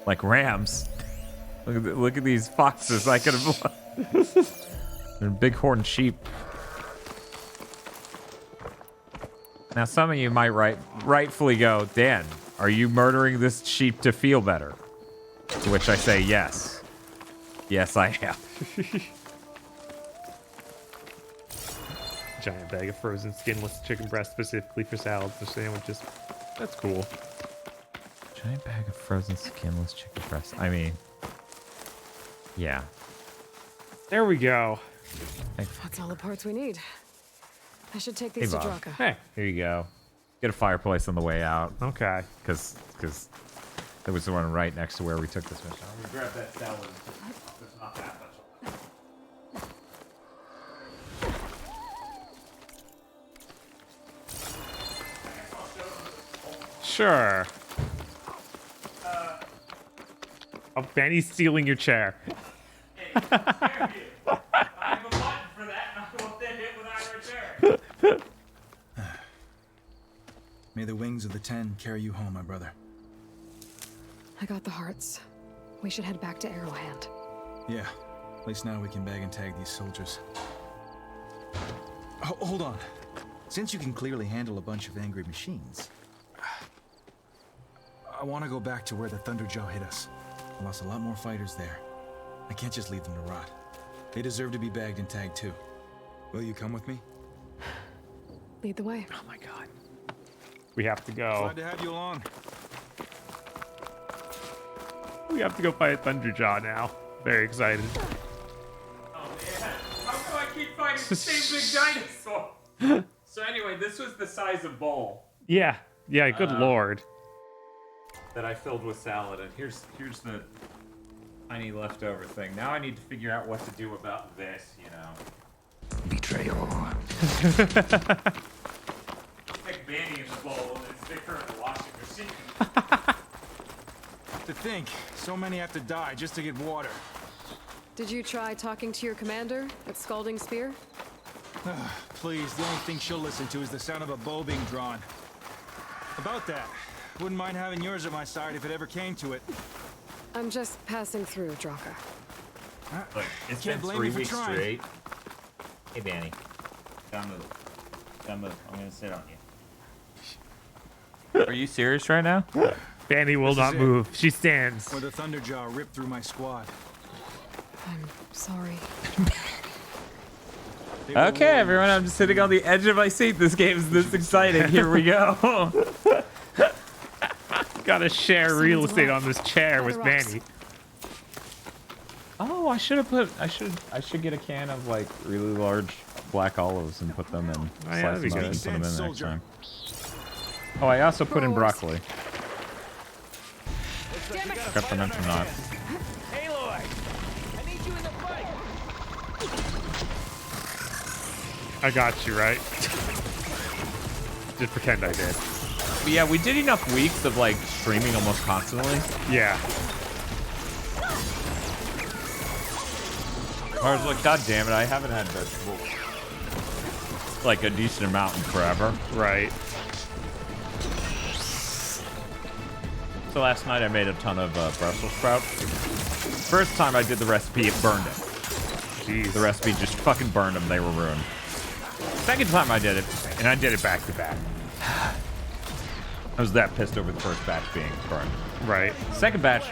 Like rams. Look at these foxes I could have blown. They're bighorn sheep. Now, some of you might rightfully go, Dan, are you murdering this sheep to feel better? To which I say, yes. Yes, I am. Giant bag of frozen skinless chicken breast specifically for salads and sandwiches. That's cool. Giant bag of frozen skinless chicken breast. I mean, yeah. There we go. That's all the parts we need. I should take Hey, these to Bob. Draka. Hey. Here you go. Get a fireplace on the way out. Okay. Because there was the one right next to where we took this mission. I'm gonna grab that salad. There's not that much. Sure. Oh, Benny's stealing your chair. May the wings of the 10 carry you home, my brother. I got the hearts. We should head back to Arrowhand. Yeah, at least now we can bag and tag these soldiers. Hold on. Since you can clearly handle a bunch of angry machines, I want to go back to where the Thunderjaw hit us. I lost a lot more fighters there. I can't just leave them to rot. They deserve to be bagged and tagged too. Will you come with me? Lead the way. Oh my god. We have to go. Glad to have you along. We have to go fight Thunderjaw now. Very excited. Oh man, how come I keep fighting the same big dinosaur? So anyway, this was the size of bowl Yeah. Yeah, good lord. that I filled with salad, and here's the tiny leftover thing. Now I need to figure out what to do about this, you know. Betrayal. Stick Banny in the bowl and stick her in the washing machine. To think, so many have to die just to get water. Did you try talking to your commander at Scalding Spear? Please, the only thing she'll listen to is the sound of a bow being drawn. About that, wouldn't mind having yours at my side if it ever came to it. I'm just passing through, Draka. Look, it's Can't been blame 3 you for weeks trying. straight. Hey, Banny. Don't move. Don't move. I'm gonna sit on you. Are you serious right now? Banny will This is not it. move. She stands. Where the Thunderjaw ripped through my squad. I'm sorry. Okay, everyone, I'm just sitting on the edge of my seat. This game's this exciting. Here we go. Gotta share real estate on this chair with Banny. Oh, I should have put. I should get a can of like really large black olives and put them in. yeah, that'd be Slice them up good. and put them in next Soldier. time. Oh, I also put in broccoli. Got the mental not. Aloy, I need you in the fight. I got you, right? Just pretend I did. But yeah, we did enough weeks of like streaming almost constantly. Yeah. I was like, God damn it, I haven't had vegetables like a decent amount in forever. Right. So last night I made a ton of Brussels sprouts. First time I did the recipe, it burned it. Jeez. The recipe just fucking burned them. They were ruined. Second time I did it, And I did it back to back. I was that pissed over the first batch being burned. Right. Second batch,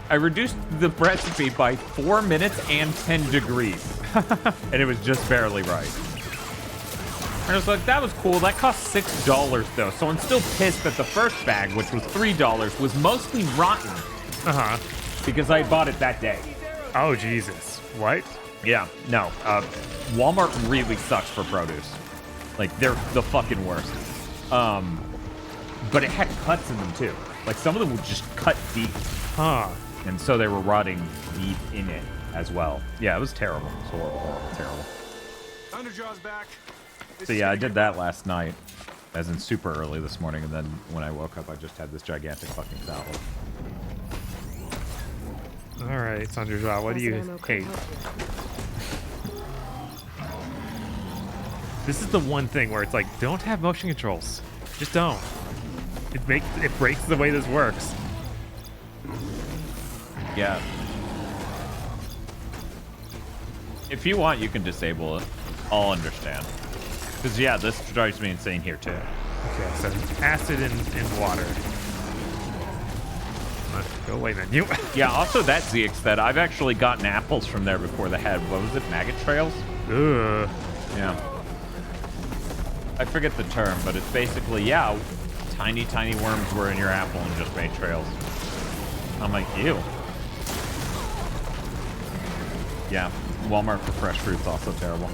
I reduced the recipe by 4 minutes and 10 degrees. And it was just barely right. And I was like, that was cool. That cost $6 though. So I'm still pissed that the first bag, which was $3, was mostly rotten. Uh-huh. Because I bought it that day. Oh, Jesus. What? Yeah, no. Walmart really sucks for produce. Like, they're the fucking worst. But it had cuts in them too. Like, some of them would just cut deep. Huh. And so they were rotting deep in it as well. Yeah, it was terrible. It was horrible, horrible, terrible. Thunderjaw's back. So yeah, I did that last night, as in super early this morning, and then when I woke up, I just had this gigantic fucking salad. All right, Thunderjaw, what do you hate? This is the one thing where it's like, don't have motion controls. Just don't. It breaks the way this works. Yeah. If you want, you can disable it. I'll understand. Because, yeah, this drives me insane here, too. Okay, so acid and water. Go away, then. You. Yeah, also that ZX that I've actually gotten apples from there before they had, what was it, maggot trails? Ugh. Yeah. I forget the term, but it's basically, yeah, tiny, tiny worms were in your apple and just made trails. I'm like, ew. Yeah, Walmart for fresh fruit's also terrible.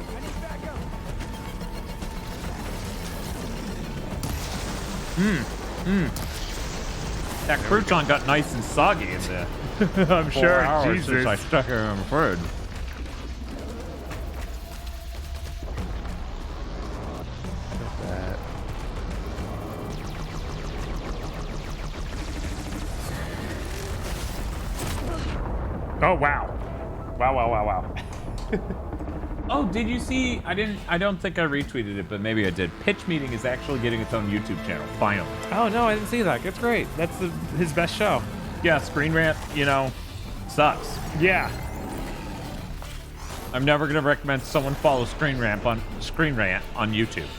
That crouton got nice and soggy in there. I'm sure. Hours Jesus. since I stuck it in the fridge. Oh wow. Wow. Oh, did you see? I don't think I retweeted it, but maybe I did. Pitch Meeting is actually getting its own YouTube channel, finally. Oh no, I didn't see that. That's great. That's his best show. Yeah, Screen Rant, sucks. Yeah. I'm never gonna recommend someone follow Screen Rant on YouTube.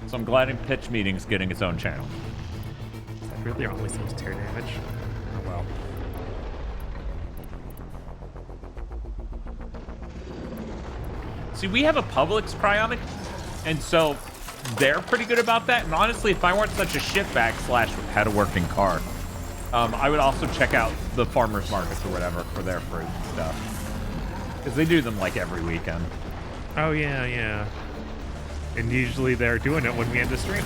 So I'm glad Pitch Meeting's getting its own channel. Is that really only seems tear damage? Oh well. See, we have a Publix Cryonic, and so they're pretty good about that. And honestly, if I weren't such a shitbag / had a working car, I would also check out the farmers markets or whatever for their fruit and stuff. Because they do them like every weekend. Oh yeah. And usually they're doing it when we end the stream.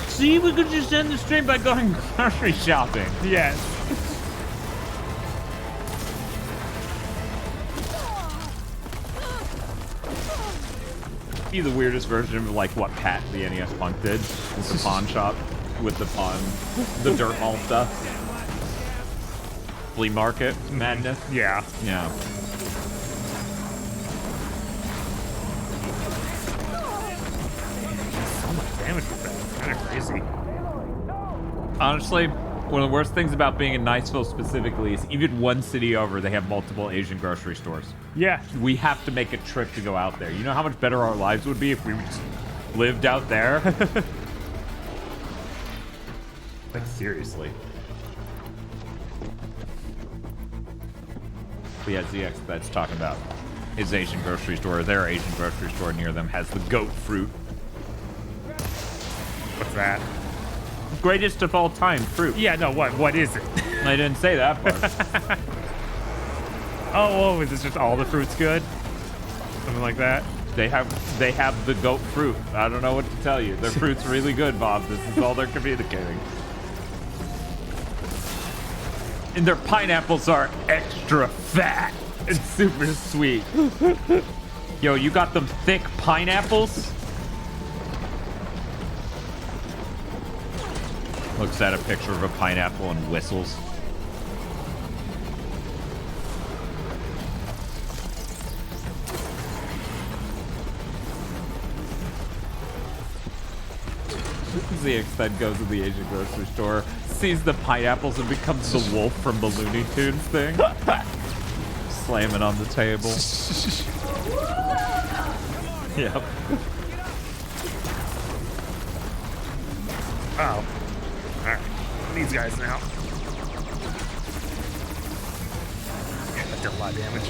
See, we could just end the stream by going grocery shopping. Yes. Be the weirdest version of like what Pat the NES Punk did with the pawn shop, with the dirt mall stuff. Flea market madness. Yeah. So much damage with that. It's kind of crazy. Honestly, one of the worst things about being in Niceville specifically is even one city over, they have multiple Asian grocery stores. Yeah. We have to make a trip to go out there. You know how much better our lives would be if we just lived out there? Like, seriously. But yeah, ZX that's talking about his Asian grocery store. Their Asian grocery store near them has the goat fruit. What's that? Greatest of all time fruit. Yeah, no, what is it? I didn't say that part. Oh, is this just all the fruit's good? Something like that? They have the goat fruit. I don't know what to tell you. Their fruit's really good, Bob. This is all they're communicating. And their pineapples are extra fat and super sweet. Yo, you got them thick pineapples? Looks at a picture of a pineapple and whistles. ZX then goes to the Asian grocery store, sees the pineapples, and becomes the wolf from the Looney Tunes thing. Slamming on the table. Yep. Oh. Alright. These guys now. still a lot of damage.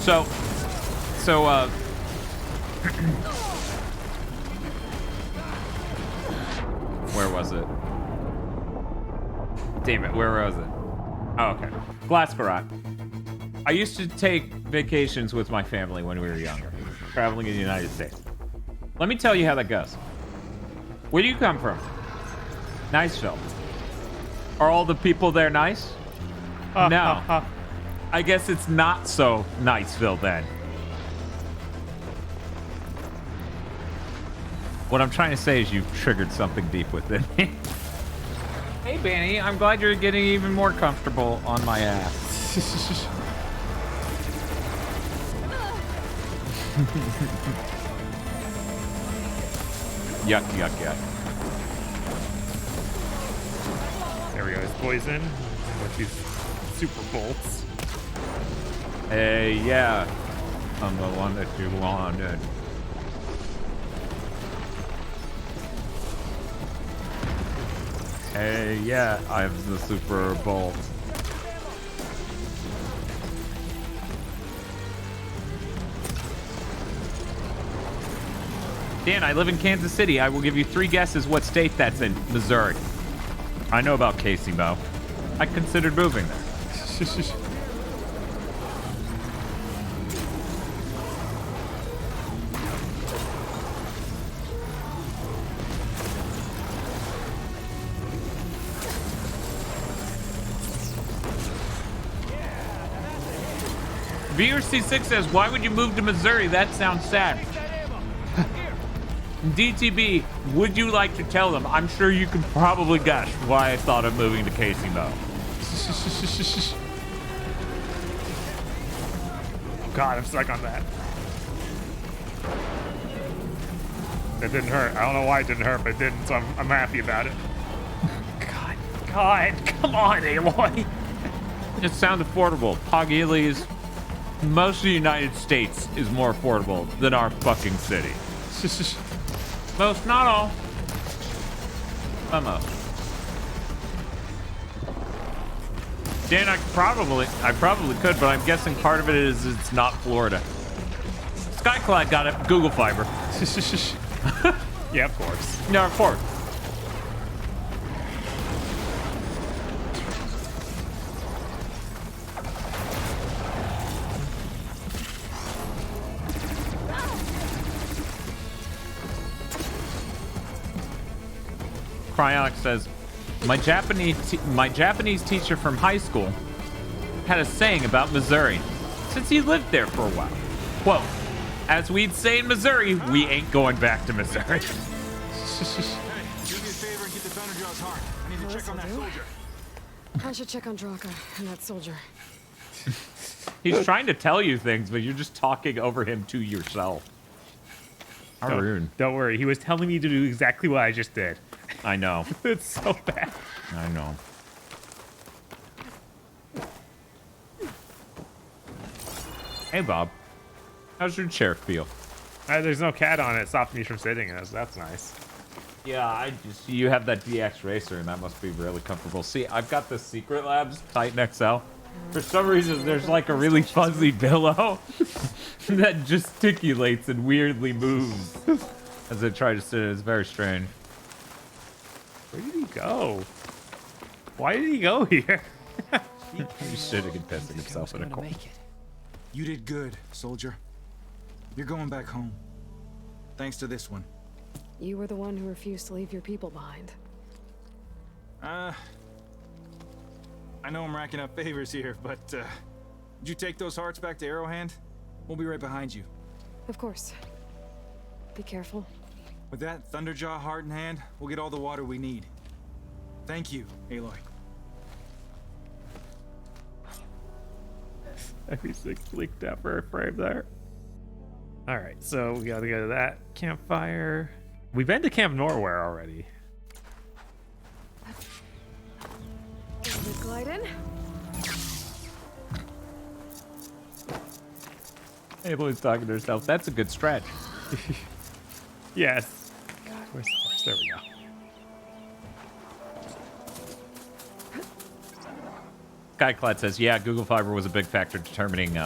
So, where was it? Damn it, where was it? Oh, okay. Glassborough. I used to take vacations with my family when we were younger, traveling in the United States. Let me tell you how that goes. Where do you come from? Niceville. Are all the people there nice? No. I guess it's not so Niceville then. What I'm trying to say is you've triggered something deep within me. Hey, Banny, I'm glad you're getting even more comfortable on my ass. Yuck, yuck, yuck. There we go, it's poison. With these super bolts. Hey, yeah. I'm the one that you wanted. Hey, yeah, I have the super bolt. Dan, I live in Kansas City. I will give you 3 guesses what state that's in. Missouri. I know about Casey Mo. I considered moving there. VRC6 says, why would you move to Missouri? That sounds sad. DTB, would you like to tell them? I'm sure you can probably guess why I thought of moving to Casey Mo. God, I'm stuck on that. That didn't hurt. I don't know why it didn't hurt, but it didn't, so I'm happy about it. God, come on, Aloy. It sounds affordable. Poggilis, most of the United States is more affordable than our fucking city. Most, not all. Most. Dan, I probably could, but I'm guessing part of it is it's not Florida. Skyclad got it. Google Fiber. Yeah, of course. No, of course. Cryonic says, my Japanese teacher from high school had a saying about Missouri, since he lived there for a while. Quote, as we'd say in Missouri, we ain't going back to Missouri. Hey, do me a favor and get the Thunderjaw's heart. I need to check on that soldier. I should check on Draka and that soldier. He's trying to tell you things, but you're just talking over him to yourself. How rude. Don't worry, he was telling me to do exactly what I just did. I know. It's so bad. I know. Hey, Bob. How's your chair feel? There's no cat on it, stopping me from sitting in it, so that's nice. Yeah, you have that DX Racer, and that must be really comfortable. See, I've got the Secret Labs Titan XL. For some reason, there's like a really fuzzy pillow that gesticulates and weirdly moves as I try to sit. It's very strange. Where did he go? Why did he go here? He's sitting and pissing himself in a corner. You did good, soldier. You're going back home. Thanks to this one. You were the one who refused to leave your people behind. I know I'm racking up favors here, but, did you take those hearts back to Arrowhand? We'll be right behind you. Of course. Be careful. With that Thunderjaw heart in hand, we'll get all the water we need. Thank you, Aloy. Everything leaked out for a frame there. Alright, so we gotta go to that campfire. We've been to Camp Norware already. Glyden? Aloy's talking to herself. That's a good stretch. Yes. God, where's the horse? There we go. Skyclad says, yeah, Google Fiber was a big factor determining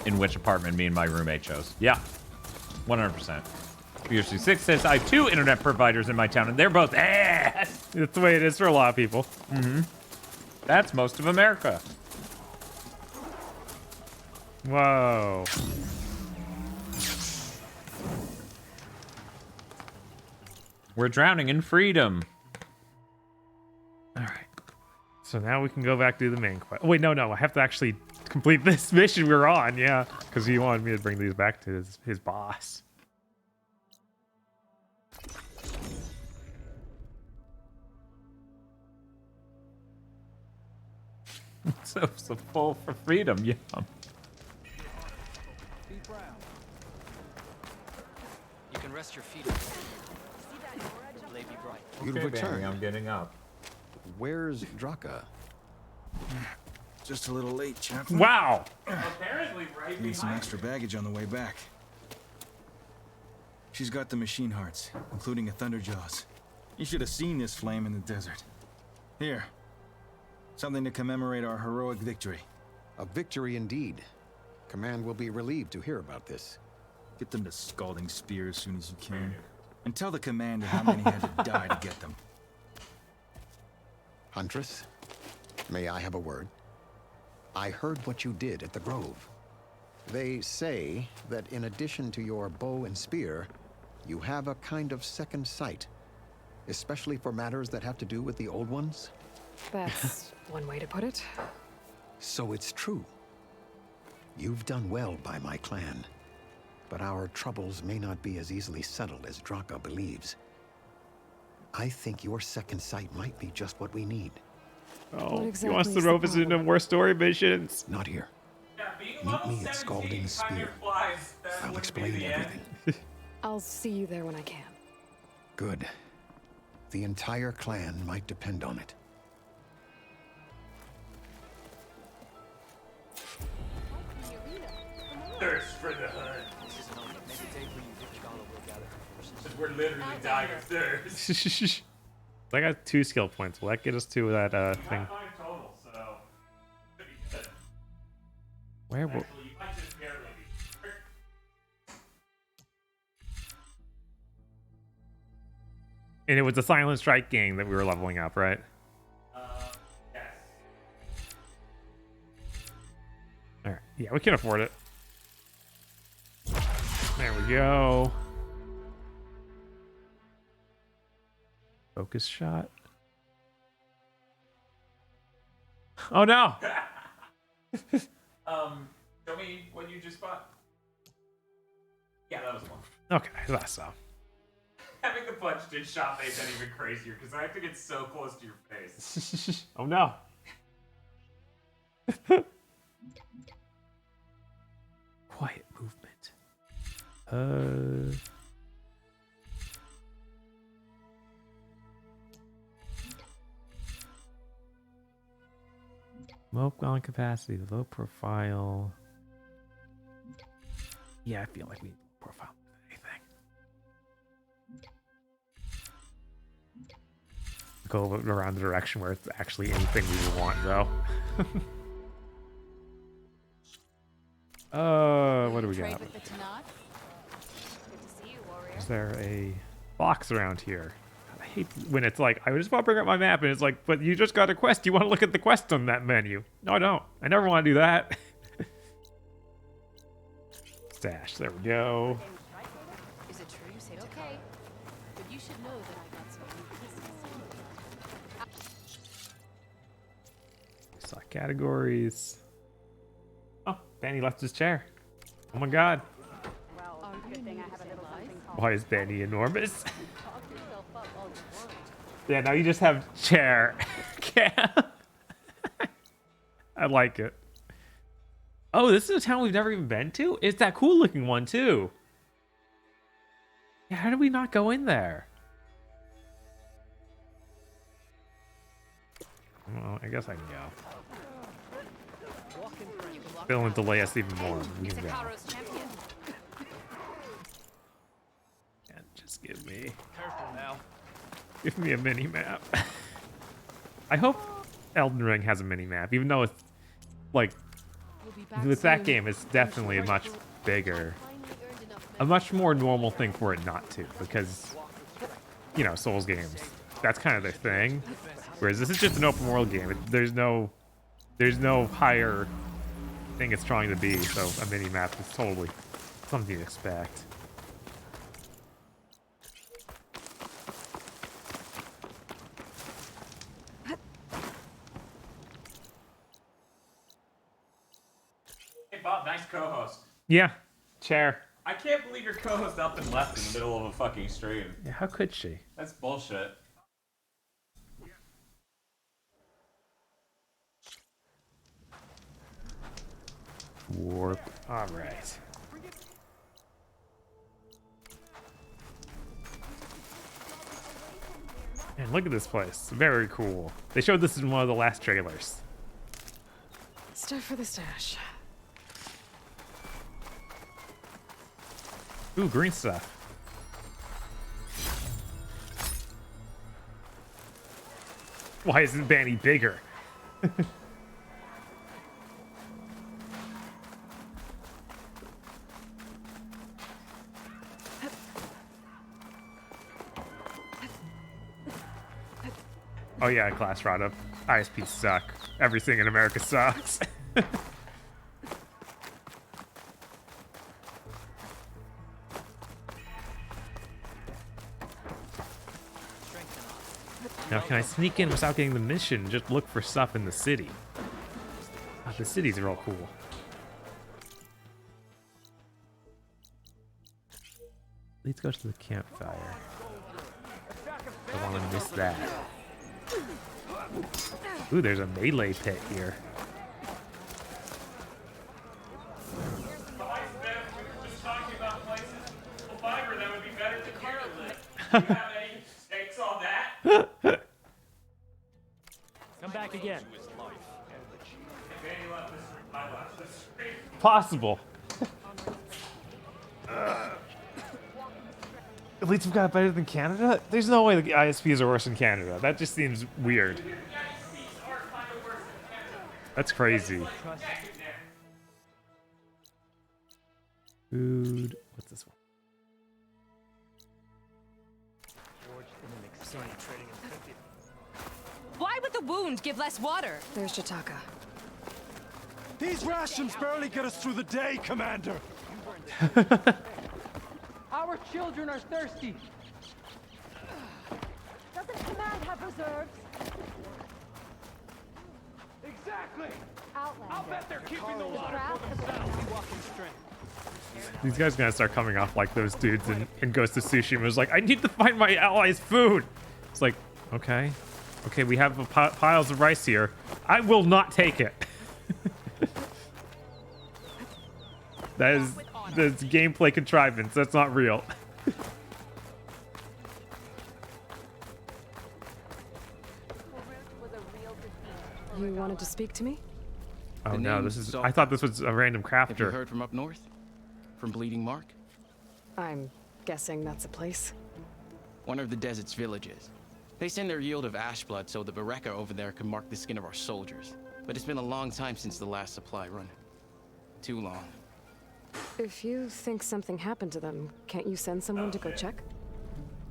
in which apartment me and my roommate chose. Yeah, 100%. BRC6 says, I have 2 internet providers in my town, and they're both ass. That's the way it is for a lot of people. Mm-hmm. That's most of America. Whoa. We're drowning in freedom. All right. So now we can go back to the main quest. Wait, no. I have to actually complete this mission we're on. Yeah, because he wanted me to bring these back to his boss. So full for freedom. Yum. You can rest your feet. Lady Bright. You've Okay, returned. Benny, I'm getting up. Where's Draka? Just a little late, chap. Wow. Apparently, right Need some extra baggage on the way back. She's got the machine hearts, including a Thunderjaws. You should have seen this flame in the desert. Here. Something to commemorate our heroic victory. A victory indeed. Command will be relieved to hear about this. Get them to Scalding Spear as soon as you can. And tell the commander how many had to die to get them. Huntress, may I have a word? I heard what you did at the Grove. They say that in addition to your bow and spear, you have a kind of second sight, especially for matters that have to do with the old ones. That's one way to put it. So it's true. You've done well by my clan, but our troubles may not be as easily settled as Draka believes. I think your second sight might be just what we need. Oh, exactly he wants to is the rope us into more story missions. Not here. Meet me at Scalding Spear. I'll explain everything. I'll see you there when I can. Good. The entire clan might depend on it. Thirst for the hunt. We're literally dying of thirst. I got 2 skill points. Will that get us to that thing? Total, so Where will... you might just barely be. And it was the Silent Strike gang that we were leveling up, right? Yes. All right. Yeah, we can afford it. There we go. Focus shot. Oh no! Show me what you just bought. Yeah, that was one. Okay, that's so. Having the punched in shot made that even crazier because I have to get so close to your face. Oh no! Quiet movement. Smoke on capacity, low profile. Yeah, I feel like we need low profile than anything. Go around the direction where it's actually anything we want, though. What do we got? Is there a box around here? I hate when it's like, I just want to bring up my map, and it's like, but you just got a quest. You want to look at the quest on that menu. No, I don't. I never want to do that. Stash. There we go. Is it true you saved okay? But you should know that I got some new pieces. Select categories. Oh, Benny left his chair. Oh my god. Why is Benny enormous? Yeah, now you just have chair. I like it. Oh, this is a town we've never even been to? It's that cool looking one too. Yeah, how did we not go in there? Well, I guess I can go. Bill will delay us even more. We can go. Yeah, just give me a mini map. I hope Elden Ring has a mini map, even though like with that game, it's definitely much bigger, a much more normal thing for it not to, because you know, Souls games, that's kind of their thing. Whereas this is just an open world game. There's no higher thing it's trying to be, so a mini map is totally something you'd expect. Hey Bob, nice co-host. Yeah, chair. I can't believe your co-host up and left in the middle of a fucking stream. Yeah, how could she? That's bullshit. Warp. All right. And look at this place. Very cool. They showed this in one of the last trailers. Stuff for the stash. Ooh, green stuff. Why isn't Banny bigger? Oh yeah, class rod-up. ISPs suck. Everything in America sucks. Now, can I sneak in without getting the mission? Just look for stuff in the city. Oh, the cities are all cool. Let's go to the campfire. I don't want to miss that. Ooh, there's a melee pit here. Come back again. Possible. At least we've got it better than Canada? There's no way the ISPs are worse than Canada. That just seems weird. That's crazy. Food. What's this one? Why would the wound give less water? There's Jataka. These rations barely get us through the day, Commander. Our children are thirsty. Doesn't Command have reserves? Exactly. Outlander. I'll bet they're keeping the water for themselves. We walk in strength. These guys are gonna start coming off like those dudes in Ghost of Tsushima. It was like, I need to find my allies' food. It's like, okay. Okay, we have piles of rice here. I will not take it. That's gameplay contrivance. That's not real. You wanted to speak to me? Oh The no, name this is. Zalta. I thought this was a random Have you crafter. heard from up north? From Bleeding Mark? I'm guessing that's a place. One of the desert's villages. They send their yield of ash blood so the Bereka over there can mark the skin of our soldiers. But it's been a long time since the last supply run. Too long. If you think something happened to them, can't you send someone to go check?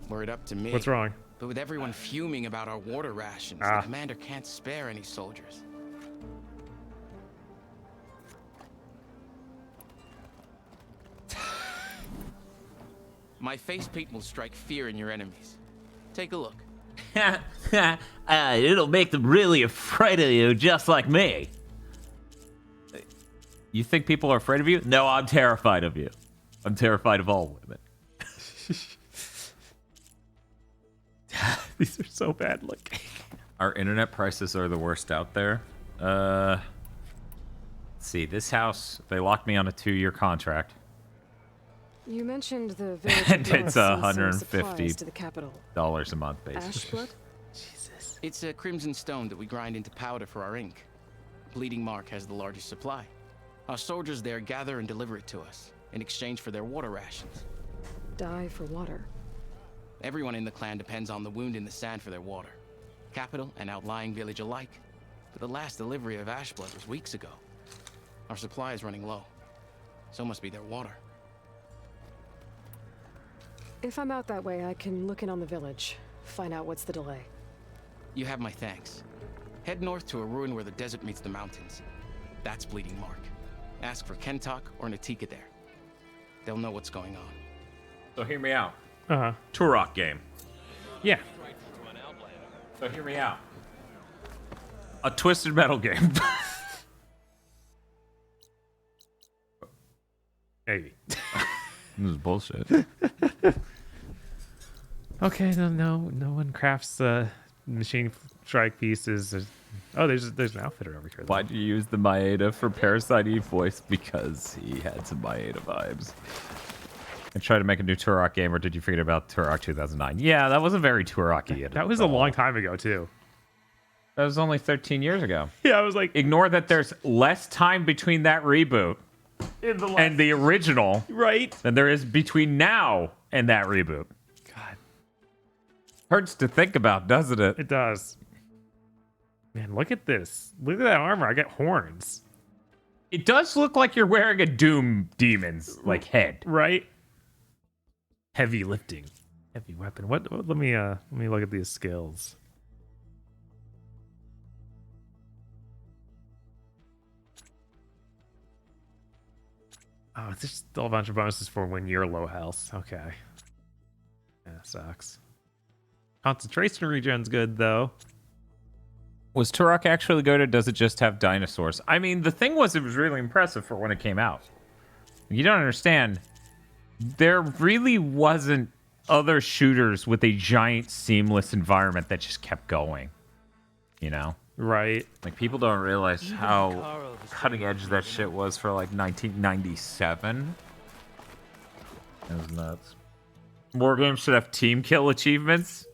Were it up to me. What's wrong? But with everyone fuming about our water rations, Ah. the commander can't spare any soldiers. My face paint will strike fear in your enemies. Take a look. It'll make them really afraid of you, just like me. You think people are afraid of you? No, I'm terrified of you. I'm terrified of all women. These are so bad looking. Our internet prices are the worst out there. Let's see, this house, they locked me on a 2-year contract. You mentioned the village. And north it's sends some $150 supplies to the capital. a month, basically. Ashblood? Jesus. It's a crimson stone that we grind into powder for our ink. Bleeding Mark has the largest supply. Our soldiers there gather and deliver it to us in exchange for their water rations. Die for water. Everyone in the clan depends on the wound in the sand for their water. Capital and outlying village alike. but the last delivery of Ashblood was weeks ago. Our supply is running low. So must be their water. If I'm out that way, I can look in on the village, find out what's the delay. You have my thanks. Head north to a ruin where the desert meets the mountains. That's Bleeding Mark. Ask for Kentok or Natika there. They'll know what's going on. So hear me out. Uh-huh. Turok game. Yeah. So hear me out. A Twisted Metal game. Maybe. This is bullshit. Okay, no one crafts machine strike pieces. There's an outfitter over here. Though. Why'd you use the Maeda for Parasite Eve voice? Because he had some Maeda vibes. And try to make a new Turok game, or did you forget about Turok 2009? Yeah, that wasn't very Turok-y. That was a long time ago, too. That was only 13 years ago. Yeah, I was like... Ignore that there's less time between that reboot and the original right than there is between now and that reboot. God. Hurts to think about, doesn't it? It does. Man, look at this. Look at that armor. I got horns. It does look like you're wearing a Doom Demon's, like, head. Right? Heavy lifting. Heavy weapon. What let me look at these skills. Oh, it's just still a bunch of bonuses for when you're low health. Okay. Yeah, sucks. Concentration regen's good, though. Was Turok actually good, or does it just have dinosaurs? I mean, the thing was, it was really impressive for when it came out. You don't understand. There really wasn't other shooters with a giant seamless environment that just kept going. You know? Right. Like, people don't realize how cutting edge that shit was for, like, 1997. It was nuts. More games should have team kill achievements.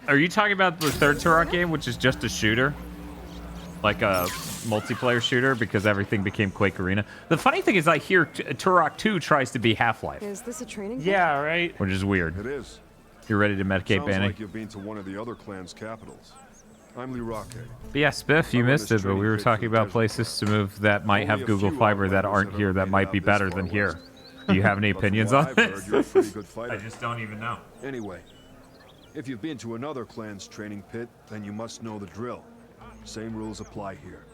Are you talking about the third Turok game, which is just a shooter? Like a multiplayer shooter, because everything became Quake Arena? The funny thing is, I hear Turok 2 tries to be Half-Life. Is this a training? Yeah, right. Which is weird. It is. You're ready to medicate Sounds Banning? like you've been to one of the other clan's capitals. I'm Lirake. But yeah, Spiff, you missed it, but we were talking about places to move that might have Google Fiber that aren't here that might be better than here. Do you have any opinions on this? I just don't even know. Anyway, if you've been to another clan's training pit, then you must know the drill. Same rules apply here.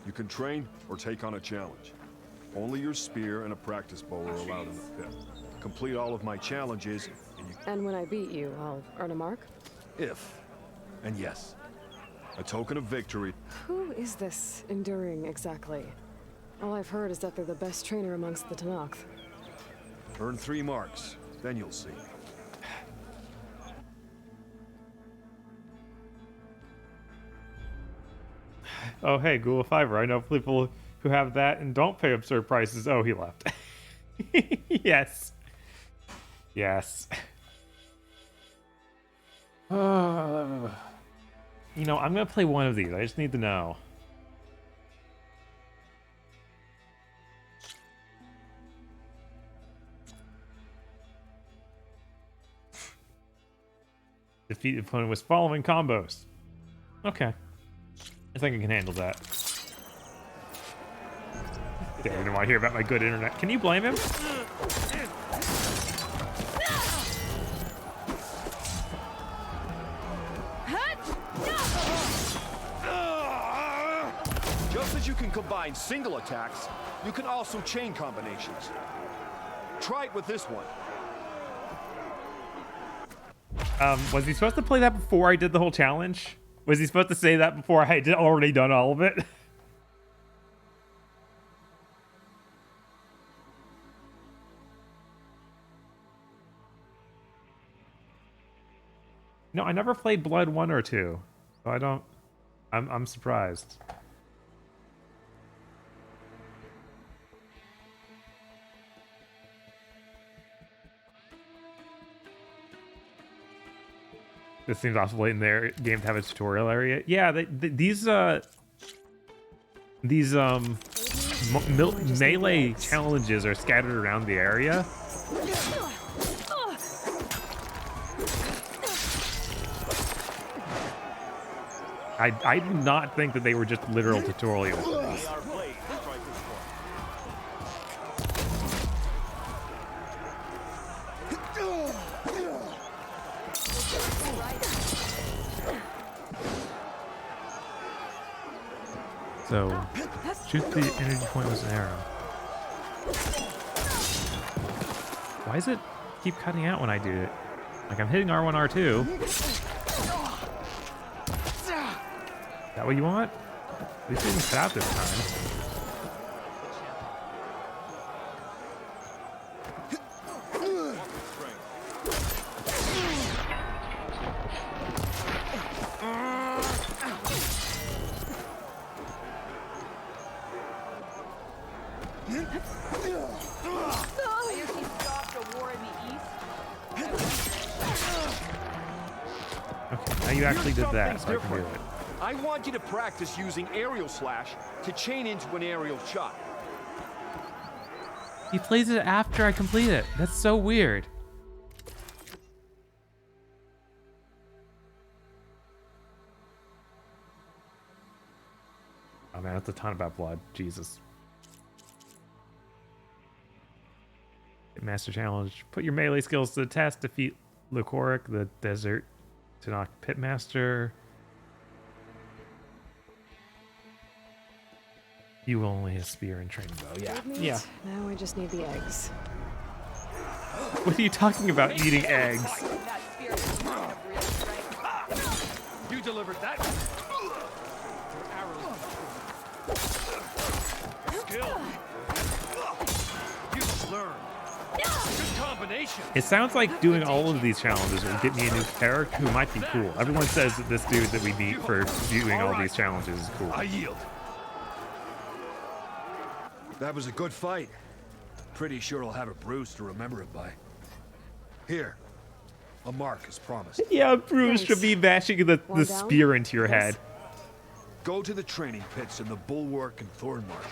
You can train or take on a challenge. Only your spear and a practice bow are allowed in the pit. Complete all of my challenges, and you... And when I beat you, I'll earn a mark? If. And yes. A token of victory. Who is this Enduring exactly? All I've heard is that they're the best trainer amongst the Tenakth. Earn 3 marks, then you'll see. Oh, hey, Google Fiber. I know people who have that and don't pay absurd prices. Oh, he left. Yes. Yes. You know, I'm going to play one of these. I just need to know. Defeat the opponent with following combos. Okay. I think I can handle that. They didn't want to hear about my good internet. Can you blame him? Just as you can combine single attacks, you can also chain combinations. Try it with this one. Was he supposed to play that before I did the whole challenge? Was he supposed to say that before I had already done all of it? No, I never played Blood 1 or 2. So I don't... I'm surprised. This seems awful late in their game to have a tutorial area. Yeah, these melee challenges are scattered around the area. I do not think that they were just literal tutorials. for this. So, shoot the energy point with an arrow. Why does it keep cutting out when I do it? Like, I'm hitting R1, R2. Is that what you want? At least it didn't cut out this time. Okay, now you actually did that, so I can do it. I want you to practice using aerial slash to chain into an aerial shot. He plays it after I complete it. That's so weird. Oh man, that's a ton about blood. Jesus. Master Challenge. Put your melee skills to the test. Defeat Lucoric, the desert to knock Pitmaster. You will only have spear and training bow. Yeah. Yeah. Now I just need the eggs. What are you talking about eating eggs? You delivered that. Skill. You learned. Good combination. It sounds like doing all of these challenges will get me a new character who might be cool. Everyone says that this dude that we meet for doing all these challenges is cool. I yield. That was a good fight. Pretty sure I'll have a bruise to remember it by. Here, a mark as promised. Yeah, Bruce should be bashing the spear into your head. Go to the training pits in the Bulwark and Thornmark.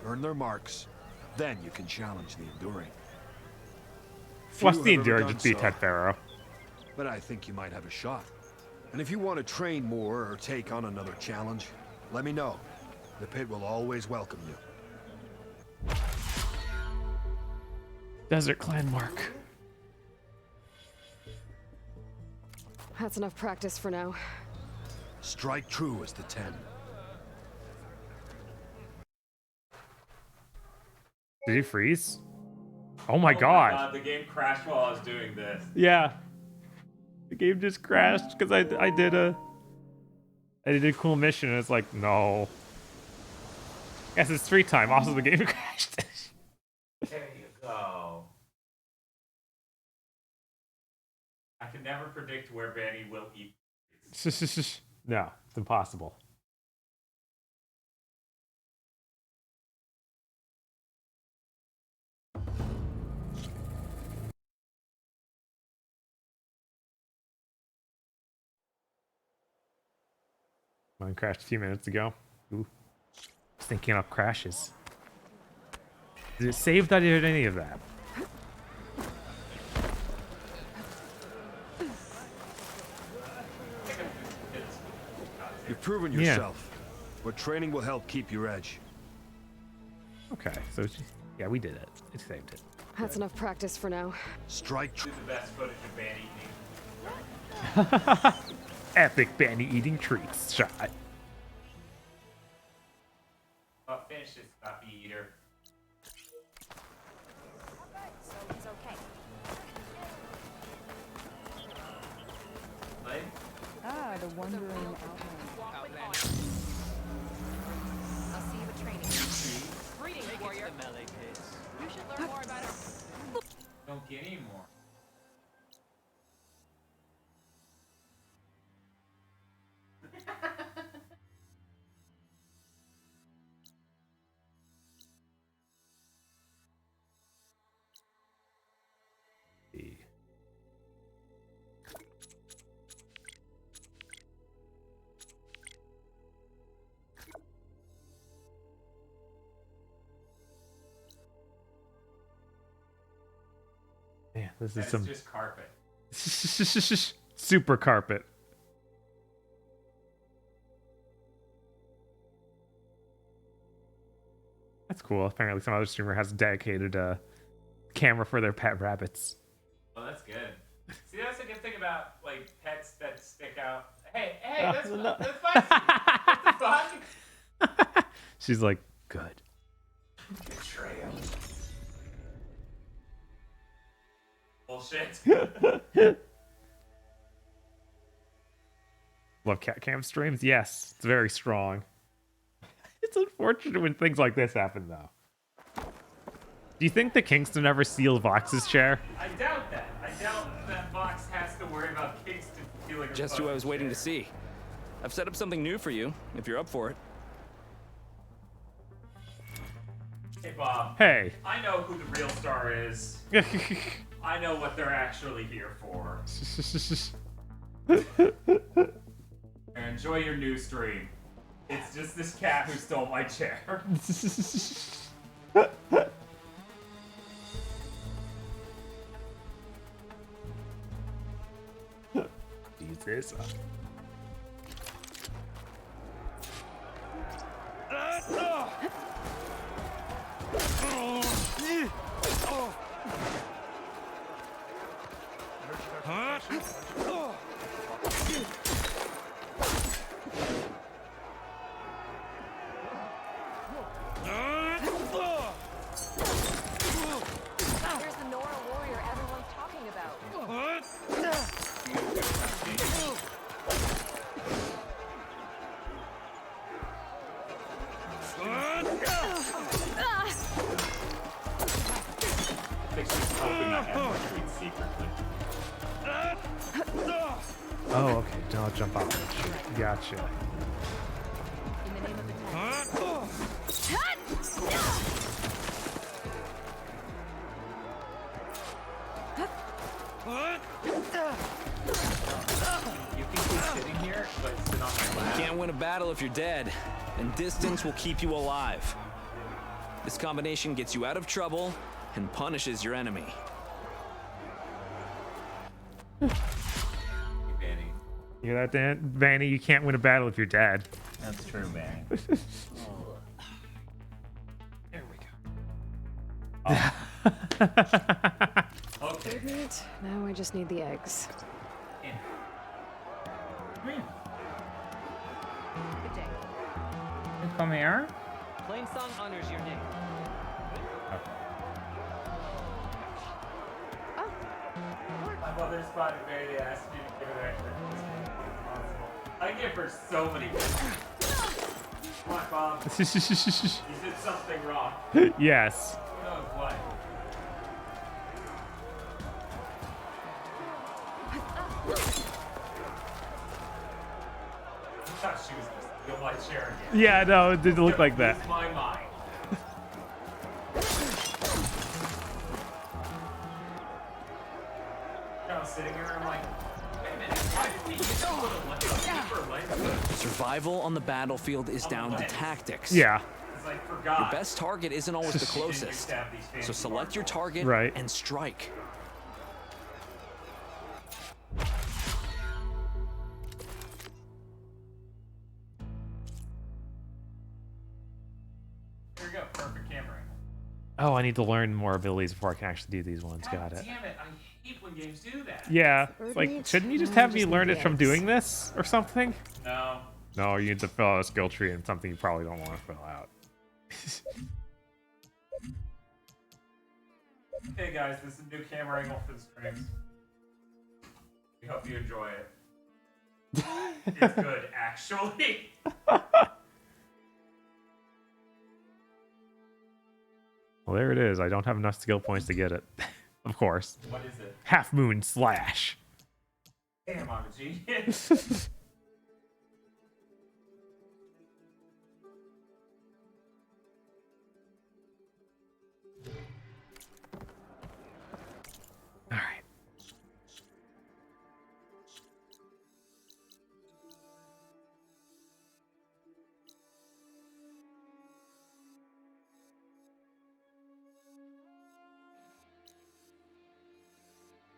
Earn their marks. Then you can challenge the Enduring. What's the Few have ever Enduring? done Just beat so, Ted Pharaoh. But I think you might have a shot. And if you want to train more or take on another challenge, let me know. The pit will always welcome you. Desert Clan Mark. That's enough practice for now. Strike true as the 10. Did you freeze? Oh my god. The game crashed while I was doing this. Yeah. The game just crashed because I did a cool mission and it's like, no. Yes, it's 3 time. Also, the game crashed. There you go. I can never predict where Benny will eat. No, it's impossible. Mine crashed a few minutes ago. Ooh. I was thinking up crashes. Did it save that I did any of that? You've proven yourself, but training will help keep your edge. Okay, so yeah, we did it. It saved it. That's enough practice for now. Strike This is the best footage of Benny eating. Epic Benny eating treats shot. Finish this puppy eater. So he's okay. Like? Ah, the wandering outland. I'll see you at training. Greetings, warrior. You should learn more about her. Don't get any more. Man, this is That's some just carpet. super carpet. That's cool. Apparently, some other streamer has a dedicated camera for their pet rabbits. Oh, that's good. See, that's a good thing about like pets that stick out. Hey, that's my what the fuck? She's like, good. Betrayal. Bullshit. Love cat cam streams. Yes, it's very strong. It's unfortunate when things like this happen, though. Do you think the Kingston ever steals Vox's chair? I doubt that. I doubt that Vox has to worry about Kingston stealing her Just who I was waiting to see. I've set up something new for you, if you're up for it. Hey, Bob. Hey. I know who the real star is. I know what they're actually here for. Enjoy your new stream. It's just this cat who stole my chair. Jesus. Here's the Nora warrior everyone's talking about. Oh, okay. Don't jump off that shit. Gotcha. You can keep sitting here, but sit on my lap. You can't win a battle if you're dead, and distance will keep you alive. This combination gets you out of trouble and punishes your enemy. Vanny. You hear that, Dan? Vanny, you can't win a battle if you're dead. That's true, Vanny. There we go. Okay. Food meat. Now I just need the eggs. Good day. Come here. Plain Song honors your name. My mother spotted Vanny and asked me to give her extra possible. I give her so many gifts. Come on, Bob. You did something wrong. Yes. Who knows what? I thought she was going to steal my chair again. Yeah, no, it didn't look like that. Lose my mind. I was sitting here and I'm like, wait a minute, why did we use a light? Survival on the battlefield is down to tactics. Yeah. I forgot. Your best target isn't always the closest. So select your target Right. and strike. Here we go, perfect camera angle. Oh, I need to learn more abilities before I can actually do these ones. Got it. Damn it, I hate when games do that. Yeah. It's like, shouldn't you just have me learn it from doing this or something? No. No, you need to fill out a skill tree and something you probably don't want to fill out. Hey guys, this is a new camera angle for the streams. We hope you enjoy it. It's good, actually. Well, there it is. I don't have enough skill points to get it. Of course. What is it? Half Moon Slash. Damn, I'm a genius. All right.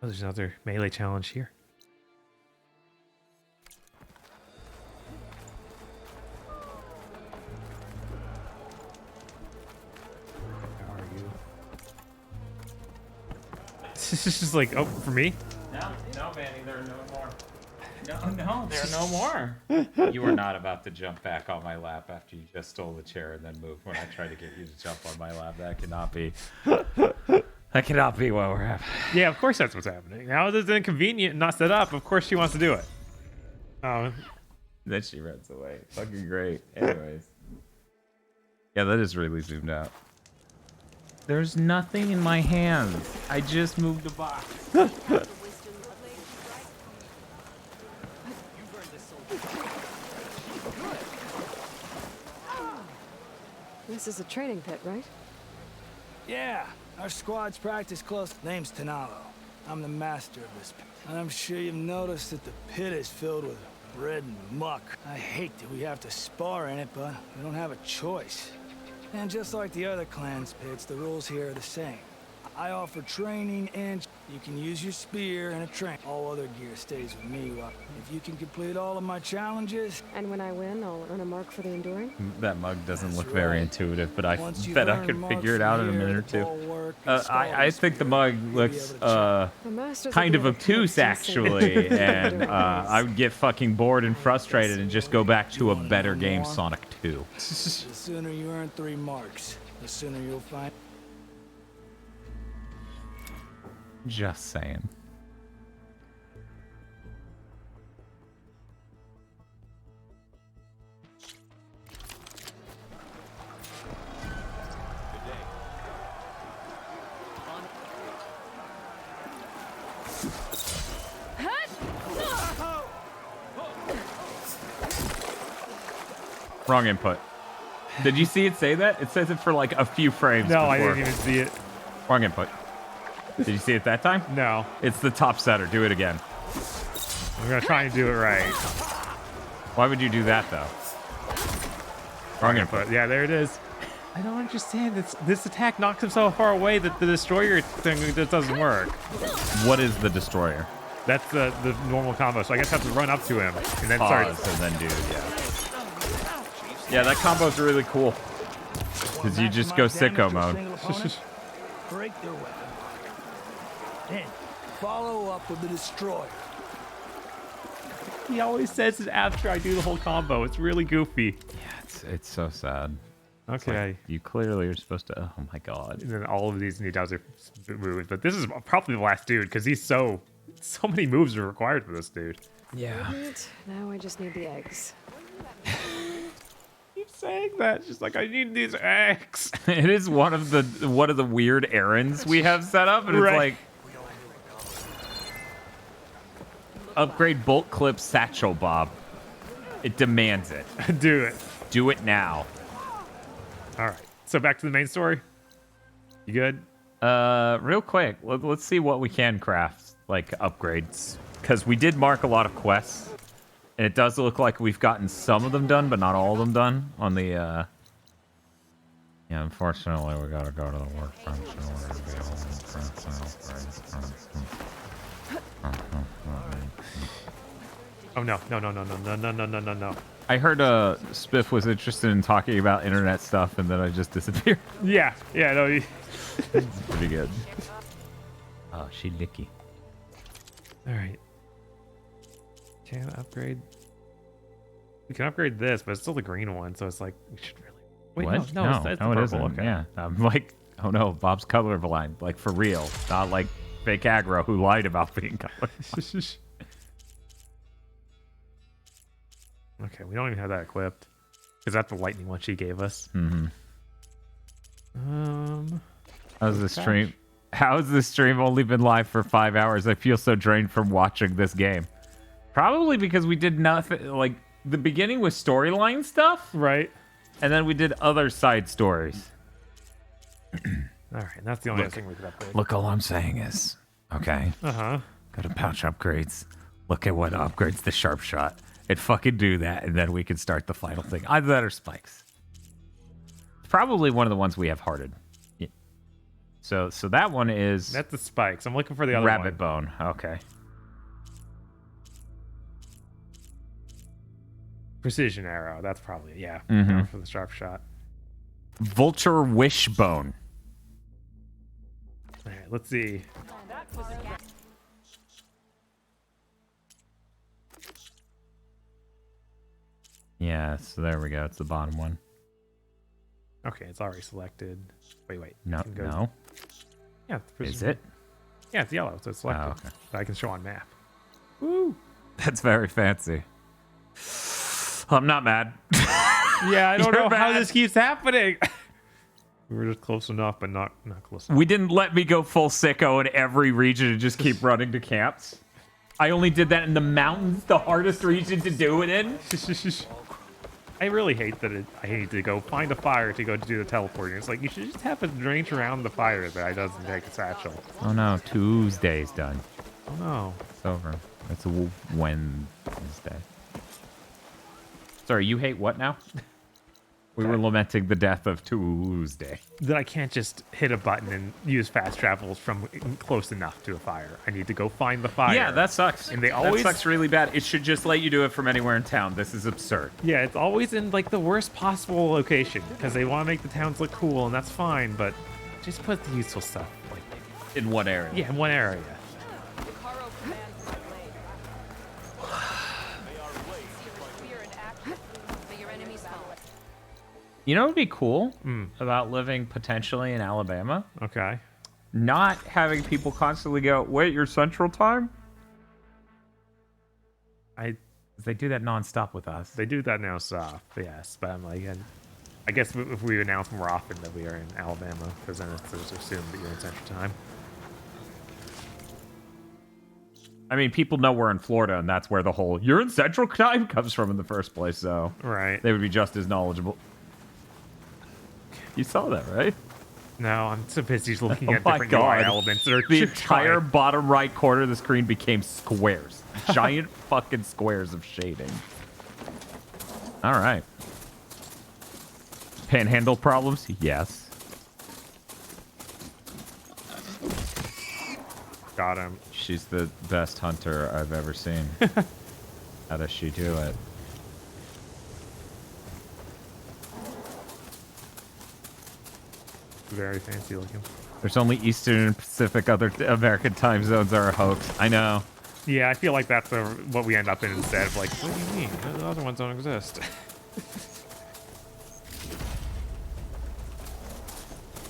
Oh, there's another melee challenge here. It's just like, oh, for me? No, Manny, there are no more. No, there are no more. You were not about to jump back on my lap after you just stole the chair and then move when I tried to get you to jump on my lap. That cannot be. That cannot be what we're having. Yeah, of course that's what's happening. Now it's inconvenient and not set up. Of course she wants to do it. Oh. Then she runs away. Fucking great. Anyways. Yeah, that is really zoomed out. There's nothing in my hands. I just moved a box. This is a training pit, right? Yeah, our squad's practice close. Name's Tanalo. I'm the master of this pit. And I'm sure you've noticed that the pit is filled with bread and muck. I hate that we have to spar in it, but we don't have a choice. And just like the other clans' pits, the rules here are the same. I offer training and you can use your spear and a train. All other gear stays with me. If you can complete all of my challenges... And when I win, I'll earn a mark for the enduring? That mug doesn't look very intuitive, but I bet I could figure it out in a minute or two. I think the mug looks kind of obtuse, actually, and I would get fucking bored and frustrated and just go back to a better game, Sonic 2. The sooner you earn 3 marks, the sooner you'll find... Just saying. Wrong input. Did you see it say that? It says it for like a few frames. No, before. I didn't even see it. Wrong input. Did you see it that time? No. It's the top setter. Do it again. I'm gonna try and do it right. Why would you do that though? Wrong input. Yeah, there it is. I don't understand. This attack knocks him so far away that the destroyer thing just doesn't work. What is the destroyer? That's the normal combo. So I guess I have to run up to him and then pause start. and then do yeah, that combo's really cool. Because you just go sicko mode. Break their weapon. Then follow up with the destroyer. He always says it after I do the whole combo. It's really goofy. Yeah, it's so sad. Okay. Like, you clearly are supposed to. Oh my god. And then all of these new Bowser moves, but this is probably the last dude because he's so many moves are required for this dude. Yeah. Now I just need the eggs. Keep saying that. It's just like I need these eggs. It is one of the weird errands we have set up, and it's like upgrade bolt clip satchel bob. It demands it. Do it. Do it now. All right. So back to the main story. You good? Real quick, let's see what we can craft, like upgrades, because we did mark a lot of quests, and it does look like we've gotten some of them done, but not all of them done on the. Yeah, unfortunately, we gotta go to the workbench in order to be able to craft an upgrade. Oh no. I heard Spiff was interested in talking about internet stuff, and then I just disappeared. Yeah, no. It's pretty good. Oh, she licky. All right. Can upgrade. We can upgrade this, but it's still the green one, so it's like we should really. Wait, what? no, it's the it purple. isn't. Okay. Yeah, I'm like, oh no, Bob's colorblind, like for real, not like fake aggro who lied about being colorblind. Okay, we don't even have that equipped. Is that the lightning one she gave us? Mm-hmm. How's the gosh. stream? How's the stream only been live for 5 hours? I feel so drained from watching this game. Probably because we did nothing. Like the beginning was storyline stuff, right? And then we did other side stories. All right, that's the only other thing we could upgrade. Look, all I'm saying is, okay. Uh-huh. Go to pouch upgrades. Look at what upgrades the sharp shot. It fucking do that, and then we can start the final thing. Either that or spikes. Probably one of the ones we have hearted. Yeah. So that one is. That's the spikes. I'm looking for the other rabbit one. bone. Okay. Precision arrow. That's probably Mhm. for the sharp shot. Vulture wishbone. All right, let's see. Yeah, so there we go. It's the bottom one. Okay, it's already selected. Wait. No, I can go- no. Yeah. Is it? Yeah, it's yellow, so it's selected. Oh, okay. But I can show on map. That's very fancy. I'm not mad. Yeah, I don't You're know how mad. this keeps happening. We were just close enough, but not close enough. We didn't let me go full sicko in every region and just keep running to camps. I only did that in the mountains, the hardest region to do it in. I really hate that I need to go find a fire to go do the teleporting. It's like, you should just have a range around the fire that I doesn't take a satchel. Oh no, Tuesday's done. Oh no. It's over. It's a Wednesday. Sorry, you hate what now? We were lamenting the death of Tuesday. That I can't just hit a button and use fast travels from close enough to a fire. I need to go find the fire. Yeah, that sucks. And they always... That sucks really bad. It should just let you do it from anywhere in town. This is absurd. Yeah, it's always in like the worst possible location because they want to make the towns look cool, and that's fine, but just put the useful stuff like in one area. Yeah, in one area. You know what would be cool about living potentially in Alabama? Okay. Not having people constantly go, wait, you're Central Time? They do that nonstop with us. They do that now, soft, yes. But I'm like, I guess if we announce more often that we are in Alabama, because then it's assumed that you're in Central Time. I mean, people know we're in Florida, and that's where the whole "you're in Central Time" comes from in the first place. So right, they would be just as knowledgeable. You saw that, right? No, I'm so busy looking Oh at my different God. UI elements that are The entire bottom right corner of the screen became squares. Giant fucking squares of shading. All right. Panhandle problems? Yes. Got him. She's the best hunter I've ever seen. How does she do it? Very fancy looking. There's only Eastern and Pacific. Other American time zones are a hoax. I know. Yeah, I feel like that's what we end up in instead of like, what do you mean? The other ones don't exist.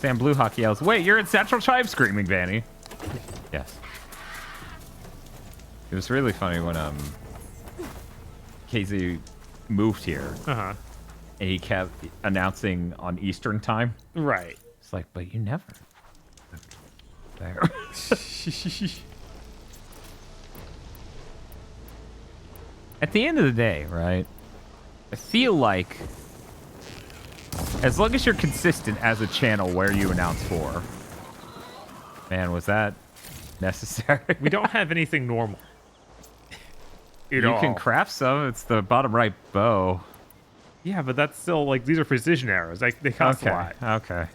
Sam Bluehawk yells, wait, you're in Central Time, screaming Vanny. Yes. It was really funny when KZ moved here. Uh-huh. And he kept announcing on Eastern Time. Right. It's like, but you never. There. At the end of the day, right? I feel like as long as you're consistent as a channel where you announce for. Man, was that necessary? We don't have anything normal. You can craft some. It's the bottom right bow. Yeah, but that's still like these are precision arrows. Like they cost a lot. Okay.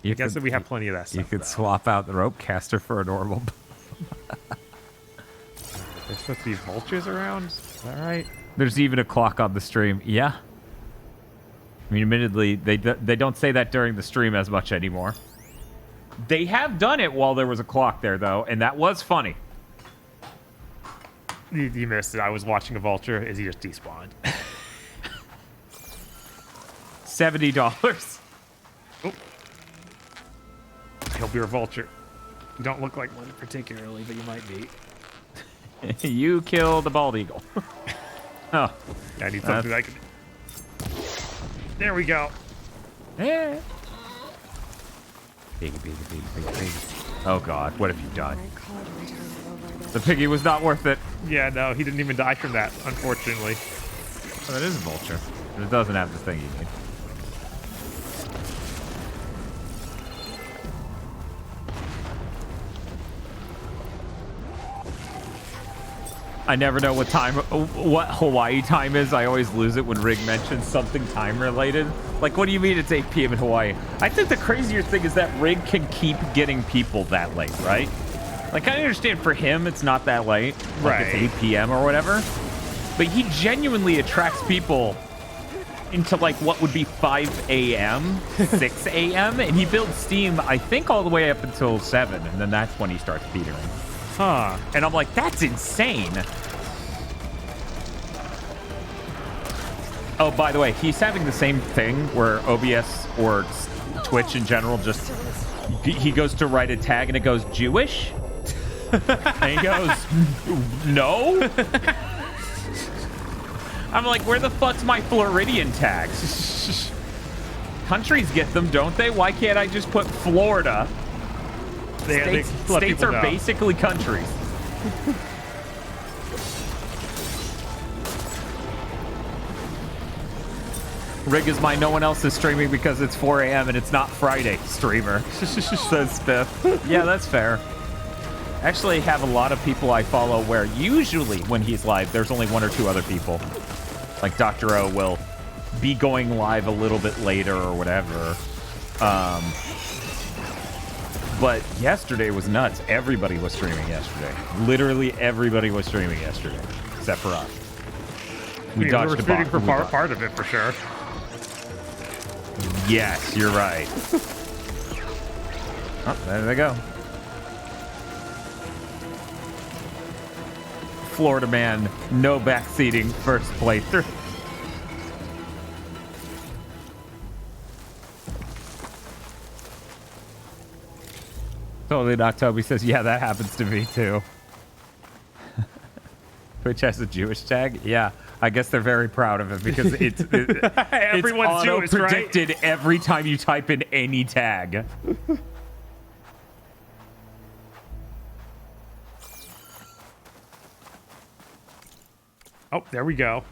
I guess that we have plenty of that stuff. You could swap out the rope caster for a normal. There's supposed to be vultures around. Is that right? There's even a clock on the stream. Yeah. I mean, admittedly, they don't say that during the stream as much anymore. They have done it while there was a clock there, though, and that was funny. You missed it. I was watching a vulture as he just despawned. $70. Oh. I hope you're a vulture. You don't look like one particularly, but you might be. You killed a bald eagle. Oh. I need something I can... There we go. Yeah. Piggy. Oh god, what have you done? The piggy was not worth it. Yeah, no, he didn't even die from that, unfortunately. Oh, that is a vulture. But it doesn't have the thing you need. I never know what Hawaii time is. I always lose it when Rig mentions something time related. Like, what do you mean it's 8 p.m. in Hawaii? I think the crazier thing is that Rig can keep getting people that late, right? Like, I understand for him it's not that late. Like Right. It's 8 p.m. or whatever. But he genuinely attracts people into like what would be 5 a.m., 6 a.m., and he builds steam, I think, all the way up until 7, and then that's when he starts petering. Huh. And I'm like, that's insane. Oh, by the way, he's having the same thing where OBS or Twitch in general just... He goes to write a tag and it goes, Jewish? And he goes, no? I'm like, where the fuck's my Floridian tags? Countries get them, don't they? Why can't I just put Florida? States are basically countries. Rig is my no one else is streaming because it's 4 a.m. and it's not Friday streamer. Says Spiff. Yeah, that's fair. Actually have a lot of people I follow where usually when he's live, there's only 1 or 2 other people. Like Dr. O will be going live a little bit later or whatever. But yesterday was nuts. Everybody was streaming yesterday. Literally everybody was streaming yesterday, except for us. We were shooting for part of it for sure. Yes, you're right. Oh, there they go. Florida man, no backseating, first playthrough. Totally not. Toby says, yeah, that happens to me too. Twitch has a Jewish tag? Yeah, I guess they're very proud of it because Everyone's it's Jewish, right? predicted every time you type in any tag. Oh, there we go.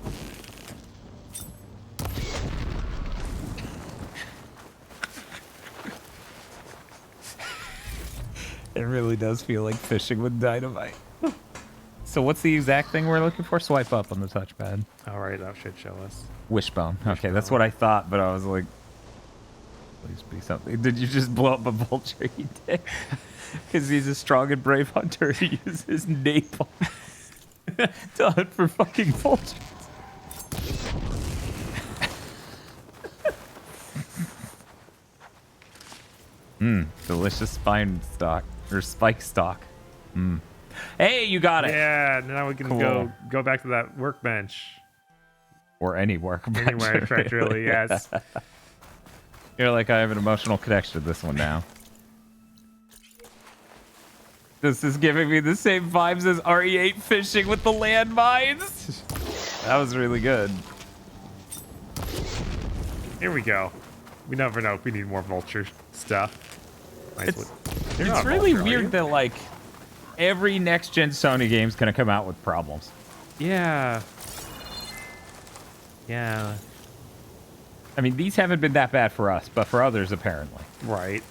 It really does feel like fishing with dynamite. So what's the exact thing we're looking for? Swipe up on the touchpad. All right, that should show us. Wishbone. Okay, that's what I thought, but I was like, please be something. Did you just blow up a vulture? He did. Because he's a strong and brave hunter. He uses napalm to hunt for fucking vultures. Delicious spine stock or spike stock. Hey, you got it. Yeah, now we can go back to that workbench. Or any workbench. Any workbench, really, yes. You're like, I have an emotional connection to this one now. This is giving me the same vibes as RE8 fishing with the landmines. That was really good. Here we go. We never know if we need more vulture stuff. It's really weird that like every next gen Sony game's gonna come out with problems. Yeah. Yeah. I mean, these haven't been that bad for us, but for others apparently. Right.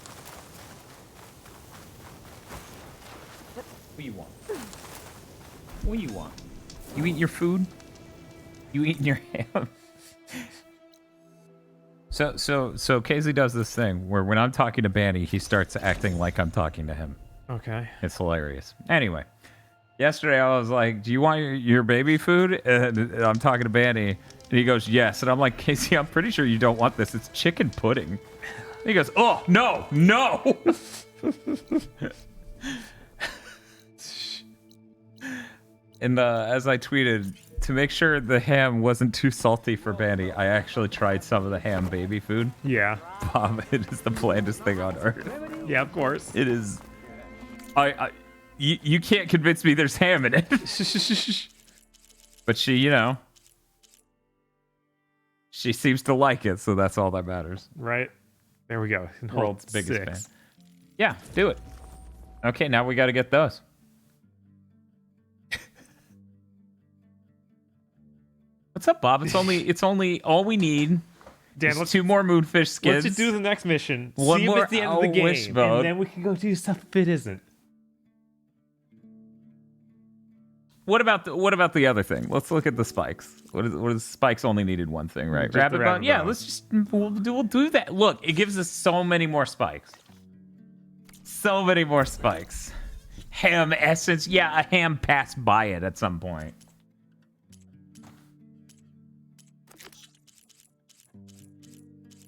What do you want? What do you want? You eating your food? You eating your ham? So Casey does this thing where when I'm talking to Banny, he starts acting like I'm talking to him. Okay. It's hilarious. Anyway, yesterday I was like, do you want your baby food? And I'm talking to Banny, and he goes, yes. And I'm like, Casey, I'm pretty sure you don't want this. It's chicken pudding. And he goes, oh, no, no. And as I tweeted, to make sure the ham wasn't too salty for Banny, I actually tried some of the ham baby food. Yeah. Bob, it is the blandest thing on earth. Yeah, of course. It is. You can't convince me there's ham in it. But she, you know, she seems to like it, so that's all that matters. Right. There we go. World's biggest fan. Yeah, do it. Okay, now we got to get those. What's up, Bob? It's only all we need. Dan, let's 2 more Moonfish skins. Let's just do the next mission. One see more if it's the end of the game, Wishbone. and then we can go do stuff if it isn't. What about the other thing? Let's look at the spikes. What is spikes only needed one thing, right? Just Rabbit the bone. rabbit Yeah, bone. let's just we'll do that. Look, it gives us so many more spikes. So many more spikes. Ham essence. Yeah, a ham passed by it at some point.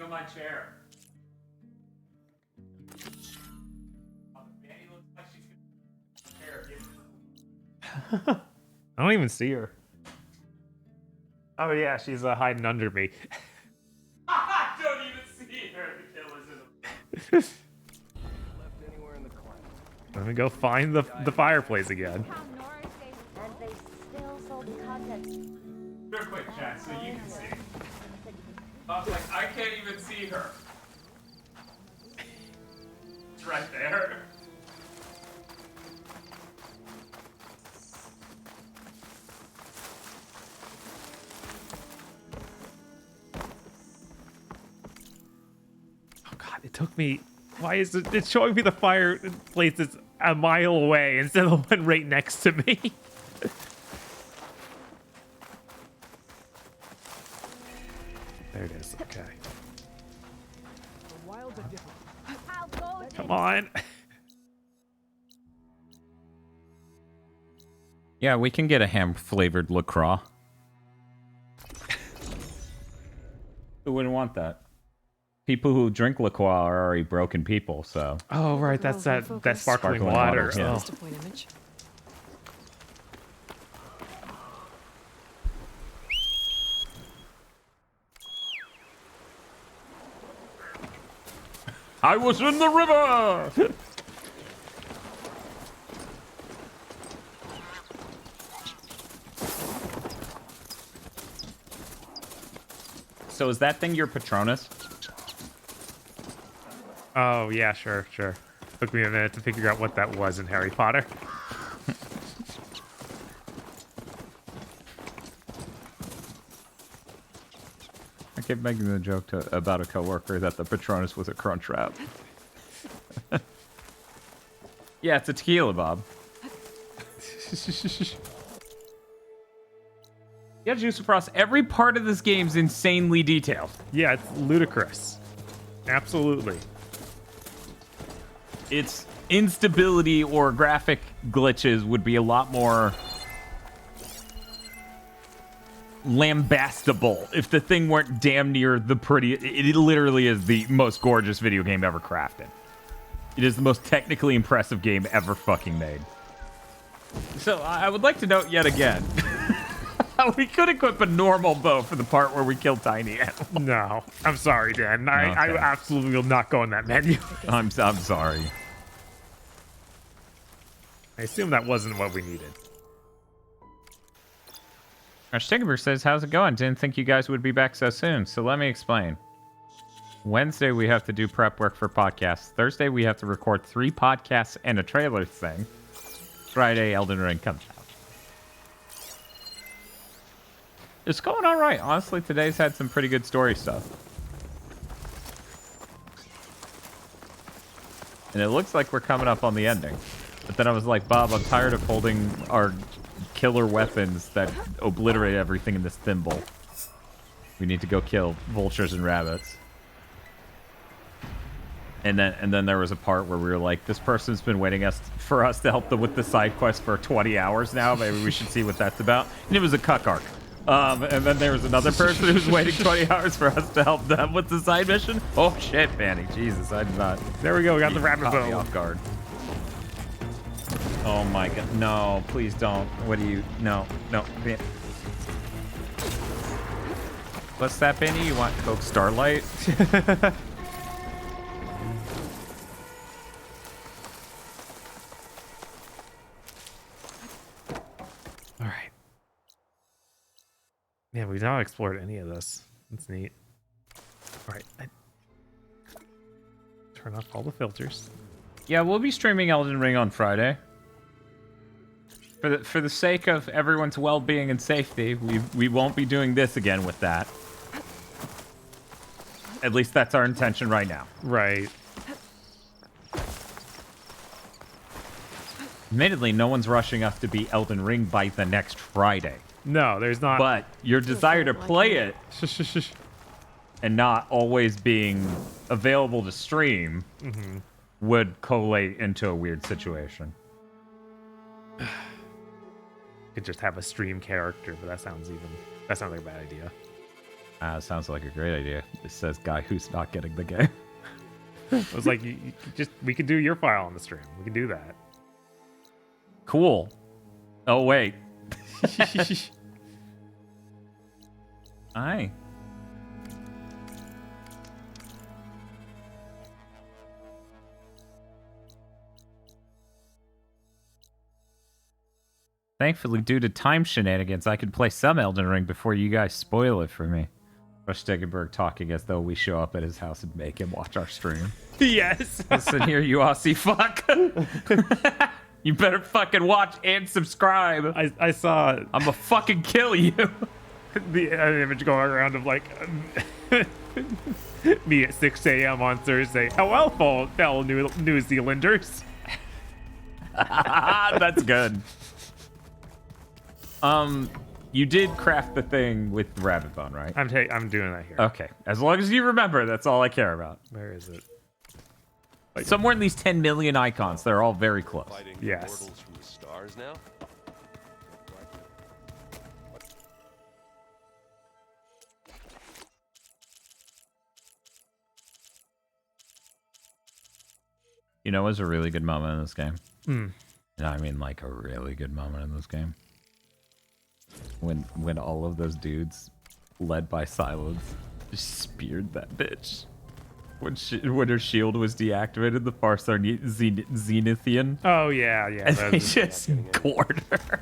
Feel my chair. I don't even see her. Oh yeah, she's hiding under me. I don't even see her. The killer's in Let me go find the fireplace again. Real quick, chat, so you can see. I was like, I can't even see her. It's right there. Oh god, it took me. Why is it? It's showing me the fireplace that's a mile away instead of the one right next to me. There it is. Okay. Come on. Yeah, we can get a ham-flavored LaCroix. Who wouldn't want that? People who drink LaCroix are already broken people, so... Oh, right, that's that sparkling water. Yeah. Oh. I was in the river! So is that thing your Patronus? Oh, yeah, sure. Took me a minute to figure out what that was in Harry Potter. I kept making the joke about a coworker that the Patronus was a crunch wrap. Yeah, it's a tequila, Bob. Yeah, Juicer Frost, every part of this game's insanely detailed. Yeah, it's ludicrous. Absolutely. Its instability or graphic glitches would be a lot more lambastable if the thing weren't damn near the pretty. It literally is the most gorgeous video game ever crafted. It is the most technically impressive game ever fucking made. So I would like to note yet again, we could equip a normal bow for the part where we kill tiny animals. No, I'm sorry, Dan. I absolutely will not go in that menu. I'm sorry. I assume that wasn't what we needed. Stinkerberg says, how's it going? Didn't think you guys would be back so soon. So let me explain. Wednesday, we have to do prep work for podcasts. Thursday, we have to record 3 podcasts and a trailer thing. Friday, Elden Ring comes out. It's going all right. Honestly, today's had some pretty good story stuff. And it looks like we're coming up on the ending. But then I was like, Bob, I'm tired of holding our killer weapons that obliterate everything in this thimble. We need to go kill vultures and rabbits. And then there was a part where we were like, this person's been waiting for us to help them with the side quest for 20 hours now. Maybe we should see what that's about. And it was a cuck arc. And then there was another person who was waiting 20 hours for us to help them with the side mission. Oh shit, Fanny. Jesus, I did not. There we go. We got the rabbit bow. Off guard. Oh my god. No, please don't. What do you... No. What's that, Benny? You want Coke Starlight? All right. Yeah, we've not explored any of this. That's neat. All right. Turn off all the filters. Yeah, we'll be streaming Elden Ring on Friday. For the sake of everyone's well-being and safety, we won't be doing this again with that. At least that's our intention right now. Right. Admittedly, no one's rushing us to beat Elden Ring by the next Friday. No, there's not. But your desire to play it and not always being available to stream would collate into a weird situation. Could just have a stream character, but that sounds like a bad idea. Sounds like a great idea. It says guy who's not getting the game. I was like, you just we could do your file on the stream. We can do that. Cool. Oh wait. Aye. Thankfully, due to time shenanigans, I can play some Elden Ring before you guys spoil it for me. Rush Stegenberg talking as though we show up at his house and make him watch our stream. Yes. Listen here, you Aussie fuck. You better fucking watch and subscribe. I saw. I'ma fucking kill you. The image going around of like me at 6 a.m. on Thursday. Oh well, fellow New Zealanders. That's good. You did craft the thing with Rabbit Bone, right? I'm doing that here. Okay, as long as you remember, that's all I care about. Where is it? Somewhere in these 10 million icons, they're all very close. Yes. From the stars now? You know, it was a really good moment in this game. Mm. And I mean, like, a really good moment in this game. When all of those dudes, led by Silence, just speared that bitch. When her shield was deactivated, the Farsar Zenithian. Oh yeah. And they just gored her.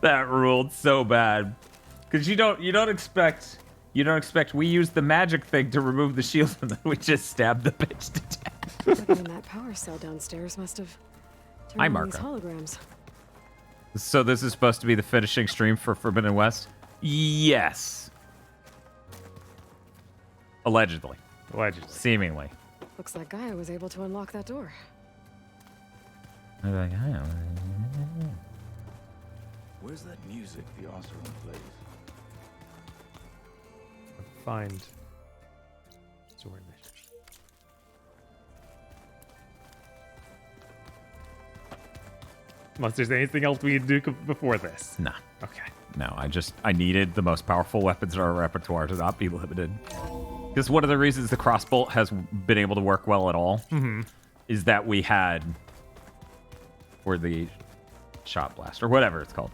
That ruled so bad. Because you don't expect we use the magic thing to remove the shield and then we just stab the bitch to death. But then that power cell downstairs must have turned on these holograms. So this is supposed to be the finishing stream for Forbidden West? Yes. Allegedly. Seemingly. Looks like Gaia was able to unlock that door. Where's that music the Oseram plays? Find sword mission. Unless there's anything else we can do before this. Nah. Okay. No, I needed the most powerful weapons in our repertoire to not be limited. Because one of the reasons the crossbolt has been able to work well at all is that we had, or the shot blast, or whatever it's called.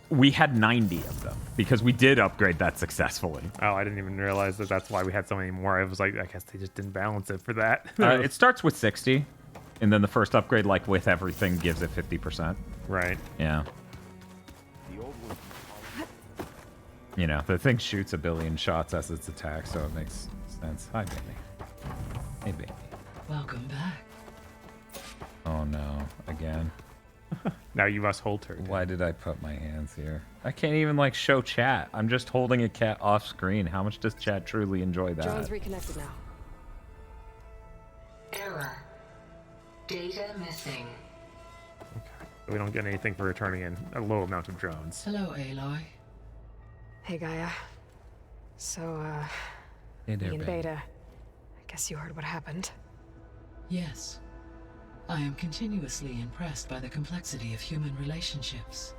We had 90 of them because we did upgrade that successfully. Oh, I didn't even realize that's why we had so many more. I was like, I guess they just didn't balance it for that. It starts with 60, and then the first upgrade, like with everything, gives it 50%. Right. Yeah. You know, the thing shoots 1 billion shots as its attack, so it makes sense. Hi, baby. Hey, baby. Welcome back. Oh, no. Again. Now you must hold her. Why did I put my hands here? I can't even, like, show chat. I'm just holding a cat off screen. How much does chat truly enjoy that? John's reconnected now. Error. Data missing. Okay. We don't get anything for returning in a low amount of drones. Hello, Aloy. Hey, Gaia. So, Hey there, me and babe. Beta. I guess you heard what happened. Yes. I am continuously impressed by the complexity of human relationships.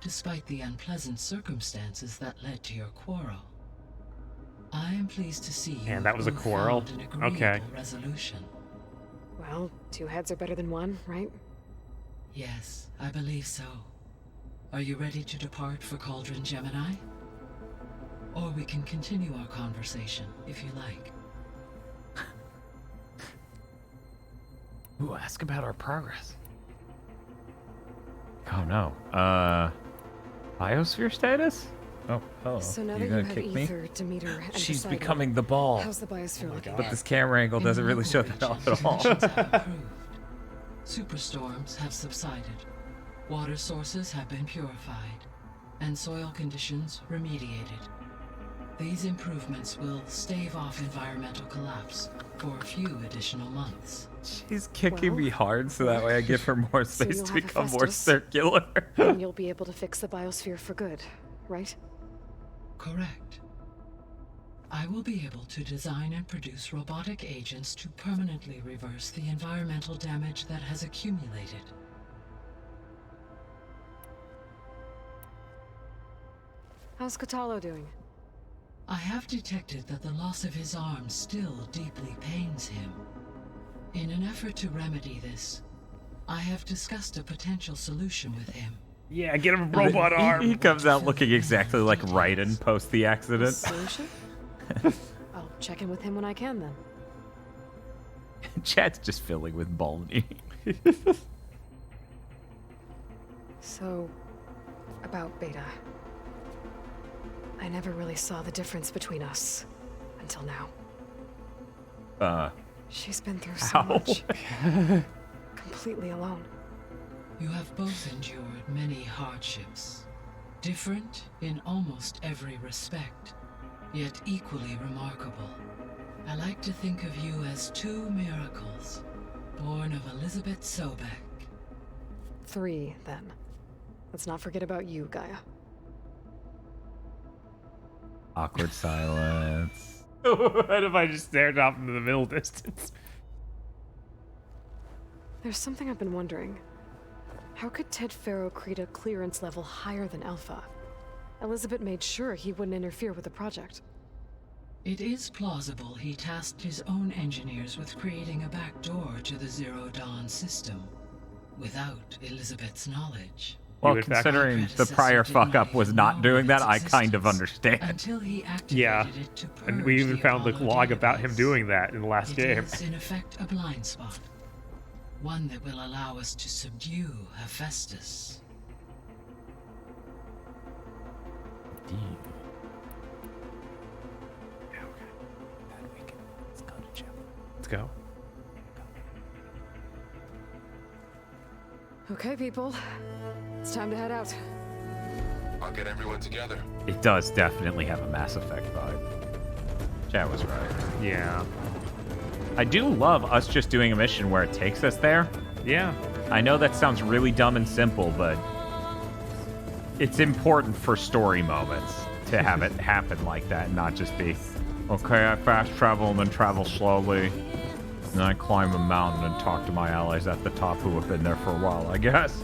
Despite the unpleasant circumstances that led to your quarrel, I am pleased to see you And that was a both quarrel? found an agreeable Okay. resolution. Well, 2 heads are better than 1, right? Yes, I believe so. Are you ready to depart for Cauldron Gemini? Or we can continue our conversation, if you like. Ooh, ask about our progress. Oh, no. Biosphere status? Oh, hello. So now You that you gonna have kick me? Ether, Demeter, and She's Poseidon, becoming the ball. How's the biosphere looking? But this camera angle doesn't really show that off at all. Conditions have improved. Superstorms have subsided. Water sources have been purified, and soil conditions remediated. These improvements will stave off environmental collapse for a few additional months. She's kicking me hard so that way I give her more So space you'll to have become more Hephaestus, circular. and you'll be able to fix the biosphere for good, right? Correct. I will be able to design and produce robotic agents to permanently reverse the environmental damage that has accumulated. How's Kotallo doing? I have detected that the loss of his arm still deeply pains him. In an effort to remedy this, I have discussed a potential solution with him. Yeah, get him a robot arm. He comes out looking exactly like Raiden post the accident. Solution? I'll check in with him when I can then. Chat's just filling with baloney. So, about Beta. I never really saw the difference between us until now. She's been through so much. Completely alone. You have both endured many hardships. Different in almost every respect, yet equally remarkable. I like to think of you as two miracles, born of Elizabeth Sobek. 3, then. Let's not forget about you, Gaia. Awkward silence. What if I just stared off into the middle distance? There's something I've been wondering. How could Ted Faro create a clearance level higher than Alpha? Elizabeth made sure he wouldn't interfere with the project. It is plausible he tasked his own engineers with creating a backdoor to the Zero Dawn system, without Elizabeth's knowledge. Well, considering the prior fuck-up was not doing that, I kind of understand. Until he activated Yeah, it to purge and we even the found the Apollo log about him database. doing that in the last game. It is, in effect, a blind spot. One that will allow us to subdue Hephaestus. Let's go. Okay, people. It's time to head out. I'll get everyone together. It does definitely have a Mass Effect vibe. Chat was right. Yeah. I do love us just doing a mission where it takes us there. Yeah. I know that sounds really dumb and simple, but it's important for story moments to have it happen like that and not just be, okay, I fast travel and then travel slowly. And then I climb a mountain and talk to my allies at the top who have been there for a while, I guess.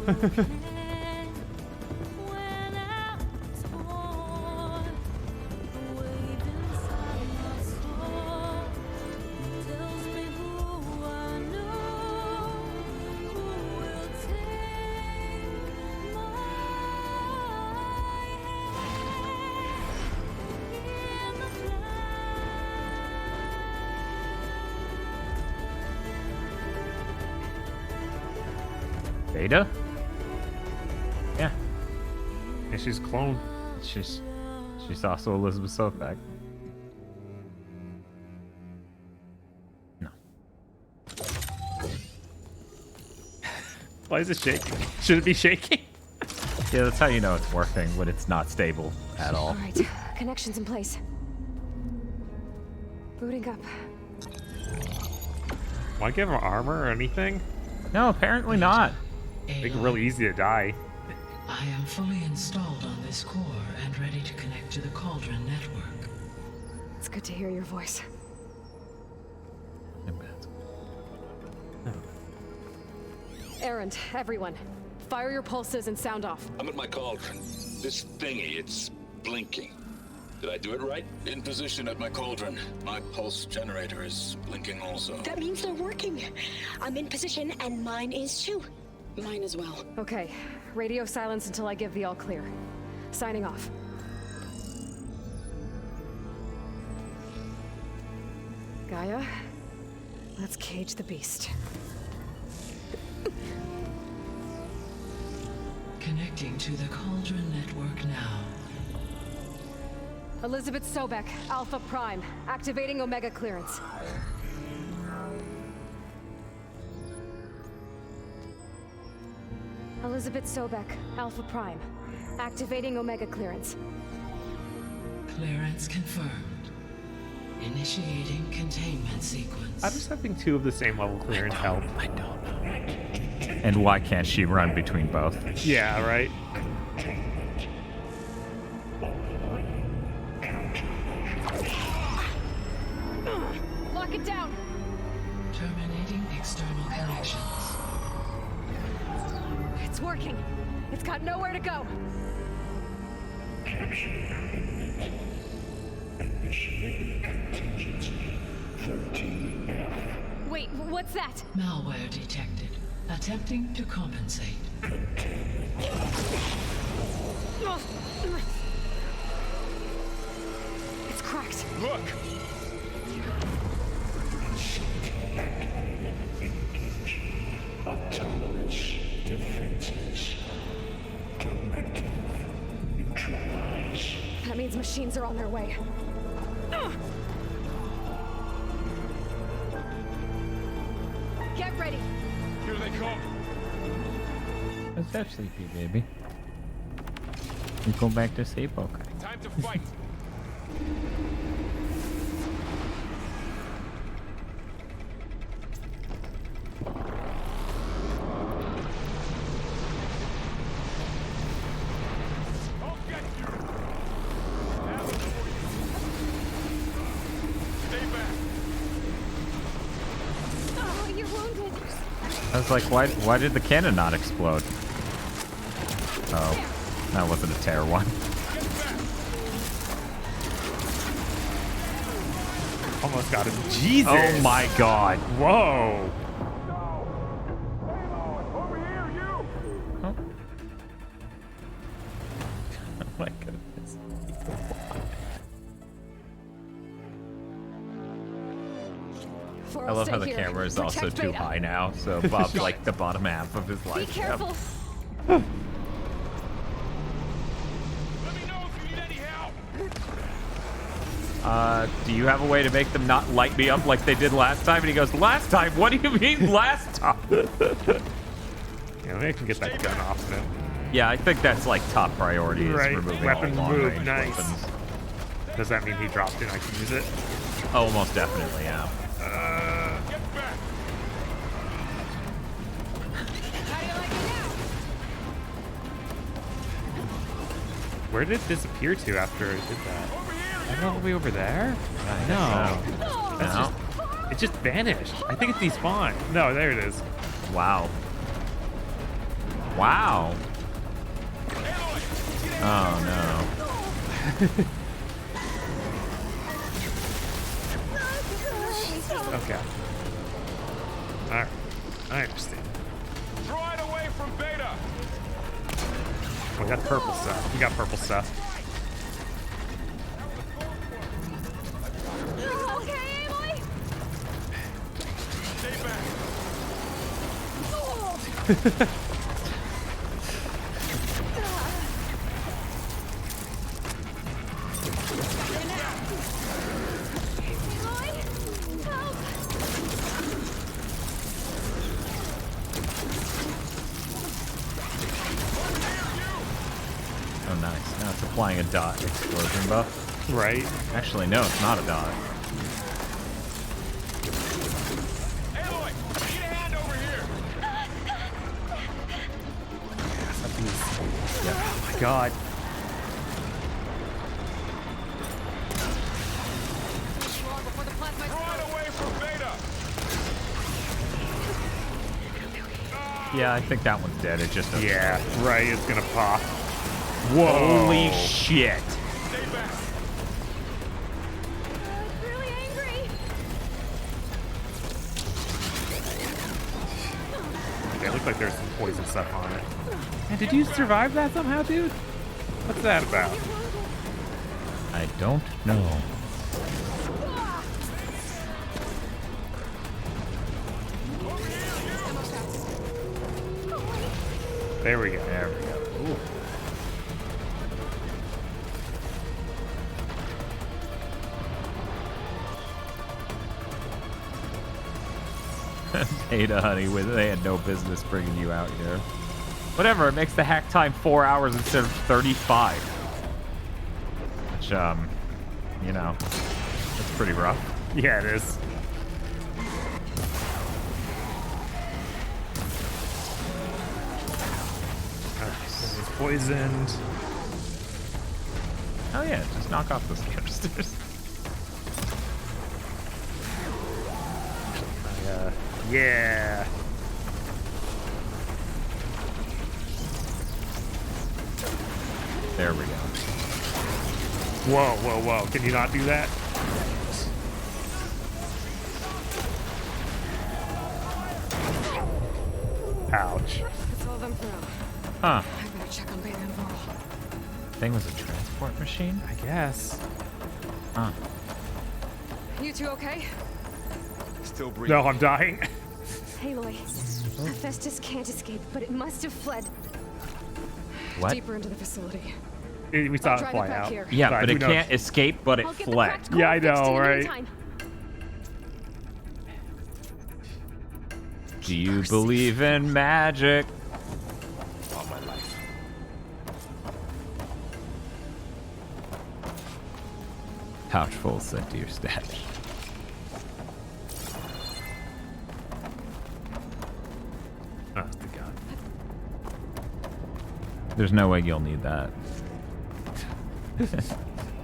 Beta? Yeah. And she's clone. She's also Elizabeth Sobek. No. Why is it shaking? Should it be shaking? Yeah, that's how you know it's working when it's not stable at all. All right, connection's in place. Booting up. Why give her armor or anything? No, apparently not. Make it really easy to die. I am fully installed on this core and ready to connect to the Cauldron network. It's good to hear your voice. Erend, everyone, fire your pulses and sound off. I'm at my cauldron. This thingy, it's blinking. Did I do it right? In position at my cauldron. My pulse generator is blinking also. That means they're working. I'm in position and mine is too. Mine as well. Okay, radio silence until I give the all clear. Signing off. Gaia, let's cage the beast. Connecting to the Cauldron network now. Elizabeth Sobek, Alpha Prime, activating Omega clearance. Elizabeth Sobek, Alpha Prime, activating Omega clearance. Clearance confirmed. Initiating containment sequence. How does having 2 of the same level clearance help? I don't know. And why can't she run between both? Yeah, right? Lock it down! Terminating external connections. It's working. It's got nowhere to go. Wait, what's that? Malware detected. Attempting to compensate. It's cracked. Look! Autonomous defenses. Directive neutralize. That means machines are on their way. Get ready. Here they come. What's that, sleepy baby? You go back to sleep, okay? Time to fight. Oh, you're wounded. I was like, why did the cannon not explode? Oh, that wasn't a tear one. Almost got him. Jesus. Oh my god. Whoa. Oh my goodness. I love how the camera is also too high now, so above like the bottom half of his life. Be careful. Do you have a way to make them not light me up like they did last time? And he goes, last time? What do you mean last time? Yeah, maybe I can get that gun off of him. Yeah, I think that's like top priority. Is Right. removing Weapon all move. long-range Nice. weapons. Does that mean he dropped it? I can use it? Oh, most definitely, yeah. Where did it disappear to after it did that? I don't know, we over there? No. That's it just vanished. I think it's despawned. No, there it is. Wow. Wow. Oh no. Okay. Alright. I understand. Draw it away from Beta. We got purple stuff. We got purple stuff. Okay, Aloy? Stay back. Oh, nice. Now it's applying a dot explosion buff. Right. Actually, no, it's not a dot. Yeah. Oh my god. Yeah, I think that one's dead. It just doesn't. Yeah, right. It's gonna pop. Whoa. Holy shit. Really angry. Okay, it looked like there's some poison stuff on it. And did you survive that somehow, dude? What's that about? I don't know. There we go. There we go. Ooh. Beta, honey, they had no business bringing you out here. Whatever, it makes the hack time 4 hours instead of 35. Which, you know, it's pretty rough. Yeah, it is. He's poisoned. Oh yeah, just knock off those canisters. Yeah. There we go. Whoa, whoa, whoa. Can you not do that? Ouch. That's all of them for now. Huh. I better check on Beta and Varl. Thing was a transport machine? I guess. Huh. You two okay? Still breathing. No, I'm dying. Aloy, Hephaestus can't escape, but it must have fled. What? Deeper into the facility. We saw I'll it drive fly back out. here. Yeah, But but who it knows? can't escape, but it I'll get the fled. cracked Yeah, I code fixed know, in the right? meantime. Do you believe in magic? All my life. Pouch full sent to your stash. Oh, the gun. There's no way you'll need that.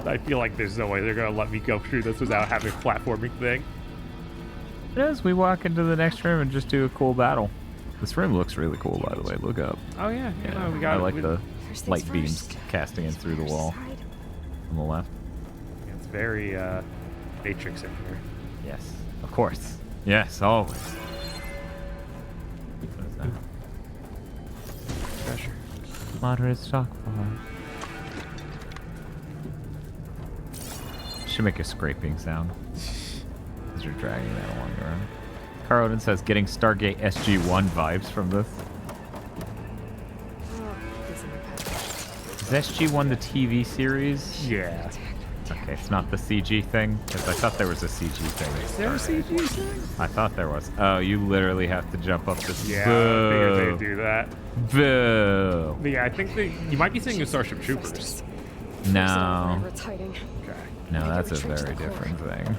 I feel like there's no way they're gonna let me go through this without having a platforming thing. As we walk into the next room and just do a cool battle. This room looks really cool, by the way. Look up. Oh yeah, Yeah, we got. I like the First things light beams first. casting in through the wall on the left. It's very Matrix in here. Yes, of course. Yes, always. What is that? Treasure. Moderate stockpile. Should make a scraping sound as you're dragging that along the road. Carl Odin says getting Stargate SG-1 vibes from this. Is SG-1 the TV series? Yeah. Okay, it's not the CG thing? Because I thought there was a CG thing. Is there a CG thing? I thought there was. Oh, you literally have to jump up this. Yeah, Boo. I figured they'd do that. Boo. But yeah, I think you might be seeing the Starship Troopers. No. Whatever it's hiding. Okay. No, Make it that's a retreat to very the core. different thing.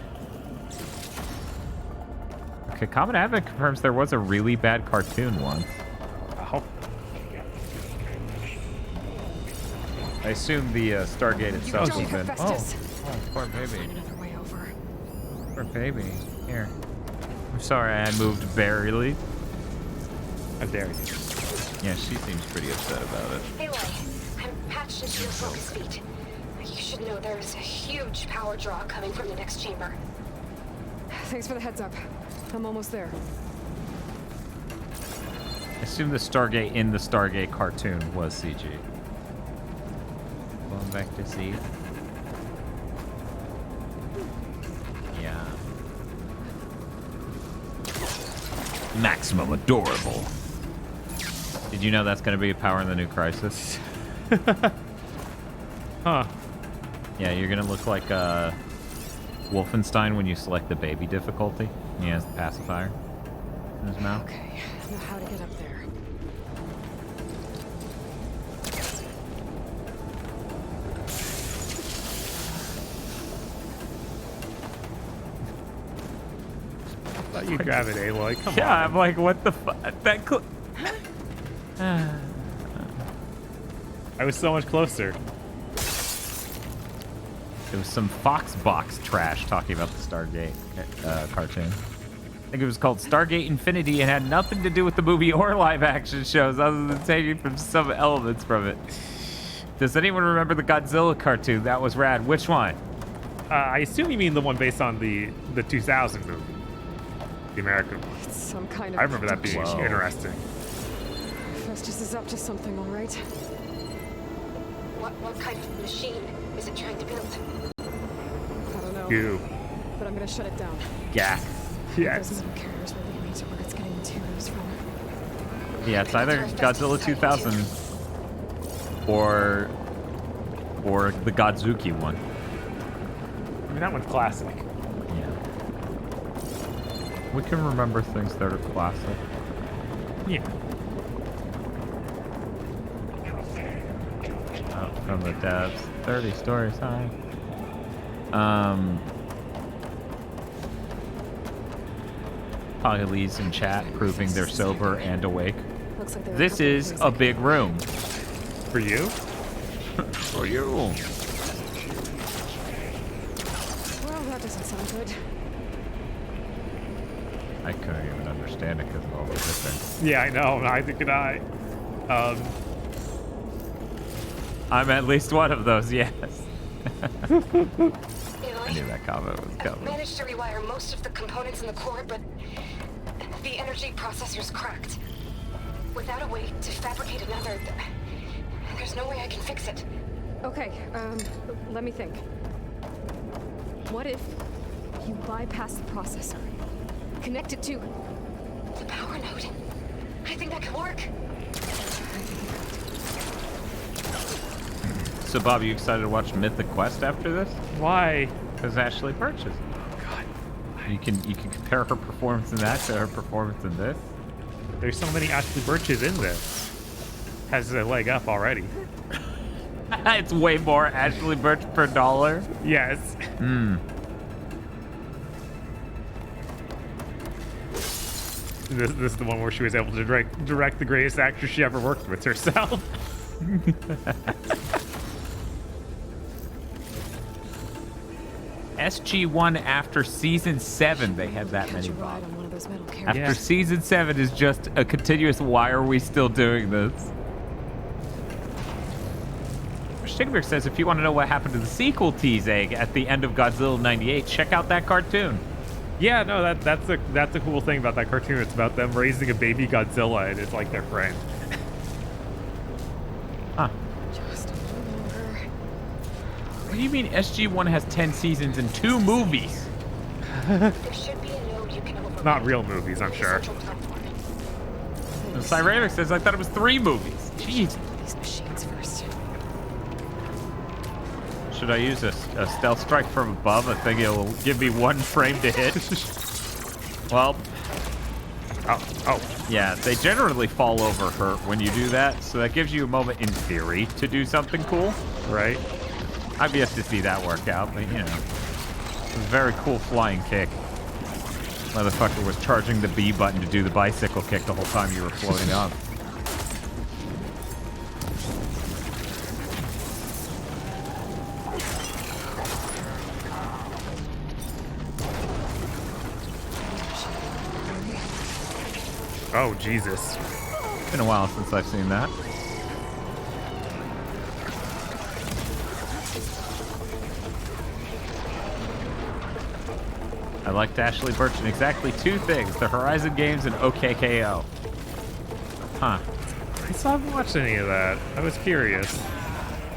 Okay, Common Advent confirms there was a really bad cartoon once. Oh. I assume the Stargate itself Don't has been. Hephaestus. Oh, poor baby. Find another way over. Poor baby. Here. I'm sorry I moved barely. How dare you? Yeah, she seems pretty upset about it. Aloy, I'm patched into your focus feed. You should know there's a huge power draw coming from the next chamber. Thanks for the heads up. I'm almost there. I assume the Stargate in the Stargate cartoon was CG. Going back to see. Yeah. Maximum adorable. Did you know that's going to be a power in the new Crisis? Huh. Yeah, you're going to look like Wolfenstein when you select the baby difficulty. He has the pacifier in his mouth. Okay, I know how to get up there. I thought you grab it, Aloy. Come Yeah, on. I'm like, what the fuck? That I was so much closer. It was some Foxbox trash talking about the Stargate cartoon. I think it was called Stargate Infinity and had nothing to do with the movie or live action shows other than taking from some elements from it. Does anyone remember the Godzilla cartoon? That was rad. Which one? I assume you mean the one based on the 2000 movie. The American one. It's some kind of I remember that being Whoa. interesting. Festus is up to something, all right? What kind of machine is it trying to build? I don't know. You. But I'm gonna shut it down. Yeah. Yes. Those metal carriers will lead me to where it's getting materials from. Yeah, it's either Godzilla 2000 or the Godzuki one. I mean, that one's classic. Yeah. We can remember things that are classic. Yeah. Oh, from the devs. 30 stories high. Polly's in chat proving they're sober and awake. Looks like there are This couple of is ways a big room. For you? For you. Well, that doesn't sound good. I couldn't even understand it because of all the different. Yeah, I know. Neither could I. I'm at least one of those, yes. I knew that comment was coming. Managed to rewire most of the components in the core, but the energy processor's cracked. Without a way to fabricate another, there's no way I can fix it. Okay, let me think. What if you bypass the processor? Connect it to the power node. I think that could work. So, Bob, you excited to watch Mythic Quest after this? Why? Because Ashley Birch is. God. You can compare her performance in that to her performance in this. There's so many Ashley Birches in this. Has a leg up already. It's way more Ashley Birch per dollar. Yes. This is the one where she was able to direct the greatest actress she ever worked with herself. SG-1 after season 7, they had that many. Ride on one of those metal carriers. After season 7 is just a continuous. Why are we still doing this? Stigberg says if you want to know what happened to the sequel tease egg at the end of Godzilla '98, check out that cartoon. Yeah, no, that's a cool thing about that cartoon. It's about them raising a baby Godzilla, and it's like their friend. Huh. Just a little longer. What do you mean SG-1 has 10 seasons and 2 movies? There should be a node you can override. Not real movies, I'm sure. Cyramic says I thought it was 3 movies. Jeez. These machines first. Should I use a stealth strike from above? I think it'll give me 1 frame to hit. Well, oh, yeah, they generally fall over her when you do that, so that gives you a moment in theory to do something cool. Right. I've yet to see that work out, but you know, it's a very cool flying kick. Motherfucker was charging the B button to do the bicycle kick the whole time you were floating up. Oh, Jesus. Been a while since I've seen that. I liked Ashley Birch in exactly 2 things, the Horizon games and OKKO. Huh. I still haven't watched any of that. I was curious.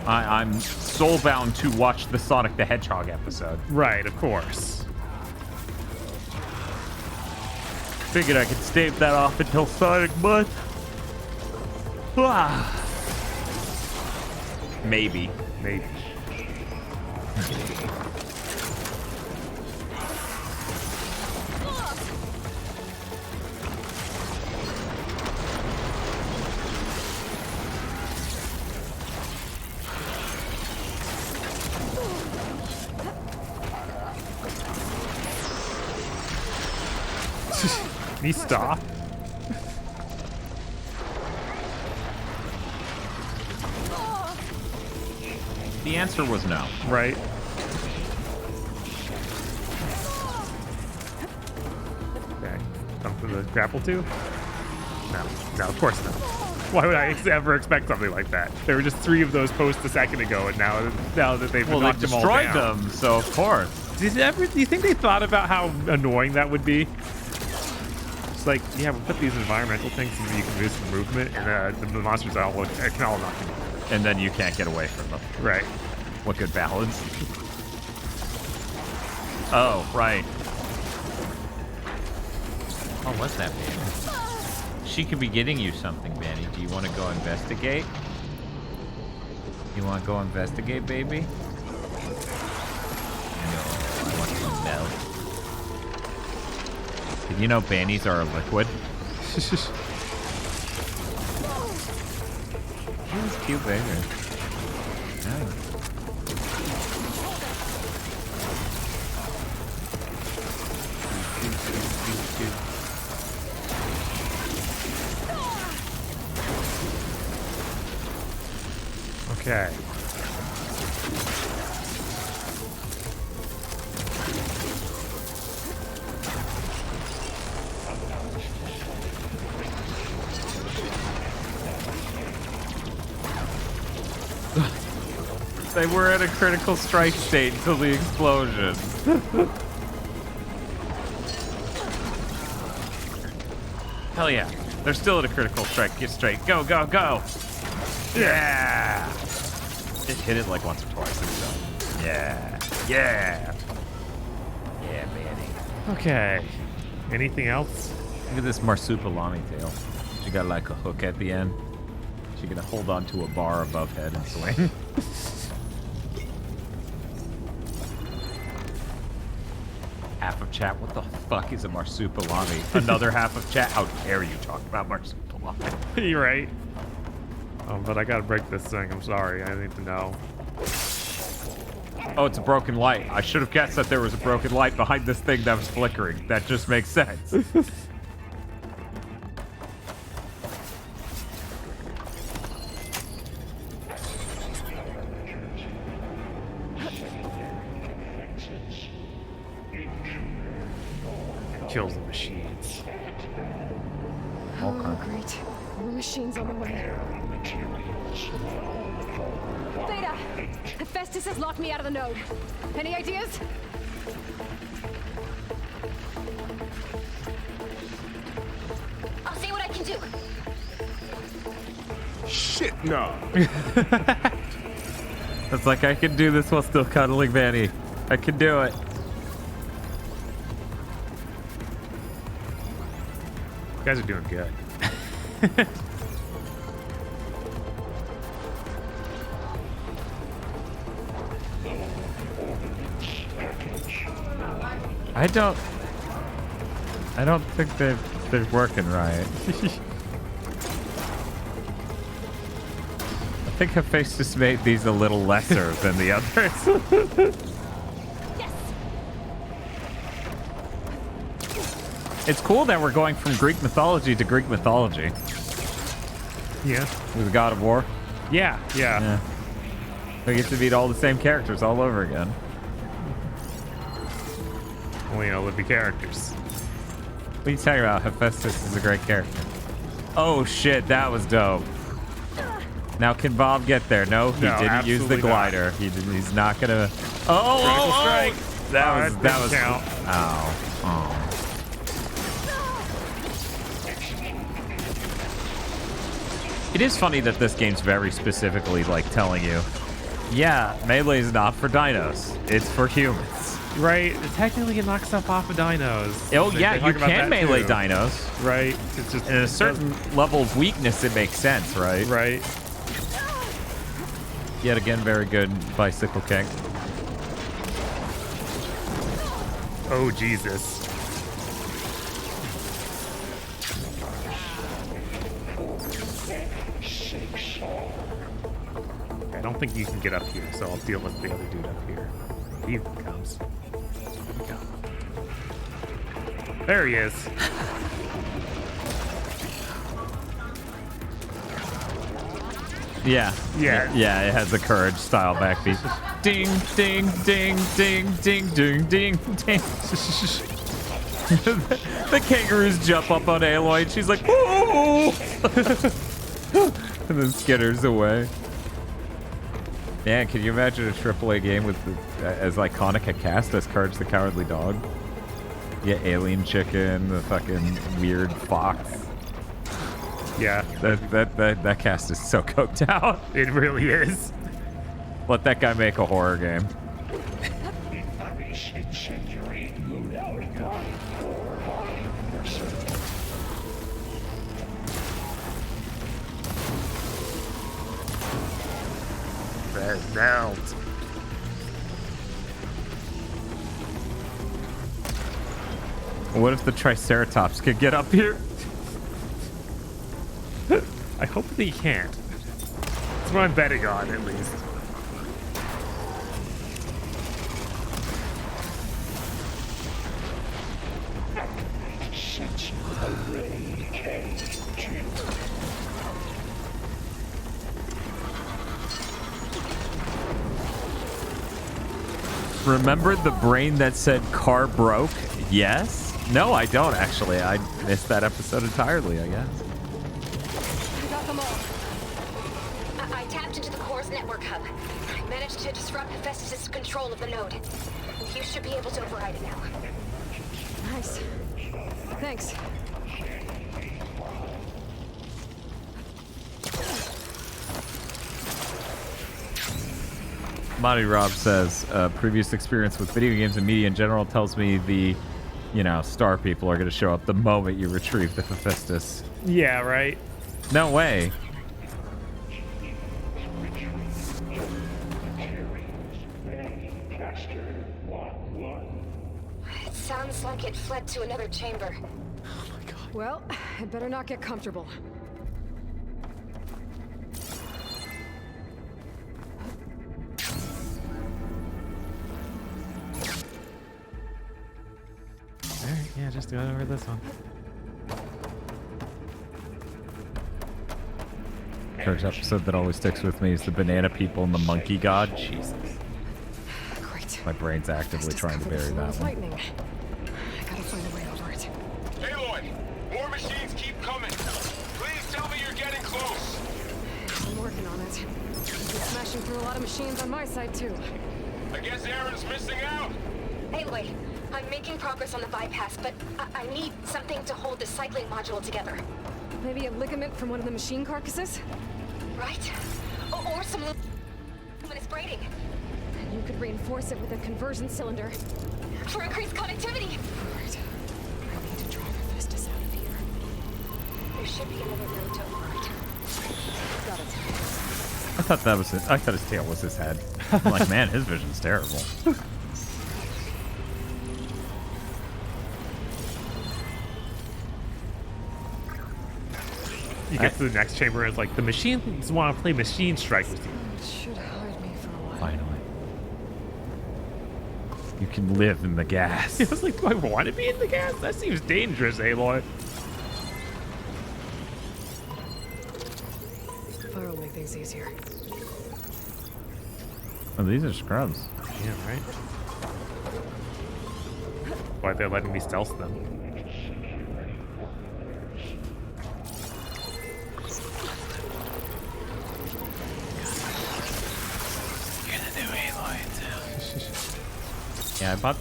I'm soul-bound to watch the Sonic the Hedgehog episode. Right, of course. Figured I could stave that off until Sonic Month. Maybe. Maybe. Can you stop? The answer was no. Right. Okay. Something to grapple to? No. No, of course not. Why would I ever expect something like that? There were just 3 of those posts a second ago, and now that they've knocked them all down. Well, they destroyed them, so of course. Do you think they thought about how annoying that would be? It's like, yeah, we put these environmental things so that you can boost the movement, and the monsters can all knock you down. And then you can't get away from them. Right. What good balance. Oh, right. Oh, what's that, Banny? She could be getting you something, Banny. Do you want to go investigate? You want to go investigate, baby? No, I want to melt. Did you know bannies are a liquid? He's cute, baby. Yeah. Okay. They were at a critical strike state until the explosion. Hell yeah. They're still at a critical strike. Get straight. Go, go, go. Yeah. Just hit it like once or twice and done. Yeah. Yeah. Yeah, Manny. Okay. Anything else? Look at this marsupilami tail. She got like a hook at the end. She gonna hold on to a bar above head and swing. Half of chat, what the fuck is a marsupilami? Another half of chat, how dare you talk about marsupilami? You're right. But I gotta break this thing. I'm sorry. I need to know. Oh, it's a broken light. I should have guessed that there was a broken light behind this thing that was flickering. That just makes sense. Kills the machines. Oh, great. More machines on the way. Theta! Hephaestus has locked me out of the node. Any ideas? I'll see what I can do. Shit, no. It's like I can do this while still cuddling Vanny. I can do it. You guys are doing good. I don't think they're working right. I think Hephaestus made these a little lesser than the others. It's cool that we're going from Greek mythology to Greek mythology. Yeah. With the God of War. Yeah. We get to meet all the same characters all over again. Well, you know, with the characters. What are you talking about? Hephaestus is a great character. Oh shit, that was dope. Now can Bob get there? No, he didn't use the glider. He's not gonna. Oh! Strike. That was. Count. Oh. It is funny that this game's very specifically like telling you, yeah, melee is not for dinos. It's for humans. Right. Technically, it knocks stuff off of dinos. Oh yeah, you can melee too. dinos. Right. It's just at a certain level of weakness, it makes sense, right? Right. Yet again, very good bicycle kick. Oh Jesus. I don't think you can get up here, so I'll deal with the other dude up here. He comes. There he is. Yeah. It has the courage style backbeat. Ding, ding, ding, ding, ding, ding, ding, ding. The kangaroos jump up on Aloy and she's like, whoa! And then skitters away. Man, can you imagine a AAA game with as iconic a cast as Courage the Cowardly Dog? Yeah, Alien Chicken, the fucking weird fox. Yeah. That cast is so coked out. It really is. Let that guy make a horror game. Now. What if the Triceratops could get up here? I hope that he can't. That's what I'm betting on, at least. Remember the brain that said car broke? Yes? No, I don't actually. I missed that episode entirely, I guess. I got them all. I tapped into the core's network hub. I managed to disrupt Hephaestus' control of the node. You should be able to override it now. Nice. Thanks. Monty Rob says, previous experience with video games and media in general tells me the, star people are going to show up the moment you retrieve the Hephaestus. Yeah, right? No way. It sounds like it fled to another chamber. Well, I better not get comfortable. Alright, yeah, just go over this one. First episode that always sticks with me is the banana people and the monkey god. Jesus. Great. My brain's actively trying to bury that one. Lightning. I gotta find a way over it. Aloy, more machines keep coming. Please tell me you're getting close. I'm working on it. Been smashing through a lot of machines on my side too. I guess Aaron's missing out. Aloy, I'm making progress on the bypass, but I need something to hold the cycling module together. Maybe a ligament from one of the machine carcasses? Right? Or some luminous braiding. You could reinforce it with a conversion cylinder. For increased connectivity. Right. I need to drive Hephaestus out of here. There should be another node to override. Got it. I thought his tail was his head. I'm like, man, his vision's terrible. You get to the next chamber and it's like, the machines want to play Machine Strike with you. It should hide me for a while. Finally. You can live in the gas. I was like, do I want to be in the gas? That seems dangerous, Aloy. Fire will make things easier. Oh, these are scrubs. Yeah, right? Why they're letting me stealth them. Yeah, I bought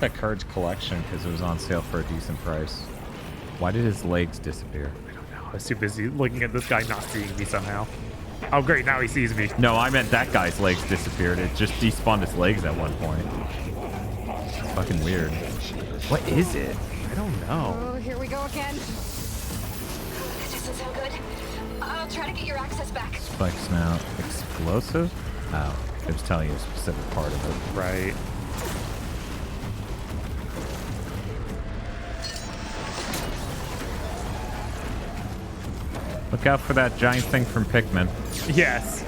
that Courage collection because it was on sale for a decent price. Why did his legs disappear? I don't know. I was too busy looking at this guy not seeing me somehow. Oh great, now he sees me. No, I meant that guy's legs disappeared. It just despawned his legs at one point. It's fucking weird. What is it? I don't know. Oh, here we go again. This doesn't sound good. I'll try to get your access back. Spike snout. Explosive? Oh, it was telling you a specific part of it. Right. Look out for that giant thing from Pikmin. Yes.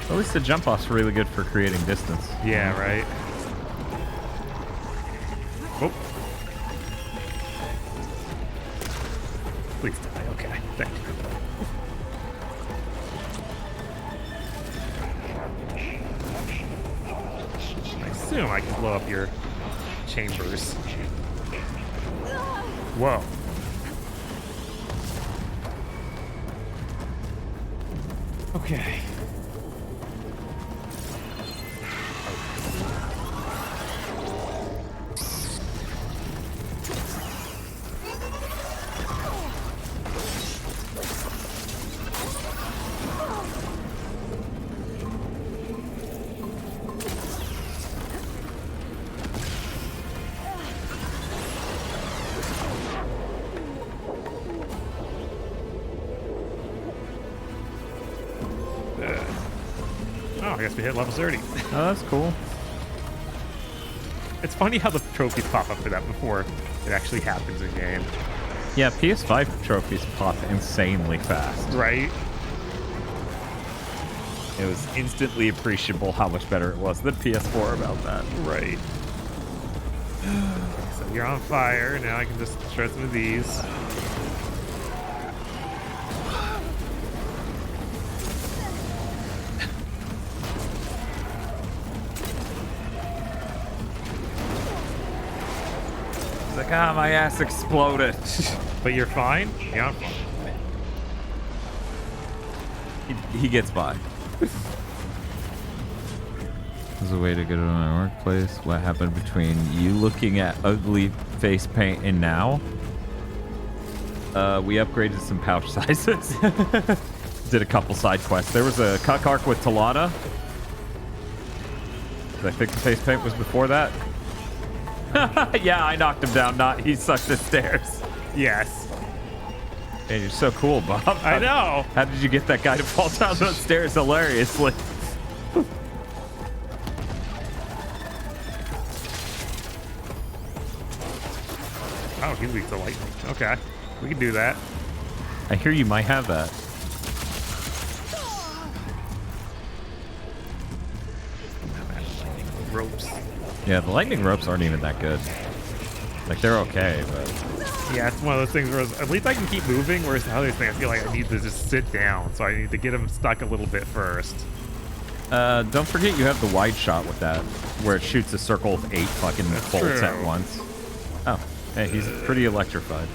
At least the jump off's really good for creating distance. Yeah, right. Oh. Please die. Okay. Thank you. I assume I can blow up your chambers. Whoa. Okay. I guess we hit level 30. Oh, that's cool. It's funny how the trophies pop up for that before it actually happens in game. Yeah, PS5 trophies pop insanely fast. Right? It was instantly appreciable how much better it was than PS4 about that. Right. So you're on fire. Now I can just throw some of these. like, ah, my ass exploded. But you're fine? Yeah, I'm fine. He gets by. There's a way to go to my workplace. What happened between you looking at ugly face paint and now? We upgraded some pouch sizes. Did a couple side quests. There was a cuck arc with Talana. I think the face paint was before that. Yeah, I knocked him down. Not he sucked the stairs. Yes. And you're so cool, Bob. I know. How did you get that guy to fall down those stairs hilariously? Oh, he weak to lightning. Okay, we can do that. I hear you might have that. Ropes. Yeah, the lightning ropes aren't even that good. Like, they're okay, but... Yeah, it's one of those things where at least I can keep moving, whereas the other thing I feel like I need to just sit down, so I need to get him stuck a little bit first. Don't forget you have the wide shot with that, where it shoots a circle of 8 fucking bolts at once. Oh, hey, he's pretty electrified.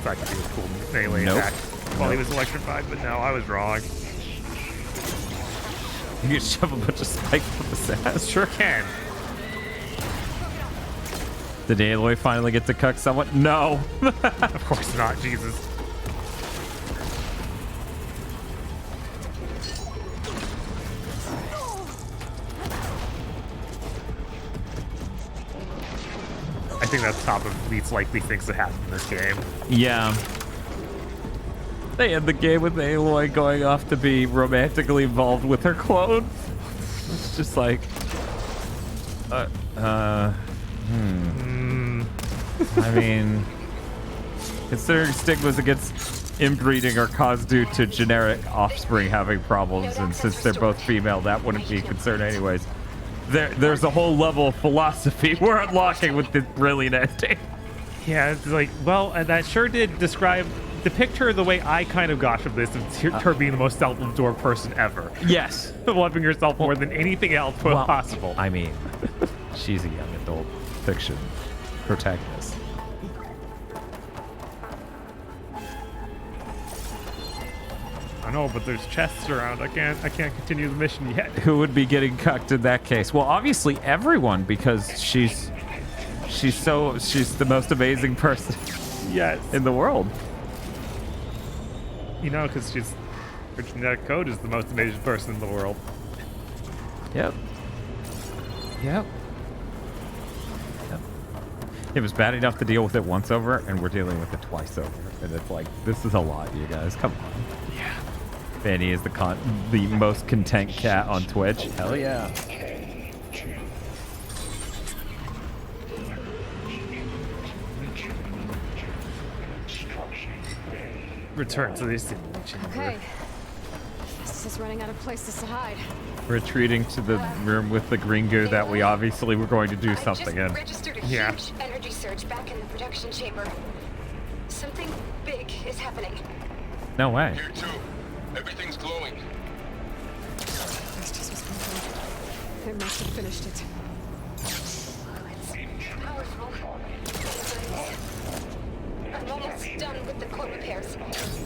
So I could do a cool melee attack while he was electrified, but no, I was wrong. You can shove a bunch of spikes up his ass. Sure can. Did Aloy finally get to cuck someone? No. Of course not, Jesus. I think that's top of least likely things that happen in this game. Yeah. They end the game with Aloy going off to be romantically involved with her clone. It's just like... I mean, considering stigmas against inbreeding are caused due to generic offspring having problems, and since they're both female, that wouldn't be a concern anyways. There's a whole level of philosophy we're unlocking with this brilliant ending. Yeah, it's like, well, and that sure did depict her the way I kind of gosh of this, of her being the most self-absorbed person ever. Yes. Loving herself more than anything else possible. I mean, she's a young adult fiction protagonist. I know, but there's chests around. I can't continue the mission yet. Who would be getting cucked in that case? Well, obviously everyone, because she's the most amazing person in the world. You know, because her genetic code is the most amazing person in the world. Yep. It was bad enough to deal with it once over, and we're dealing with it twice over. And it's like, this is a lot, you guys. Come on. Yeah. Fanny is the most content cat on Twitch. Hell yeah. Return to the simulation. Okay. This is running out of places to hide. Retreating to the room with the green goo that we obviously were going to do something in. I just registered a huge energy surge back in the production chamber. Something big is happening. No way. Here too. Everything's glowing. Estes was working. They must have finished it. It's powerful. I'm almost done with the core repairs.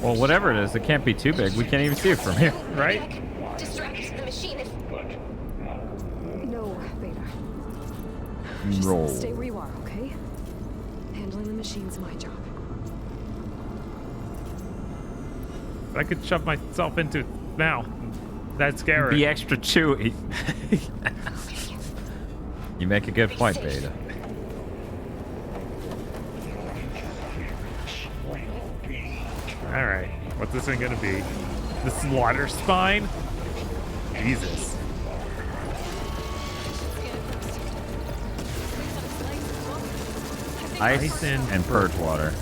Well, whatever it is, it can't be too big. We can't even see it from here, right? Distract the machine if... No, Beta. Roll. Just stay where you are, okay? Handling the machine's my job. I could shove myself into it now. That's scary. Be extra chewy. You make a good point, Beta. All right, what's this one gonna be? The slaughter spine? Jesus. Ice and purge water.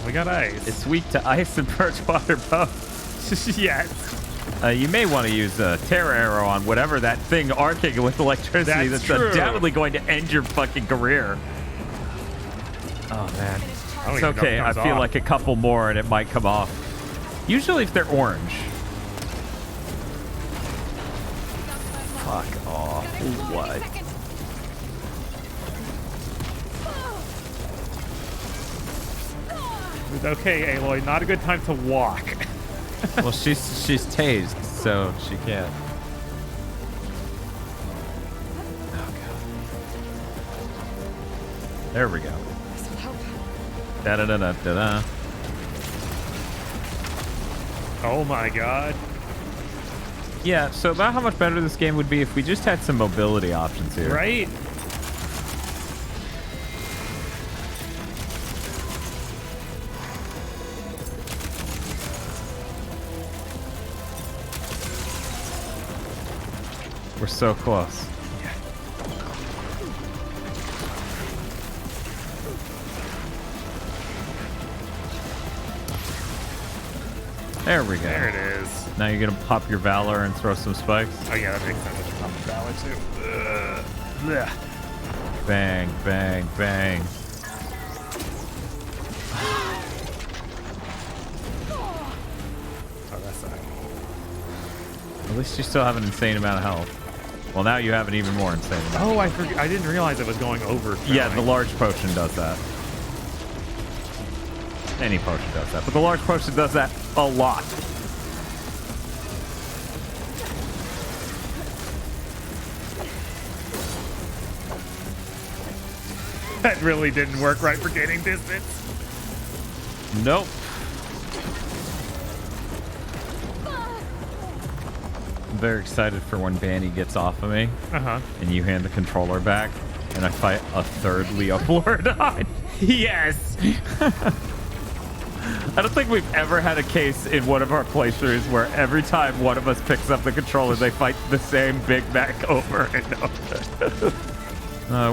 We got ice. It's weak to ice and purge water both. Yes. You may want to use a Terra Arrow on whatever that thing arcing with electricity that's undoubtedly going to end your fucking career. Oh, man. It's okay. I feel like a couple more and it might come off. Usually if they're orange. Fuck off. What? Okay, Aloy, not a good time to walk. Well, she's tased, so she can't. Oh god. There we go. This will help. Da da da da da da. Oh my god. Yeah, so about how much better this game would be if we just had some mobility options here. Right? We're so close. There we go. There it is. Now you're gonna pop your Valor and throw some spikes. Oh yeah, that makes sense. I should pop the Valor too. Ugh. Bang, bang, bang. Oh, that's that. At least you still have an insane amount of health. Well, now you have an even more insane amount. Oh, I didn't realize it was going over. Yeah, the large potion does that. Any potion does that, but the large potion does that a lot. That really didn't work right for gaining distance. Nope. I'm very excited for when Banny gets off of me. Uh-huh. And you hand the controller back, and I fight a third Leopolordon. Yes! I don't think we've ever had a case in one of our playthroughs where every time one of us picks up the controller, they fight the same Big Mac over and over.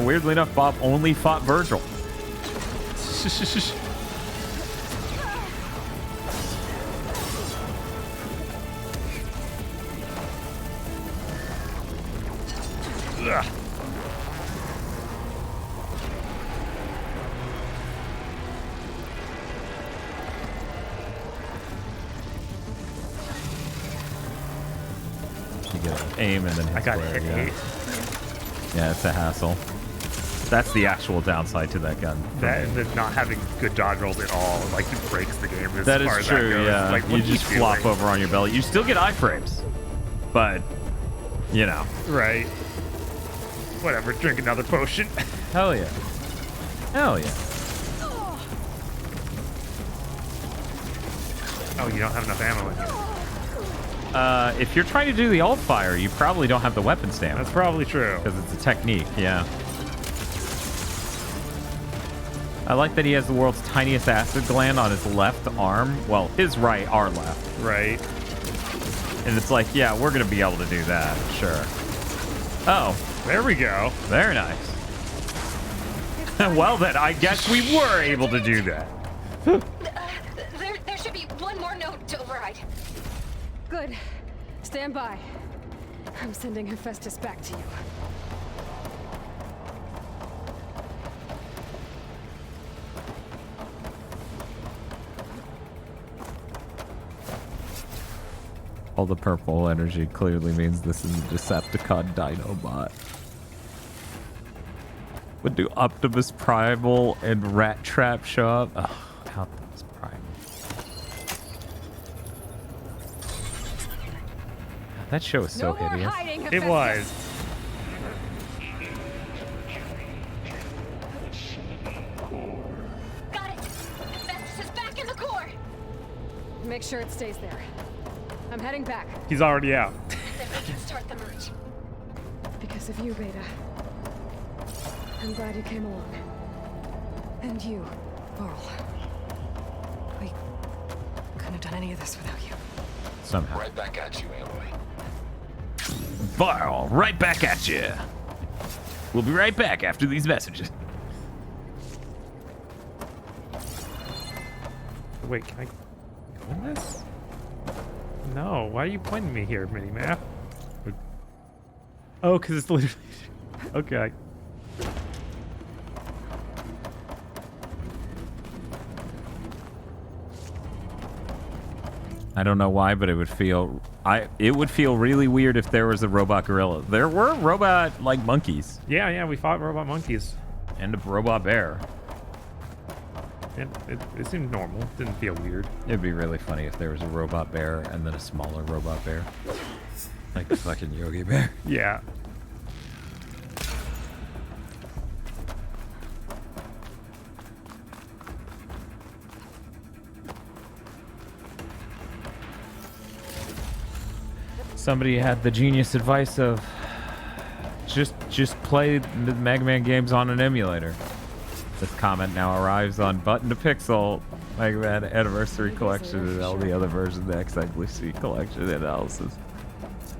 Weirdly enough, Bob only fought Virgil. Ugh. You gotta aim and then hit I got square, hit yeah. 8. Yeah, it's a hassle. That's the actual downside to that gun. That and then not having good dodge rolls at all, like it breaks the game as That far is as true, that goes. yeah. Like, You what are just doing? flop over on your belly. You still get iframes, but, you know. Right. Whatever, drink another potion. Hell yeah. Hell yeah. Oh, you don't have enough ammo in here. If you're trying to do the alt fire, you probably don't have the weapon stamina. That's probably true. Because it's a technique, yeah. I like that he has the world's tiniest acid gland on his left arm. Well, his right, our left. Right. And it's like, yeah, we're going to be able to do that, sure. Oh. There we go. Very nice. Well, then, I guess we were able to do that. There should be one more note to override. Good. Stand by. I'm sending Hephaestus back to you. All the purple energy clearly means this is a Decepticon Dinobot. When do Optimus Primal and Rat Trap show up? Oh, Optimus Primal. That show is so hideous. It was. Got it. Hephaestus is back in the core. Make sure it stays there. I'm heading back. He's already out. Then we can start the merge. Because of you, Beta. I'm glad you came along. And you, Varl. We couldn't have done any of this without you. Somehow. Right back at you, Aloy. Varl, right back at you. We'll be right back after these messages. Wait, can I go in this? No, why are you pointing me here, Minimap? Oh, because it's literally... Okay. I don't know why, but it would feel really weird if there was a robot gorilla. There were robot like monkeys. Yeah, we fought robot monkeys. And a robot bear. It seemed normal. Didn't feel weird. It'd be really funny if there was a robot bear and then a smaller robot bear. Like the fucking Yogi Bear. Yeah. Somebody had the genius advice of just play the Mega Man games on an emulator. This comment now arrives on Button to Pixel, Mega Man Anniversary Collection, and all the other versions of the XWC Collection analysis.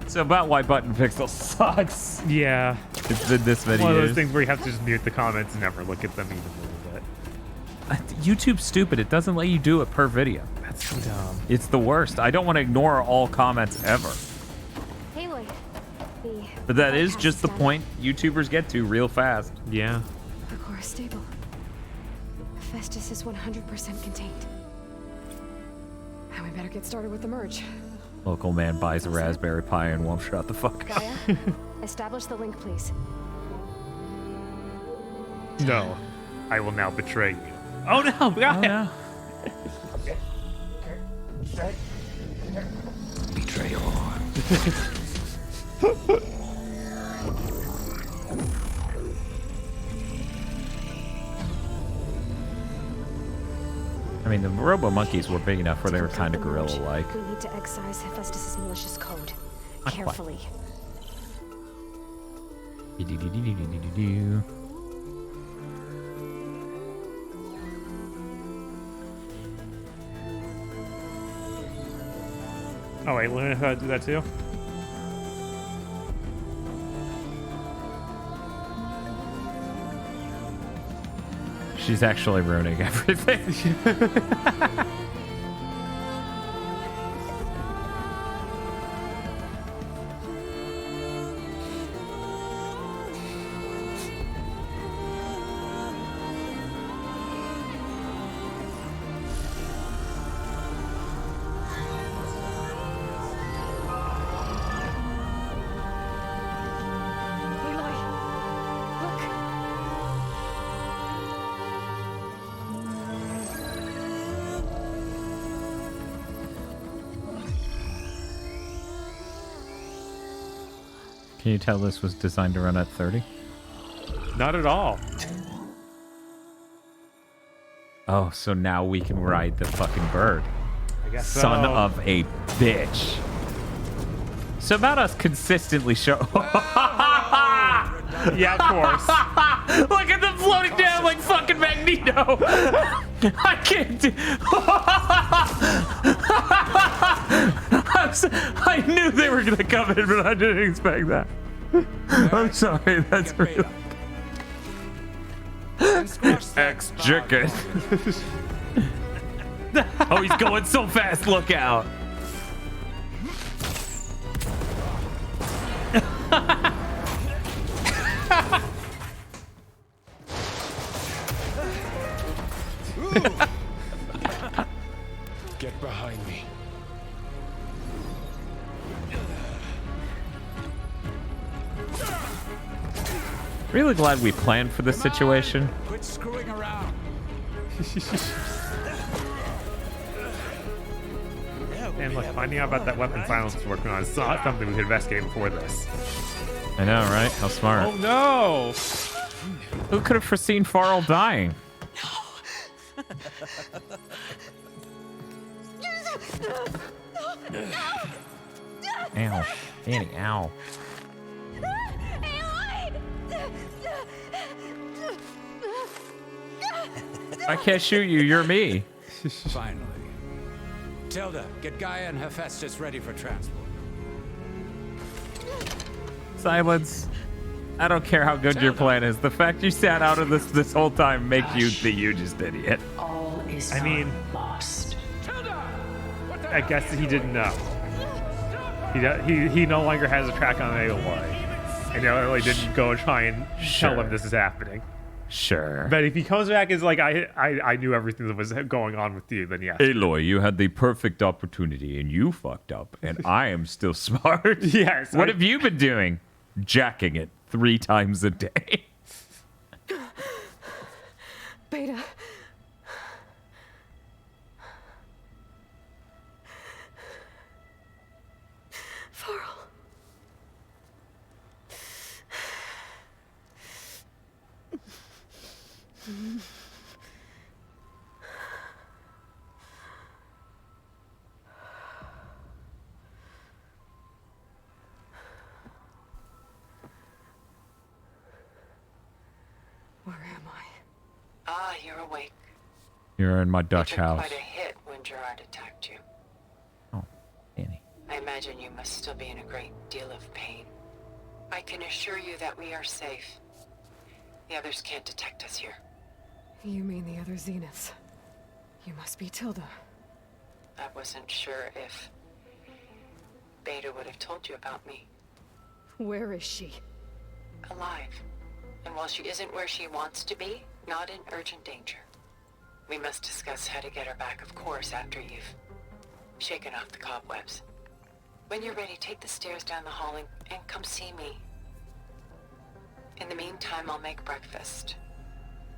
So about why Button to Pixel sucks. Yeah. It's been this many One of years. those things where you have to just mute the comments and never look at them even a little bit. YouTube's stupid. It doesn't let you do it per video. That's so dumb. It's the worst. I don't want to ignore all comments ever. Aloy, But that is just the point YouTubers get to real fast. Yeah. The core is stable. Hephaestus is 100% contained. Now we better get started with the merge. Local man buys a Raspberry Pi and won't shut the fuck up. Gaia, establish the link, please. No. I will now betray you. Oh no! Gaia! Betrayal. I mean, the Robo Monkeys were big enough where they were kind of gorilla-like. We need to excise Hephaestus' malicious code. Not quite. Carefully. Oh wait, learn how to do that too? She's actually ruining everything. Can you tell this was designed to run at 30? Not at all. Oh, so now we can ride the fucking bird. I guess Son so. of a bitch. So about us consistently show... Yeah, of course. Look at them floating down like fucking Magneto. I can't do... I knew they were going to come in, but I didn't expect that. I'm sorry, that's real. Ex-chicken. Oh, he's going so fast, look out. Get behind me. Really glad we planned for this situation. Quit screwing around. And look, finding out about that weapon silence was working on is not something we could investigate before this. I know, right? How smart. Oh no! Who could have foreseen Farrell dying? Ow. Danny, ow. I can't shoot you, you're me. Finally. Tilda, get Gaia and Hephaestus ready for transport. Silence. I don't care how good your plan is. The fact you sat out of this whole time makes you the hugest idiot. All is I mean, lost. I guess he didn't know. He no longer has a track on Aloy. And Aloy didn't go and try and tell him this is happening. Sure. But if he comes back as like, I knew everything that was going on with you, then yes. Aloy, you had the perfect opportunity and you fucked up, and I am still smart. Yes. What have you been doing? Jacking it 3 times a day. Beta, you're awake. You're in my Dutch You took house. quite a hit when Gerard attacked you. Oh, Annie. I imagine you must still be in a great deal of pain. I can assure you that we are safe. The others can't detect us here. You mean the other Zeniths? You must be Tilda. I wasn't sure if Beta would have told you about me. Where is she? Alive. And while she isn't where she wants to be, not in urgent danger. We must discuss how to get her back, of course, after you've shaken off the cobwebs. When you're ready, take the stairs down the hall and come see me. In the meantime, I'll make breakfast.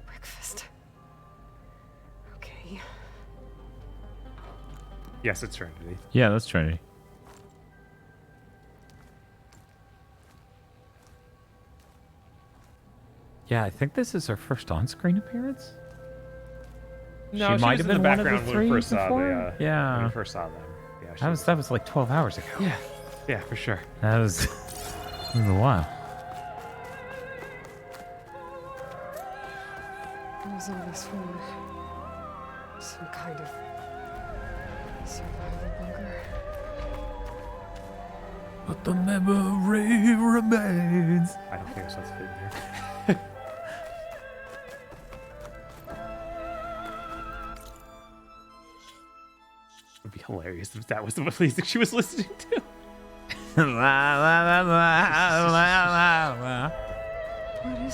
Breakfast. Okay. Yes, it's Trinity. Yeah, that's Trinity. Yeah, I think this is her first on-screen appearance. No, she might was have in been the one of background the when we three first saw before. the, yeah, when we first saw them. Yeah, that was like 12 hours ago. Yeah, yeah, for sure. That was, it was a while. What was all this for? Some kind of survival bunker. But the memory remains. I don't think there's such a thing here. It would be hilarious if that was the music she was listening to.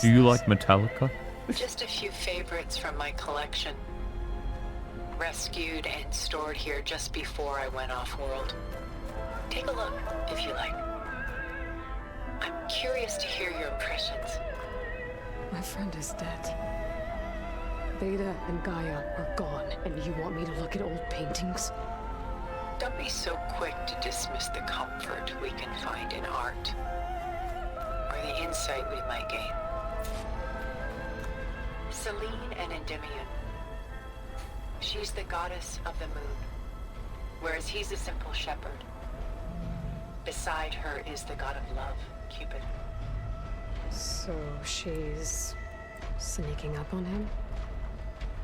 Do you like Metallica? Just a few favorites from my collection. Rescued and stored here just before I went off-world. Take a look, if you like. I'm curious to hear your impressions. My friend is dead. Beta and Gaia are gone, and you want me to look at old paintings? Don't be so quick to dismiss the comfort we can find in art, or the insight we might gain. Selene and Endymion. She's the goddess of the moon, whereas he's a simple shepherd. Beside her is the god of love, Cupid. So she's sneaking up on him?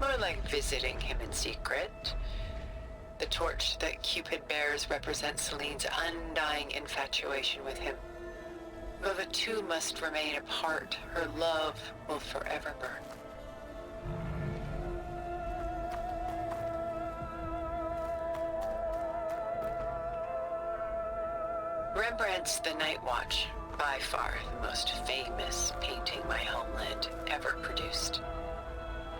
More like visiting him in secret. The torch that Cupid bears represents Selene's undying infatuation with him. Though the two must remain apart, her love will forever burn. Rembrandt's The Night Watch, by far the most famous painting my homeland ever produced.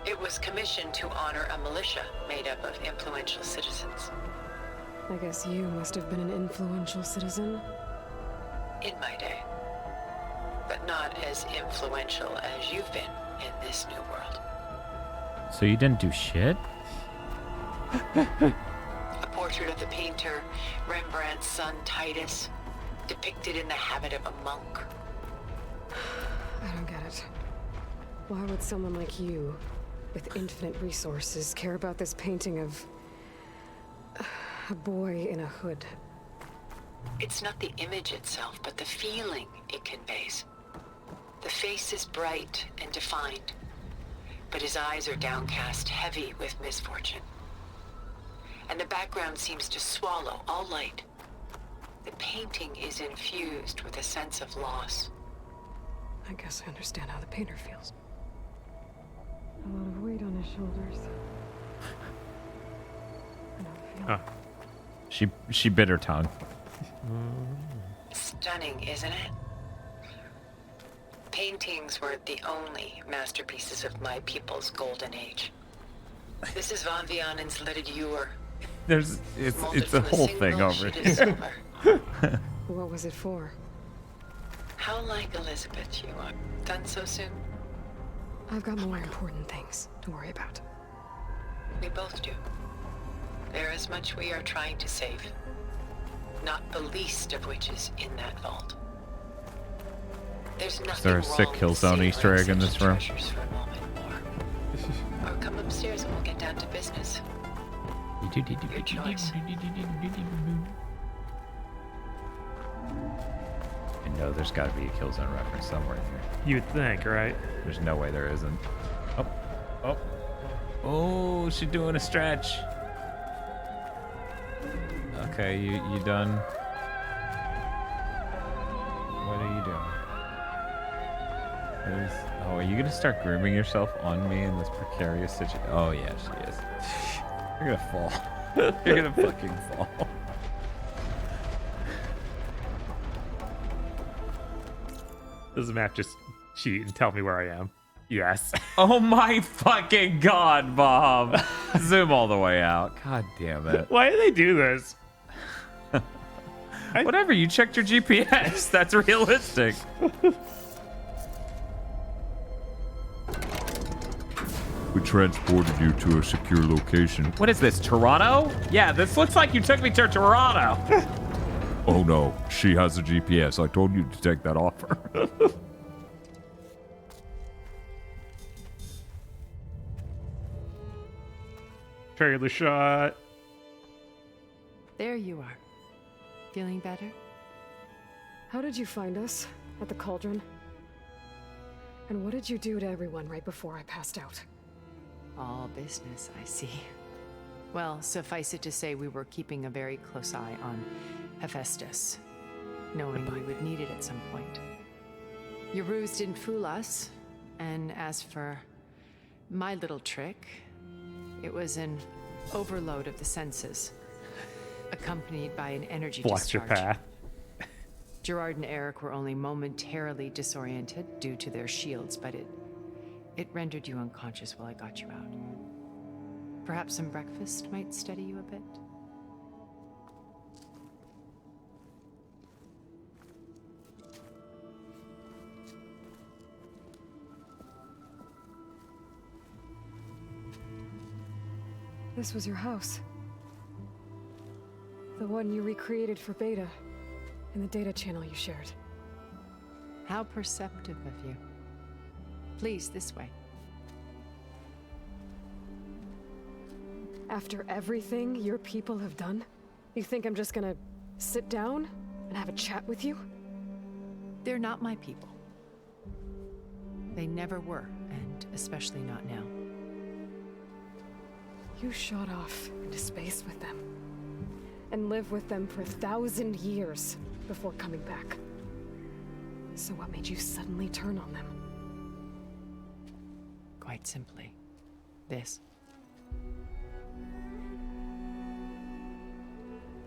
It was commissioned to honor a militia made up of influential citizens. I guess you must have been an influential citizen? In my day. But not as influential as you've been in this new world. So you didn't do shit? A portrait of the painter, Rembrandt's son Titus, depicted in the habit of a monk. I don't get it. Why would someone like you, with infinite resources, care about this painting of a boy in a hood? It's not the image itself, but the feeling it conveys. The face is bright and defined, but his eyes are downcast, heavy with misfortune. And the background seems to swallow all light. The painting is infused with a sense of loss. I guess I understand how the painter feels. A lot of weight on his shoulders. I don't feel it. She bit her tongue. Stunning, isn't it? Paintings were the only masterpieces of my people's golden age. This is Von Vianen's Le Dur. It's a whole thing over here. What was it for? How like Elizabeth you are. Done so soon? I've got more important things to worry about. We both do. There is much we are trying to save. Not the least of which is in that vault. There's nothing Is there a sick wrong kill with zone Easter egg in savoring this such room? treasures for a moment more. Or come upstairs and we'll get down to business. Your choice. I know there's got to be a Killzone reference somewhere in here. You'd think, right? There's no way there isn't. Oh, Oh, she's doing a stretch. Okay, you done? What are you doing? Oh, are you gonna start grooming yourself on me in this precarious situation? Oh yeah, she is. You're gonna fall. You're gonna fucking fall. Does the map just cheat and tell me where I am? Yes. Oh my fucking god, Bob. Zoom all the way out. God damn it. Why do they do this? Whatever, you checked your GPS. That's realistic. We transported you to a secure location. What is this, Toronto? Yeah, this looks like you took me to Toronto. Oh no, she has a GPS. I told you to take that off her. Trailer shot. There you are. Feeling better? How did you find us? At the Cauldron? And what did you do to everyone right before I passed out? All business, I see. Well, suffice it to say we were keeping a very close eye on Hephaestus, knowing we would need it at some point. Your ruse didn't fool us, and as for my little trick, it was an overload of the senses, accompanied by an energy Blocked your discharge. path. Gerard and Eric were only momentarily disoriented due to their shields, but it rendered you unconscious while I got you out. Perhaps some breakfast might steady you a bit? This was your house. The one you recreated for Beta, in the data channel you shared. How perceptive of you. Please, this way. After everything your people have done, you think I'm just gonna sit down and have a chat with you? They're not my people. They never were, and especially not now. You shot off into space with them, and lived with them for 1,000 years before coming back. So what made you suddenly turn on them? Quite simply, this.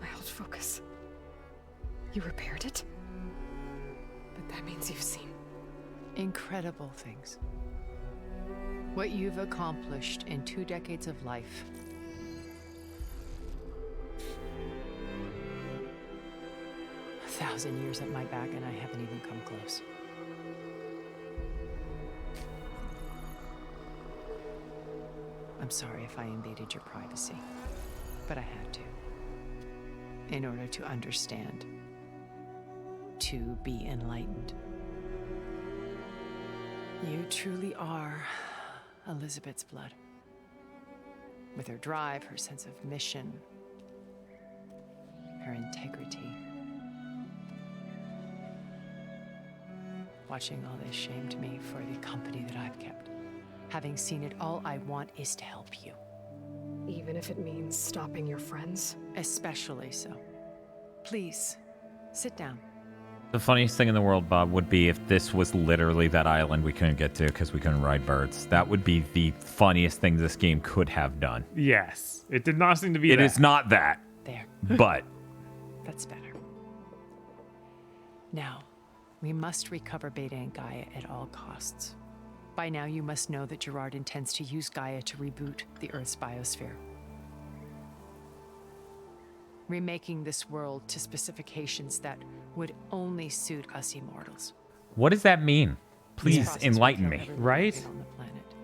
My old focus. You repaired it? But that means you've seen incredible things. What you've accomplished in 2 decades of life. A 1,000 years at my back and I haven't even come close. I'm sorry if I invaded your privacy, but I had to. In order to understand. To be enlightened. You truly are Elizabeth's blood. With her drive, her sense of mission, her integrity. Watching all this shamed me for the company that I've kept. Having seen it, all I want is to help you. Even if it means stopping your friends? Especially so. Please, sit down. The funniest thing in the world, Bob, would be if this was literally that island we couldn't get to because we couldn't ride birds. That would be the funniest thing this game could have done. Yes. It did not seem to be It is not that. There. But. That's better. Now, we must recover Beta and Gaia at all costs. By now, you must know that Gerard intends to use Gaia to reboot the Earth's biosphere. Remaking this world to specifications that would only suit us immortals. What does that mean? Please This enlighten process will me. kill every Right? living on the planet.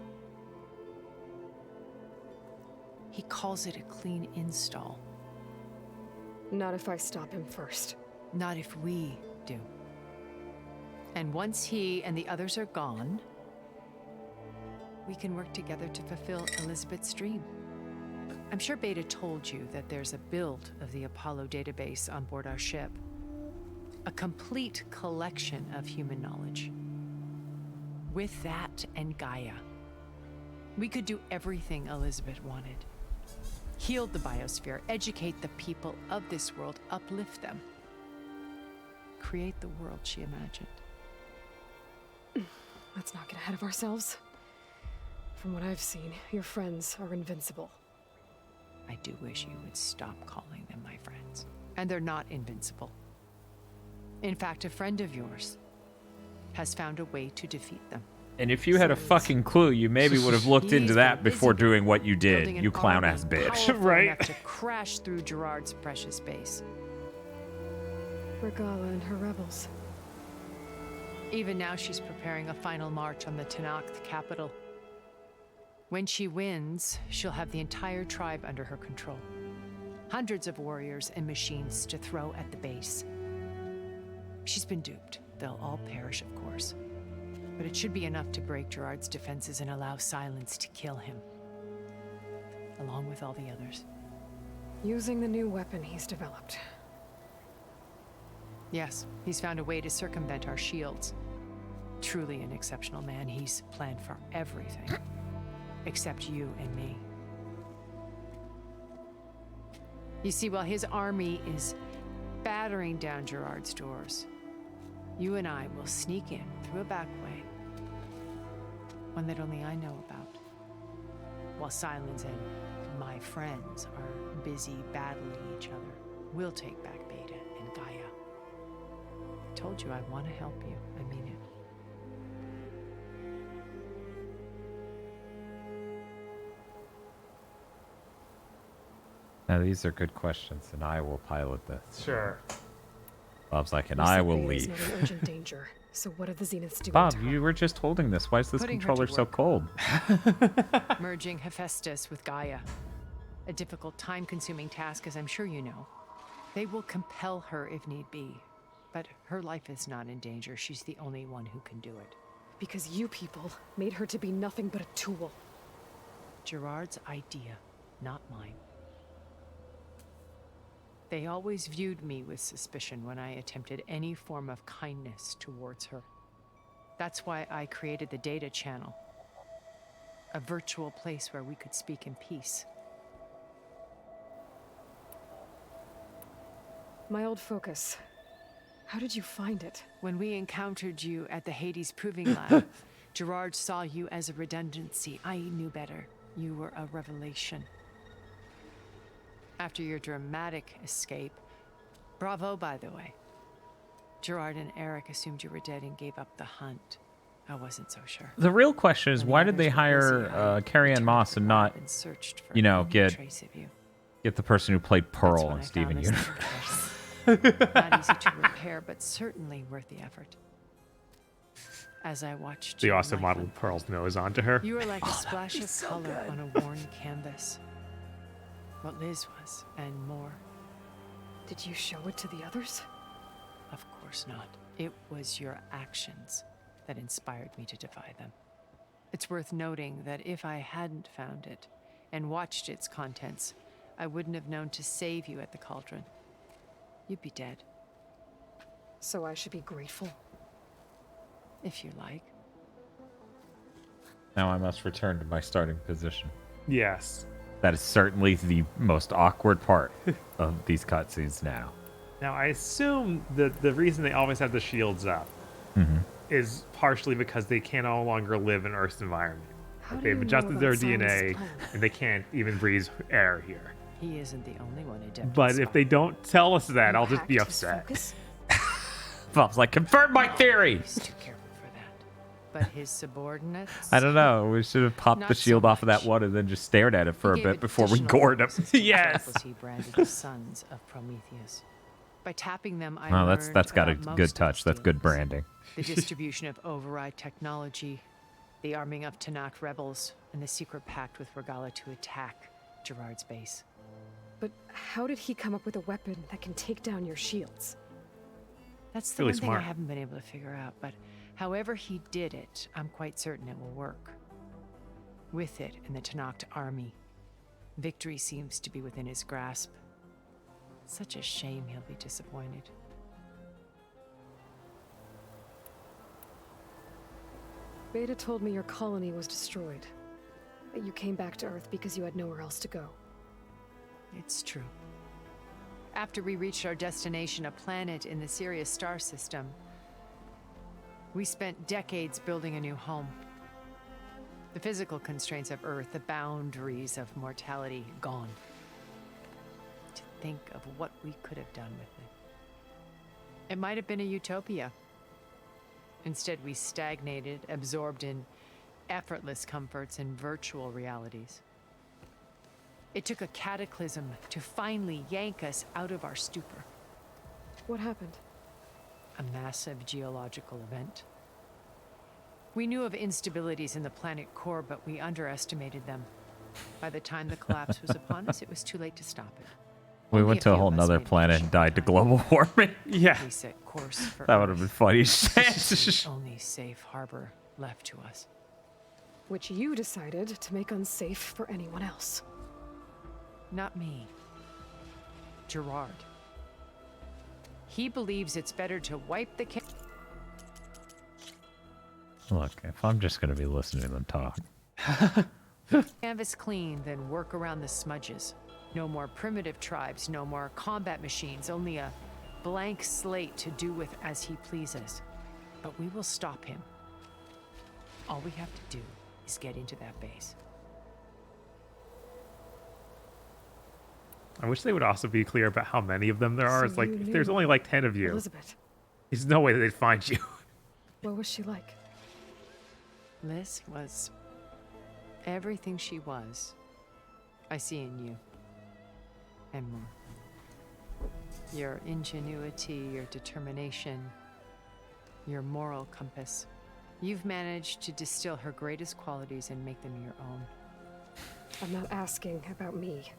He calls it a clean install. Not if I stop him first. Not if we do. And once he and the others are gone, we can work together to fulfill Elizabeth's dream. I'm sure Beta told you that there's a build of the Apollo database on board our ship. A complete collection of human knowledge. With that and Gaia, We could do everything Elizabeth wanted. Heal the biosphere, educate the people of this world, uplift them. Create the world she imagined. Let's not get ahead of ourselves. From what I've seen, your friends are invincible. I do wish you would stop calling them my friends. And they're not invincible. In fact, a friend of yours has found a way to defeat them. And if you had a fucking clue, you maybe would have looked into that before doing what you did, you clown-ass bitch. Right? To crash through Gerard's precious base. Regala and her rebels. Even now, she's preparing a final march on the Tenakth capital. When she wins, she'll have the entire tribe under her control. Hundreds of warriors and machines to throw at the base. She's been duped. They'll all perish, of course. But it should be enough to break Gerard's defenses and allow Silence to kill him. Along with all the others. Using the new weapon he's developed. Yes, he's found a way to circumvent our shields. Truly an exceptional man. He's planned for everything. Except you and me. You see, while his army is battering down Gerard's doors, you and I will sneak in through a back way. One that only I know about. While Silence and my friends are busy battling each other, we'll take back Beta and Gaia. I told you I want to help you. I mean it. Now, these are good questions, and I will pilot this. Sure. Bob's like, and You I said will Beta's leave. not in urgent danger. So what are the Zeniths doing Bob, to her? you were just holding this. Why is this Putting her controller to so work. cold? Merging Hephaestus with Gaia. A difficult, time-consuming task, as I'm sure you know. They will compel her if need be. But her life is not in danger. She's the only one who can do it. Because you people made her to be nothing but a tool. Gerard's idea, not mine. They always viewed me with suspicion when I attempted any form of kindness towards her. That's why I created the data channel. A virtual place where we could speak in peace. My old focus. How did you find it? When we encountered you at the Hades Proving Lab, Gerard saw you as a redundancy. I knew better. You were a revelation. After your dramatic escape, bravo, by the way. Gerard and Eric assumed you were dead and gave up the hunt. I wasn't so sure. The real question is, why did they hire Carrie-Anne Moss and not, you know, get the person who played Pearl in Steven Universe? Not easy to repair, but certainly worth the effort. As I watched They you, also my modeled Pearl's nose onto her. You were like a splash of color on a worn canvas. What Liz was, and more. Did you show it to the others? Of course not. It was your actions that inspired me to defy them. It's worth noting that if I hadn't found it and watched its contents, I wouldn't have known to save you at the cauldron. You'd be dead. So I should be grateful? If you like. Now I must return to my starting position. Yes. That is certainly the most awkward part of these cutscenes now. Now, I assume that the reason they always have the shields up is partially because they can no longer live in Earth's environment. How do They've you know adjusted their about Simon's DNA, plan? and they can't even breathe air here. He isn't the only one adept. But if they don't tell us that, You I'll just be hacked his upset. focus? Bob's like, confirm my theory! He's too careful for that. But his subordinates... I don't know. We should have popped Not the so shield off of that one and then just stared at it for a He bit gave before we additional gored him. bonuses to Yes. faculty branded the Sons of Prometheus. By tapping them, I Oh, learned that's got a about good most of touch. its That's good dealings. branding. The distribution of override technology, the arming of Tenakth rebels, and the secret pact with Regala to attack Gerard's base. But how did he come up with a weapon that can take down your shields? That's the Really one thing smart. I haven't been able to figure out, but however he did it, I'm quite certain it will work. With it and the Tenakth army, victory seems to be within his grasp. Such a shame he'll be disappointed. Beta told me your colony was destroyed. that you came back to Earth because you had nowhere else to go. It's true. After we reached our destination, a planet in the Sirius star system, we spent decades building a new home. The physical constraints of Earth, the boundaries of mortality, gone. To think of what we could have done with it. It might have been a utopia. Instead, we stagnated, absorbed in effortless comforts and virtual realities. It took a cataclysm to finally yank us out of our stupor. What happened? A massive geological event. We knew of instabilities in the planet core, but we underestimated them. By the time the collapse was upon us, it was too late to stop it. We went to a whole nother planet and died to global warming. Yeah. We set course for That would have been funny. This is the only safe harbor left to us. Which you decided to make unsafe for anyone else. Not me. Gerard. He believes it's better to wipe the Look, if I'm just going to be listening to them talk. canvas clean than work around the smudges. No more primitive tribes, no more combat machines, only a blank slate to do with as he pleases. But we will stop him. All we have to do is get into that base. I wish they would also be clear about how many of them there are. So It's like, you if there's knew only like 10 of you, Elizabeth. there's no way that they'd find you. What was she like? Liz was everything she was. I see in you. And more. Your ingenuity, your determination, your moral compass. You've managed to distill her greatest qualities and make them your own. I'm not asking about me.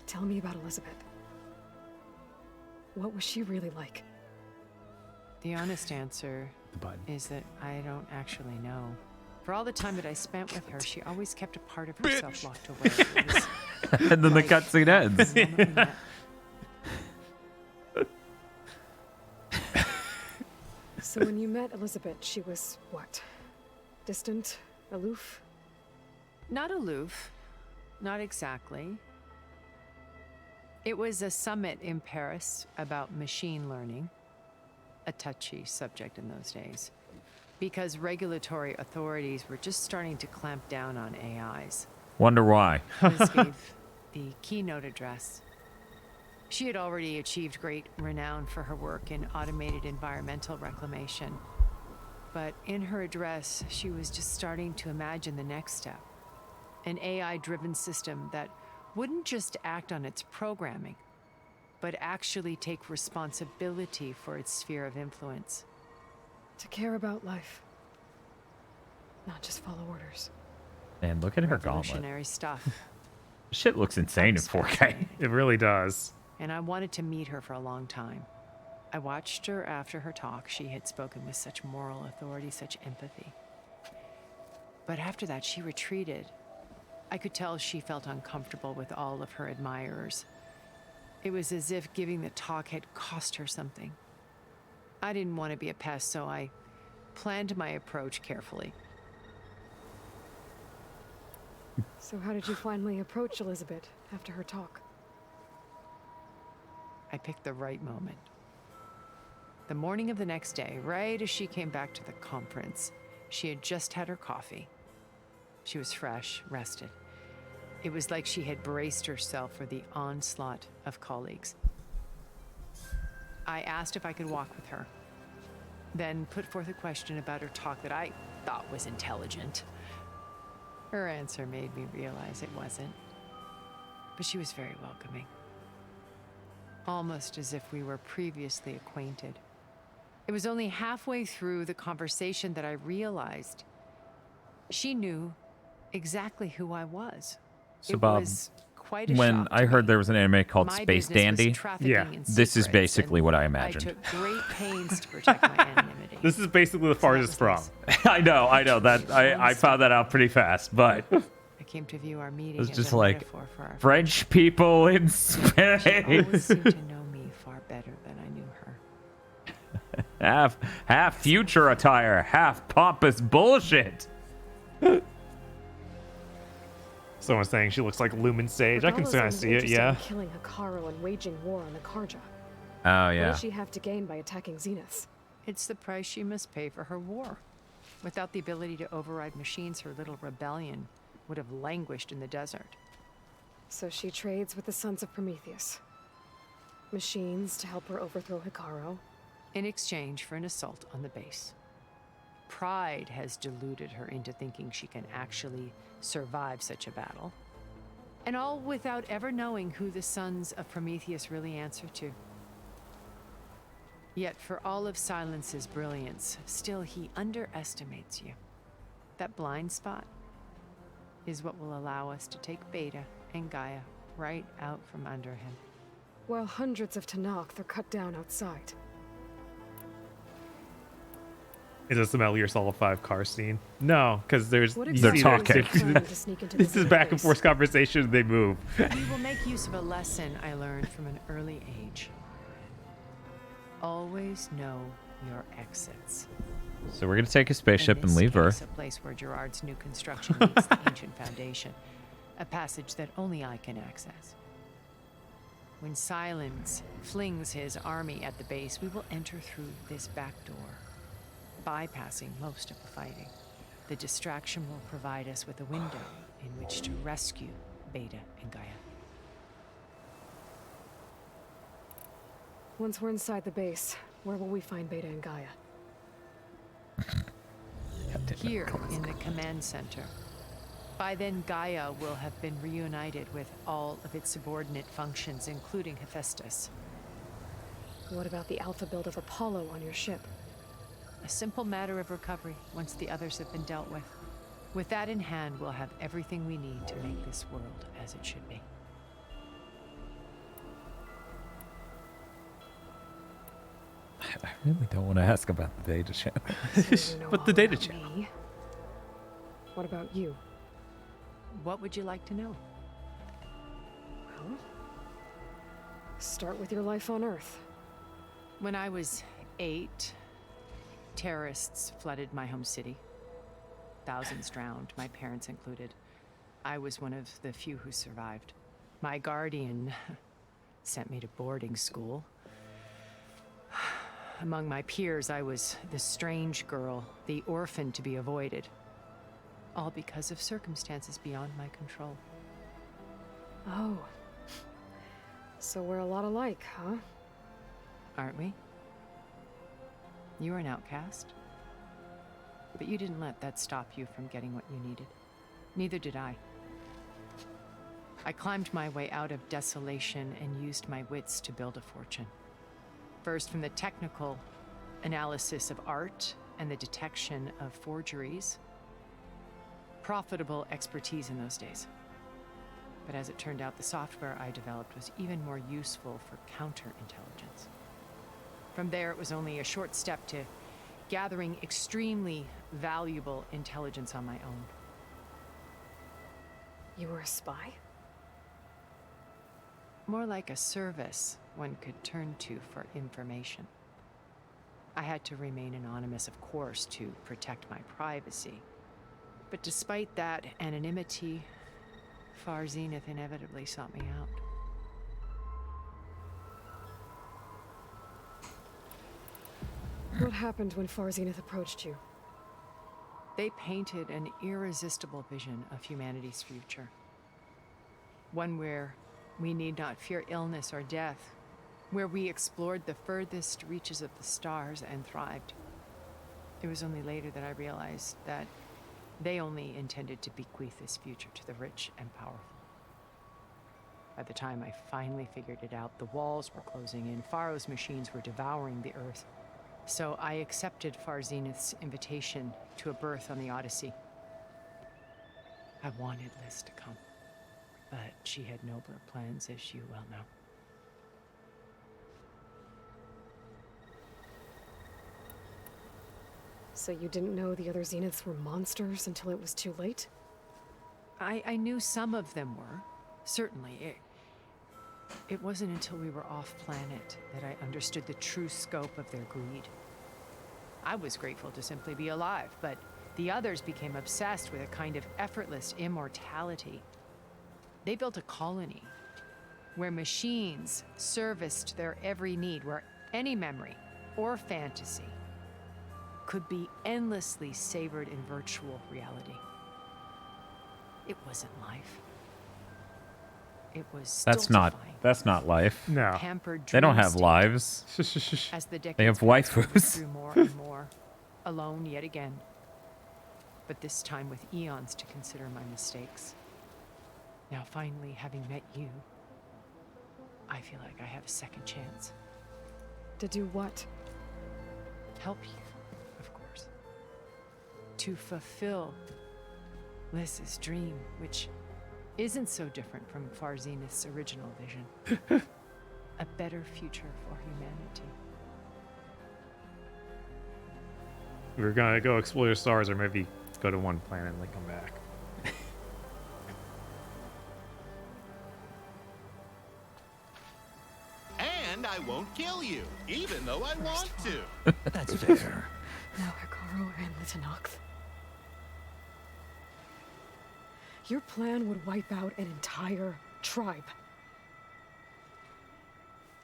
Tell me about Elizabeth. What was she really like? The honest answer is that I don't actually know. For all the time that I spent with her, she always kept a part of herself locked away. It was And then the cutscene ends. the moment we met. So when you met Elizabeth, she was what? Distant? Aloof? Not aloof. Not exactly. It was a summit in Paris about machine learning. A touchy subject in those days. Because regulatory authorities were just starting to clamp down on AIs. Wonder why. Liz gave the keynote address. She had already achieved great renown for her work in automated environmental reclamation. But in her address, she was just starting to imagine the next step. An AI-driven system that wouldn't just act on its programming, but actually take responsibility for its sphere of influence. To care about life. Not just follow orders. Man, look at her gauntlet. Revolutionary stuff. Shit looks insane in 4K. It really does. And I wanted to meet her for a long time. I watched her after her talk. She had spoken with such moral authority, such empathy. But after that, she retreated. I could tell she felt uncomfortable with all of her admirers. It was as if giving the talk had cost her something. I didn't want to be a pest, so I planned my approach carefully. So how did you finally approach Elizabeth after her talk? I picked the right moment. The morning of the next day, right as she came back to the conference, she had just had her coffee. She was fresh, rested. It was like she had braced herself for the onslaught of colleagues. I asked if I could walk with her, then put forth a question about her talk that I thought was intelligent. Her answer made me realize it wasn't, but she was very welcoming. Almost as if we were previously acquainted. It was only halfway through the conversation that I realized she knew exactly who I was. So, It Bob, was quite a when shock to I heard me. there was an anime called My Space business was Dandy, trafficking in this is secrets, basically and what I I imagined. took great pains to protect my anonymity. This is basically the farthest from. I know. That I found that out pretty fast, but I came to view our meeting it's as just a like metaphor for our French people in She always space. seemed to know me far better than I knew her. half future attire, half pompous bullshit. Someone's saying she looks like Lumen Sage. I can Regala's kind of only see it, interested yeah. in killing Hikaru and waging war on the Karja. Oh, What yeah. does she have to gain by attacking Zenith? It's the price she must pay for her war. Without the ability to override machines, her little rebellion would have languished in the desert. So she trades with the Sons of Prometheus. Machines to help her overthrow Hikaru. In exchange for an assault on the base. Pride has deluded her into thinking she can actually survive such a battle. And all without ever knowing who the Sons of Prometheus really answer to. Yet for all of Silence's brilliance, still he underestimates you. That blind spot is what will allow us to take Beta and Gaia right out from under him. While hundreds of Tenakth are cut down outside. Is this the Metal Gear Solid 5 car scene? No, because there's What you exactly see talking. was he planning to sneak into the This is Zenith back and base? forth conversation. They move. We will make use of a lesson I learned from an early age. Always know your exits. So we're gonna take a spaceship In and this leave case, Earth. A place where Gerard's new construction meets the ancient foundation. A passage that only I can access. When Silence flings his army at the base, we will enter through this back door, bypassing most of the fighting. The distraction will provide us with a window in which to rescue Beta and Gaia. Once we're inside the base, where will we find Beta and Gaia? Here in the command center. By then, Gaia will have been reunited with all of its subordinate functions, including Hephaestus. What about the alpha build of Apollo on your ship? A simple matter of recovery once the others have been dealt with. With that in hand, we'll have everything we need to make this world as it should be. I really don't want to ask about the data channel. So you know But the all data about channel. me. What about you? What would you like to know? Well, start with your life on Earth. When I was 8, terrorists flooded my home city. Thousands drowned, my parents included. I was one of the few who survived. My guardian sent me to boarding school. Among my peers, I was the strange girl, the orphan to be avoided. All because of circumstances beyond my control. Oh. So we're a lot alike, huh? Aren't we? You were an outcast. But you didn't let that stop you from getting what you needed. Neither did I. I climbed my way out of desolation and used my wits to build a fortune. First, from the technical analysis of art and the detection of forgeries. Profitable expertise in those days. But as it turned out, the software I developed was even more useful for counterintelligence. From there, it was only a short step to gathering extremely valuable intelligence on my own. You were a spy? More like a service one could turn to for information. I had to remain anonymous, of course, to protect my privacy. But despite that anonymity, Far Zenith inevitably sought me out. What happened when Far Zenith approached you? They painted an irresistible vision of humanity's future. One where we need not fear illness or death, where we explored the furthest reaches of the stars and thrived. It was only later that I realized that they only intended to bequeath this future to the rich and powerful. By the time I finally figured it out, the walls were closing in, Pharaoh's machines were devouring the earth. So I accepted Far Zenith's invitation to a berth on the Odyssey. I wanted Liz to come, but she had nobler plans, as you well know. So you didn't know the other Zeniths were monsters until it was too late? I knew some of them were, certainly. It wasn't until we were off-planet that I understood the true scope of their greed. I was grateful to simply be alive, but the others became obsessed with a kind of effortless immortality. They built a colony where machines serviced their every need, where any memory or fantasy could be endlessly savored in virtual reality. It wasn't life. It was That's not life. No. Pampered They don't dream have state. lives. As the They have decades passed, I waifus. grew more and more alone yet again. But this time with eons to consider my mistakes. Now finally, having met you, I feel like I have a second chance. To do what? Help you, of course. To fulfill Liz's dream, which isn't so different from Farzenith's original vision. A better future for humanity. We're gonna go explore the stars, or maybe go to one planet and like come back. And I won't kill you, even though I want to. That's fair. Now Hikaru and the Tenakth. Your plan would wipe out an entire tribe.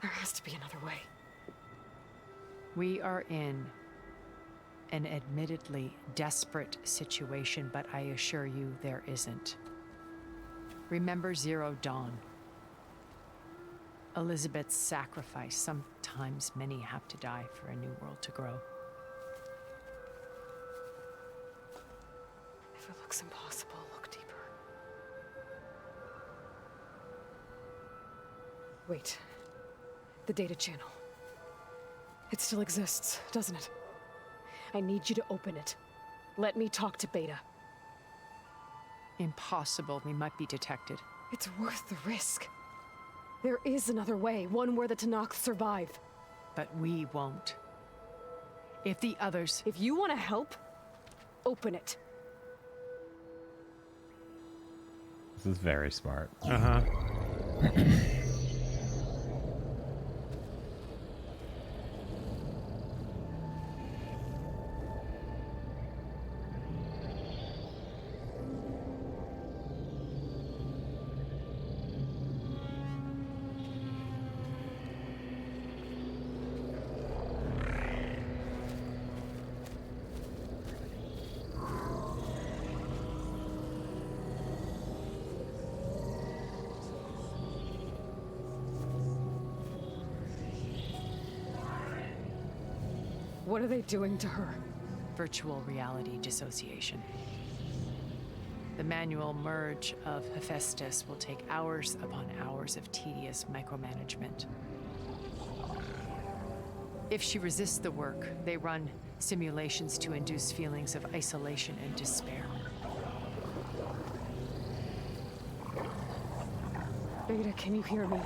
There has to be another way. We are in an admittedly desperate situation, but I assure you there isn't. Remember Zero Dawn. Elizabeth's sacrifice. Sometimes many have to die for a new world to grow. If it looks impossible, look deeper. Wait. The data channel. It still exists, doesn't it? I need you to open it. Let me talk to Beta. Impossible. We might be detected. It's worth the risk. There is another way, one where the Tenakth survive. But we won't. If the others... If you want to help, open it. This is very smart. Uh-huh. What are they doing to her? Virtual reality dissociation. The manual merge of Hephaestus will take hours upon hours of tedious micromanagement. If she resists the work, they run simulations to induce feelings of isolation and despair. Beta, can you hear me?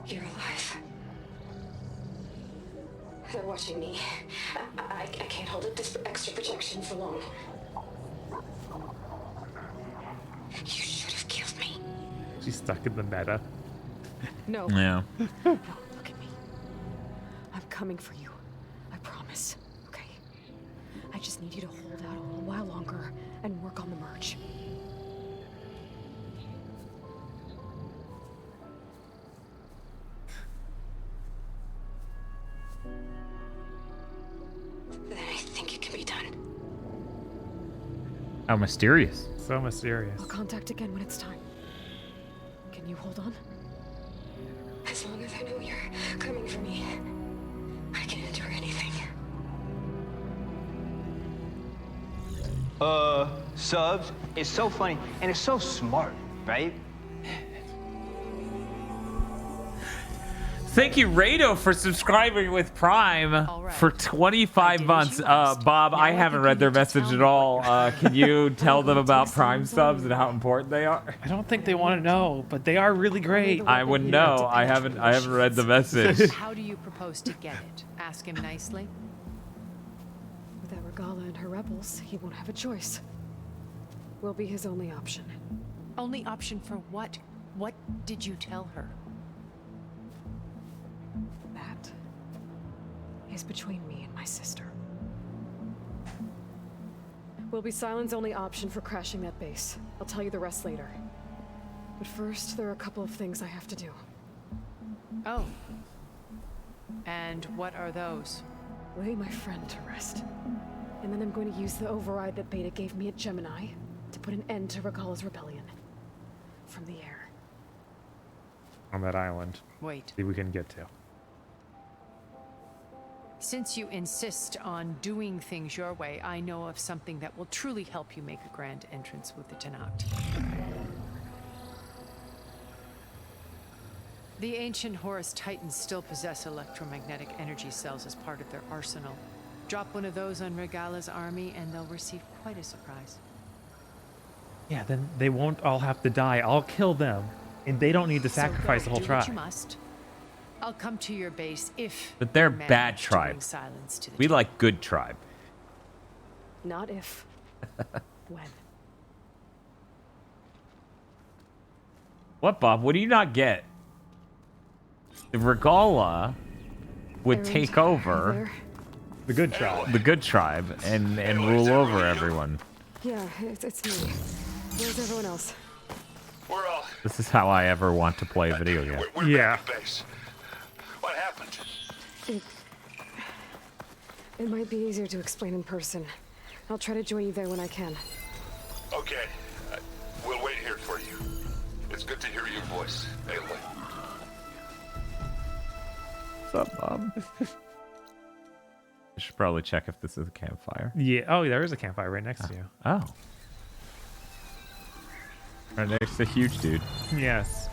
You're alive. They're watching me. I can't hold up this extra protection for long. You should have killed me. She's stuck in the meta. No. Yeah. No, look at me. I'm coming for you. I promise. Okay? I just need you to hold out a little while longer and work on the merge. Then I think it can be done. How mysterious. So mysterious. I'll contact again when it's time. Can you hold on? As long as I know you're coming for me, I can endure anything. Subs, it's so funny and it's so smart, right? Thank you, Rado, for subscribing with Prime for 25 months. Bob, I haven't read their message at all. Can you tell them about Prime subs and how important they are? I don't think they want to know, but they are really great. I wouldn't know. I haven't read the message. How do you propose to get it? Ask him nicely? Without Regala and her rebels, he won't have a choice. We'll be his only option. Only option for what? What did you tell her? That is between me and my sister. will be Sylens' only option for crashing that base. I'll tell you the rest later. But first, there are a couple of things I have to do. Oh. And what are those? Lay my friend to rest. And then I'm going to use the override that Beta gave me at Gemini to put an end to Regalla's rebellion. From the air. On that island. Wait. See, we can get to. Since you insist on doing things your way, I know of something that will truly help you make a grand entrance with the Tenakth. The ancient Horus Titans still possess electromagnetic energy cells as part of their arsenal. Drop one of those on Regalla's army and they'll receive quite a surprise. Yeah, then they won't all have to die. I'll kill them. And they don't need to sacrifice the whole do tribe. What you must. I'll come to your base if. But they're you manage bad to tribe. bring silence to the We like good tribe. Not if. When. What, Bob? What do you not get? The Regalla would take over the good tribe, and rule over everyone. Yeah, it's me. Where's everyone else? We're all. This is how I ever want to play a video game. We're back at base. What happened? It might be easier to explain in person. I'll try to join you there when I can. Okay. We'll wait here for you. It's good to hear your voice, Aloy. What's up, Bob? I should probably check if this is a campfire. Yeah. Oh, there is a campfire right next to you. Oh. Right next to huge dude. Yes.